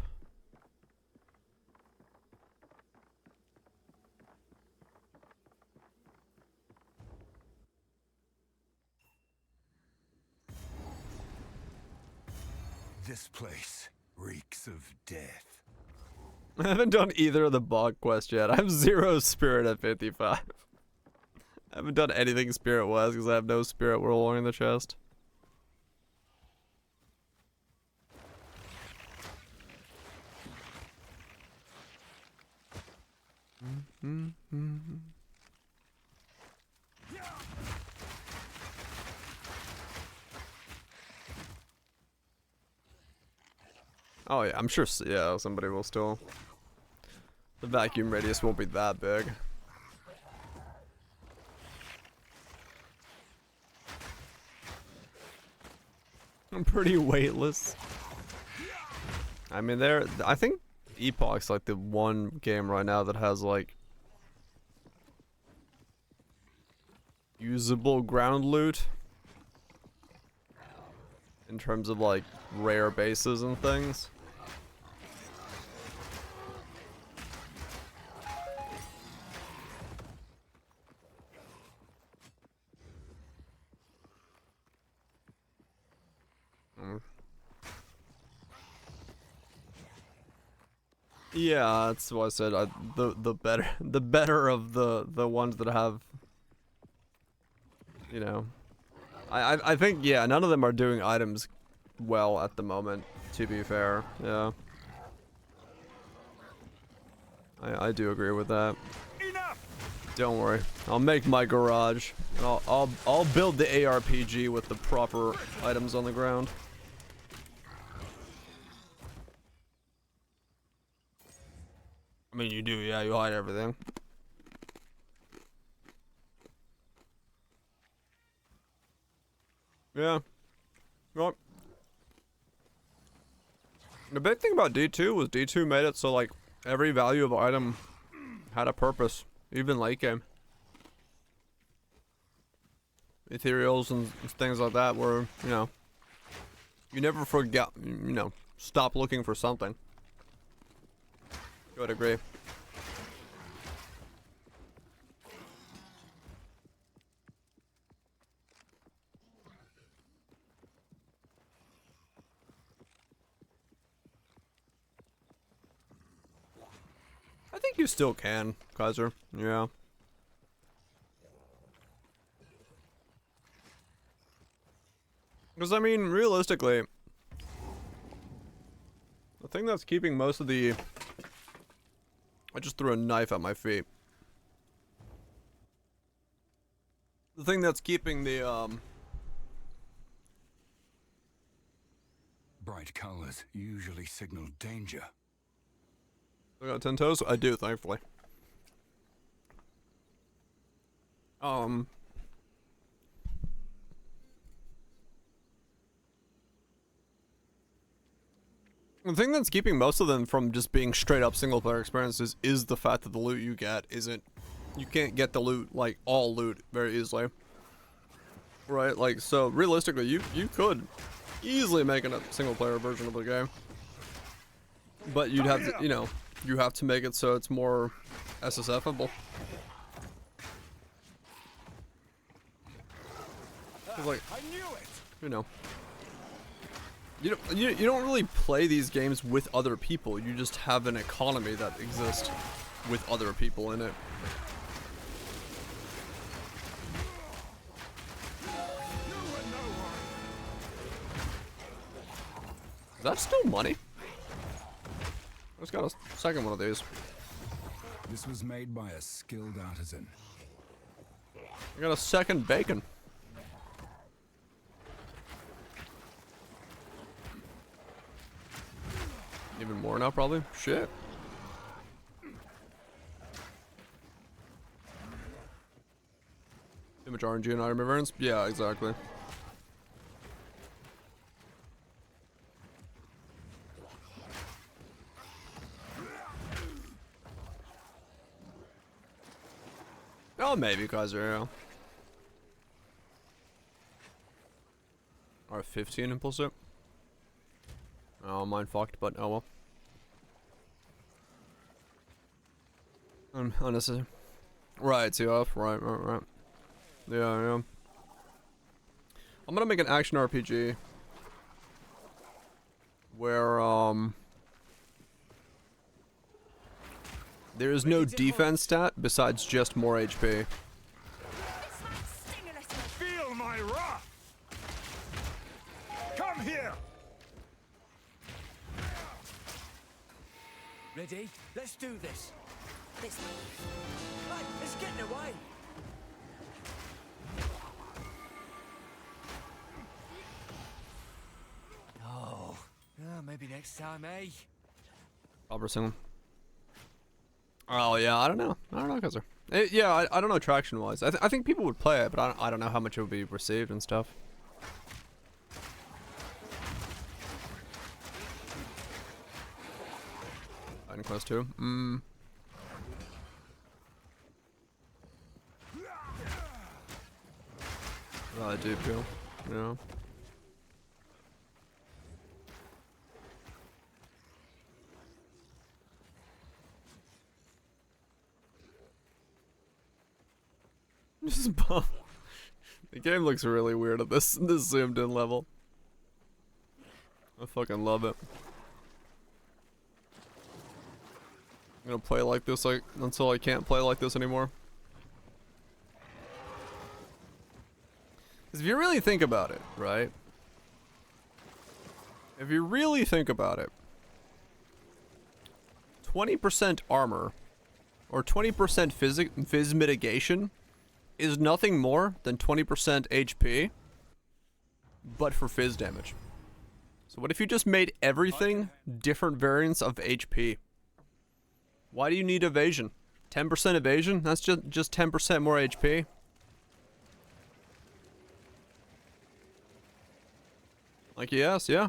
This place reeks of death. I haven't done either of the bog quests yet. I have 0 spirit at 55. I haven't done anything spirit-wise because I have no spirit rolling in the chest. Oh yeah, I'm sure. Yeah, somebody will still. The vacuum radius won't be that big. I'm pretty weightless. I mean, I think Epoch's like the one game right now that has like usable ground loot in terms of like rare bases and things. Yeah, that's what I said. The better of the ones that have, you know, I think yeah, none of them are doing items well at the moment. To be fair, yeah, I do agree with that. Enough! Don't worry, I'll make my garage. And I'll build the ARPG with the proper items on the ground. I mean, you do, yeah, you hide everything. Yeah. Well, the big thing about D2 was D2 made it so, like, every value of item had a purpose, even late game. Ethereals and things like that were, you know, you never forget, you know, stop looking for something. I would agree. I think you still can, Kaiser. Yeah. Because, I mean, realistically, the thing that's keeping most of the... I just threw a knife at my feet. The thing that's keeping the, Bright colors usually signal danger. I got 10 toes? I do, thankfully. The thing that's keeping most of them from just being straight up single player experiences is the fact that the loot you get isn't, you can't get the loot, like all loot very easily. Right, like, so realistically you could easily make a single player version of the game. But you'd have to, you know, you have to make it so it's more SSFable. Like, I knew it. You know. You don't really play these games with other people. You just have an economy that exists with other people in it. Is that still money? I just got a second one of these. This was made by a skilled artisan. I got a second bacon. Even more now, probably. Shit. Image RNG and item reverence? Yeah, exactly. maybe, Kaiser, yeah. Or 15 impulse it. Oh, mine fucked, but oh well. Unnecessary. Right, see off. Right. Yeah. I'm gonna make an action RPG where there is no defense stat besides just more HP. Feel my wrath! Come here! Ready? Let's do this. This. Right, it's getting away. Oh, maybe next time, eh? Robert Singham. Oh yeah, I don't know, Kaiser. Yeah, I don't know traction wise. I think people would play it, but I don't know how much it would be received and stuff. Iron Quest 2. Oh, I do feel, yeah. This is bum. The game looks really weird at this zoomed in level. I fucking love it. I'm gonna play like this until I can't play like this anymore. Because if you really think about it, right? If you really think about it, 20% armor or 20% phys mitigation is nothing more than 20% HP, but for phys damage. So what if you just made everything different variants of HP? Why do you need evasion? 10% evasion? That's just 10% more HP. Like, yes, yeah.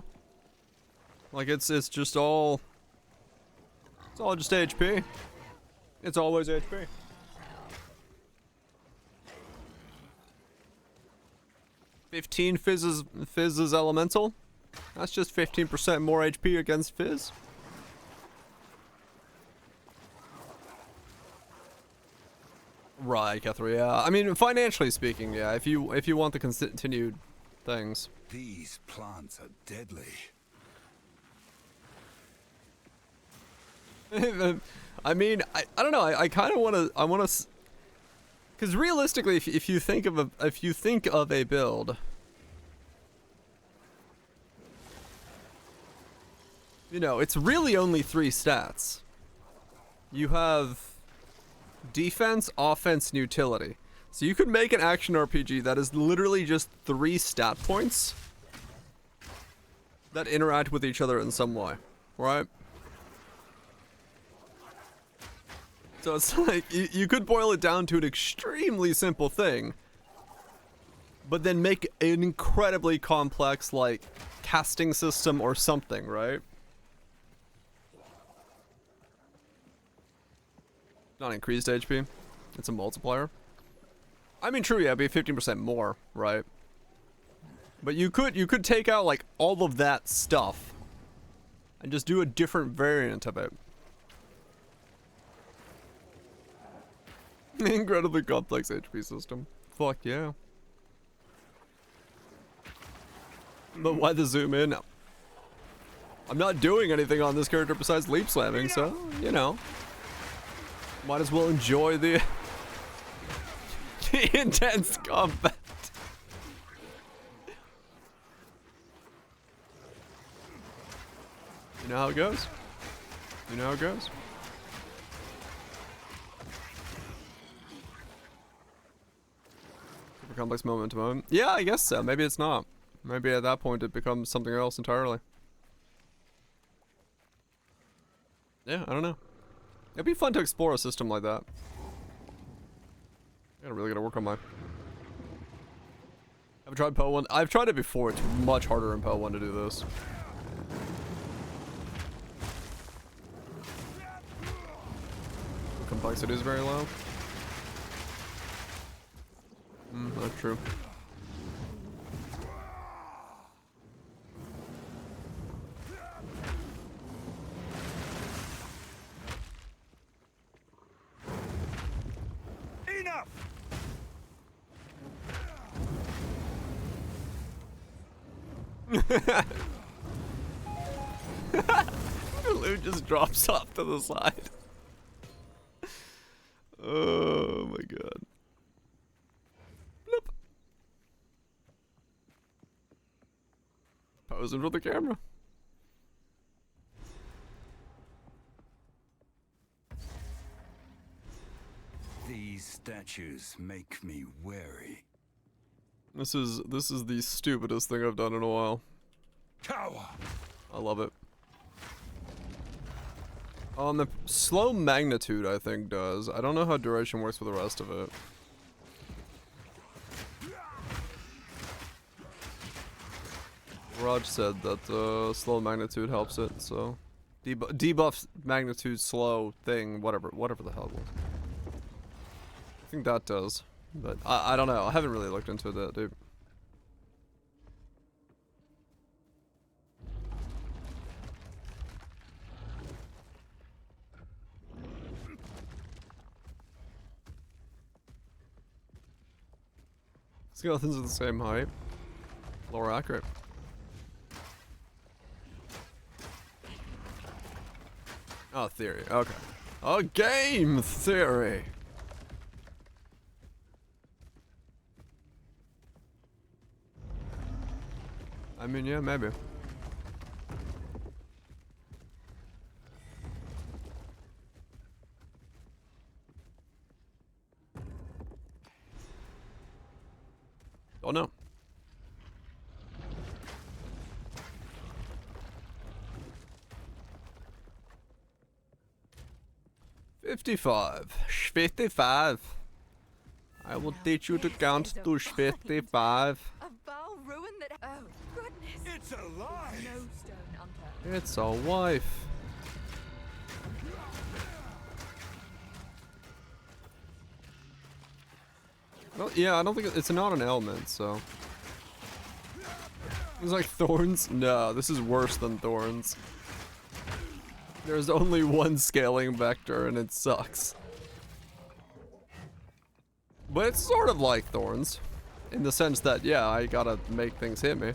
Like, it's just all... It's all just HP. It's always HP. Fizz is elemental. That's just 15% more HP against Fizz. Right, Kethra, yeah. I mean, financially speaking, yeah. If you want the continued things. These plants are deadly. I mean, I don't know. I kind of want to. Because realistically, if you think of a build, you know, it's really only 3 stats. You have defense, offense, and utility. So you could make an action RPG that is literally just 3 stat points that interact with each other in some way, right? So it's like, you could boil it down to an extremely simple thing, but then make an incredibly complex, like, casting system or something, right? Not increased HP. It's a multiplier. I mean, true, yeah, it'd be 15% more, right? But you could take out, like, all of that stuff and just do a different variant of it. Incredibly complex HP system. Fuck yeah. But why the zoom in? I'm not doing anything on this character besides leap slamming, so, you know. Might as well enjoy the intense combat. You know how it goes? You know how it goes? Super complex moment to moment. Yeah, I guess so. Maybe it's not. Maybe at that point it becomes something else entirely. Yeah, I don't know. It'd be fun to explore a system like that. I really gotta work on my... I've tried Poe 1. I've tried it before. It's much harder in Poe 1 to do this. The complexity is very low. That's true. Enough! Lou just drops off to the side. Oh my god. Bloop. Posing for the camera. These statues make me wary. This is the stupidest thing I've done in a while. Cower! I love it. The slow magnitude I think does. I don't know how duration works for the rest of it. Raj said that slow magnitude helps it, so debuff magnitude slow thing, whatever the hell it was. I think that does, but I don't know. I haven't really looked into that, dude. Skeletons are the same height. Lower accurate. Oh, theory. Okay. Oh, game theory. I mean, yeah, maybe. Oh no. $55. 55. I will teach you to count to 55. A foul ruin that. Oh, goodness. It's alive! No stone unturned. It's a wife. Well, yeah, I don't think it's not an element, so. It's like thorns? No, this is worse than thorns. There's only one scaling vector and it sucks. But it's sort of like thorns. In the sense that, yeah, I gotta make things hit me.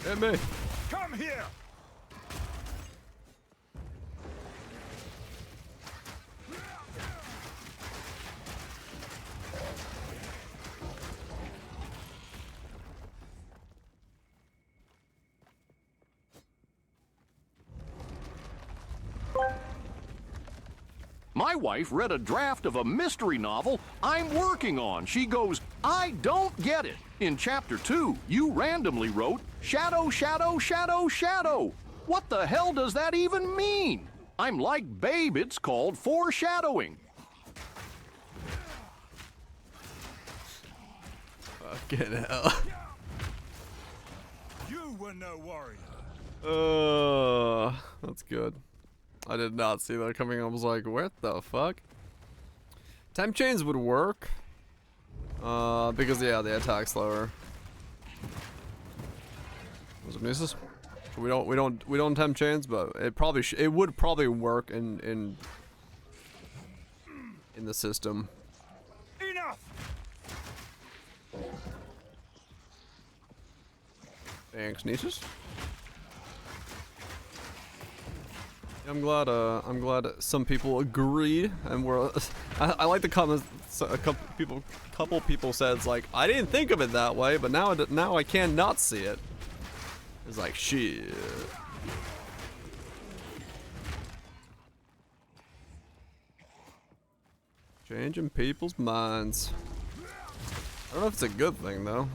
Hit me. Come here! My wife read a draft of a mystery novel I'm working on. She goes, I don't get it. In chapter 2, you randomly wrote, shadow, shadow, shadow, shadow. What the hell does that even mean? I'm like, babe, it's called foreshadowing. Fucking hell. You were no warrior. That's good. I did not see that coming. I was like, what the fuck? Temp chains would work. Because yeah, they attack slower. Was it misses? We don't temp chains, but it would probably work in the system. Enough! Thanks, Nieces. I'm glad some people agreed, and I like the comments. A couple people said it's like, I didn't think of it that way, but now I cannot see it. It's like, shit. Changing people's minds. I don't know if it's a good thing though.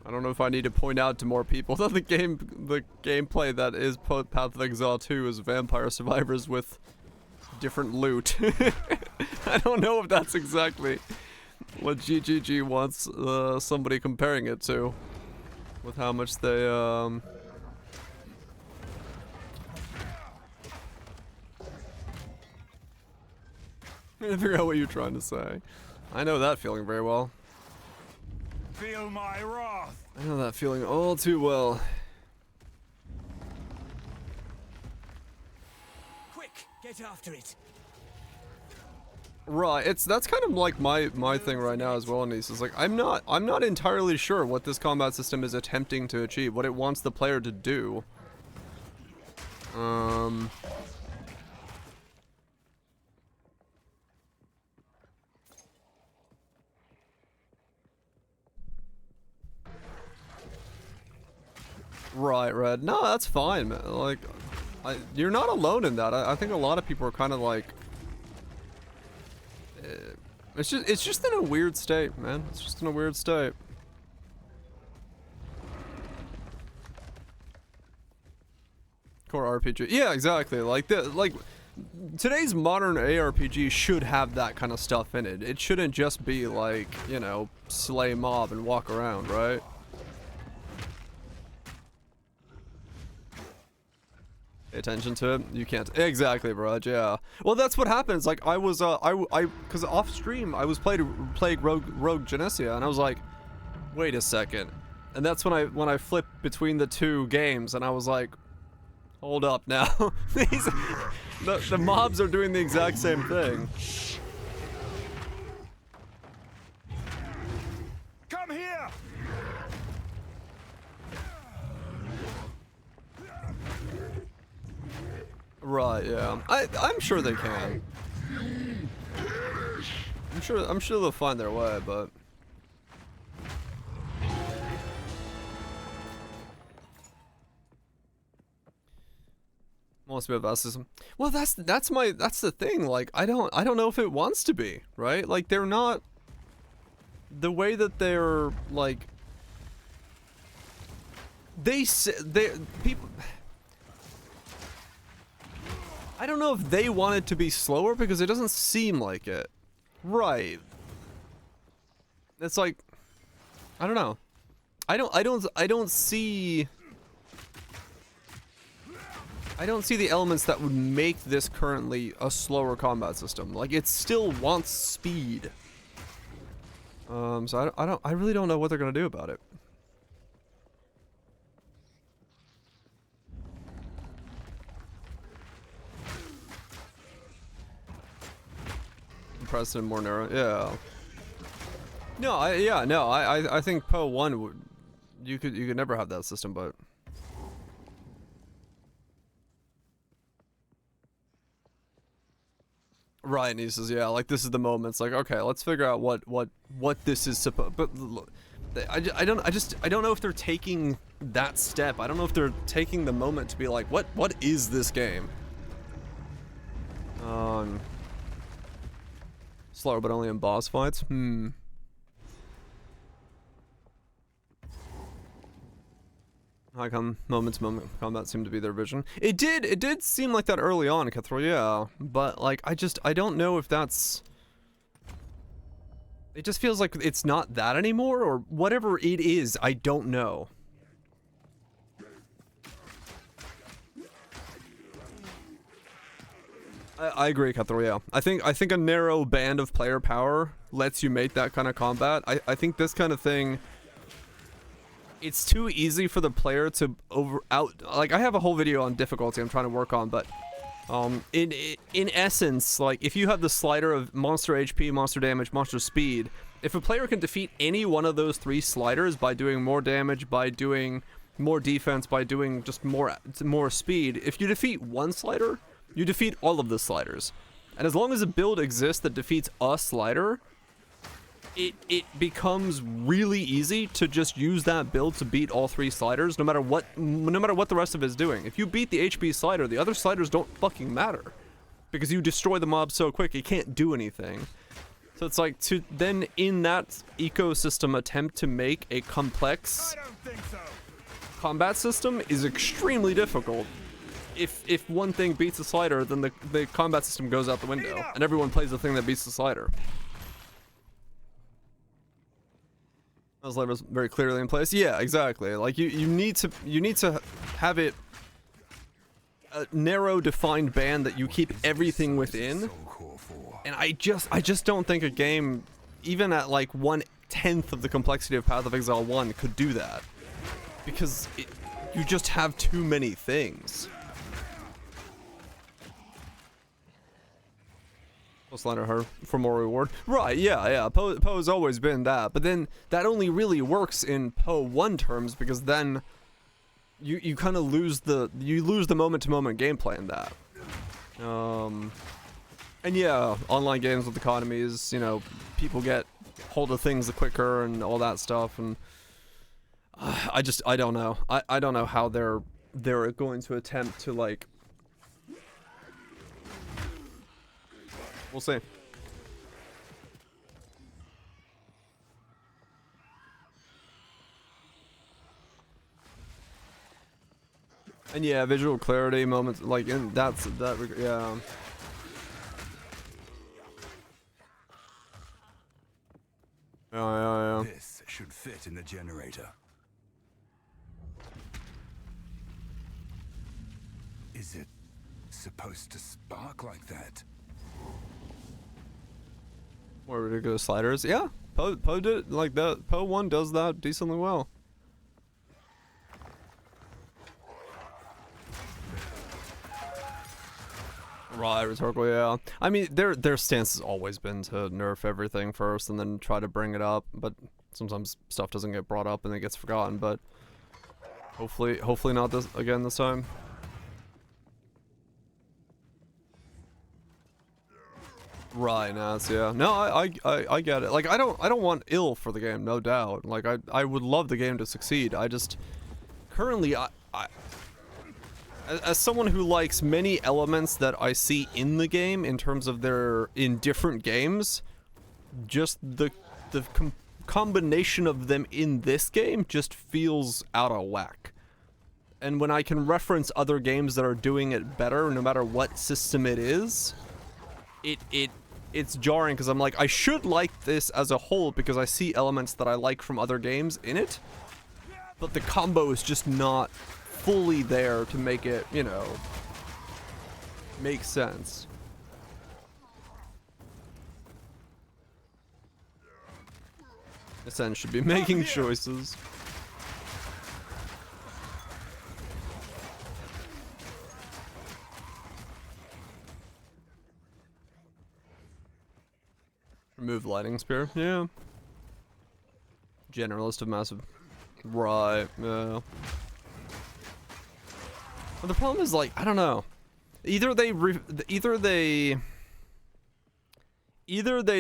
I don't know if I need to point out to more people that the gameplay that is Path of Exile 2 is Vampire Survivors with different loot. I don't know if that's exactly what GGG wants somebody comparing it to, with how much they I figure out what you're trying to say. I know that feeling very well. Feel my wrath. I know that feeling all too well. Quick, get after it. Right, that's kind of like my thing right now as well, Nice. Is like I'm not entirely sure what this combat system is attempting to achieve, what it wants the player to do. Right, Red. No, that's fine, man. Like, you're not alone in that. I think a lot of people are kind of like, it's just in a weird state, man. It's just in a weird state. Core RPG. Yeah, exactly. Like today's modern ARPG should have that kind of stuff in it. It shouldn't just be like, you know, slay mob and walk around, right? Pay attention to it. You can't. Exactly, bro. Yeah. Well, that's what happens. Like I was, because off stream I was playing Rogue Genesia, and I was like, wait a second, and that's when I flipped between the two games, and I was like, hold up now. the mobs are doing the exact same thing. Come here. Right, yeah. I'm sure they can. I'm sure they'll find their way, but wants to be a vast system. Well, that's the thing. Like I don't know if it wants to be, right? Like they're not the way that they're like people. I don't know if they want it to be slower because it doesn't seem like it. Right. It's like, I don't know. I don't see the elements that would make this currently a slower combat system. Like it still wants speed. So I really don't know what they're gonna do about it. Precedent more narrow, yeah. No, I think Poe 1 would, you could never have that system, but right, and he says, yeah, like this is the moment. It's like, okay, let's figure out what this is supposed. But I don't know if they're taking that step. I don't know if they're taking the moment to be like, what is this game? Slower, but only in boss fights. High moment combat seemed to be their vision. It did seem like that early on, Cutthroat, yeah. But like, I don't know if that's. It just feels like it's not that anymore, or whatever it is. I don't know. I agree, Cutthroat, yeah. I think a narrow band of player power lets you make that kind of combat. I think this kind of thing, it's too easy for the player to like I have a whole video on difficulty I'm trying to work on, but in essence, like if you have the slider of monster HP, monster damage, monster speed, if a player can defeat any one of those three sliders by doing more damage, by doing more defense, by doing just more speed, if you defeat one slider, you defeat all of the sliders. And as long as a build exists that defeats a slider, it becomes really easy to just use that build to beat all three sliders, no matter what the rest of it is doing. If you beat the HP slider, the other sliders don't fucking matter, because you destroy the mob so quick it can't do anything. So it's like, to then in that ecosystem attempt to make a complex combat system is extremely difficult. If one thing beats a slider, then the combat system goes out the window, and everyone plays the thing that beats the slider. Those levers very clearly in place. Yeah, exactly. Like you need to have it a narrow, defined band that you keep everything within. And I just don't think a game, even at like 1/10 of the complexity of Path of Exile 1, could do that, because you just have too many things. Slander her for more reward. Right, yeah. Poe's always been that, but then that only really works in Poe 1 terms, because then you kind of lose the moment-to-moment gameplay in that. And yeah, online games with economies, you know, people get hold of things quicker and all that stuff, and I don't know. I don't know how they're going to attempt to, like, we'll see. And yeah, visual clarity moments, like, and yeah. Yeah. This should fit in the generator. Is it supposed to spark like that? More ridiculous sliders. Yeah, Poe did like that. Poe 1 does that decently well. Right, rhetorical, yeah. I mean, their stance has always been to nerf everything first and then try to bring it up, but sometimes stuff doesn't get brought up and it gets forgotten, but hopefully not this time. Right, Nats, yeah. No, I get it. Like, I don't want ill for the game, no doubt. Like, I would love the game to succeed. I just currently as someone who likes many elements that I see in the game in terms of in different games, just the combination of them in this game just feels out of whack. And when I can reference other games that are doing it better, no matter what system it is, it's jarring, because I'm like, I should like this as a whole because I see elements that I like from other games in it, but the combo is just not fully there to make it, you know, make sense. Ascend should be making choices. Remove lightning spear, yeah. Generalist of massive, right? Yeah. But the problem is, like, I don't know. Either they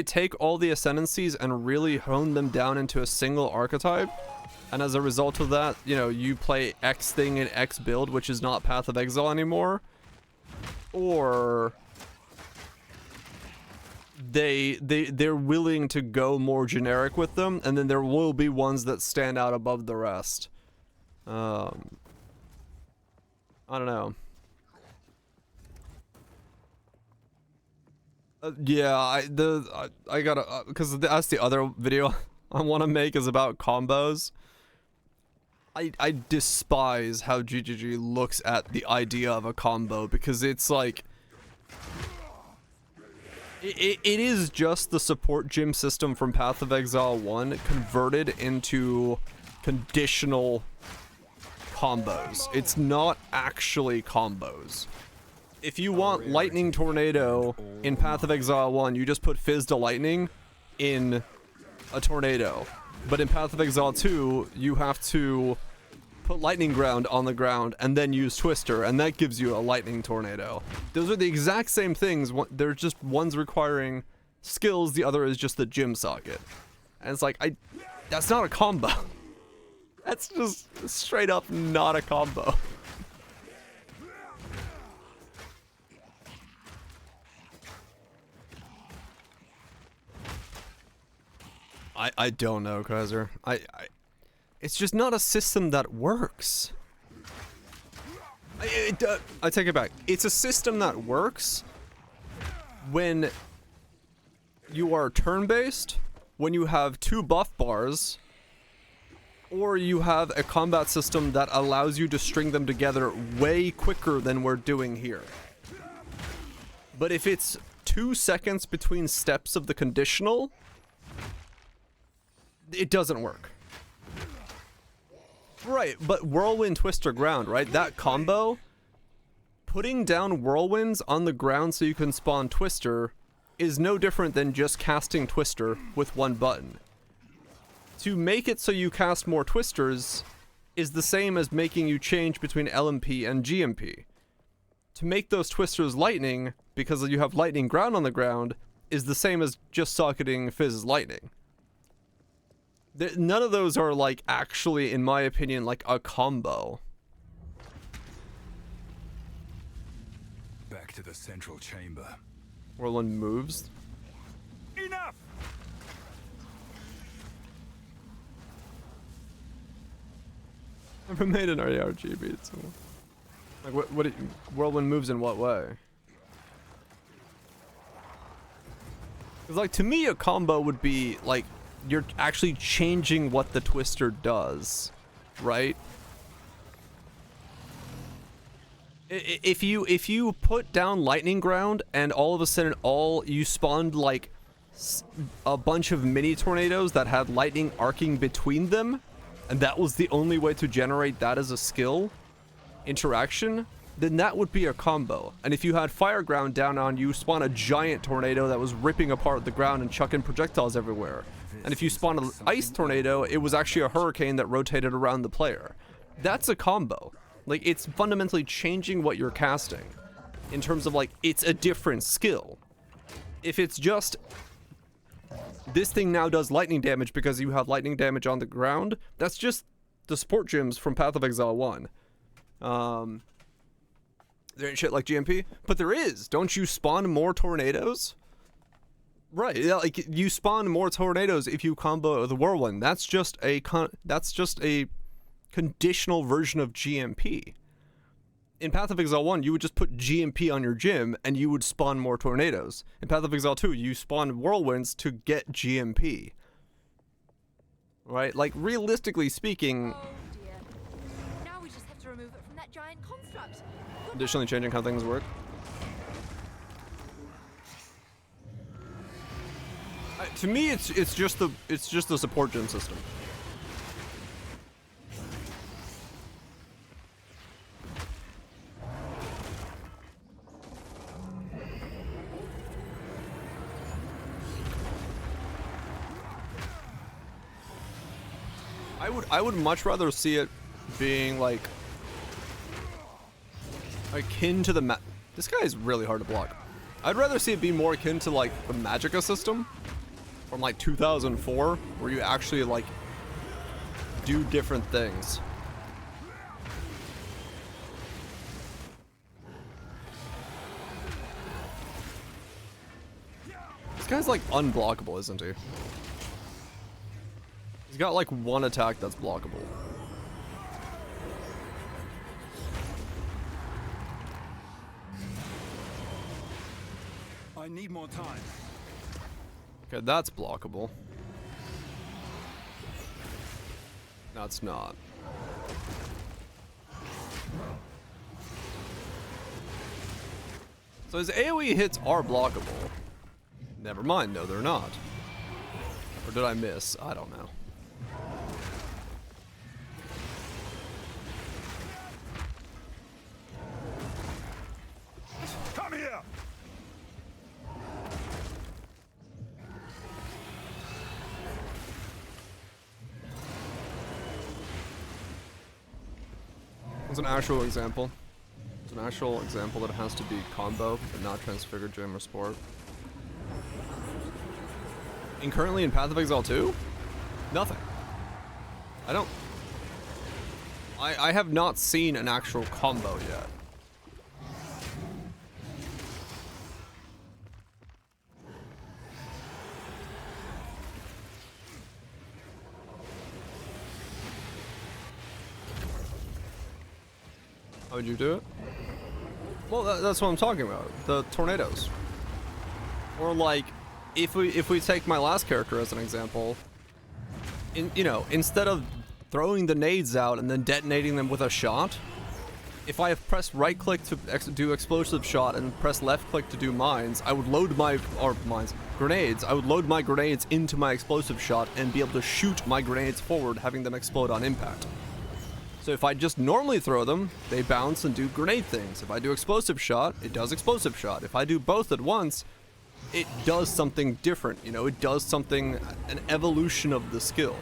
take all the ascendancies and really hone them down into a single archetype, and as a result of that, you know, you play X thing in X build, which is not Path of Exile anymore, or they're willing to go more generic with them, and then there will be ones that stand out above the rest. I don't know. Yeah, I gotta, because that's the other video I want to make, is about combos. I despise how GGG looks at the idea of a combo, because it's like, it is just the support gym system from Path of Exile 1 converted into conditional combos. It's not actually combos. If you want Lightning Tornado in Path of Exile 1, you just put Fizz to Lightning in a Tornado. But in Path of Exile 2, you have to put Lightning Ground on the ground and then use Twister, and that gives you a Lightning Tornado. Those are the exact same things. They're just one's requiring skills, the other is just the gym socket. And it's like, that's not a combo. That's just straight up not a combo. I don't know, Kaiser. It's just not a system that works. I take it back. It's a system that works when you are turn-based, when you have 2 buff bars, or you have a combat system that allows you to string them together way quicker than we're doing here. But if it's 2 seconds between steps of the conditional, it doesn't work. Right, but Whirlwind, Twister, Ground, right? That combo, putting down Whirlwinds on the ground so you can spawn Twister is no different than just casting Twister with one button. To make it so you cast more Twisters is the same as making you change between LMP and GMP. To make those Twisters lightning, because you have lightning ground on the ground, is the same as just socketing Fizz's lightning. None of those are, like, actually, in my opinion, like a combo. Back to the central chamber. Whirlwind moves. Enough! Never made an ARG beat, so... Like, what Whirlwind moves in what way? Because, like, to me, a combo would be, like, you're actually changing what the Twister does, right? If you put down Lightning Ground and all of a sudden you spawned, like, a bunch of mini tornadoes that had lightning arcing between them, and that was the only way to generate that as a skill interaction, then that would be a combo. And if you had Fire Ground down on you, spawn a giant tornado that was ripping apart the ground and chucking projectiles everywhere. And if you spawn an Ice Tornado, it was actually a hurricane that rotated around the player. That's a combo. Like, it's fundamentally changing what you're casting. In terms of, like, it's a different skill. If it's just... this thing now does lightning damage because you have lightning damage on the ground, that's just the support gyms from Path of Exile 1. There ain't shit like GMP, but there is. Don't you spawn more tornadoes? Right, yeah, like, you spawn more tornadoes if you combo the Whirlwind. That's just a conditional version of GMP. In Path of Exile 1, you would just put GMP on your gym and you would spawn more tornadoes. In Path of Exile 2, you spawn Whirlwinds to get GMP. Right? Like, realistically speaking... Oh dear. Now we just have to remove it from that giant construct. Additionally changing how things work. To me, it's just the support gym system. I would much rather see it being like akin to the this guy is really hard to block. I'd rather see it be more akin to like the Magicka system from like 2004, where you actually like do different things. This guy's like unblockable, isn't he? He's got like one attack that's blockable. I need more time. Okay, that's blockable. No, it's not. So his AoE hits are blockable. Never mind, no, they're not. Or did I miss? I don't know. Come here! It's an actual example. It's an actual example that has to be combo, but not transfigured gem or sport. And currently in Path of Exile 2? Nothing. I have not seen an actual combo yet. How would you do it? Well, that's what I'm talking about. The tornadoes. Or like, if we take my last character as an example, instead of throwing the nades out and then detonating them with a shot. If I have pressed right click to do explosive shot and press left click to do mines, I would load my grenades. I would load my grenades into my explosive shot and be able to shoot my grenades forward, having them explode on impact. So if I just normally throw them, they bounce and do grenade things. If I do explosive shot, it does explosive shot. If I do both at once, it does something different. You know, it does something, an evolution of the skill.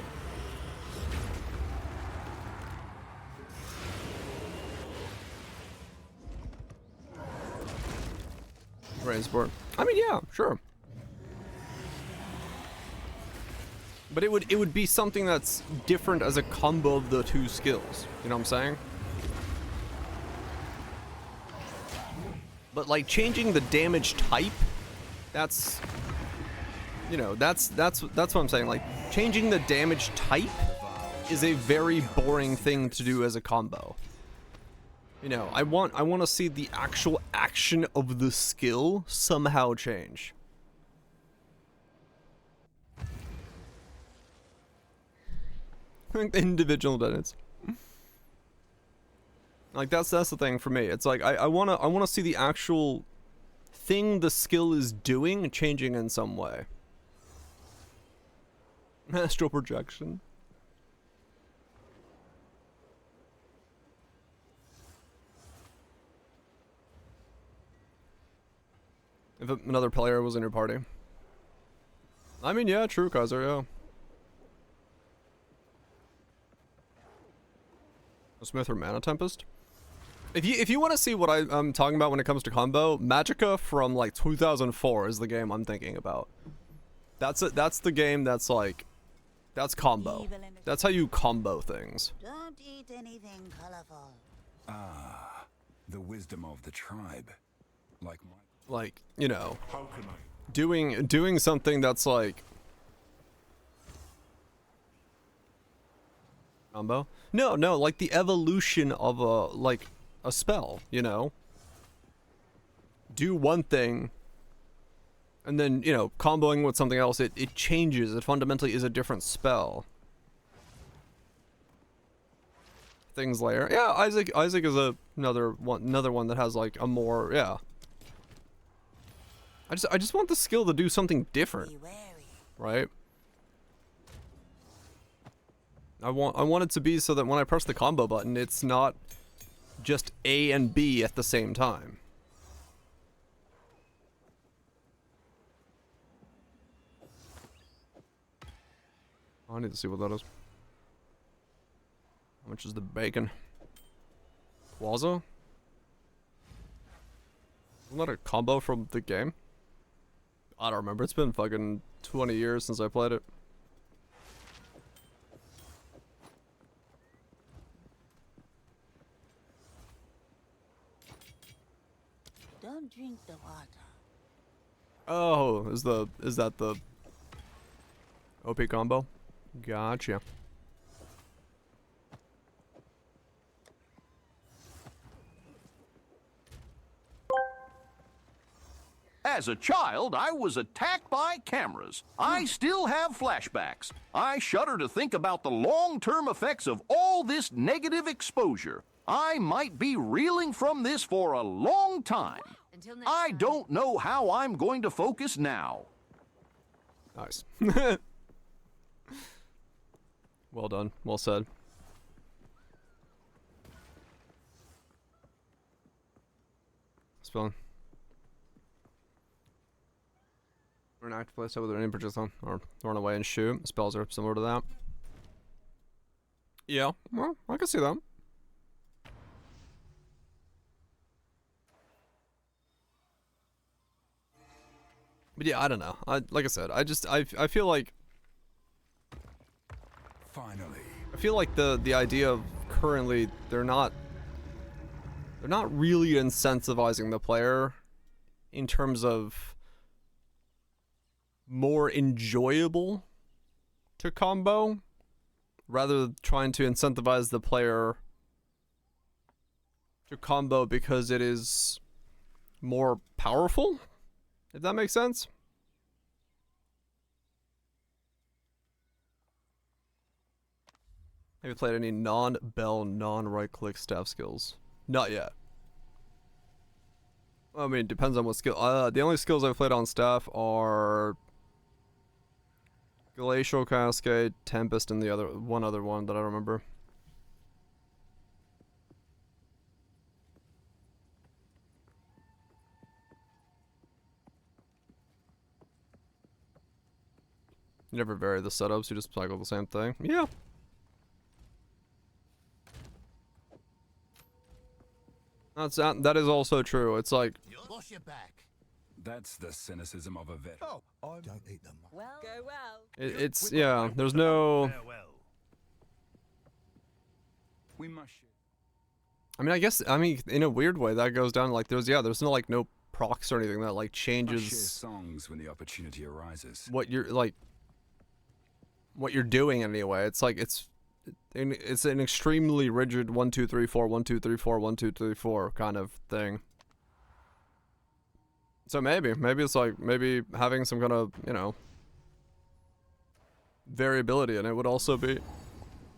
Rain sport. I mean, yeah, sure. But it would be something that's different as a combo of the two skills. You know what I'm saying? But like changing the damage type, that's, you know, that's what I'm saying. Like changing the damage type is a very boring thing to do as a combo. You know, I want to see the actual action of the skill somehow change. Individual detonates. Like that's the thing for me. It's like I wanna see the actual thing the skill is doing changing in some way. Astral projection. If another player was in your party. I mean, yeah, true, Kaiser, yeah. A Smith or Mana Tempest? If you want to see what I'm talking about when it comes to combo, Magicka from like 2004 is the game I'm thinking about. That's the game that's like, that's combo. That's how you combo things. Don't eat anything colorful. Ah, the wisdom of the tribe. Like, you know, doing something that's like combo. No, like the evolution of a spell, you know. Do one thing and then, you know, comboing with something else, it changes. It fundamentally is a different spell. Things layer. Yeah, Isaac is another one that has like a more, yeah. I just want the skill to do something different. Right? I want it to be so that when I press the combo button, it's not just A and B at the same time. Oh, I need to see what that is. How much is the bacon? Quaza? Isn't that a combo from the game? I don't remember. It's been fucking 20 years since I played it. Don't drink the water. Oh, is that the OP combo? Gotcha. As a child, I was attacked by cameras. I still have flashbacks. I shudder to think about the long-term effects of all this negative exposure. I might be reeling from this for a long time. I don't know how I'm going to focus now. Nice. Well done. Well said. Spelling. Or an active playstyle with an aim purchase on, or run away and shoot. Spells are similar to that. Yeah, well, I can see that. But yeah, I don't know. Like I said, I feel like finally. I feel like the idea of currently they're not really incentivizing the player in terms of more enjoyable to combo, rather than trying to incentivize the player to combo because it is more powerful, if that makes sense. Have you played any non-bell, non-right-click staff skills? Not yet. I mean, depends on what skill. The only skills I've played on staff are Glacial Cascade, Tempest, and the one other one that I remember. You never vary the setups, you just cycle the same thing. Yeah. That is also true. It's like Wash your back. That's the cynicism of a vet. Oh, I don't eat them. Well, go well. it's yeah. There's no. We must. I mean, in a weird way, that goes down like there's no like no procs or anything that like changes Share songs when the opportunity arises. what you're doing anyway. It's like it's an extremely rigid 1 2 3 4 1 2 3 4 1 2 3 4 kind of thing. So maybe it's like maybe having some kind of, you know, variability in it would also be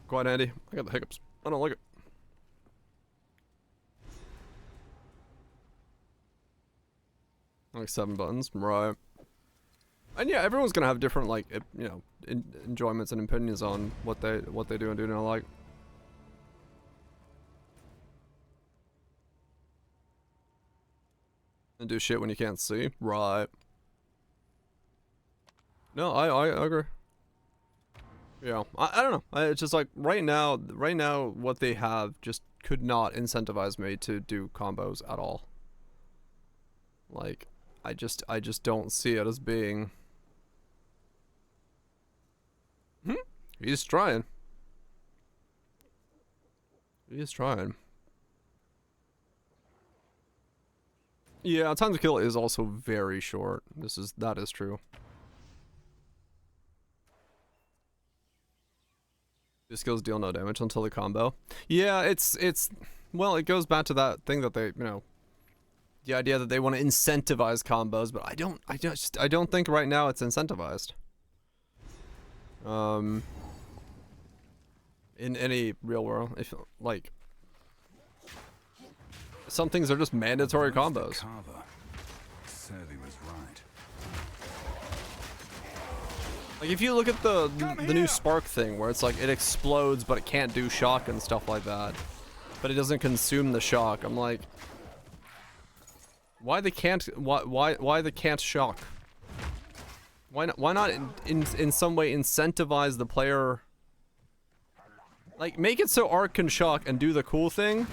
quite handy. I got the hiccups. I don't like it. Like 7 buttons, right? And yeah, everyone's gonna have different like you know enjoyments and opinions on what they do and do not like. And do shit when you can't see, right? No, I agree. Yeah, I don't know. It's just like right now what they have just could not incentivize me to do combos at all. Like, I just don't see it as being. He's trying. He's trying. Yeah, time to kill is also very short. That is true. Your skills deal no damage until the combo. Yeah, it's well, it goes back to that thing that they, you know, the idea that they want to incentivize combos, but I don't think right now it's incentivized. In any real world, if like some things are just mandatory combos. Survey was right. Like if you look at the new Spark thing, where it's like it explodes but it can't do shock and stuff like that, but it doesn't consume the shock. I'm like, why they can't shock? Why not in some way incentivize the player? Like, make it so Arc can shock and do the cool thing,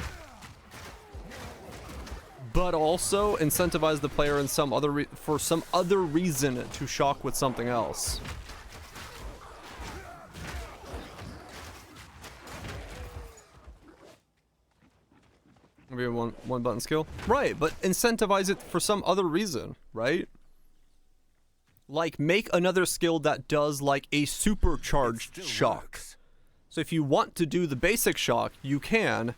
but also incentivize the player in for some other reason to shock with something else. Maybe a one button skill, right? But incentivize it for some other reason, right? Like, make another skill that does like a supercharged shock. So if you want to do the basic shock, you can,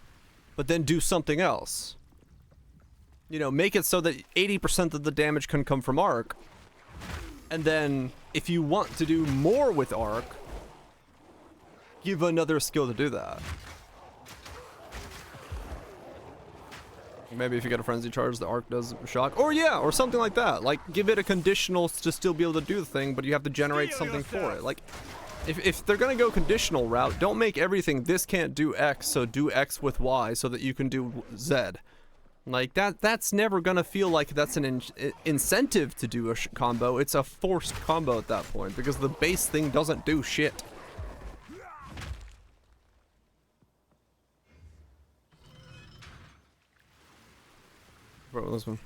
but then do something else. You know, make it so that 80% of the damage can come from Arc. And then, if you want to do more with Arc, give another skill to do that. Maybe if you get a frenzy charge, the Arc does shock. Or yeah, or something like that. Like, give it a conditional to still be able to do the thing, but you have to generate something for it. Like, if they're gonna go conditional route, don't make everything this can't do X, so do X with Y so that you can do Z. Like, that's never gonna feel like that's an incentive to do a combo. It's a forced combo at that point, because the base thing doesn't do shit. Bro, this one.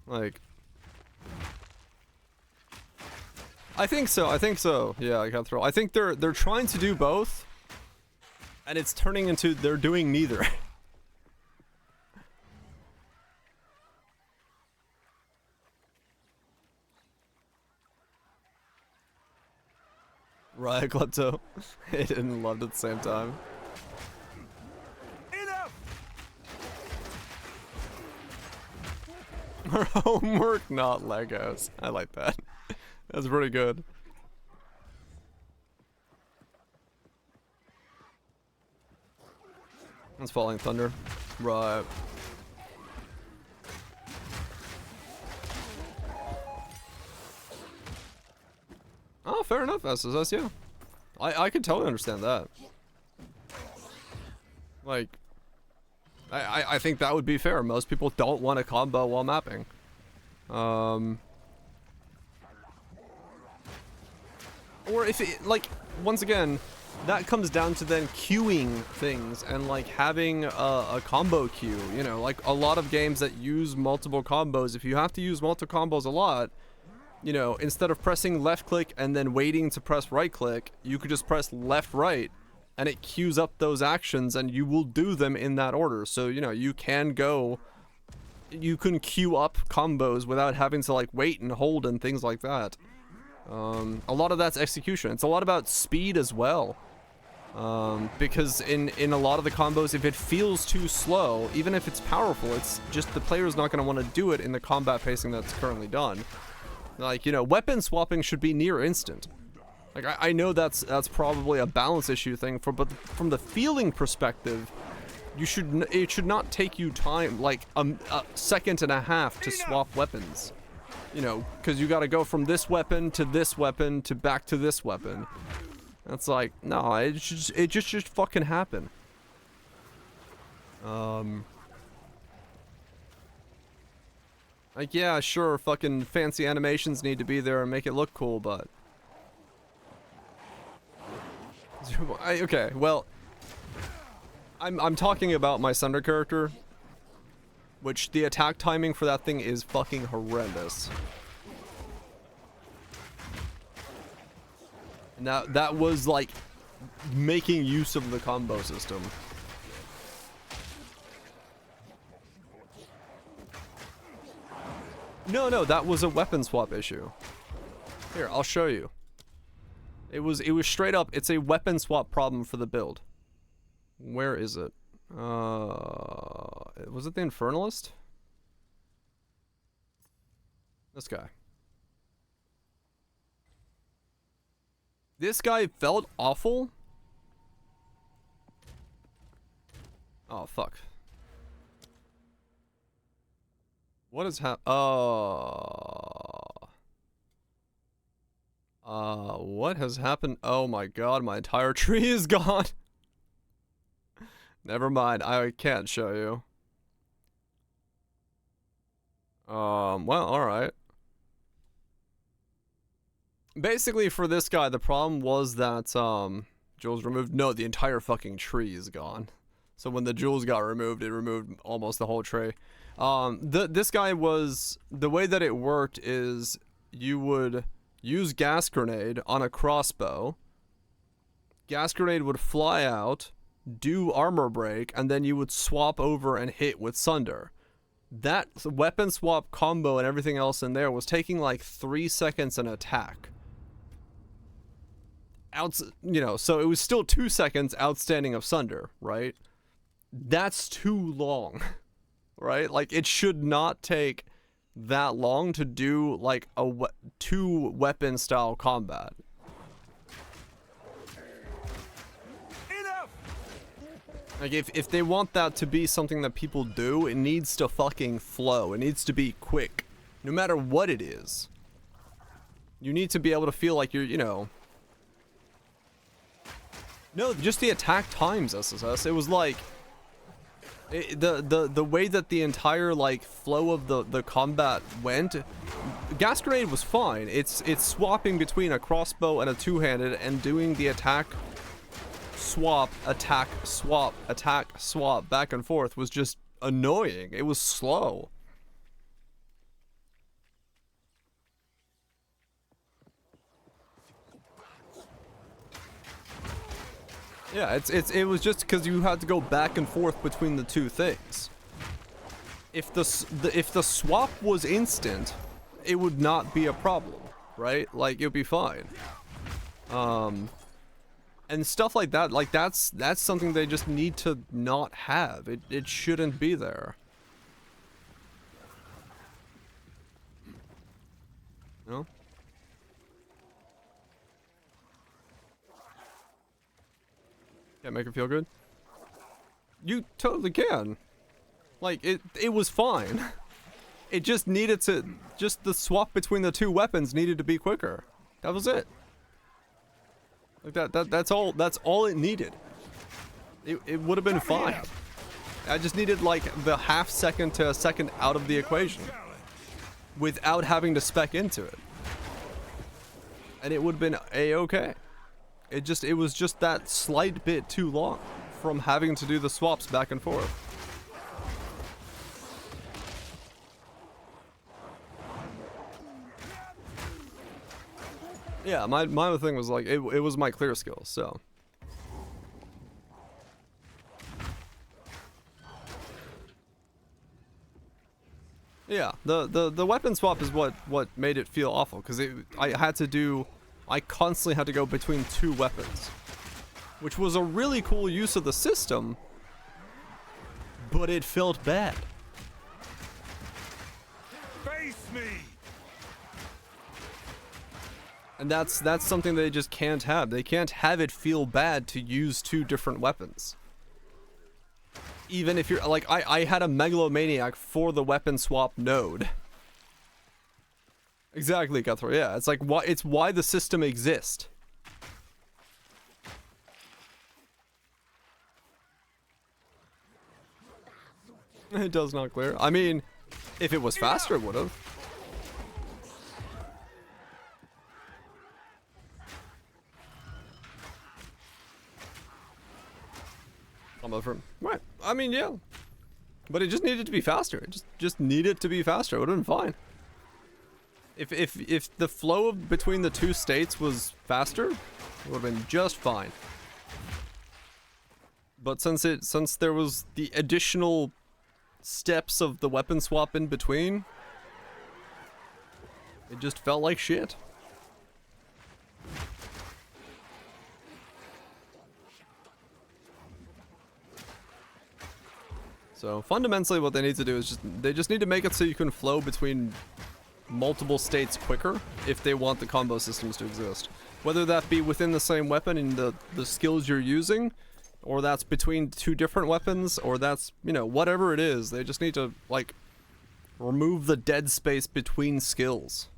Like, I think so. Yeah, I can't throw. I think they're trying to do both, and it's turning into they're doing neither. Right, Klepto. Hated and loved at the same time. Our homework, not Legos. I like that. That's pretty good. That's Falling Thunder. Right. Oh, fair enough, SSS, yeah. I could totally understand that. Like, I think that would be fair. Most people don't want a combo while mapping. Or if it, like, once again, that comes down to then queuing things and like having a combo queue, you know, like a lot of games that use multiple combos. If you have to use multiple combos a lot, you know, instead of pressing left click and then waiting to press right click, you could just press left right and it queues up those actions and you will do them in that order. So, you know, you can queue up combos without having to like wait and hold and things like that. A lot of that's execution. It's a lot about speed as well. Because in a lot of the combos, if it feels too slow, even if it's powerful, it's just the player's not going to want to do it in the combat pacing that's currently done. Like, you know, weapon swapping should be near instant. Like, I know that's probably a balance issue thing, but from the feeling perspective, it should not take you time, like a second and a half to swap weapons. You know, because you got to go from this weapon to back to this weapon. That's like, no, it just fucking happen. Like, yeah, sure, fucking fancy animations need to be there and make it look cool, but... Okay, well... I'm talking about my Sunder character, which the attack timing for that thing is fucking horrendous. And that was, like, making use of the combo system. No, that was a weapon swap issue. Here, I'll show you. It was straight up, it's a weapon swap problem for the build. Where is it? Was it the Infernalist? This guy. This guy felt awful. Oh, fuck. What is what has happened? Oh my god, my entire tree is gone. Never mind, I can't show you. Well, alright. Basically, for this guy, the problem was that, jewels removed. No, the entire fucking tree is gone. So when the jewels got removed, it removed almost the whole tree. This guy was, the way that it worked is you would use gas grenade on a crossbow. Gas grenade would fly out, do armor break, and then you would swap over and hit with Sunder. That weapon swap combo and everything else in there was taking like 3 seconds an attack. You know, so it was still 2 seconds outstanding of Sunder, right? That's too long, right? Like, it should not take that long to do, like, a two weapon style combat. Enough! Like, if they want that to be something that people do, it needs to fucking flow. It needs to be quick. No matter what it is. You need to be able to feel like you're, you know... No, just the attack times, SSS. It was like... The way that the entire, like, flow of the combat went... Gas grenade was fine. It's swapping between a crossbow and a two-handed and doing the attack... swap, attack, swap, back and forth was just annoying. It was slow. Yeah, it was just because you had to go back and forth between the two things. If the swap was instant, it would not be a problem, right? Like, it would be fine. And stuff like that, like that's something they just need to not have. It shouldn't be there. No? Can't make it feel good? You totally can. Like, it was fine. It just needed to, just the swap between the two weapons needed to be quicker. That was it. Like that's all it needed. It would have been fine. I just needed like the half second to a second out of the equation without having to spec into it. And it would have been a-okay. It was just that slight bit too long from having to do the swaps back and forth. Yeah, my other thing was like, it was my clear skill, so. Yeah, the weapon swap is what made it feel awful, because I constantly had to go between two weapons. Which was a really cool use of the system, but it felt bad. Face me! And that's something they just can't have. They can't have it feel bad to use two different weapons. Even if you're like, I had a megalomaniac for the weapon swap node. Exactly, Cutthroat. Yeah, it's like why the system exists. It does not clear. I mean, if it was faster, it would have. Right. I mean, yeah. But it just needed to be faster. It just needed to be faster. It would have been fine. If the flow between the two states was faster, it would have been just fine. But since there was the additional steps of the weapon swap in between, it just felt like shit. So fundamentally what they need to do is they just need to make it so you can flow between multiple states quicker if they want the combo systems to exist. Whether that be within the same weapon and the skills you're using, or that's between two different weapons, or that's, you know, whatever it is, they just need to, like, remove the dead space between skills.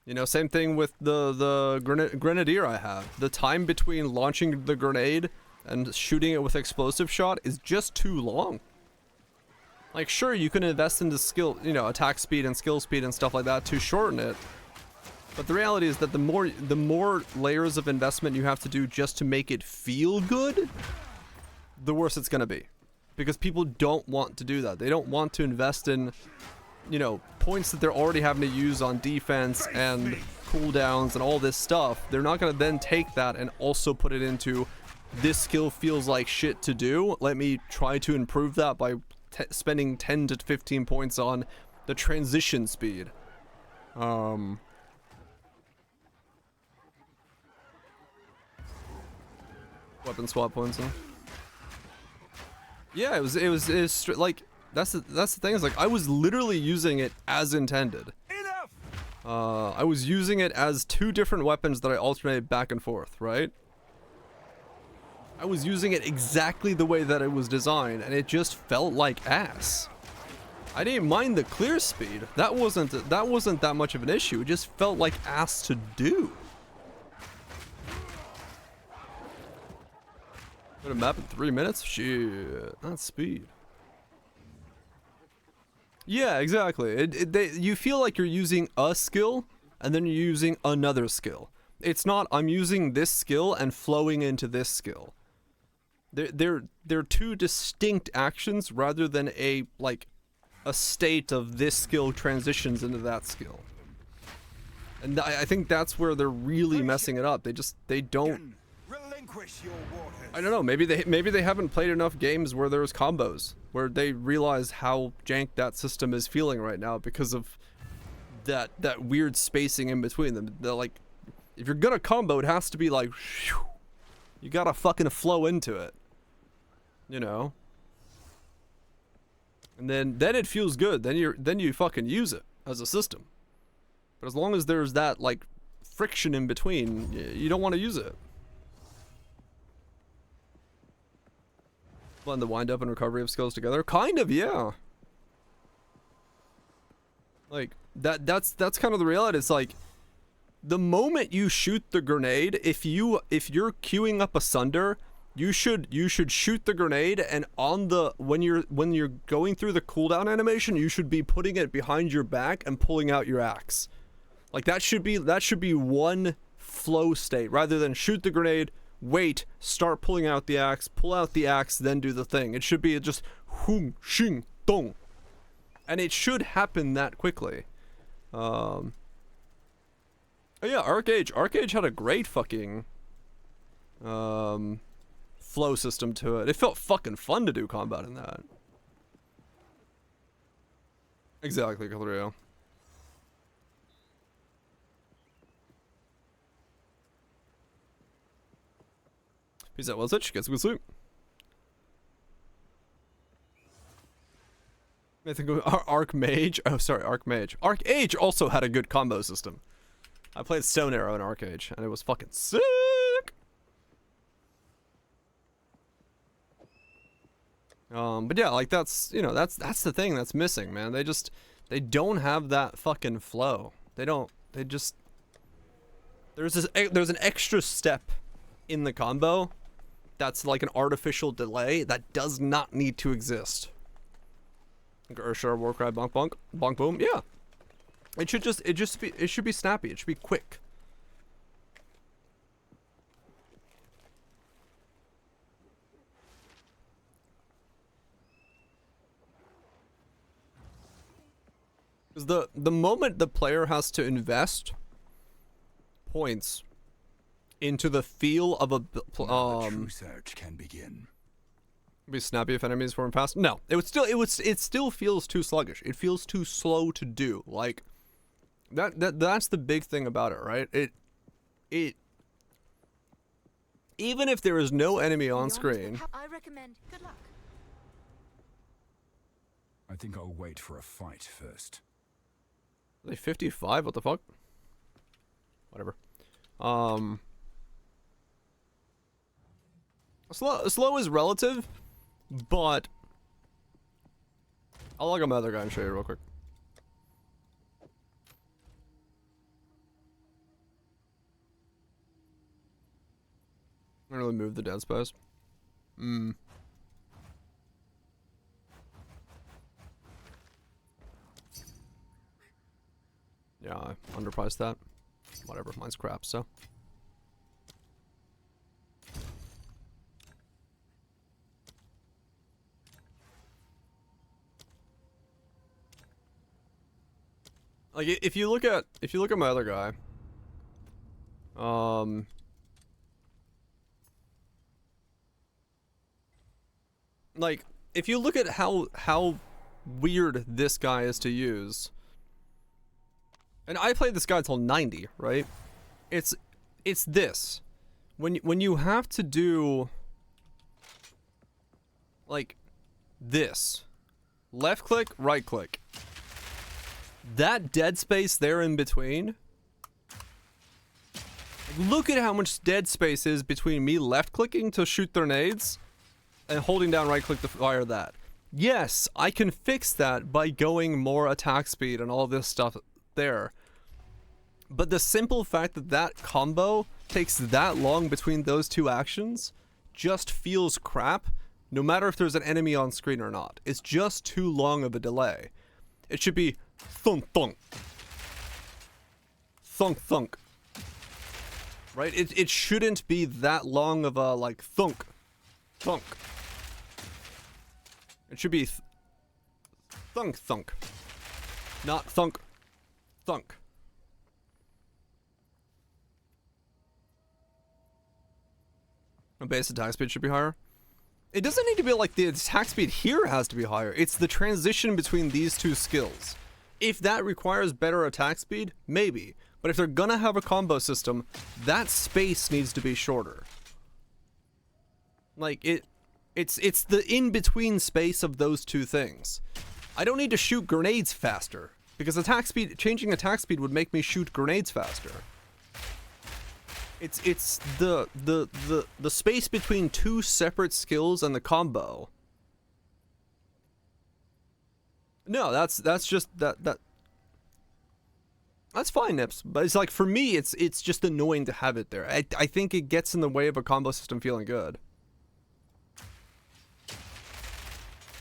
You know, same thing with the grenadier I have. The time between launching the grenade and shooting it with explosive shot is just too long. Like, sure, you can invest into skill, you know, attack speed and skill speed and stuff like that to shorten it. But the reality is that the more layers of investment you have to do just to make it feel good, the worse it's gonna be. Because people don't want to do that. They don't want to invest in, you know, points that they're already having to use on defense and cooldowns and all this stuff. They're not gonna then take that and also put it into, this skill feels like shit to do. Let me try to improve that by spending 10 to 15 points on the transition speed. Weapon swap points. Huh? Yeah, it was like that's the thing is, like, I was literally using it as intended. I was using it as two different weapons that I alternated back and forth, right? I was using it exactly the way that it was designed, and it just felt like ass. I didn't mind the clear speed. That wasn't that much of an issue. It just felt like ass to do. Put a map in 3 minutes? Shit, that's speed. Yeah, exactly. You feel like you're using a skill, and then you're using another skill. It's not, I'm using this skill and flowing into this skill. They're two distinct actions rather than a state of this skill transitions into that skill. And I think that's where they're really messing it up. They don't. I don't know. Maybe they haven't played enough games where there's combos, where they realize how jank that system is feeling right now because of that weird spacing in between them. They're like, if you're gonna combo, it has to be like, whew, you gotta fucking flow into it, you know. And then it feels good. Then you fucking use it as a system. But as long as there's that like friction in between, you don't want to use it. Blend the wind up and recovery of skills together. Kind of, yeah. Like that's kind of the reality. It's like the moment you shoot the grenade, if you're queuing up a Sunder, you should shoot the grenade, and on the when you're going through the cooldown animation, you should be putting it behind your back and pulling out your axe. Like that should be one flow state rather than shoot the grenade, wait, start pulling out the axe, pull out the axe, then do the thing. It should be just hum shing dong. And it should happen that quickly. Oh yeah, Arcage had a great fucking flow system to it. It felt fucking fun to do combat in that. Exactly, Calrio. Peace out, Wellsitch. Get some good sleep. I think Archmage. Oh, sorry, Archmage. Arcage also had a good combo system. I played Stone Arrow in Arcage, and it was fucking sick. But yeah, like that's the thing that's missing, man. They don't have that fucking flow. There's an extra step in the combo that's like an artificial delay that does not need to exist. Ursher, Warcry, bonk bonk, bonk boom. Yeah. It should be snappy. It should be quick. Because the moment the player has to invest points into the feel of a true search can begin. Be snappy if enemies form fast. No, it still feels too sluggish. It feels too slow to do. Like that's the big thing about it, right? It even if there is no enemy on screen. I recommend good luck. I think I'll wait for a fight first. Are they 55? What the fuck? Whatever. Slow is relative, but I'll log on my other guy and show you real quick. I'm gonna really move the dead space. Yeah, I underpriced that. Whatever, mine's crap, so. Like if you look at my other guy, like if you look at how weird this guy is to use, and I played this guy till 90, right? It's this when you have to do like this, left click, right click. That dead space there in between. Look at how much dead space is between me left clicking to shoot their nades and holding down right click to fire that. Yes, I can fix that by going more attack speed and all this stuff there. But the simple fact that that combo takes that long between those two actions just feels crap, no matter if there's an enemy on screen or not. It's just too long of a delay. It should be thunk thunk. Thunk thunk. Right? It shouldn't be that long of a like thunk. Thunk. It should be thunk thunk. Not thunk. Thunk. A base attack speed should be higher. It doesn't need to be like the attack speed here has to be higher. It's the transition between these two skills. If that requires better attack speed, maybe. But if they're gonna have a combo system, that space needs to be shorter. Like it's the in-between space of those two things. I don't need to shoot grenades faster because changing attack speed would make me shoot grenades faster. It's the space between two separate skills and the combo No, that's just that's fine, Nips. But it's like, for me, it's just annoying to have it there. I think it gets in the way of a combo system feeling good.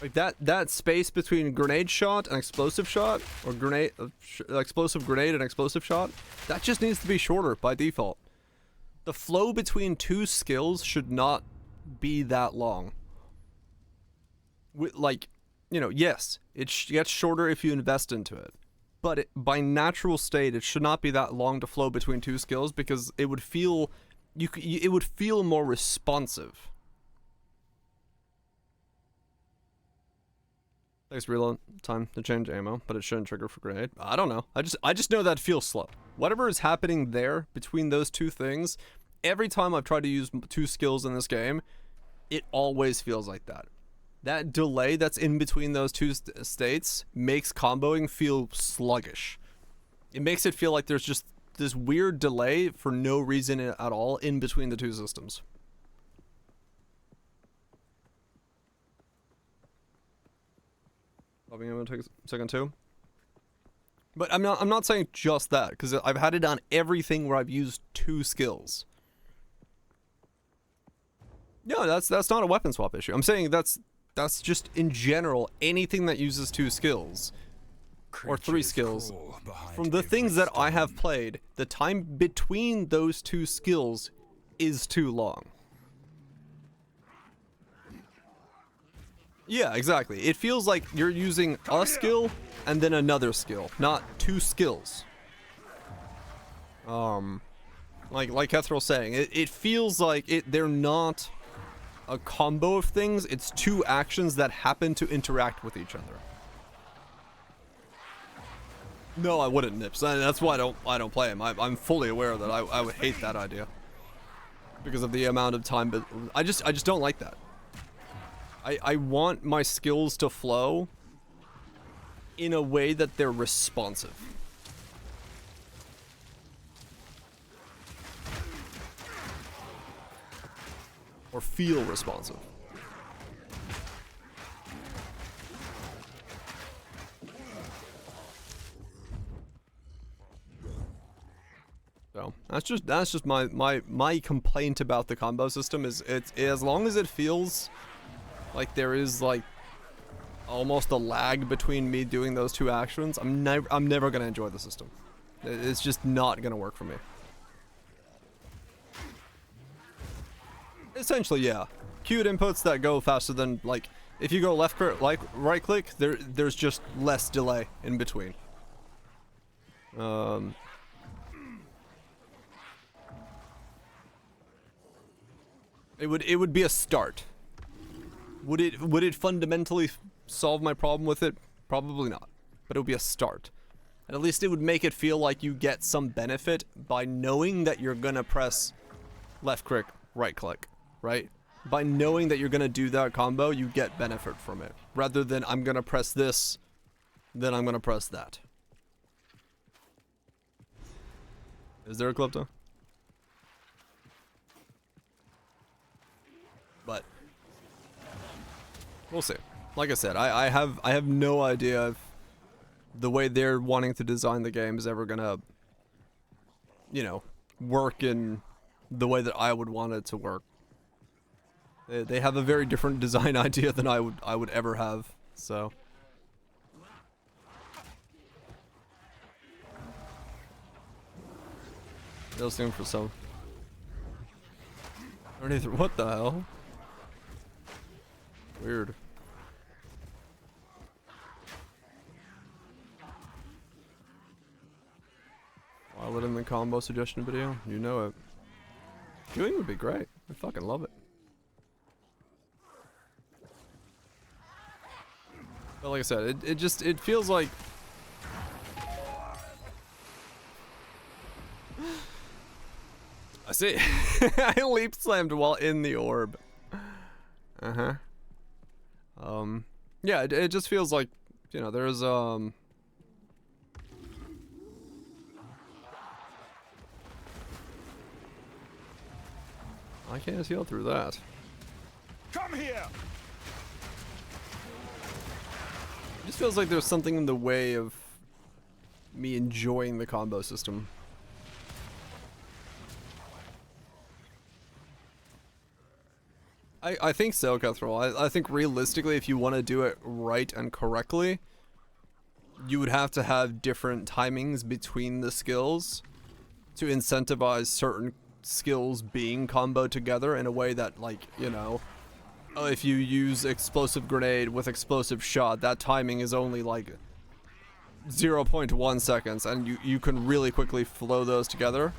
Like that space between grenade shot and explosive shot, or explosive grenade and explosive shot, that just needs to be shorter by default. The flow between two skills should not be that long. Like, you know, yes, it gets shorter if you invest into it, but by natural state, it should not be that long to flow between two skills, because it would feel it would feel more responsive. Takes reload time to change ammo, but it shouldn't trigger for grenade. I don't know. I just know that feels slow. Whatever is happening there between those two things, every time I've tried to use two skills in this game, it always feels like that. That delay that's in between those two states makes comboing feel sluggish. It makes it feel like there's just this weird delay for no reason at all in between the two systems. I'm gonna take a second too. But I'm not saying just that, because I've had it on everything where I've used two skills. No, that's not a weapon swap issue. I'm saying that's just in general anything that uses two skills or three skills. From the things that I have played, the time between those two skills is too long. Yeah, exactly. It feels like you're using a skill and then another skill, not two skills. Like Kethral's saying, it feels like they're not a combo of things. It's two actions that happen to interact with each other. No, I wouldn't, Nips. That's why I don't play him. I'm fully aware that I would hate that idea because of the amount of time, but I just don't like that. I want my skills to flow in a way that they're responsive. Or feel responsive. So that's just my complaint about the combo system is as long as it feels like there is like almost a lag between me doing those two actions, I'm never gonna enjoy the system. It's just not gonna work for me. Essentially, yeah. Queued inputs that go faster than, like, if you go left click, like right click, there's just less delay in between. It would be a start. Would it fundamentally solve my problem with it? Probably not. But it would be a start. And at least it would make it feel like you get some benefit by knowing that you're gonna press left click, right click, right? By knowing that you're gonna do that combo, you get benefit from it. Rather than I'm gonna press this, then I'm gonna press that. Is there a Klepto? But we'll see. Like I said, I have no idea if the way they're wanting to design the game is ever gonna, you know, work in the way that I would want it to work. They have a very different design idea than I would ever have. So those things for some. What the hell? Weird. I'll let in the combo suggestion video. You know it. Queuing would be great. I fucking love it. But like I said, it feels like I see. I leap slammed while in the orb. Uh-huh. Yeah, it just feels like, you know, there's I can't heal through that. Come here. It just feels like there's something in the way of me enjoying the combo system. I think so, Cuthrell. I think realistically, if you want to do it right and correctly, you would have to have different timings between the skills to incentivize certain skills being comboed together in a way that, like, you know, if you use explosive grenade with explosive shot, that timing is only like 0.1 seconds, and you can really quickly flow those together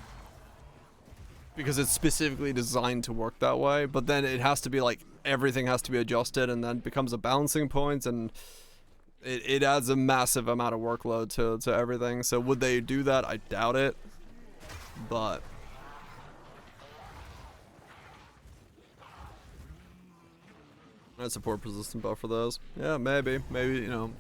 because it's specifically designed to work that way. But then it has to be like everything has to be adjusted, and then becomes a balancing point, and it adds a massive amount of workload to everything. So would they do that? I doubt it, but I support persistent buff for those. Yeah, maybe, you know.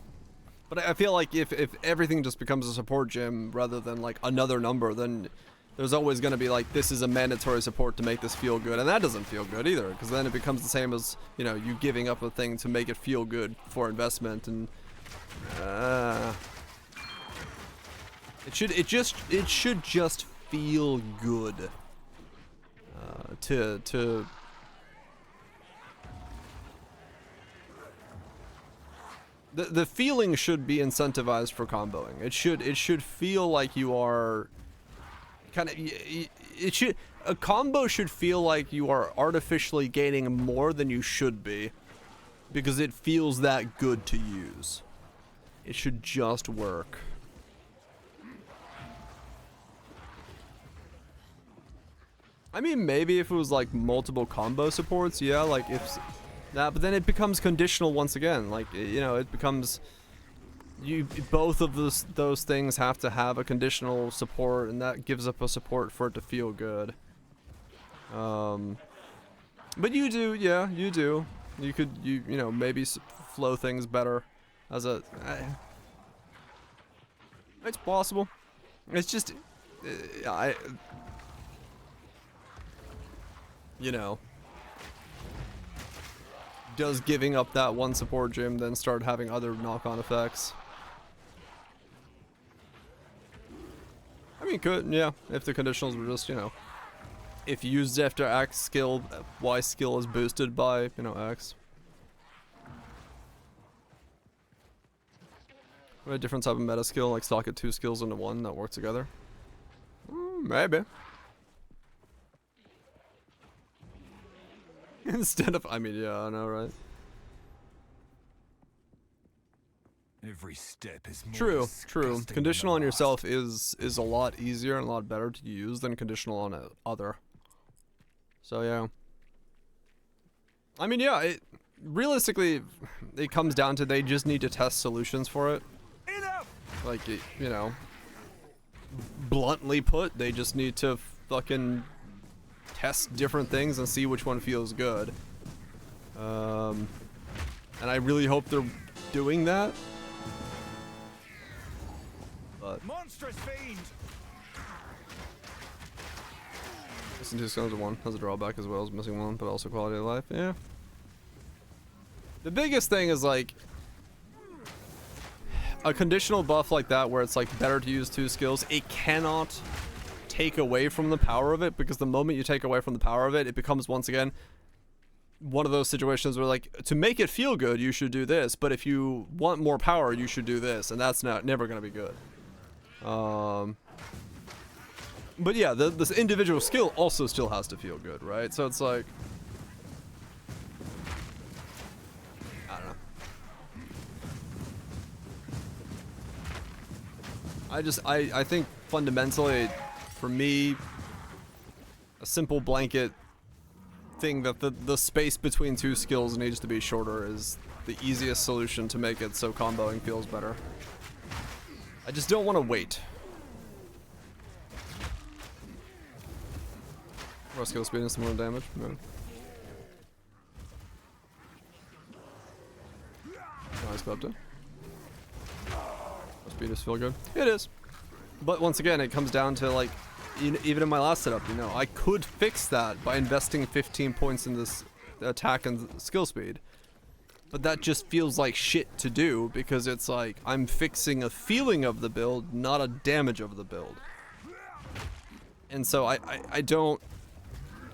But I feel like if everything just becomes a support gym rather than like another number, then there's always going to be like, this is a mandatory support to make this feel good, and that doesn't feel good either, because then it becomes the same as, you know, you giving up a thing to make it feel good for investment, and it should just feel good to the feeling should be incentivized for comboing. It should feel like you are kind of, a combo should feel like you are artificially gaining more than you should be, because it feels that good to use. It should just work. I mean, maybe if it was like multiple combo supports, yeah, like if that, but then it becomes conditional once again. Like, you know, it becomes, both of those things have to have a conditional support, and that gives up a support for it to feel good. But you do, yeah, you do. You could, you know, maybe flow things better as a. It's possible. It's just, you know. Does giving up that one support gym then start having other knock-on effects? I mean, could, yeah, if the conditionals were just, you know, if used after X skill, Y skill is boosted by, you know, X. A different type of meta skill, like socket 2 skills into one that work together. Maybe. Instead of, I mean, yeah, I know, right? Every step is more True. disgusting Conditional than on the yourself is a lot easier and a lot better to use than conditional on other. So yeah. I mean, yeah, realistically, it comes down to they just need to test solutions for it. Like, you know, bluntly put, they just need to fucking test different things and see which one feels good. And I really hope they're doing that. But monstrous fiend. missing 2 skills to 1 has a drawback as well as missing 1, but also quality of life. Yeah. The biggest thing is like a conditional buff like that where it's like better to use 2 skills. It cannot take away from the power of it, because the moment you take away from the power of it, it becomes once again one of those situations where, like, to make it feel good you should do this, but if you want more power you should do this, and that's never gonna be good. But yeah, this individual skill also still has to feel good, right? So it's like, I don't know. I think fundamentally, for me, a simple blanket thing that the space between 2 skills needs to be shorter is the easiest solution to make it so comboing feels better. I just don't want to wait. Raw skill speed and similar damage. No. Nice club to. Speed is feel good. It is. But once again, it comes down to, like, even in my last setup, you know, I could fix that by investing 15 points in this attack and skill speed. But that just feels like shit to do because it's like I'm fixing a feeling of the build, not a damage of the build. And so I don't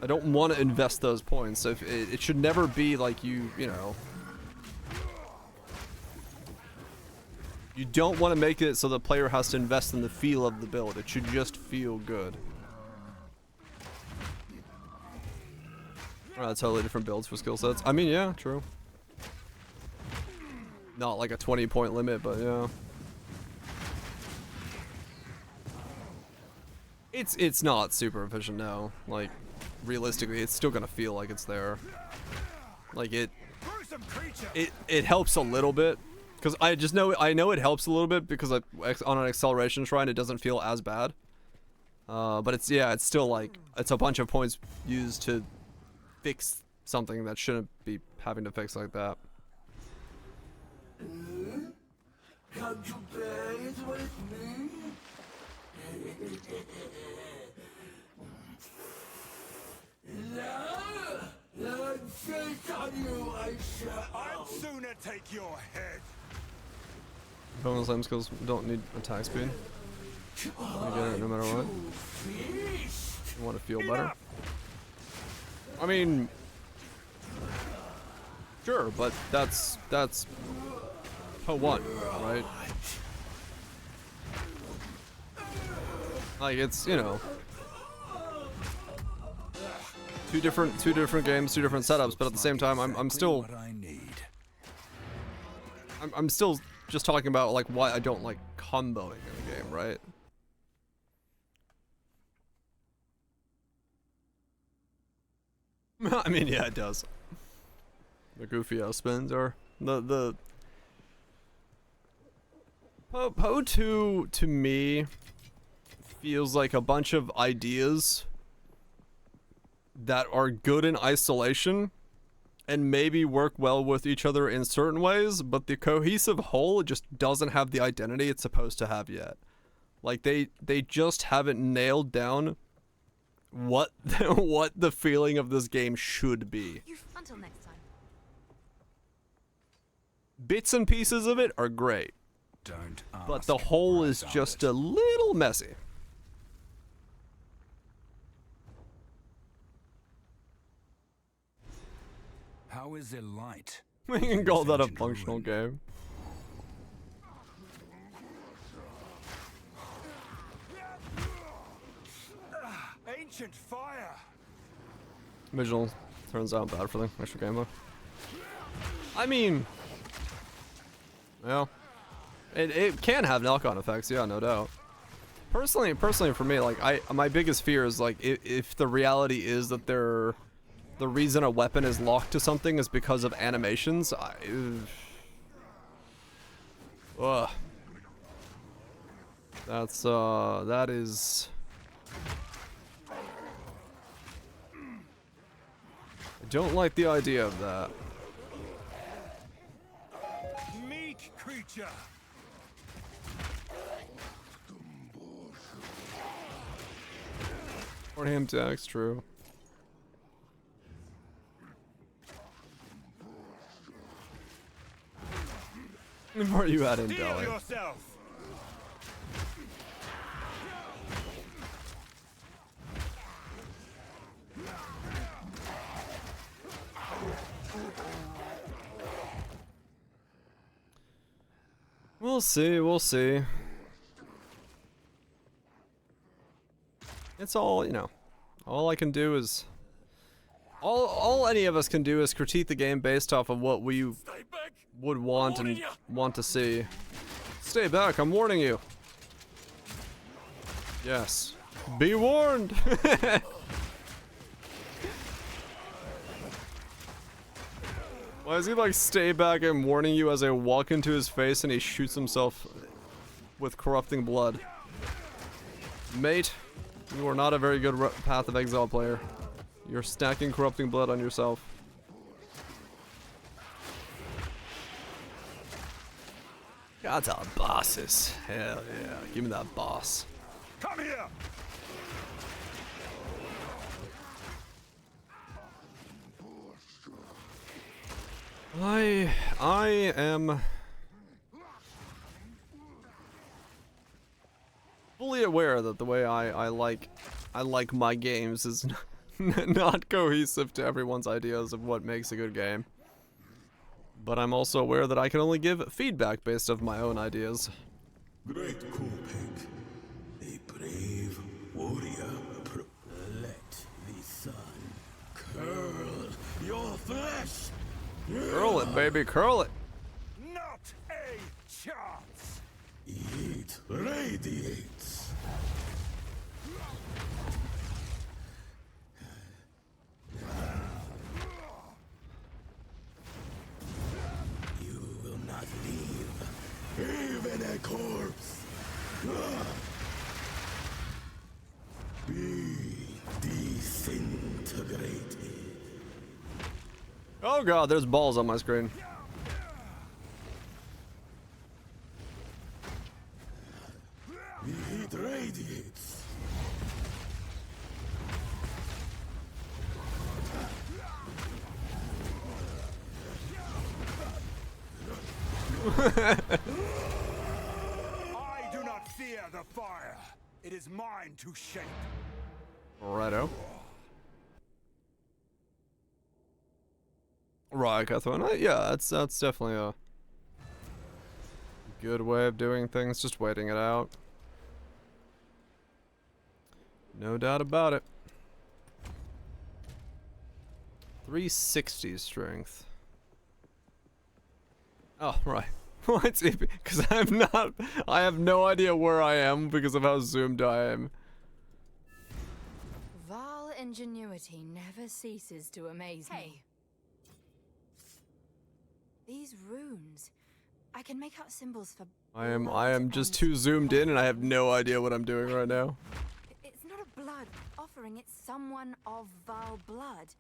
want to invest those points. So if it should never be like you know, you don't want to make it so the player has to invest in the feel of the build. It should just feel good. Totally different builds for skill sets. I mean, yeah, true. Not like a 20-point limit, but yeah. It's not super efficient now. Like, realistically, it's still gonna feel like it's there. Like it helps a little bit, because I know it helps a little bit because on an acceleration shrine it doesn't feel as bad. But it's still like it's a bunch of points used to fix something that shouldn't be having to fix like that. Come to bed with me. Take on you, I shall. I'd sooner take your head. Bonus item skills don't need attack speed. You get it no matter what. You want to feel better. I mean, sure, but that's one, right? Like it's, you know, two different games, two different setups, but at the same time I'm still just talking about like why I don't like comboing in the game, right? I mean, yeah, it does. The goofy ass spins are the Poe 2 to me feels like a bunch of ideas that are good in isolation and maybe work well with each other in certain ways, but the cohesive whole just doesn't have the identity it's supposed to have yet. Like they just haven't nailed down what the feeling of this game should be. Until next time. Bits and pieces of it are great. But the whole is just a little messy. How is it light? We can call that a functional game. Ancient fire. Visual turns out bad for the extra gameplay. I mean, well, it can have knock-on effects, yeah, no doubt. Personally for me, like my biggest fear is like if the reality is that the reason a weapon is locked to something is because of animations. That is. I don't like the idea of that. Meat creature. 40 MTX, true. Where are you at in Delhi? We'll see, we'll see. It's all, you know, all I can do is... All any of us can do is critique the game based off of what we would want and want to see. Stay back, I'm warning you. Yes. Be warned! Why is he like, stay back, I'm warning you, as I walk into his face and he shoots himself with corrupting blood? Mate, you are not a very good Path of Exile player. You're stacking corrupting blood on yourself. Got our bosses. Hell yeah. Give me that boss. Come here. I am fully aware that the way I like my games is not cohesive to everyone's ideas of what makes a good game. But I'm also aware that I can only give feedback based off my own ideas. Great Coolpig, a brave warrior. Let the sun curl your flesh. Curl it, baby, curl it. Not a chance. It radiates. You will not leave, even a corpse. Be disintegrated. Oh god, there's balls on my screen. The heat radiates. I do not fear the fire. It is mine to shape. Righto. Right, Catherine. Yeah, that's definitely a good way of doing things. Just waiting it out. No doubt about it. 360 strength. Oh, right. What's it? Because I have no idea where I am because of how zoomed I am. Val ingenuity never ceases to amaze me. These runes. I can make out symbols for I am just too zoomed in and I have no idea what I'm doing right now. It's not a blood offering, it's someone of Val blood.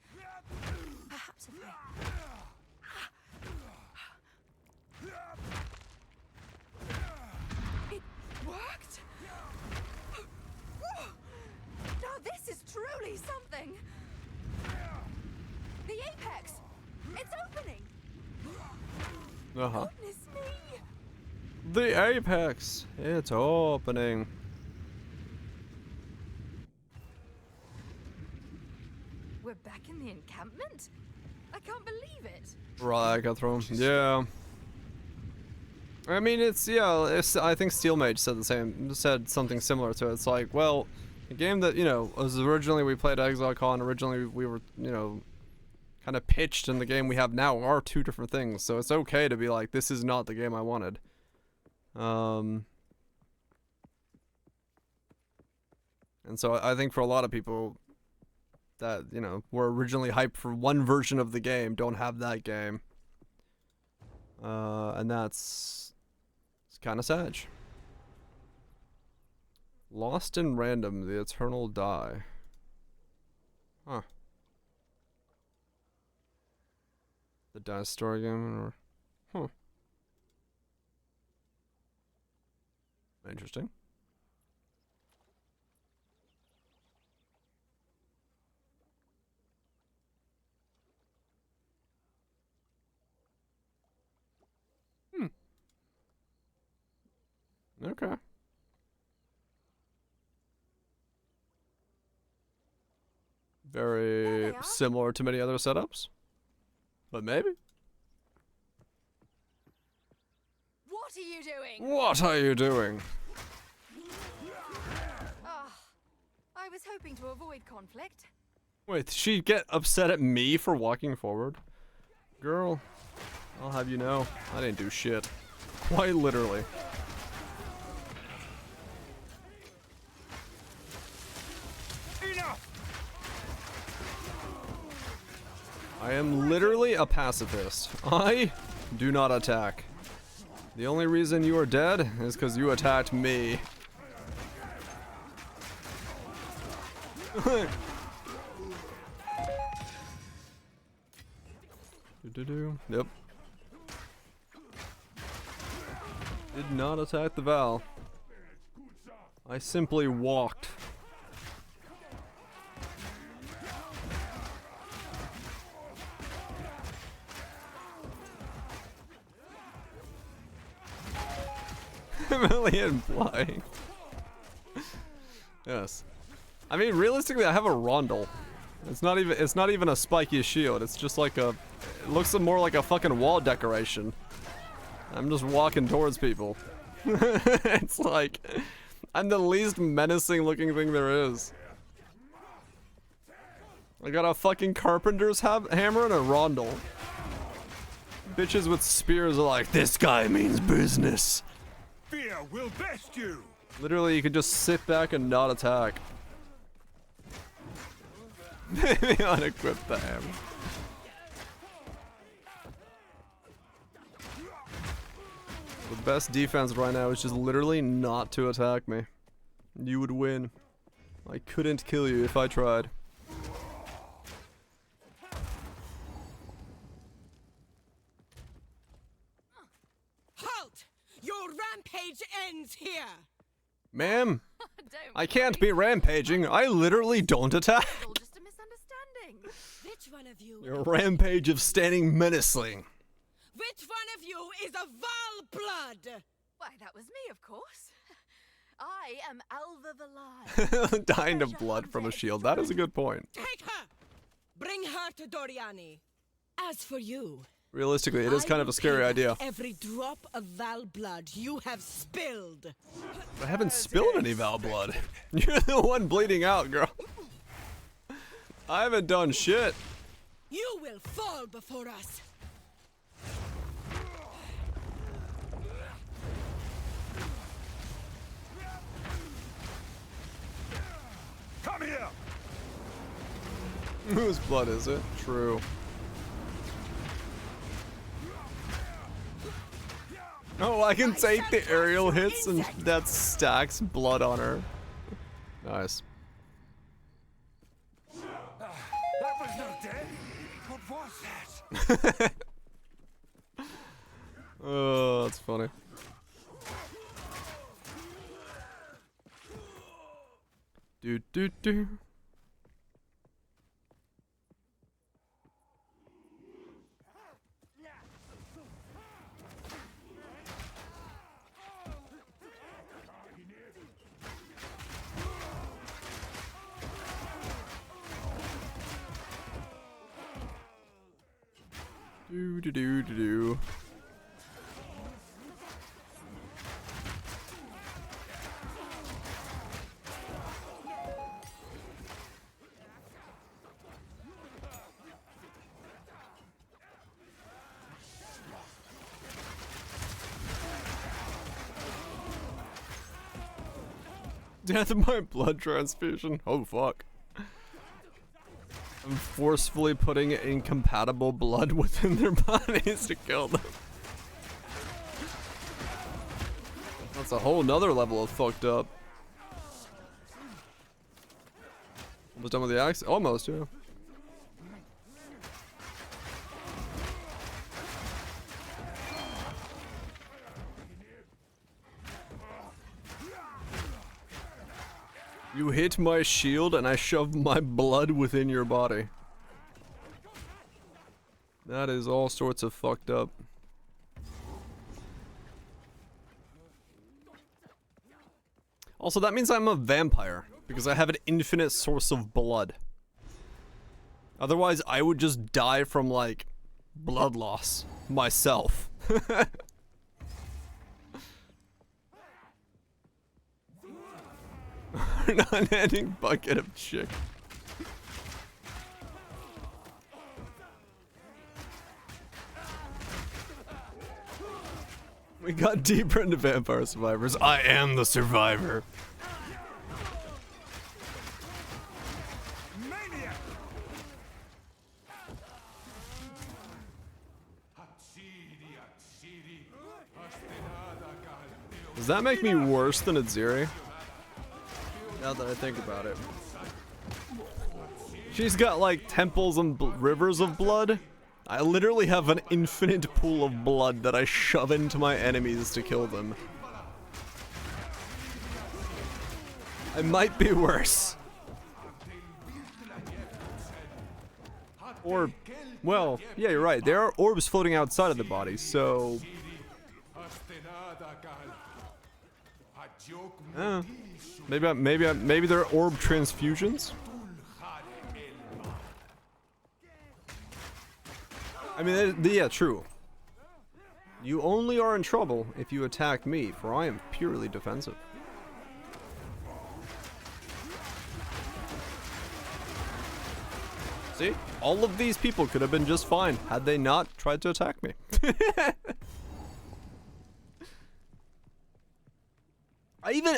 Perhaps if It worked! Now this is truly something! The apex! It's opening! Uh-huh. Goodness me! The apex! It's opening. We're back in the encampment? I can't believe it! Right, Catherine. Yeah. I mean, I think Steelmage said something similar to it. It's like, well, a game that, was originally we played ExileCon, originally we were, kind of pitched, and the game we have now are two different things. So it's okay to be like, this is not the game I wanted. And so I think for a lot of people that, were originally hyped for one version of the game don't have that game. And it's kind of sad. Lost in Random, the Eternal Die. Huh. The Dice Story game, or... Huh. Interesting. Okay. Very similar to many other setups. But maybe. What are you doing? What are you doing? I was hoping to avoid conflict. Wait, did she get upset at me for walking forward? Girl, I'll have you know, I didn't do shit. Quite literally. I am literally a pacifist. I do not attack. The only reason you are dead is because you attacked me. Yep. Did not attack the Val. I simply walked. million flying. Yes. I mean, realistically, I have a rondel. It's not even a spiky shield. It's just like a, it looks more like a fucking wall decoration. I'm just walking towards people. It's like, I'm the least menacing looking thing there is. I got a fucking carpenter's hammer and a rondel. Bitches with spears are like, this guy means business. Fear will best you. Literally, you can just sit back and not attack. Maybe unequip the hammer. The best defense right now is just literally not to attack me. You would win. I couldn't kill you if I tried. Halt! Your rampage ends here! Ma'am, I can't be rampaging. I literally don't attack. Just a misunderstanding. Which one of you? Your rampage of standing menacing. Which one of you is a Val blood? Why, that was me, of course. I am Alva Valai. Dying of blood from a shield. That is a good point. Take her! Bring her to Doriani. As for you, Realistically, it is kind of a scary idea. every drop of Val blood you have spilled. I haven't spilled any Val blood. You're the one bleeding out, girl. I haven't done shit. You will fall before us. Come here. Whose blood is it? True. Oh, I can take the aerial hits and that stacks blood on her. Nice. That was not dead. What was that? Oh, that's funny. Do do do. Do do do do do. Death of my blood transfusion. Oh fuck. I'm forcefully putting incompatible blood within their bodies to kill them. That's a whole nother level of fucked up. Almost done with the axe? Almost, yeah. You hit my shield and I shoved my blood within your body. That is all sorts of fucked up. Also, that means I'm a vampire, because I have an infinite source of blood. Otherwise, I would just die from, like, blood loss myself. An unending bucket of chick. We got deeper into Vampire Survivors. I am the survivor. Does that make me worse than Aziri? Now that I think about it. She's got like temples and rivers of blood. I literally have an infinite pool of blood that I shove into my enemies to kill them. I might be worse. Or, well, yeah, you're right. There are orbs floating outside of the body, so... Maybe they're orb transfusions. I mean, yeah, true. You only are in trouble if you attack me, for I am purely defensive. See? All of these people could have been just fine had they not tried to attack me.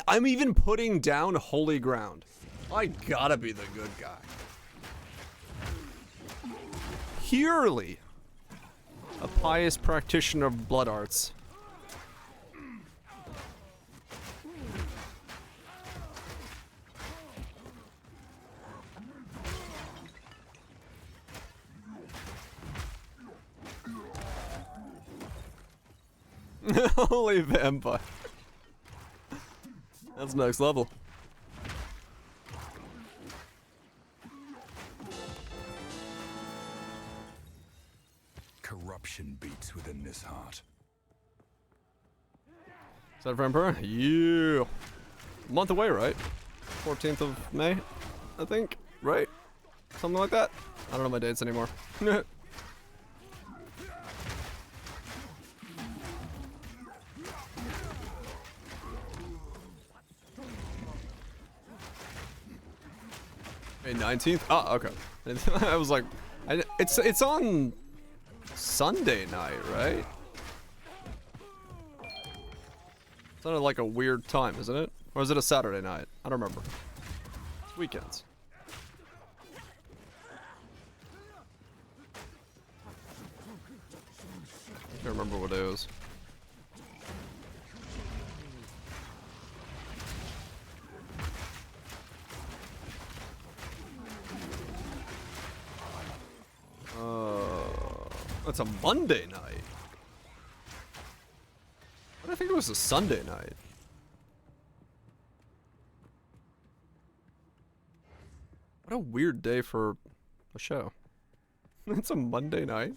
I'm even putting down holy ground. I gotta be the good guy. Purely a pious practitioner of blood arts. Holy vampire. That's next level. Corruption beats within this heart. Is that for Emperor? Yeah. A month away, right? 14th of May, I think, right? Something like that. I don't know my dates anymore. May 19th? Oh, okay. I was like, it's on Sunday night, right? It's on like a weird time, isn't it? Or is it a Saturday night? I don't remember. It's weekends. I can't remember what it was. It's a Monday night. I think it was a Sunday night. What a weird day for a show. It's a Monday night.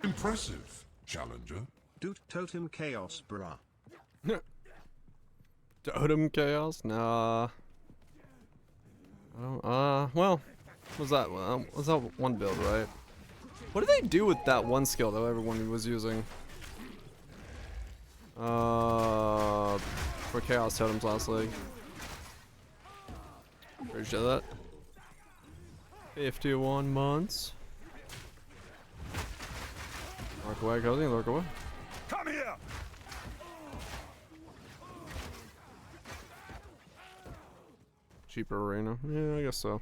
Impressive, challenger. Do totem chaos, brah. Totem chaos? Nah. Well, was that one build, right? What did they do with that one skill that everyone was using? For chaos totems last league. Pretty sure that. 51 months. Lurk away, Cozy, lurk away. Come here! Cheaper arena. Yeah, I guess so.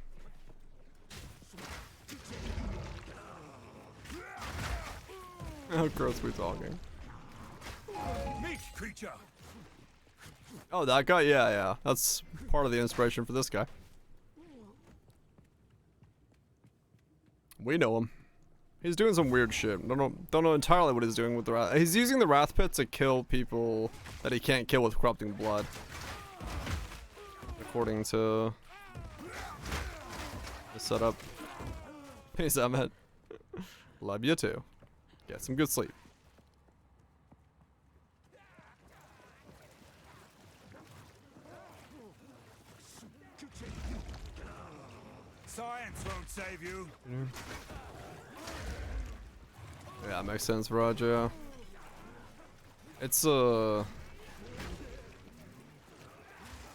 How gross we talking? Meat creature. Oh, that guy? Yeah, yeah. That's part of the inspiration for this guy. We know him. He's doing some weird shit. Don't know entirely what he's doing with the Wrath. He's using the Wrath Pit to kill people that he can't kill with corrupting blood. According to the setup. Peace out, man. Love you too. Get some good sleep. Science won't save you. Yeah, makes sense, Roger. It's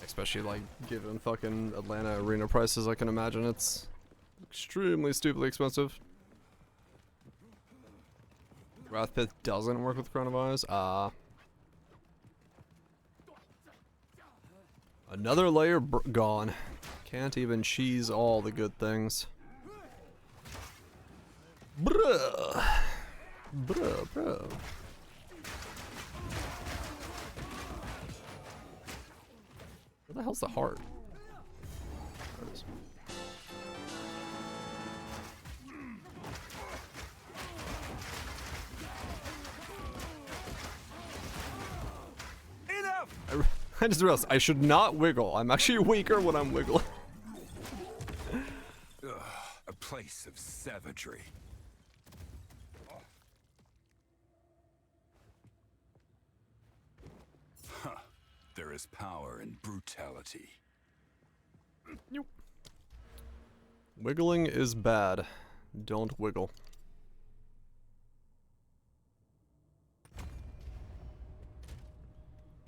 especially like given fucking Atlanta arena prices, I can imagine it's extremely stupidly expensive. Wrath Pit doesn't work with coronavirus. Another layer gone. Can't even cheese all the good things. Bruh. Bro. Where the hell's the heart? There it is. I just realized I should not wiggle. I'm actually weaker when I'm wiggling. A place of savagery. There is power in brutality. Wiggling is bad. Don't wiggle.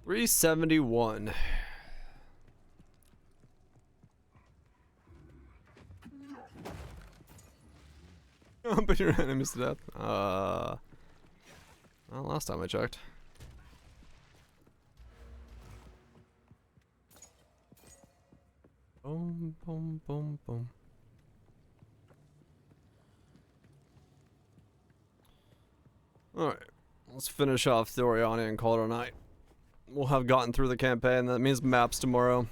$371. But your enemies to death. Well, last time I checked. Boom, boom, boom, boom. Alright, let's finish off Thoriani and call it a night. We'll have gotten through the campaign. That means maps tomorrow.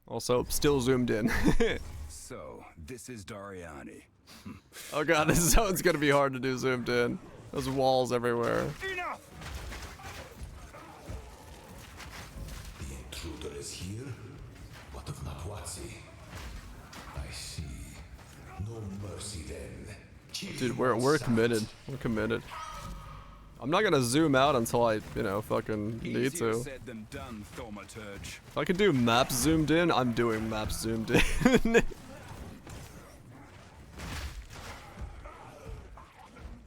Also, still zoomed in. So, this is Dariani. Oh god, this zone's gonna be hard to do zoomed in. There's walls everywhere. Enough! The intruder is here? What of Natwazi? I see. No mercy then. Dude, we're committed. We're committed. I'm not gonna zoom out until I, you know, fucking need Easier to. said than done, Thaumaturge. If I could do maps zoomed in, I'm doing maps zoomed in.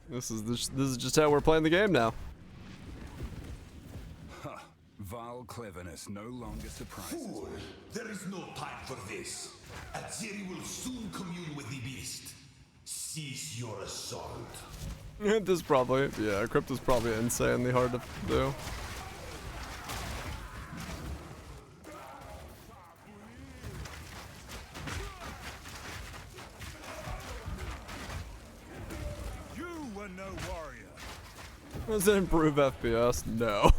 This is just how we're playing the game now. Huh. Vile cleverness no longer surprises. Fool! There is no time for this. Aziri will soon commune with the beast. Cease your assault. This probably, yeah, Crypt is probably insanely hard to do. You were no warrior. Does it improve FPS? No.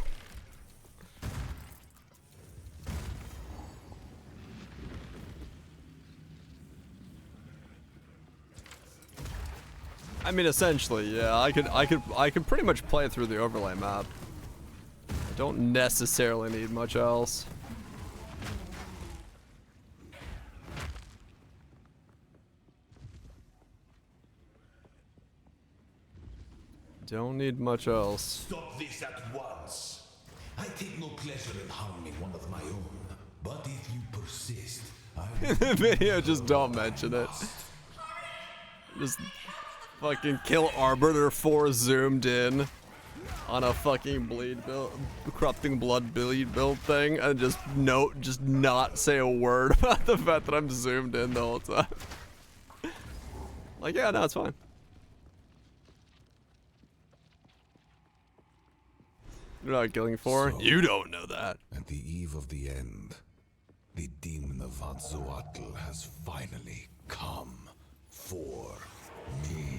I mean, essentially, yeah. I could pretty much play through the overlay map. I don't necessarily need much else. Don't need much else. Stop this at once. I take no pleasure in harming one of my own. But if you persist, I will The video, just don't mention it. Just fucking kill Arbiter 4 zoomed in on a fucking bleed build, corrupting blood bleed build thing, and just not say a word about the fact that I'm zoomed in the whole time. Like, yeah, no, it's fine. You're not killing 4? You don't know that. At the eve of the end, the demon of Vatzoatl has finally come for me.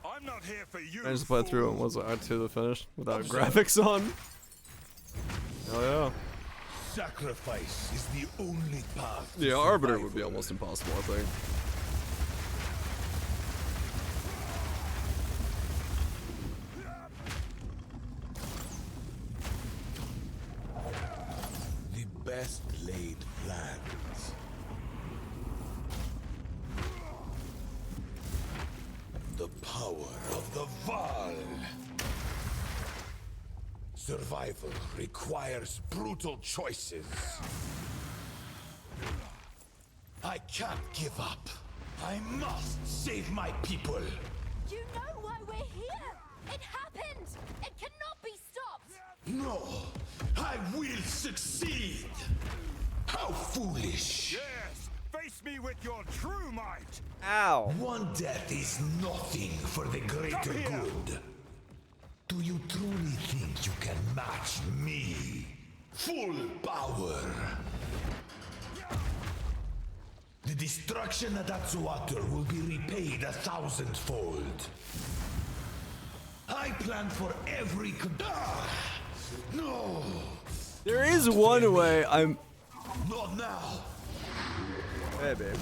I'm not here for you. I just played through it and was like, to the finish without graphics on. Hell yeah. Sacrifice is the only path. Yeah, Arbiter would be almost impossible, I think. The best laid plans. The power of the Val. Survival requires brutal choices. I can't give up. I must save my people. You know why we're here! It happened! It cannot be stopped! No, I will succeed. How foolish. Yes, face me with your true might. Ow. One death is nothing for the greater good. Do you truly think you can match me? Full power. The destruction at Atsuatur will be repaid 1,000-fold. I plan for every no. There is one way I'm. Not now. Hey, babe.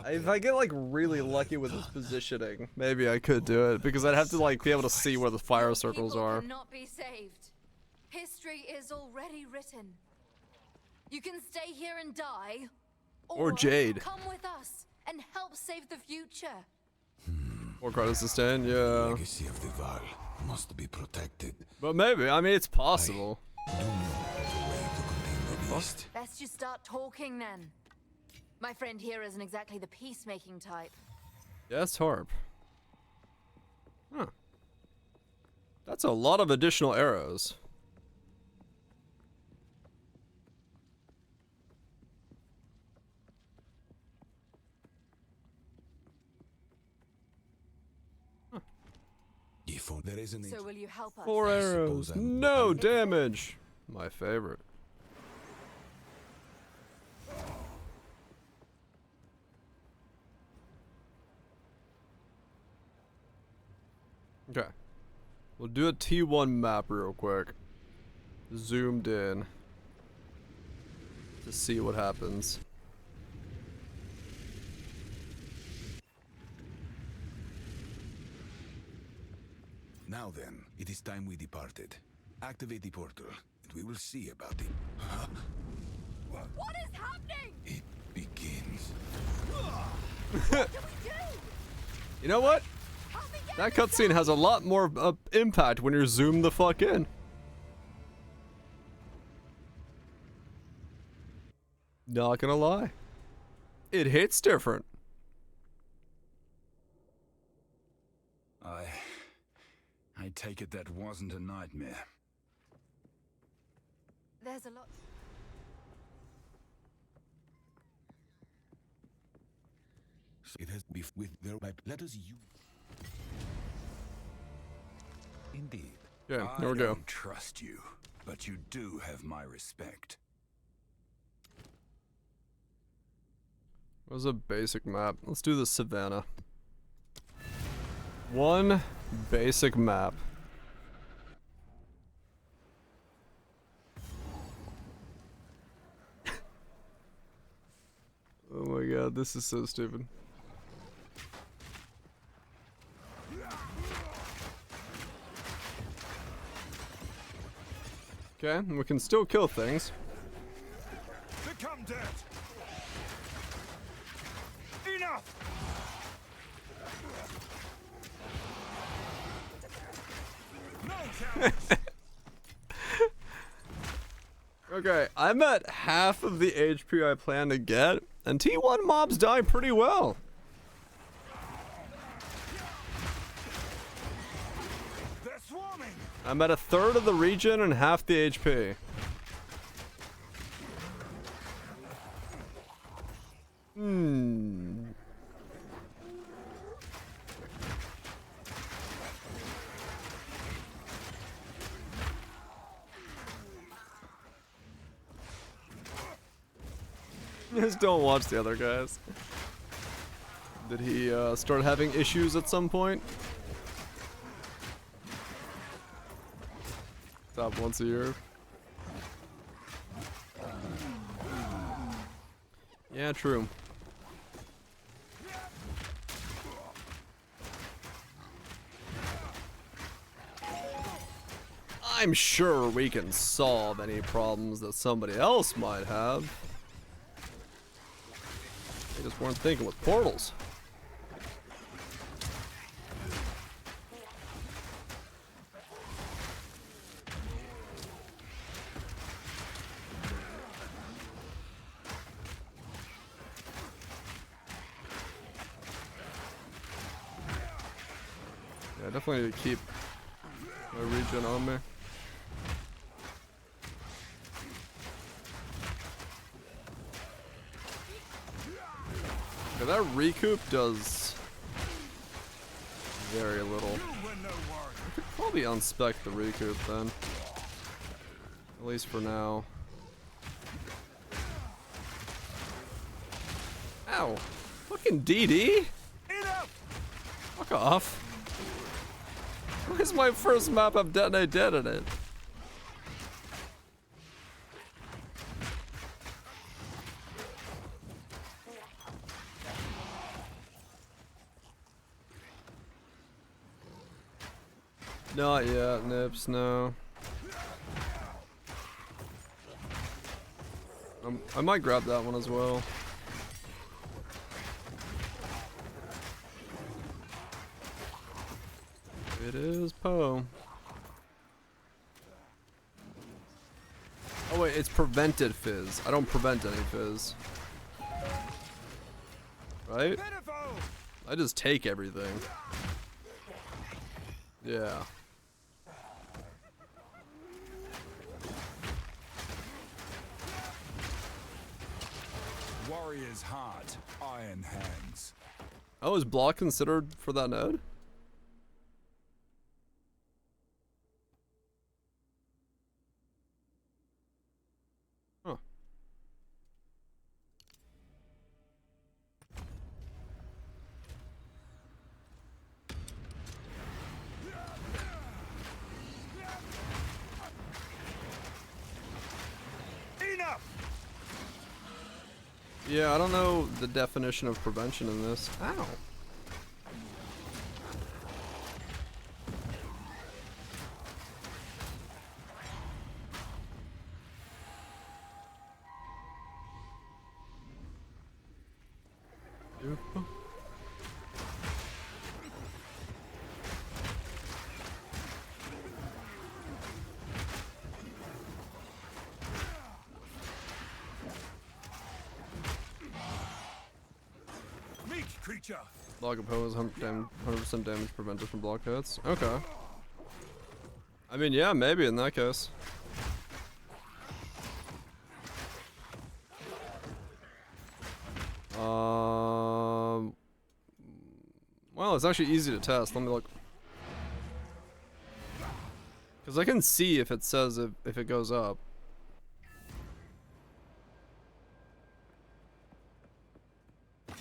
If I get like really lucky with his positioning, maybe I could do it because I'd have to like be able to see where the fire circles are. Cannot be saved. History is already written. You can stay here and die, Or Jade. come with us and help save the future. 4 credits to stand, yeah. The legacy of the Val must be protected. But maybe, I mean, it's possible. Best you start talking then. My friend here isn't exactly the peacemaking type. Yes, harp. Huh. That's a lot of additional arrows. So will you help us? 4 arrows, no damage. My favorite. Okay. We'll do a T1 map real quick. Zoomed in. To see what happens. Now then, it is time we departed. Activate the portal, and we will see about it. Huh? What is happening? It begins. What do we do? You know what? That cutscene has a lot more impact when you're zoomed the fuck in. Not gonna lie. It hits different. I take it that wasn't a nightmare. There's a lot. It has beef with their pipe. Let us use. Indeed. Yeah, there we go. I don't trust you, but you do have my respect. What was a basic map? Let's do the savannah. One basic map. Oh my god, this is so stupid. Okay, and we can still kill things. Become dead. Enough. Okay, I'm at half of the HP I plan to get, and T1 mobs die pretty well. They're swarming. I'm at 1/3 of the region and half the HP. Just don't watch the other guys. Did he start having issues at some point? Top once a year. Yeah, true. I'm sure we can solve any problems that somebody else might have. They just weren't thinking with portals. Yeah, definitely need to keep my regen on me. Okay, that recoup does very little. I could probably unspec the recoup then. At least for now. Ow. Fucking DD? Fuck off. Why is my first map have Detonate Dead in it? Not yet, Nips, no. I might grab that one as well. It is Poe. Oh wait, it's prevented fizz. I don't prevent any fizz. Right? I just take everything. Yeah. Warrior's heart, iron hands. Oh, is block considered for that node? Huh. Enough! Yeah, I don't know the definition of prevention in this. Ow. Creature. Block opponents 100% damage prevented from block hits. Okay. I mean, yeah, maybe in that case. Well, it's actually easy to test. Let me look. Because I can see if it says if it goes up.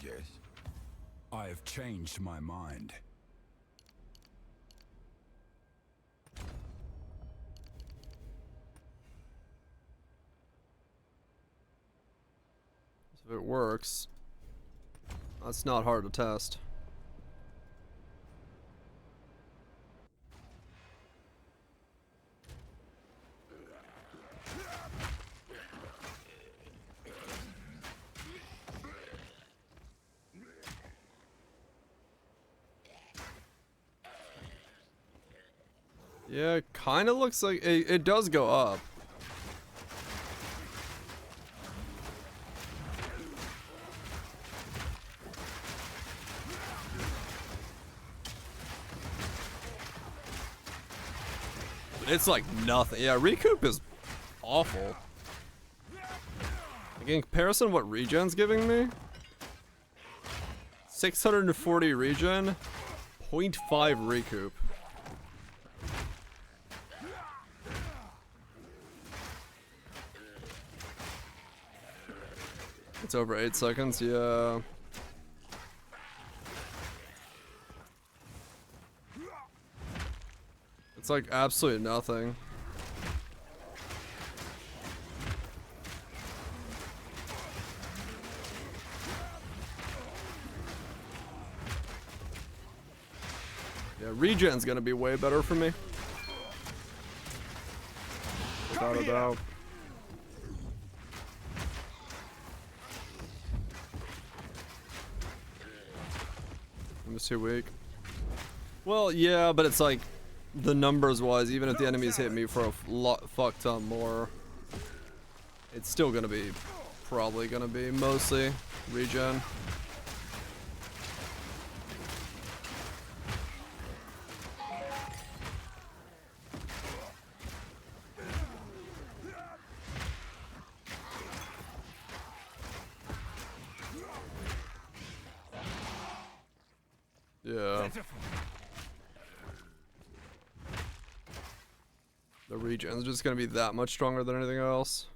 Yes. I have changed my mind. If it works, that's not hard to test. Yeah, it kind of looks like it does go up. It's like nothing. Yeah, recoup is awful. Like in comparison to what regen's giving me, 640 regen, 0.5 recoup. It's over 8 seconds, yeah. It's like absolutely nothing. Yeah, regen's gonna be way better for me. Without a doubt. I'm just too weak. Well, yeah, but it's like the numbers wise, even if the enemies hit me for a fuck ton more, it's still gonna be probably gonna be mostly regen. Yeah. The regen's just gonna be that much stronger than anything else.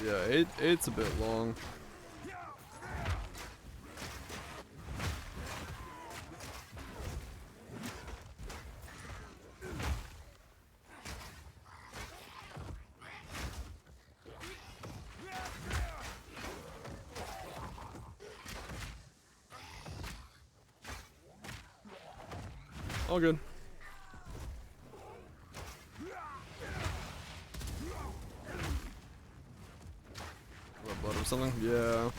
Yeah, it's a bit long. All good. What, blood or something? Yeah.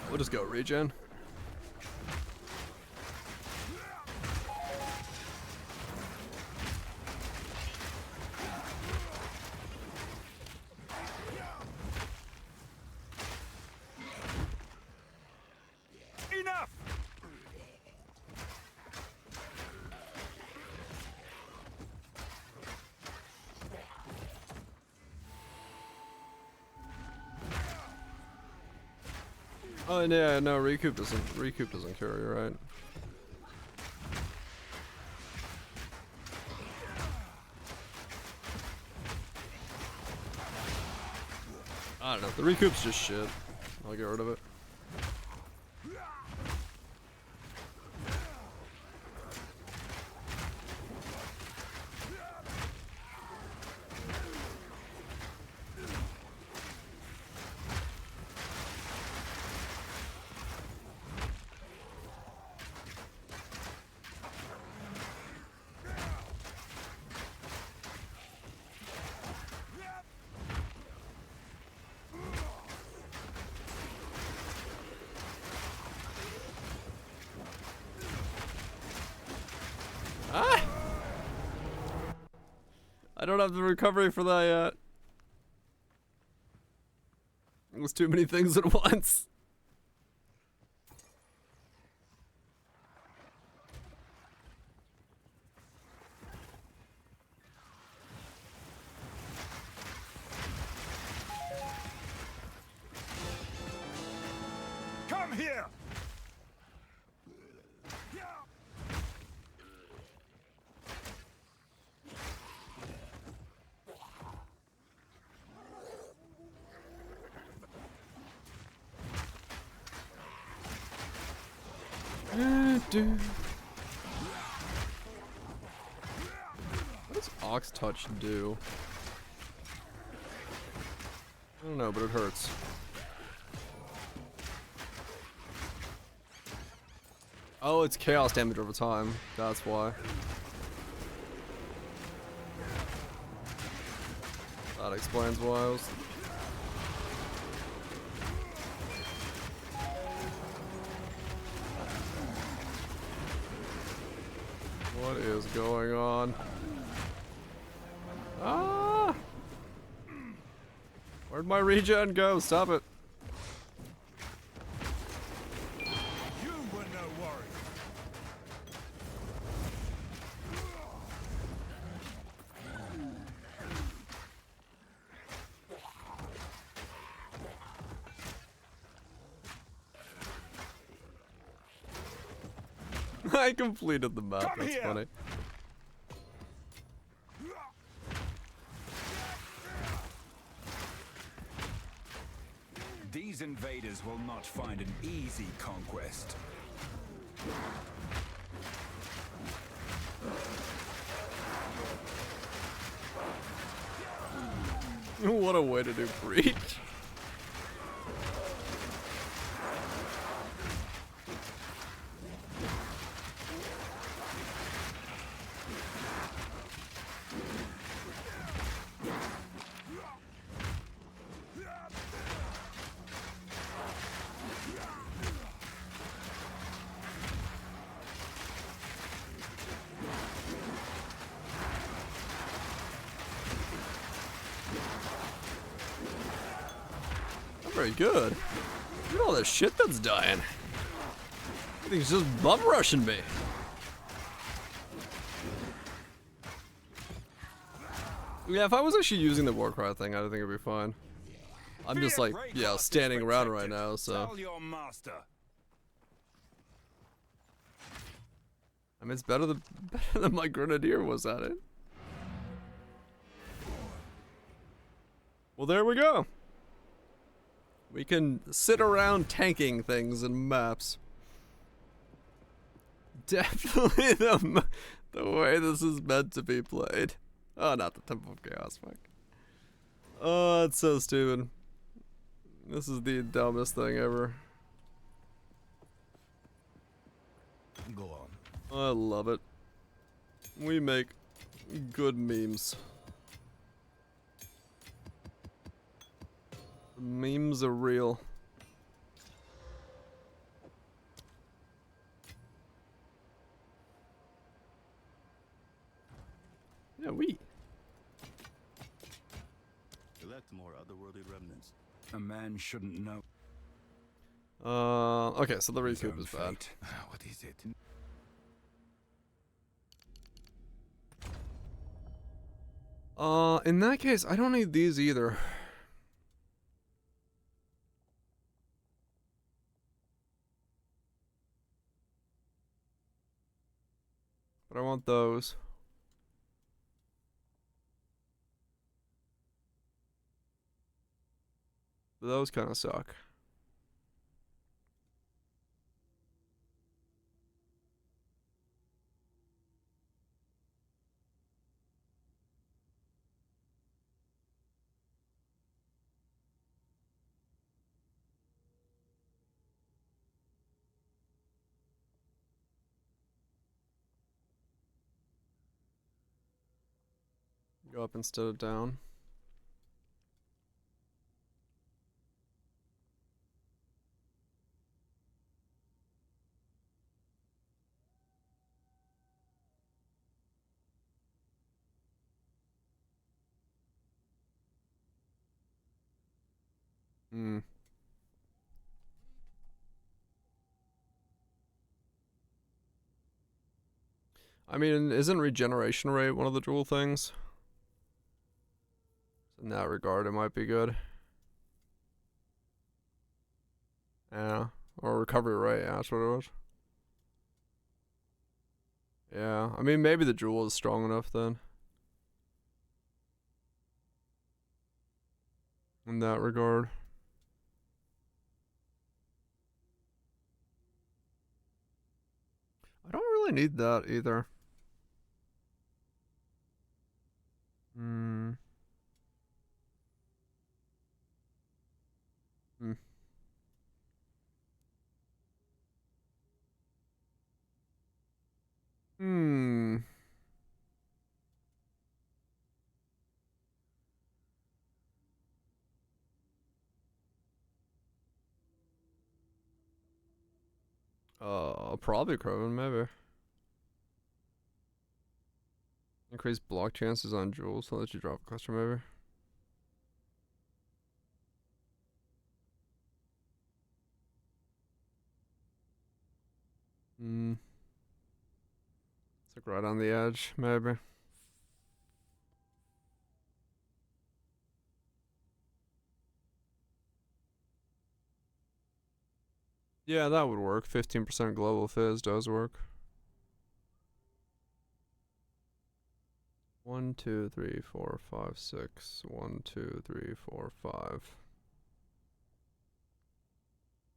We'll just go regen. Enough! Oh yeah, no, recoup doesn't carry, right? I don't know. The recoup's just shit. I'll get rid of it. Ah! I don't have the recovery for that yet. It was too many things at once. Come here! What does Ox Touch do? I don't know, but it hurts. Oh, it's chaos damage over time. That's why. That explains why I was... What is going on? Ah! Where'd my regen go? Stop it. You were no worry. I completed the map. That's funny. These invaders will not find an easy conquest. What a way to do breach. Very good. Look at all the shit that's dying. Everything's just bum rushing me. Yeah, if I was actually using the Warcry thing, I think it'd be fine. I'm just like, yeah, standing around right now, so. Tell your master. I mean, it's better than my Grenadier was at it. Well, there we go. We can sit around tanking things in maps. definitely the way this is meant to be played. Oh, not the Temple of Chaos, fuck. Oh, it's so stupid. This is the dumbest thing ever. Go on. I love it. We make good memes. The memes are real. Yeah, we. Collect more otherworldly remnants. A man shouldn't know. Okay, so the recoup is bad. What is it? In that case, I don't need these either. But I want those. Those kind of suck. Go up instead of down. Hmm. I mean, isn't regeneration rate one of the jewel things? In that regard, it might be good. Yeah. Or recovery rate, yeah, that's what it was. Yeah, I mean, maybe the jewel is strong enough then. In that regard. I don't really need that either. Hmm. Hmm. Hmm. Probably Croven, maybe. Increase block chances on jewels, so let you drop a cluster, maybe. Hmm. It's like right on the edge, maybe. Yeah, that would work. 15% global fizz does work. 1, 2, 3, 4, 5, 6. 1, 2, 3, 4, 5.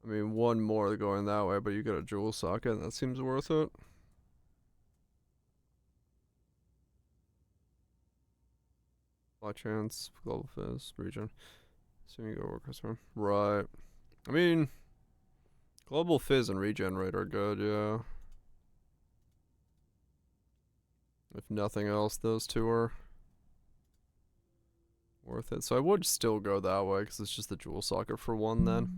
I mean, one more going that way, but you get a jewel socket, and that seems worth it. Fly chance, global fizz, region. So you go work customer. Right. I mean, global fizz and regen rate are good, yeah. If nothing else, those two are worth it. So I would still go that way, because it's just the jewel socket for one then.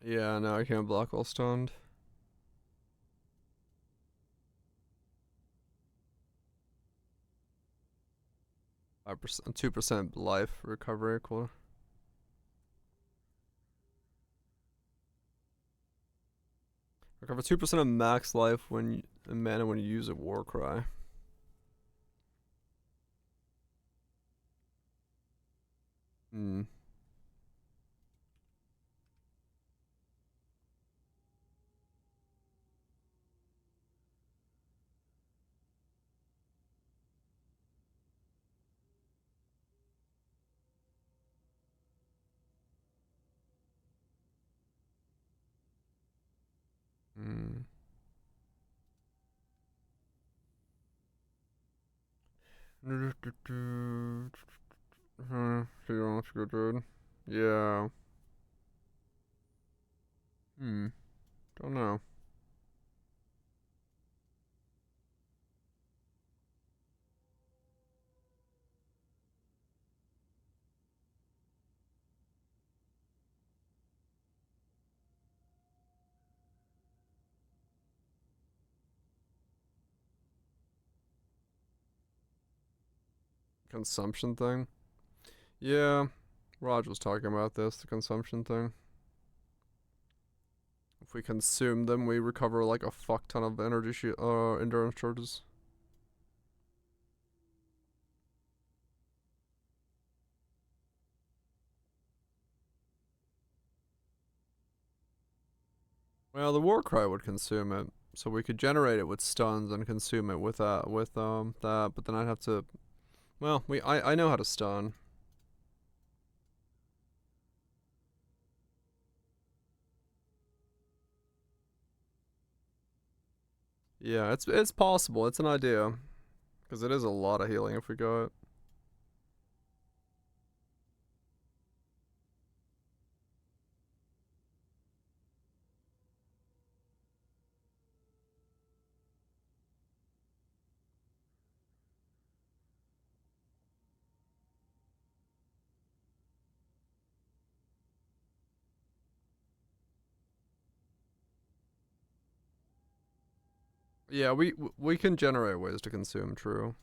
Yeah, no, I can't block while stunned. 5%, 2% life recovery equal. Recover 2% of max life when mana when you use a war cry. Hmm. Good, dude. Yeah. Don't know. Consumption thing? Yeah. Raj was talking about this, the consumption thing. If we consume them, we recover like a fuck ton of energy endurance charges. Well, the war cry would consume it, so we could generate it with stuns and consume it with that. But then I'd have to. Well, I know how to stun. Yeah, it's possible. It's an idea, because it is a lot of healing if we go it. Yeah, we can generate ways to consume. True.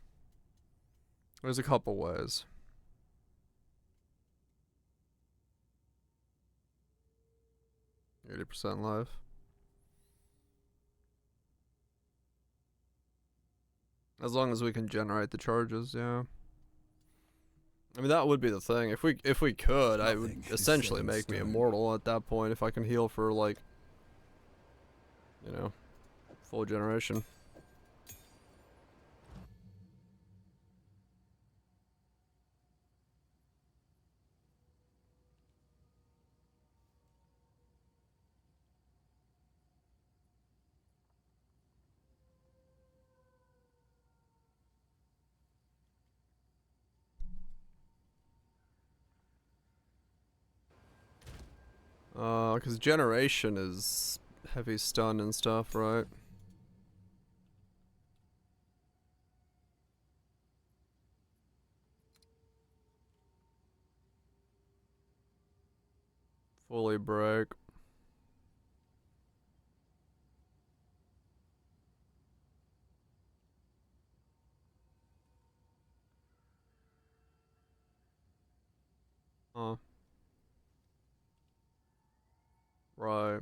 There's a couple ways. 80% life. As long as we can generate the charges, yeah. I mean, that would be the thing. If we could, I would essentially make me immortal at that point if I can heal for like, you know, full generation. Because generation is heavy stun and stuff, right? Fully break. Huh. Right.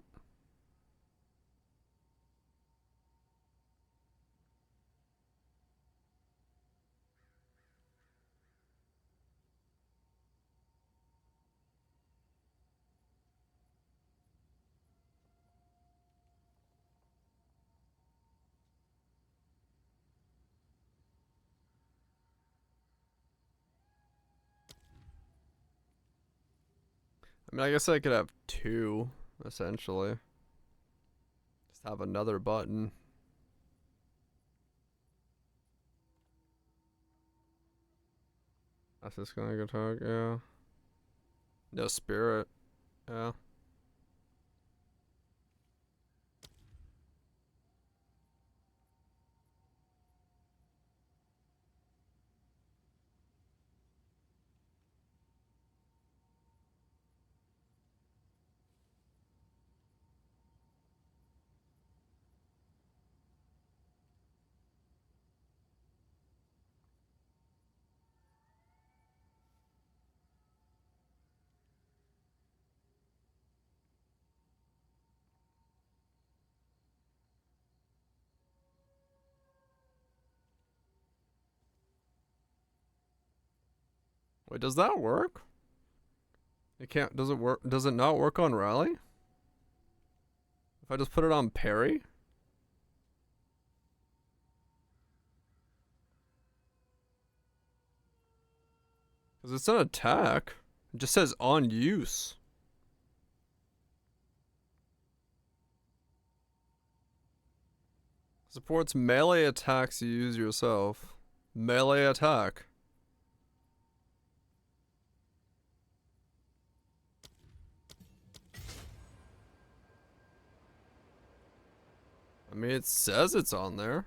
I mean, I guess I could have two, essentially. Just have another button. That's just gonna attack, yeah. No spirit, yeah. Wait, does that work? It can't, does it work, does it not work on rally? If I just put it on parry? Because it's an attack. It just says on use. Supports melee attacks you use yourself. Melee attack. I mean, it says it's on there.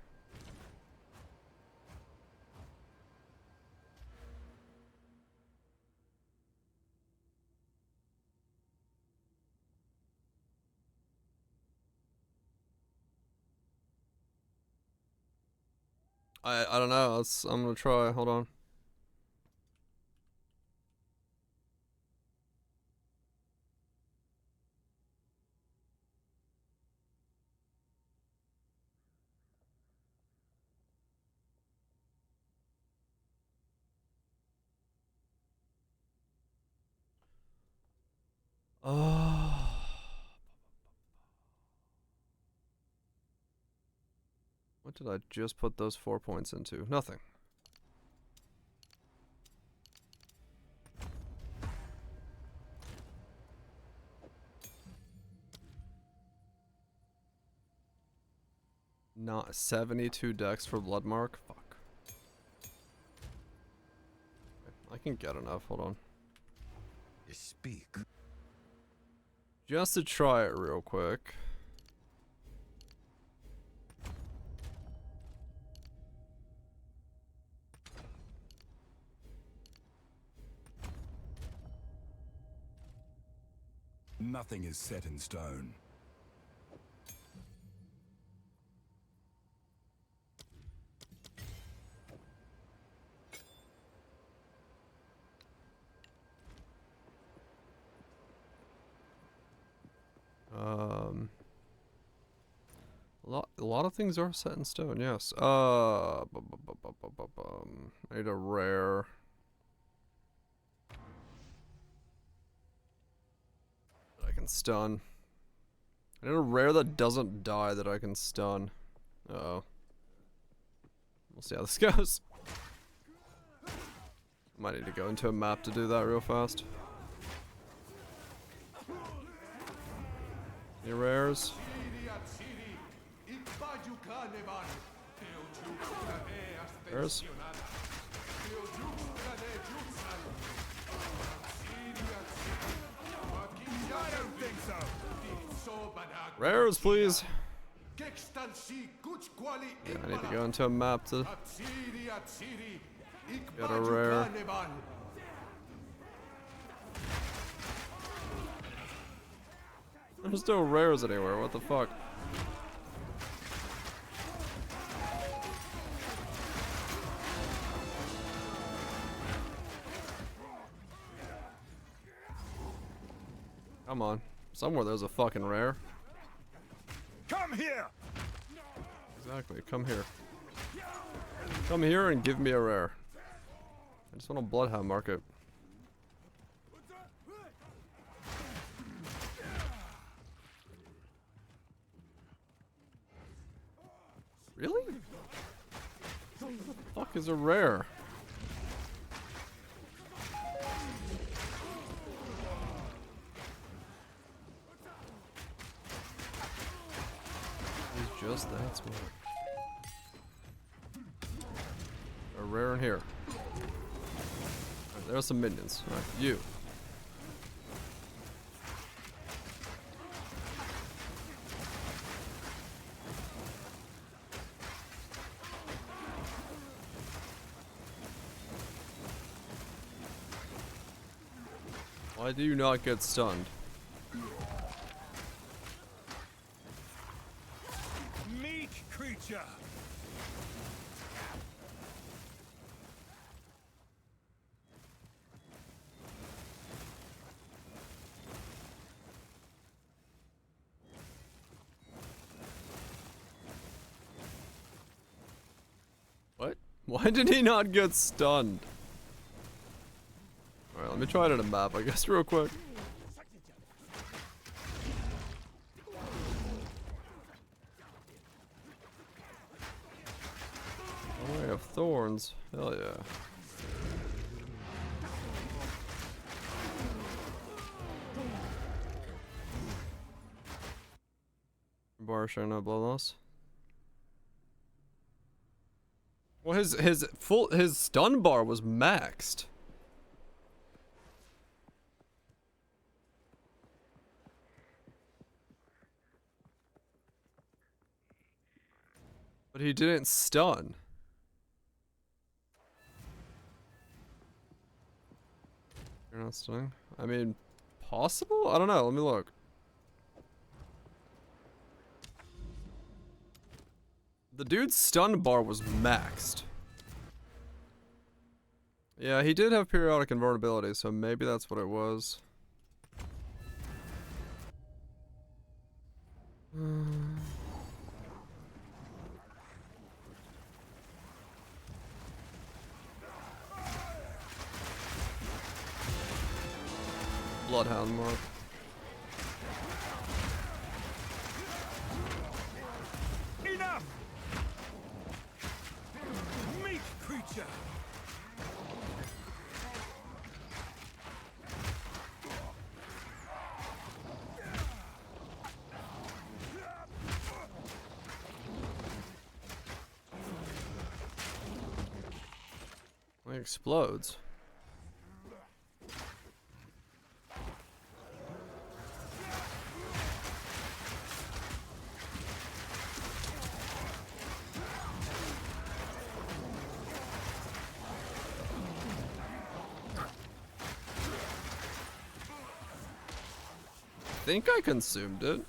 I don't know. I'm gonna try. Hold on. Oh. What did I just put those 4 points into? Nothing. Not 72 decks for Bloodmark? Fuck. I can get enough, hold on. You speak. Just to try it real quick. Nothing is set in stone. A lot of things are set in stone, yes. I need a rare. That I can stun. I need a rare that doesn't die that I can stun. Uh-oh. We'll see how this goes. Might need to go into a map to do that real fast. Any rares? Rares? Rares, please. Yeah, I need to go into a map to get a rare. There's no rares anywhere, what the fuck? Come on. Somewhere there's a fucking rare. Come here! Exactly, come here. Come here and give me a rare. I just want a Bloodhound market. Really? What the fuck is a rare? He's just that smart. A rare in here. Right, there are some minions. Alright, you. Why do you not get stunned? Meek creature! What? Why did he not get stunned? Alright, let me try it on a map, I guess, real quick. Oh, I have thorns. Hell yeah. Bar showing no blood loss. Well, his stun bar was maxed. But he didn't stun. You're not stunning? I mean, possible? I don't know. Let me look. The dude's stun bar was maxed. Yeah, he did have periodic invulnerability, so maybe that's what it was. Bloodhound mark. Enough! Meat creature! It explodes. I think I consumed it.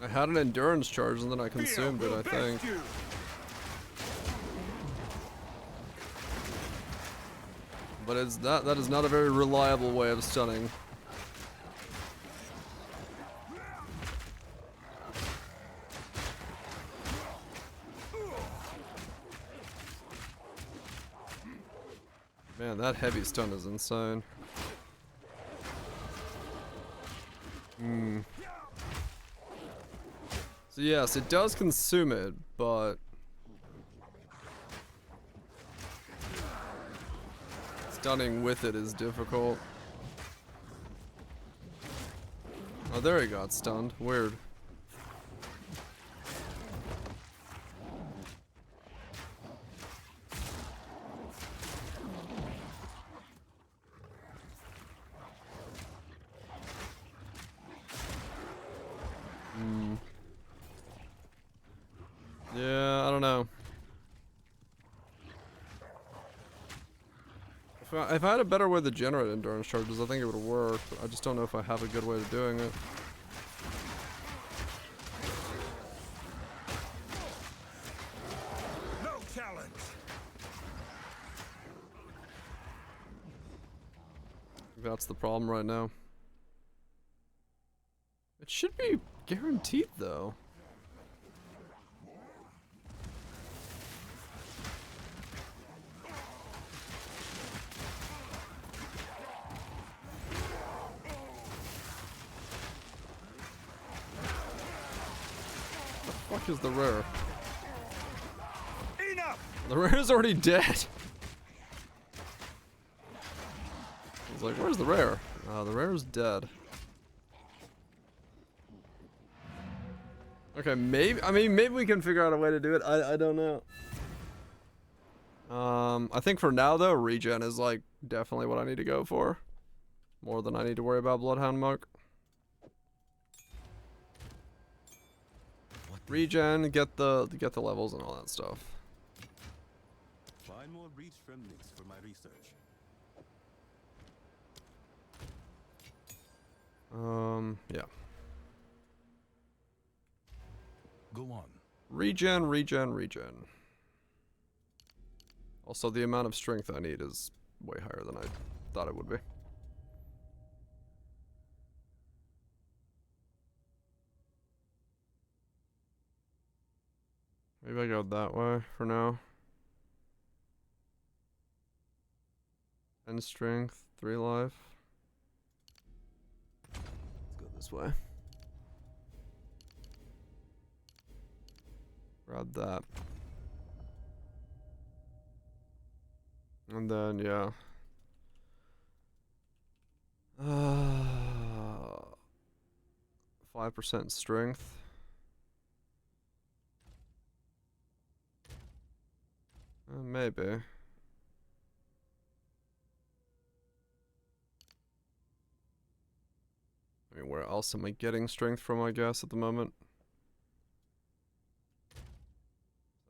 I had an endurance charge and then I consumed it, I think. But it's that is not a very reliable way of stunning. Man, that heavy stun is insane. So yes, it does consume it, but stunning with it is difficult. Oh, there he got stunned. Weird. Yeah, I don't know. If I had a better way to generate endurance charges, I think it would work. But I just don't know if I have a good way of doing it. No challenge. That's the problem right now. It should be guaranteed, though. What the fuck is the rare? Enough! The rare's already dead. I was like, where's the rare? The rare's dead. Okay, maybe, I mean, maybe we can figure out a way to do it. I don't know. I think for now, though, regen is, like, definitely what I need to go for. More than I need to worry about Bloodhound Monk. Regen, get the levels and all that stuff. Find more reach remnants for my research. Yeah. Go on. Regen, regen, regen. Also, the amount of strength I need is way higher than I thought it would be. Maybe I go that way for now. 10 strength, 3 life. Let's go this way. Grab that. And then, yeah. 5% strength. Maybe. I mean, where else am I getting strength from, I guess, at the moment?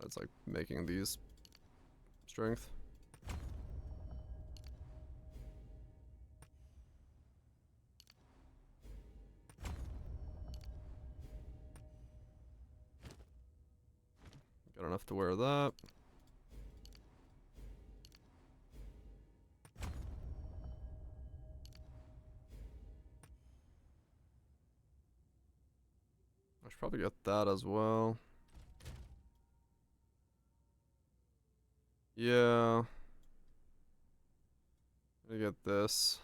That's like making these strength. Got enough to wear that. I should probably get that as well. Yeah. Let me get this.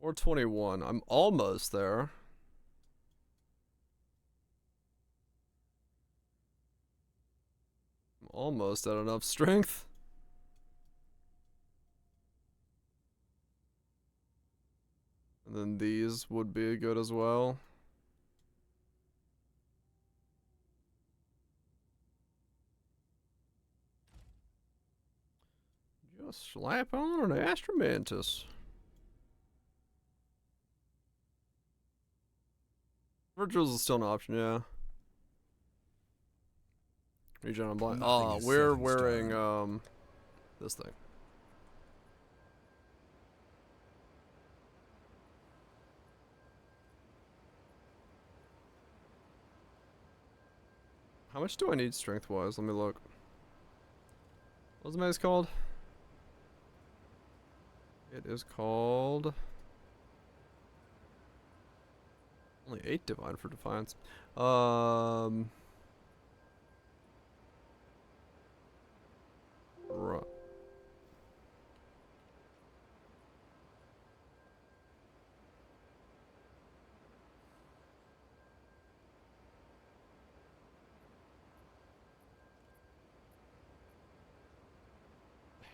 421. I'm almost there. I'm almost at enough strength. And then these would be good as well. Just slap on an Astromantis. Virtuals is still an option, yeah. Regen on blind. Oh, we're wearing this thing. How much do I need strength wise? Let me look. What's the maze called? It is called only 8 divine for defiance. Right.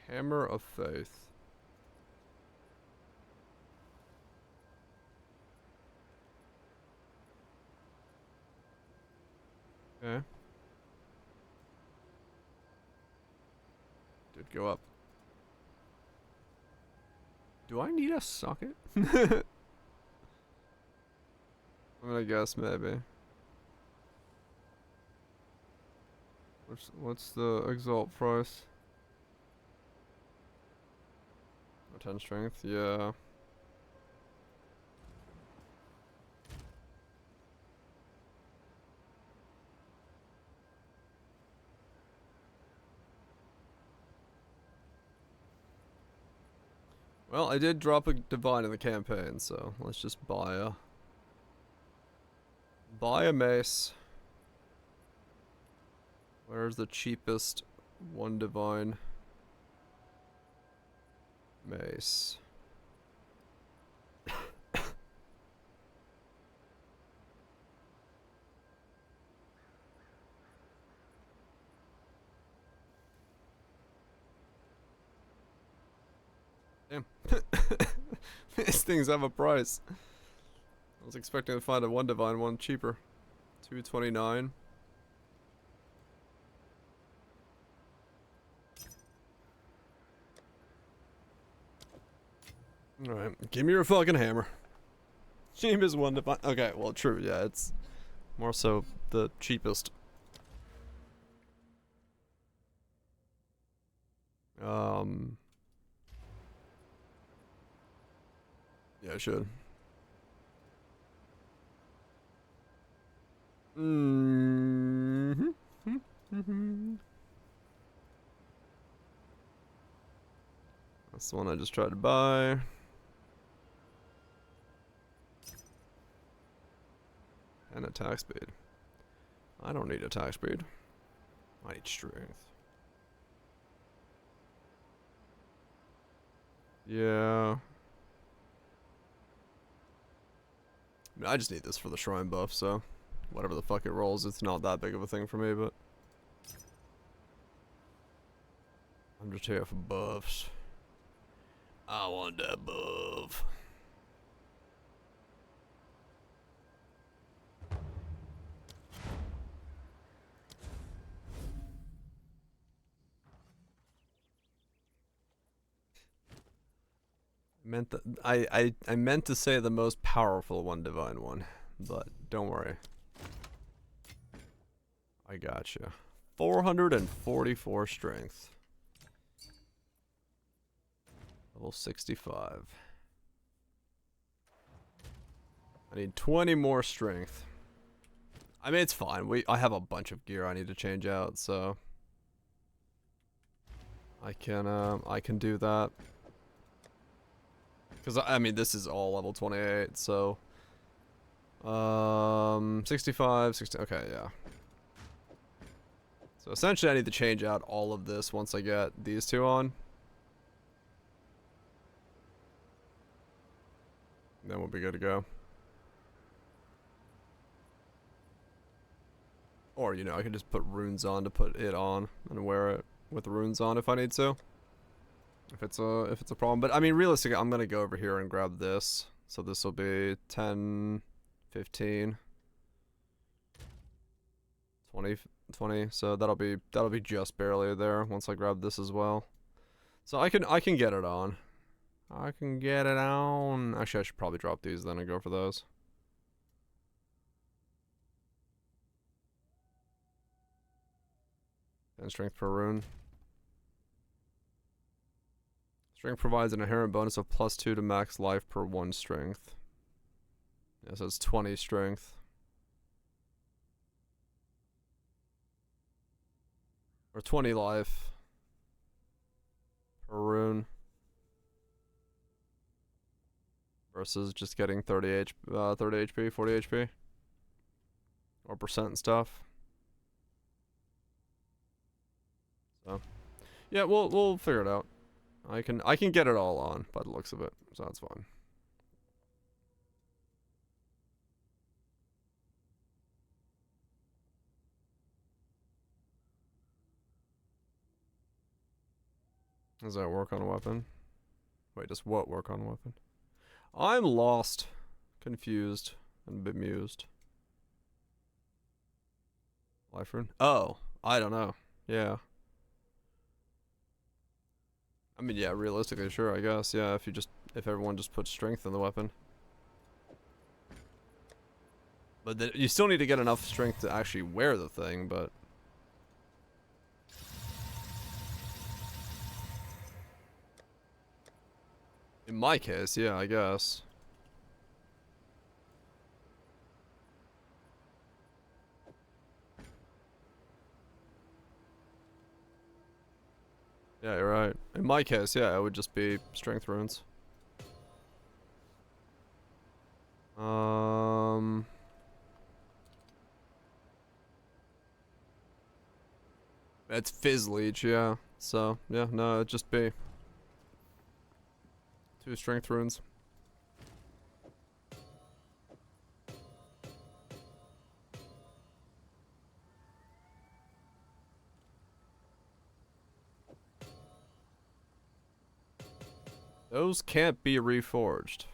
Hammer of Faith. Okay. Did go up. Do I need a socket? I mean, I guess maybe. What's the exalt price? 10 strength, yeah. Well, I did drop a divine in the campaign, so let's just buy a mace. Where's the cheapest one divine mace? Damn. These things have a price. I was expecting to find a one divine one cheaper. 229. Alright, give me your fucking hammer. Cheapest one divine. Okay, well, true, yeah, it's more so the cheapest. Yeah, I should. That's the one I just tried to buy. And attack speed. I don't need attack speed. I need strength. Yeah. I mean, I just need this for the shrine buff, so whatever the fuck it rolls, it's not that big of a thing for me, but I'm just here for buffs. I want that buff. I meant to say the most powerful one, divine one, but don't worry. I gotcha. 444 strength. Level 65. I need 20 more strength. I mean, it's fine. I have a bunch of gear I need to change out, so I can do that. Cuz I mean, this is all level 28, so 65, 60. Okay, yeah. So essentially I need to change out all of this once I get these two on. Then we'll be good to go. Or, you know, I can just put runes on to put it on and wear it with runes on if I need to. If it's a problem. But I mean, realistically, I'm gonna go over here and grab this. So this will be 10, 15, 20. So that'll be just barely there once I grab this as well. So I can get it on. I can get it on. Actually, I should probably drop these then and go for those. And strength per rune. Strength provides an inherent bonus of +2 to max life per 1 strength. Yeah, so it's 20 strength. Or 20 life per rune. Versus just getting 30 HP, 40 HP. Or percent and stuff. So, yeah, we'll figure it out. I can get it all on by the looks of it, so that's fine. Does that work on a weapon? Wait, does what work on a weapon? I'm lost, confused, and bemused. Life rune? Oh, I don't know. Yeah. I mean, yeah, realistically, sure, I guess. Yeah, if everyone just puts strength in the weapon. But then you still need to get enough strength to actually wear the thing, but in my case, yeah, I guess. Yeah, you're right. In my case, yeah, it would just be strength runes. It's Fizz Leech, yeah. So, yeah, no, it'd just be 2 strength runes. Those can't be reforged.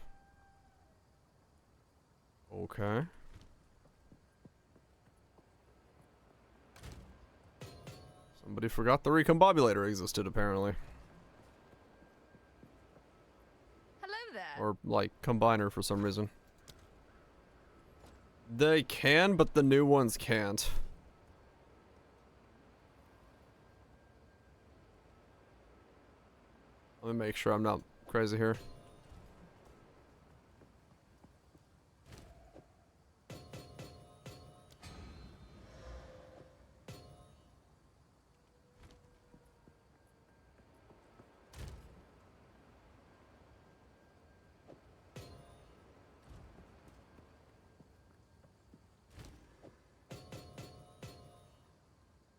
Okay. Somebody forgot the recombobulator existed, apparently. Hello there. Or, like, combiner for some reason. They can, but the new ones can't. Let me make sure I'm not crazy here.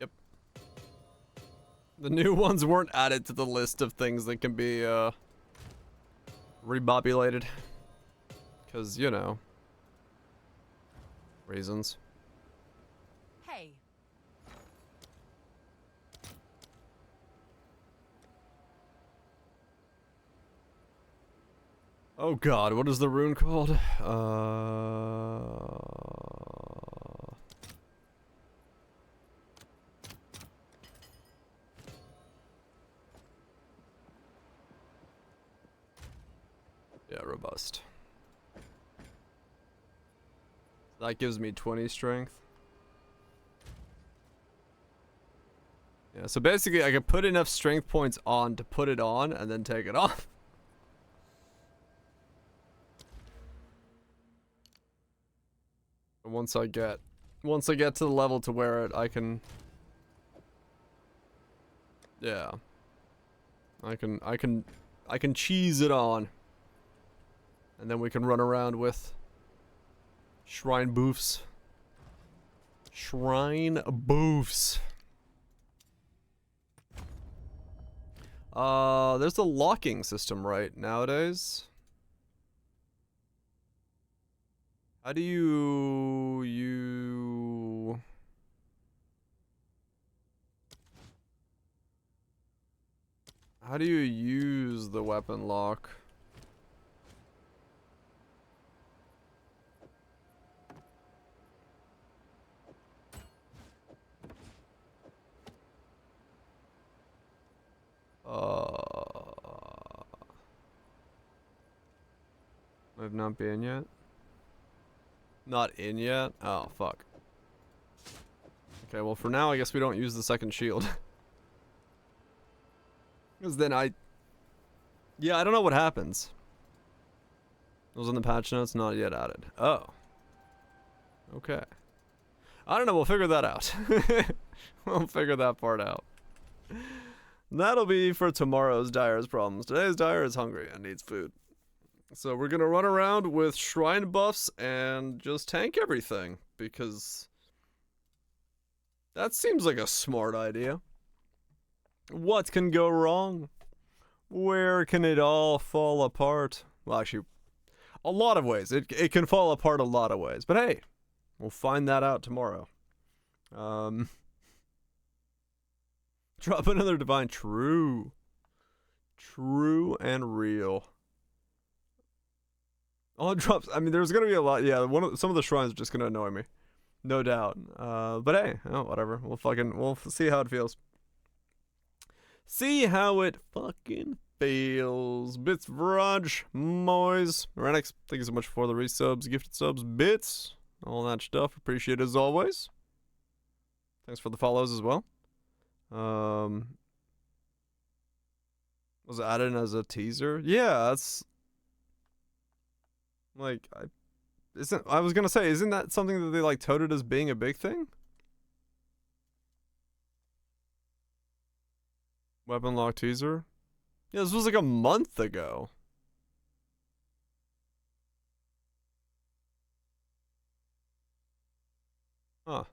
Yep. The new ones weren't added to the list of things that can be, rebobulated. Because, you know, reasons. Hey. Oh god, what is the rune called? Yeah, robust. That gives me 20 strength. Yeah, so basically I can put enough strength points on to put it on and then take it off. And once I get to the level to where I can, yeah, I can cheese it on. And then we can run around with shrine boofs. Shrine boofs. There's a locking system, right, nowadays? How do how do you use the weapon lock? I've not been yet. Not in yet? Oh, fuck. Okay, well for now I guess we don't use the second shield. Because then yeah, I don't know what happens. It was in the patch notes, not yet added. Oh. Okay. I don't know, we'll figure that out. We'll figure that part out. That'll be for tomorrow's Dyer's problems. Today's Dyer is hungry and needs food. So we're gonna run around with shrine buffs and just tank everything, because that seems like a smart idea. What can go wrong? Where can it all fall apart? Well, actually, a lot of ways. It can fall apart a lot of ways. But hey, we'll find that out tomorrow. Drop another divine. True. True and real. All drops. I mean, there's gonna be a lot. Yeah, some of the shrines are just gonna annoy me, no doubt. But hey, oh, whatever. We'll see how it feels. See how it fucking feels. Bits, Viraj, Moise, Renix. Thank you so much for the resubs, gifted subs, bits, all that stuff. Appreciate it as always. Thanks for the follows as well. Was it added as a teaser? Yeah, that's. Like, I was gonna say, isn't that something that they like touted as being a big thing? Weapon lock teaser? Yeah, this was like a month ago. Huh.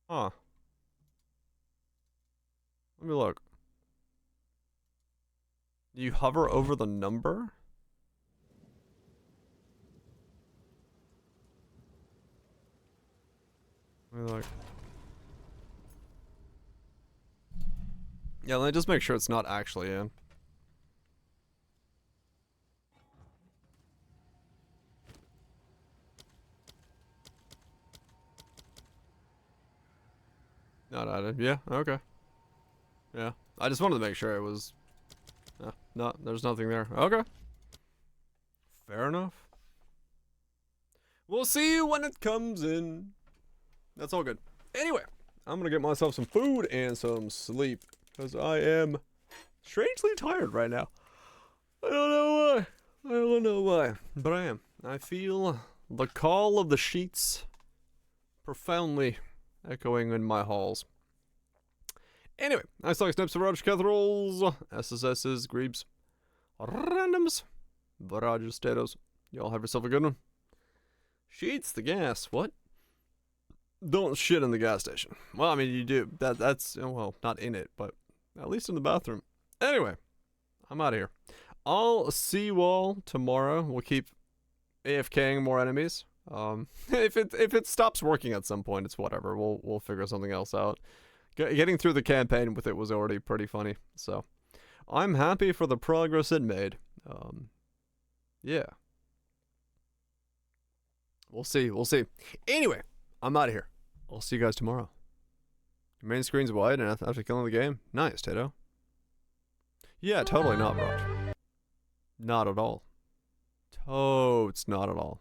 Huh. Let me look. Do you hover over the number? Let me look. Yeah, let me just make sure it's not actually in. Not added. Yeah, okay. Yeah. I just wanted to make sure it was... no, there's nothing there. Okay. Fair enough. We'll see you when it comes in. That's all good. Anyway, I'm gonna get myself some food and some sleep, because I am strangely tired right now. I don't know why. I don't know why, but I am. I feel the call of the sheets profoundly echoing in my halls. Anyway, I saw Snips, Viraj, Catherals, SSSs, Greebs, Randoms, Viraj, Statos. Y'all have yourself a good one. Sheets the gas. What? Don't shit in the gas station. Well, I mean, you do. That's, well, not in it, but at least in the bathroom. Anyway, I'm out of here. I'll see you all tomorrow. We'll keep AFKing more enemies. If it stops working at some point, it's whatever. We'll figure something else out. Getting through the campaign with it was already pretty funny, so I'm happy for the progress it made. Yeah. We'll see. We'll see. Anyway, I'm out of here. I'll see you guys tomorrow. Your main screen's wide and after killing the game. Nice, Tato. Yeah, totally not, bro. Not at all. Totes not at all.